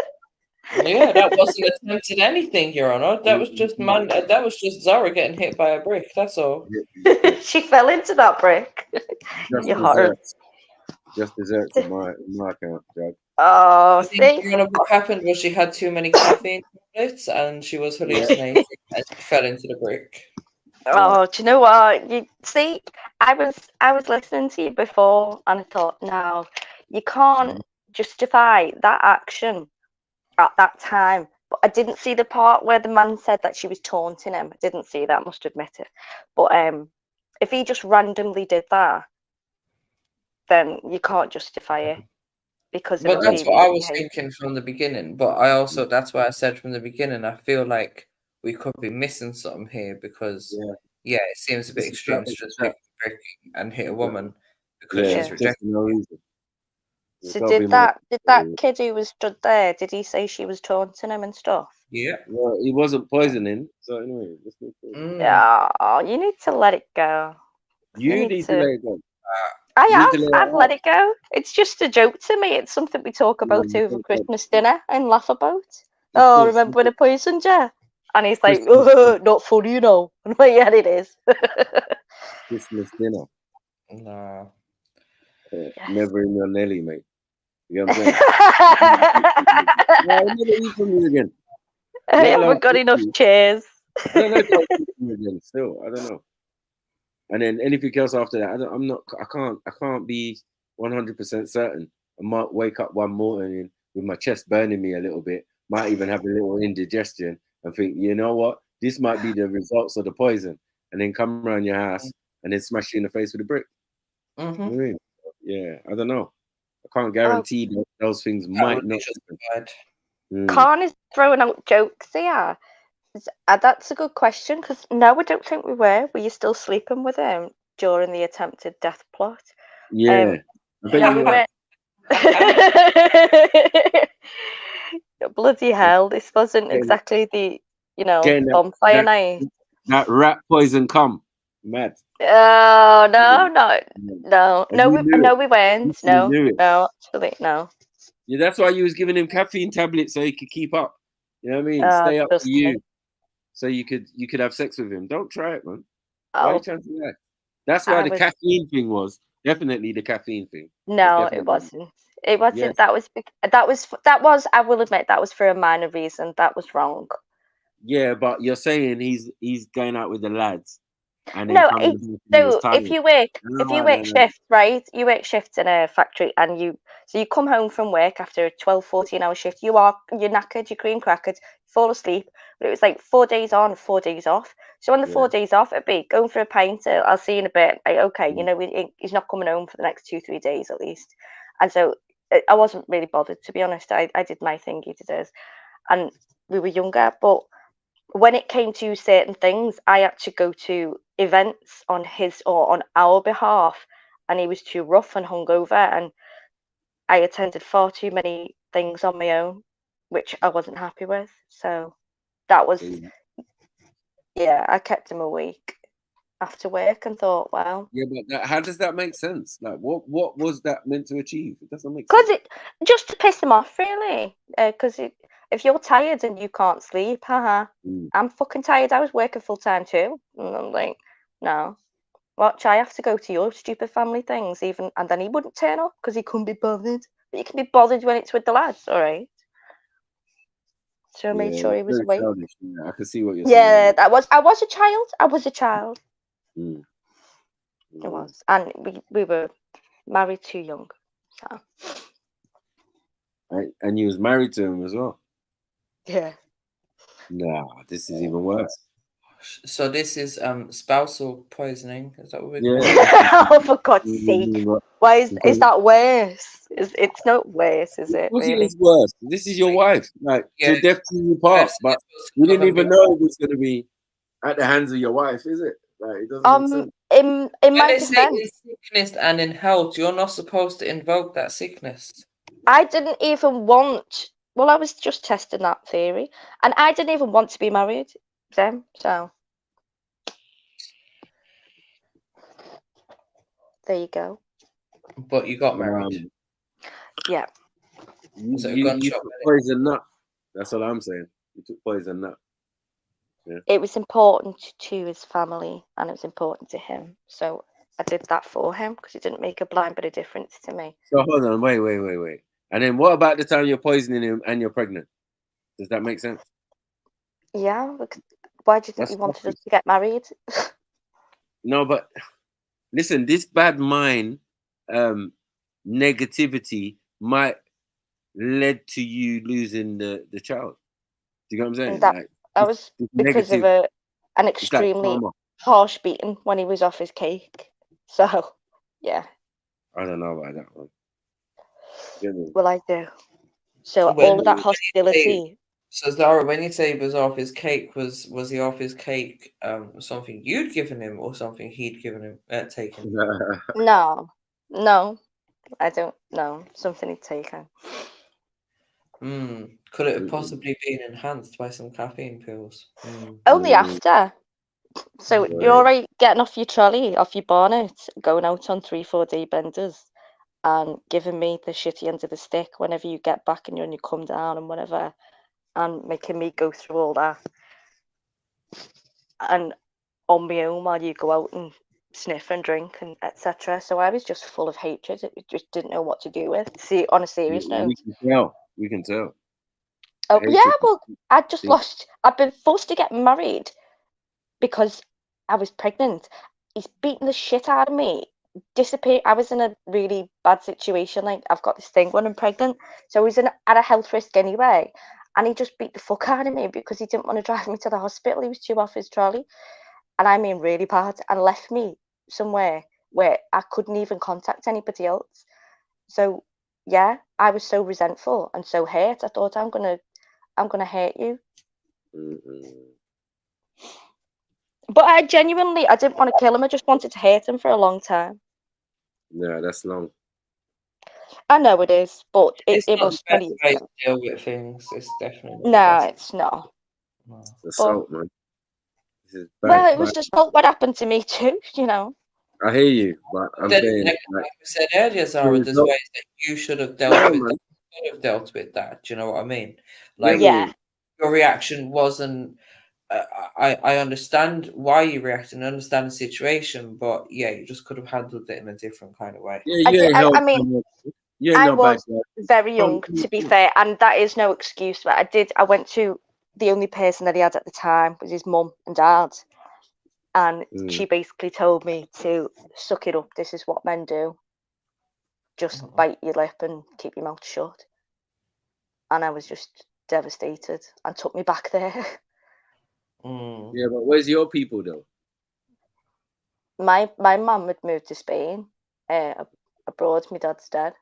Yeah, that wasn't attempted anything, Your Honor. That was just That was just Zara getting hit by a brick. That's all. She fell into that brick. Just desserts in my account, Judge. Oh, I think Your Honor, what happened was she had too many caffeine tablets and she was hallucinating and she fell into the brick. Oh, do you know what? You see, I was listening to you before, and I thought, no, you can't justify that action at that time. But I didn't see the part where the man said that she was taunting him. I didn't see that, must admit it. But if he just randomly did that, then you can't justify it because. But that's what I was thinking from the beginning. But I also, that's why I said from the beginning, I feel like we could be missing something here because, it seems a bit extreme to just pick a brick and hit a woman because she's rejected. No reason. So did that kid who was stood there, did he say she was taunting him and stuff? Yeah. Well, he wasn't poisoning. So anyway, yeah, you need to let it go. You need to let it go. I've let it go. It's just a joke to me. It's something we talk about over Christmas dinner and laugh about. Oh, remember when I poisoned you? And he's like, oh, not funny, you know. I'm like, yeah, it is. Christmas dinner. No. Never in your Nelly, mate. You know what I'm saying? I'll never eat from you again. I haven't got enough chairs. I don't know if I'll eat from you again. Still, I don't know. And then anything else after that, I can't be 100% certain. I might wake up one morning with my chest burning me a little bit. Might even have a little indigestion and think, you know what? This might be the results of the poison. And then come around your house and then smash you in the face with a brick. Mm-hmm. Yeah, I don't know. I can't guarantee that those things might not happen. Khan is throwing out jokes here. That's a good question because no, I don't think we were. Were you still sleeping with him during the attempted death plot? Yeah. I bet you were. Bloody hell! This wasn't exactly the bonfire night. That rat poison come. Mad. Oh no, And you knew no, it. we weren't. You No, knew it. no, actually, no. Yeah, that's why you was giving him caffeine tablets so he could keep up. You know what I mean? Stay up for Trust you, me. so you could have sex with him. Don't try it, man. Why are you Oh, trying to do that? That's why I the was caffeine thing was definitely the caffeine thing. no, it Definitely. wasn't. It wasn't. Yes. That was. I will admit that was for a minor reason. That was wrong. Yeah, but you're saying he's going out with the lads and then No, coming back and he was so tired. if you work No. shift, right? You work shifts in a factory, and you come home from work after a 12, 14-hour shift. You're knackered, you're cream crackered, fall asleep. But it was like 4 days on, 4 days off. So on the 4 days off, it'd be going for a pint. I'll see you in a bit. Like, okay, you know, he's not coming home for the next 2-3 days at least. And so I wasn't really bothered, to be honest. I did my thing, he did his, and we were younger. But when it came to certain things, I had to go to events on his or on our behalf, and he was too rough and hungover, and I attended far too many things on my own, which I wasn't happy with. So that was, yeah, I kept him awake after work and thought, well, Yeah, but how does that make sense? Like, what was that meant to achieve? It doesn't make sense. because it just to piss him off, really. Because if you're tired and you can't sleep, I'm fucking tired. I was working full time too, and I'm like, no. Watch, I have to go to your stupid family things, even, and then he wouldn't turn up because he couldn't be bothered. But you can be bothered when it's with the lads, all right? So I made sure he was very awake. childish. Yeah, I can see what you're Yeah, saying. I was a child. I was a child. Mm. It was, and we were married too young. So And you was married to him as well. yeah. Nah, this is even worse. So this is spousal poisoning. Is that what we're Yeah. calling it? Oh, for God's sake! Why is that worse? It's not worse, is it? Of course it Really? is worse. This is your wife, like till death do you part. But you didn't even know it was going to be at the hands of your wife, is it? Like it doesn't make sense. In When my they say in defense, sickness and in health, you're not supposed to invoke that sickness. I didn't even want. Well, I was just testing that theory, and I didn't even want to be married then. So there you go. But you got married. Yeah. You took poison nut. That's what I'm saying. You took poison nut. Yeah. It was important to his family, and it was important to him. So I did that for him because it didn't make a blind bit of difference to me. So hold on, wait. And then what about the time you're poisoning him and you're pregnant? Does that make sense? Yeah. Why do you think he wanted us to get married? No, but listen, this bad mind negativity might led to you losing the child. Do you know what I'm saying? That was because of an extremely harsh beating when he was off his cake. So, yeah. I don't know about that one. Well, I do. So all of that hostility. So Zara, when you say he was off his cake, was he off his cake? Something you'd given him, or something he'd given him, taken? No, I don't know. Something he'd taken. Could it have possibly been enhanced by some caffeine pills? Only after. So you're alright getting off your trolley, off your bonnet, going out on 3-4 day benders, and giving me the shitty end of the stick whenever you get back and you come down and whatever, and making me go through all that, and on my own while you go out and sniff and drink and etc. So I was just full of hatred. I just didn't know what to do with. See, on a serious note. We can tell. Oh yeah, well, I've been forced to get married because I was pregnant. He's beating the shit out of me. Disappear. I was in a really bad situation. Like, I've got this thing when I'm pregnant, so I was at a health risk anyway. And he just beat the fuck out of me because he didn't want to drive me to the hospital. He was too off his trolley, and I mean really bad, and left me somewhere where I couldn't even contact anybody else. So yeah, I was so resentful and so hurt. I thought, I'm gonna hurt you. But I didn't want to kill him. I just wanted to hurt him for a long time. Yeah, that's long. I know it is, but it not was the 20 best years way ago. to deal with things. It's definitely not the No, best. it's not. It's assault, man. This is bad. Well, it was just what happened to me too, you know. I hear you, but I'm Then, saying, like I said earlier, Zara, there's ways that you should have dealt with that. Could have dealt with that. Do you know what I mean? Like, yeah. Your reaction wasn't. I understand why you reacted and understand the situation, but yeah, you just could have handled it in a different kind of way. Yeah, I mean, I was very young, to be fair, and that is no excuse. But I went to the only person that he had at the time was his mum and dad, and she basically told me to suck it up. This is what men do. Just bite your lip and keep your mouth shut. And I was just devastated and took me back there. Yeah, but where's your people though? My mum had moved to Spain, abroad. My dad's dead.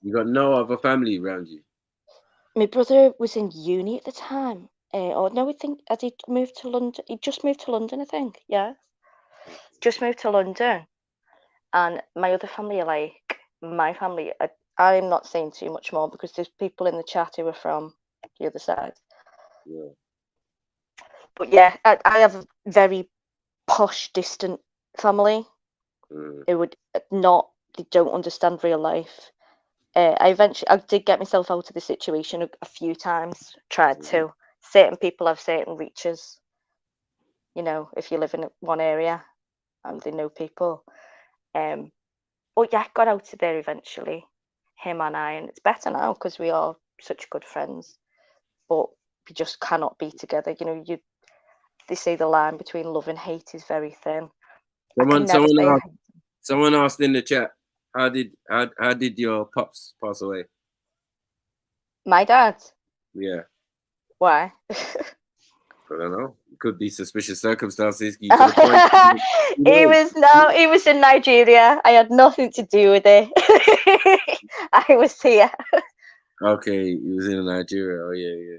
You got no other family around you. My brother was in uni at the time. Or no, I think had he moved to London? He just moved to London, I think. Yeah, just moved to London. And my other family are like my family. I'm not saying too much more because there's people in the chat who are from the other side. Yeah. But yeah, I have a very posh, distant family who would not. They don't understand real life. I did get myself out of the situation a few times. Tried to. Certain people have certain reaches. You know, if you live in one area and they know people. But yeah, got out of there eventually. Him and I, and it's better now because we are such good friends. But we just cannot be together. You know, they say the line between love and hate is very thin. Someone asked in the chat, how did your pops pass away? My dad? Yeah. Why? I don't know. It could be suspicious circumstances. You could appoint. He was in Nigeria. I had nothing to do with it. I was here. Okay, he was in Nigeria. Oh yeah.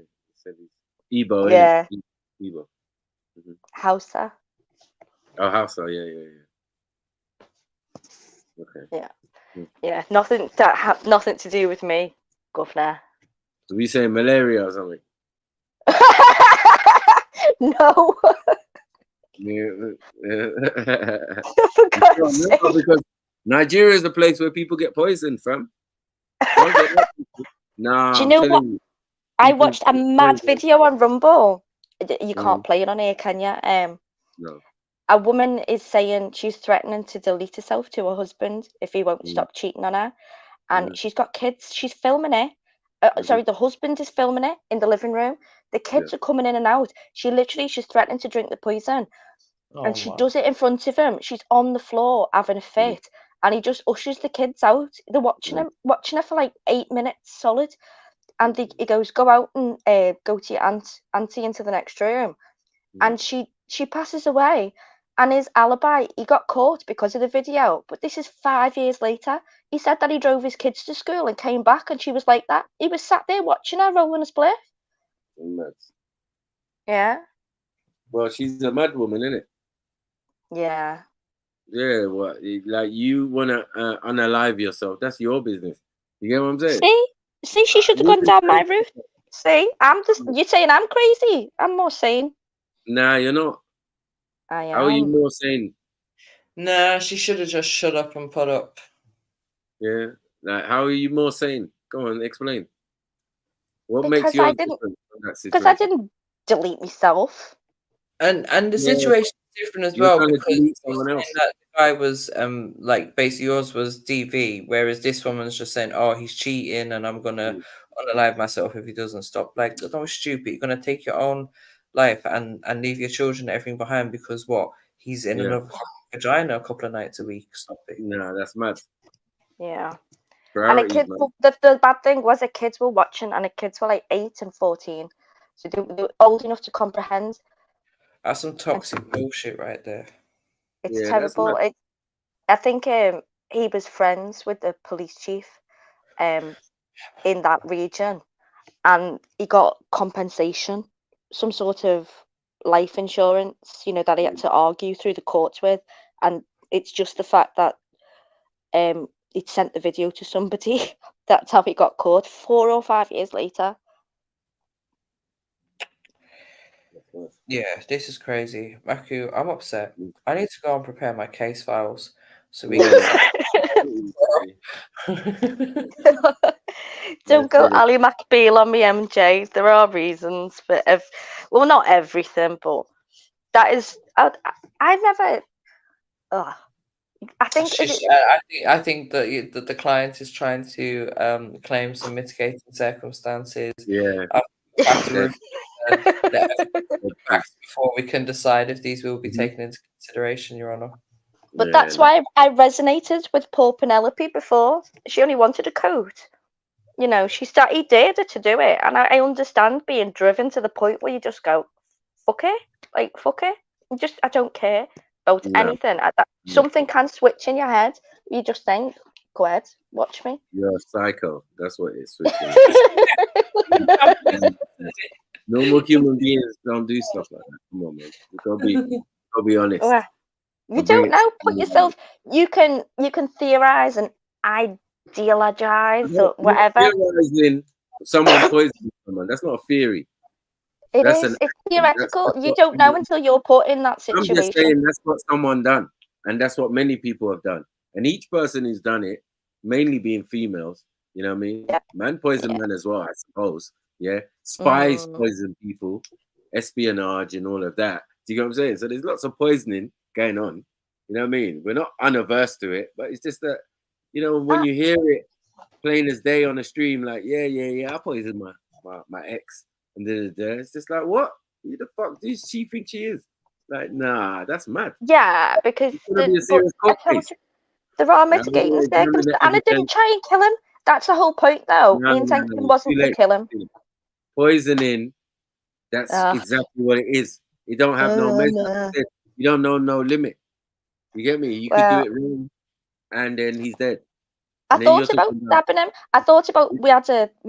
Igbo, yeah. Igbo. Hausa. Oh, Hausa. Yeah. Okay. Yeah. Nothing to do with me, governor. So we say malaria or something? No. Because Nigeria is the place where people get poisoned from. Nah, do you know what? I watched a mad video on Rumble. You can't play it on here, can you? No. A woman is saying she's threatening to delete herself to her husband if he won't stop cheating on her. And she's got kids. She's filming it. Sorry, the husband is filming it in the living room. The kids are coming in and out. She's threatening to drink the poison. And she does it in front of him. She's on the floor having a fit. And he just ushers the kids out. They're watching her for like 8 minutes solid. And he goes, go out and go to your auntie into the next room. And she passes away. And his alibi, he got caught because of the video. But this is 5 years later. He said that he drove his kids to school and came back and she was like that. He was sat there watching her rolling a spliff. Nuts. Yeah. Well, she's a mad woman, isn't it? Yeah. Yeah, like you want to unalive yourself. That's your business. You get what I'm saying? See, she should have gone down my route. See, you're saying I'm crazy. I'm more sane. Nah, you're not. I am. How are you more sane? Nah, she should have just shut up and put up. Yeah. Like, how are you more sane? Go on, explain. What because makes you different from that situation? Because I didn't delete myself. And the situation is different as well because someone else. that the guy was like basically yours was DV, whereas this woman's just saying, oh, he's cheating and I'm gonna unalive myself if he doesn't stop. Like, that was stupid. You're gonna take your own life and leave your children and everything behind because what? He's in another vagina a couple of nights a week. Stop it. No, that's mad. Yeah. Priorities, and the bad thing was the kids were watching and the kids were like 8 and 14. So they were old enough to comprehend. That's some toxic bullshit right there. It's terrible. I think he was friends with the police chief in that region and he got compensation, some sort of life insurance, you know, that he had to argue through the courts with. And it's just the fact that he'd sent the video to somebody. That's how he got caught 4 or 5 years later. Yeah, this is crazy. Maku, I'm upset. I need to go and prepare my case files so we can Don't go Ali McBeal on me, MJ. There are reasons for well, not everything, but that is. I've never. I think I think that the client is trying to claim some mitigating circumstances. Yeah. After the evidence before we can decide if these will be taken into consideration, Your Honour. But that's why I resonated with poor Penelope before. She only wanted a coat. You know, he dared her to do it, and I understand being driven to the point where you just go, fuck it, like fuck it. I don't care about anything. Something can switch in your head. You just think, go ahead, watch me. You're a psycho. That's what it's switching. Normal human beings don't do stuff like that. Come on, man. You gotta be honest. Well, you don't know. Put yourself. You can theorize and ideologize or whatever. Theorizing someone poisoning someone. That's not a theory. It's theoretical. You don't know until you're put in that situation. I'm just saying that's what someone done, and that's what many people have done. And each person who's done it, mainly being females, you know what I mean? Yeah. Man poison man as well, I suppose. Yeah, spies poison people, espionage, and all of that. Do you get what I'm saying? So there's lots of poisoning going on. You know what I mean? We're not unaverse to it, but it's just that, you know, when you hear it plain as day on the stream, like, yeah, I poisoned my ex, and it's just like, what? Who the fuck does she think she is? Like, nah, that's mad. Yeah, because there are mitigating circumstances, and I didn't try and kill him. That's the whole point, though. The intention wasn't to kill him. Poisoning, that's exactly what it is. You don't have no measure. You don't know no limit. You get me? You could do it wrong, and then he's dead. I thought about stabbing him. I thought about we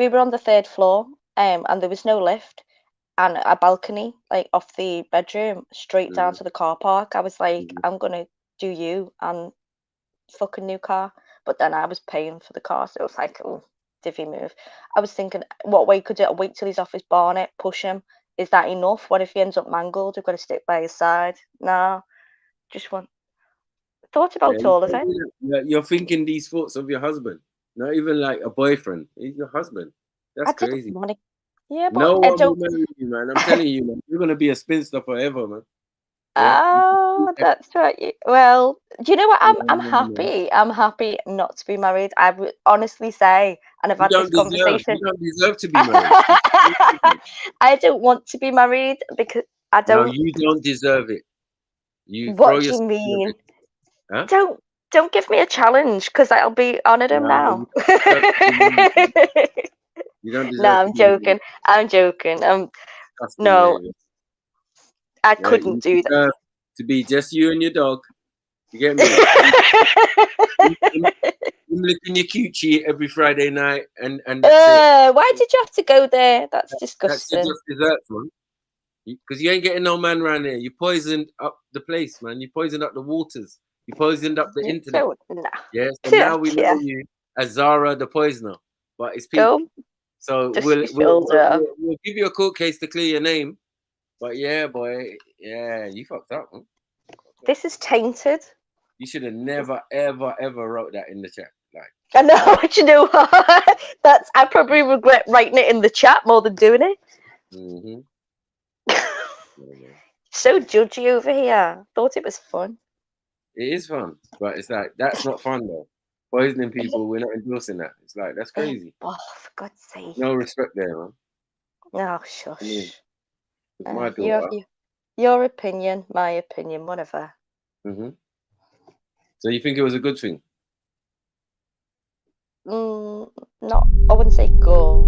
were on the 3rd floor, and there was no lift and a balcony like off the bedroom straight down to the car park. I was like, I'm gonna do you and fucking new car. But then I was paying for the car, so it was like, oh, divvy move. I was thinking, what way could I wait till he's off his bonnet, push him? Is that enough? What if he ends up mangled? We've got to stick by his side. No, just thought about all of it. You're thinking these thoughts of your husband, not even like a boyfriend. He's your husband. That's crazy. Yeah, but no one will marry you, man. I'm telling you, man. You're gonna be a spinster forever, man. Oh, that's right. Well, do you know what? I'm happy. I'm happy not to be married. I would honestly say, and I've had this conversation. You don't deserve to be married. I don't want to be married because I don't. No, you don't deserve it. What do you mean? Huh? Don't give me a challenge because I'll be honoured him now. You don't deserve. No, I'm joking. I'm joking. No. I couldn't do that. To be just you and your dog. You get me? I'm licking your coochie every Friday night, and why did you have to go there? That's disgusting. That's just desserts, man. Because you ain't getting no man around here. You poisoned up the place, man. You poisoned up the waters. You poisoned up the internet. Yeah. So now we know you as Zara the Poisoner, but it's people. So we'll give you a court case to clear your name. But yeah, boy, yeah, you fucked up, man. This is tainted. You should have never, ever, ever wrote that in the chat. Like, I know, but you know what? I probably regret writing it in the chat more than doing it. So judgy over here. Thought it was fun. It is fun, but it's like that's not fun though. Poisoning people, we're not endorsing that. It's like that's crazy. Oh, for God's sake! No respect there, man. No, shush. My daughter. Your opinion, my opinion, whatever. So you think it was a good thing? Not, I wouldn't say good.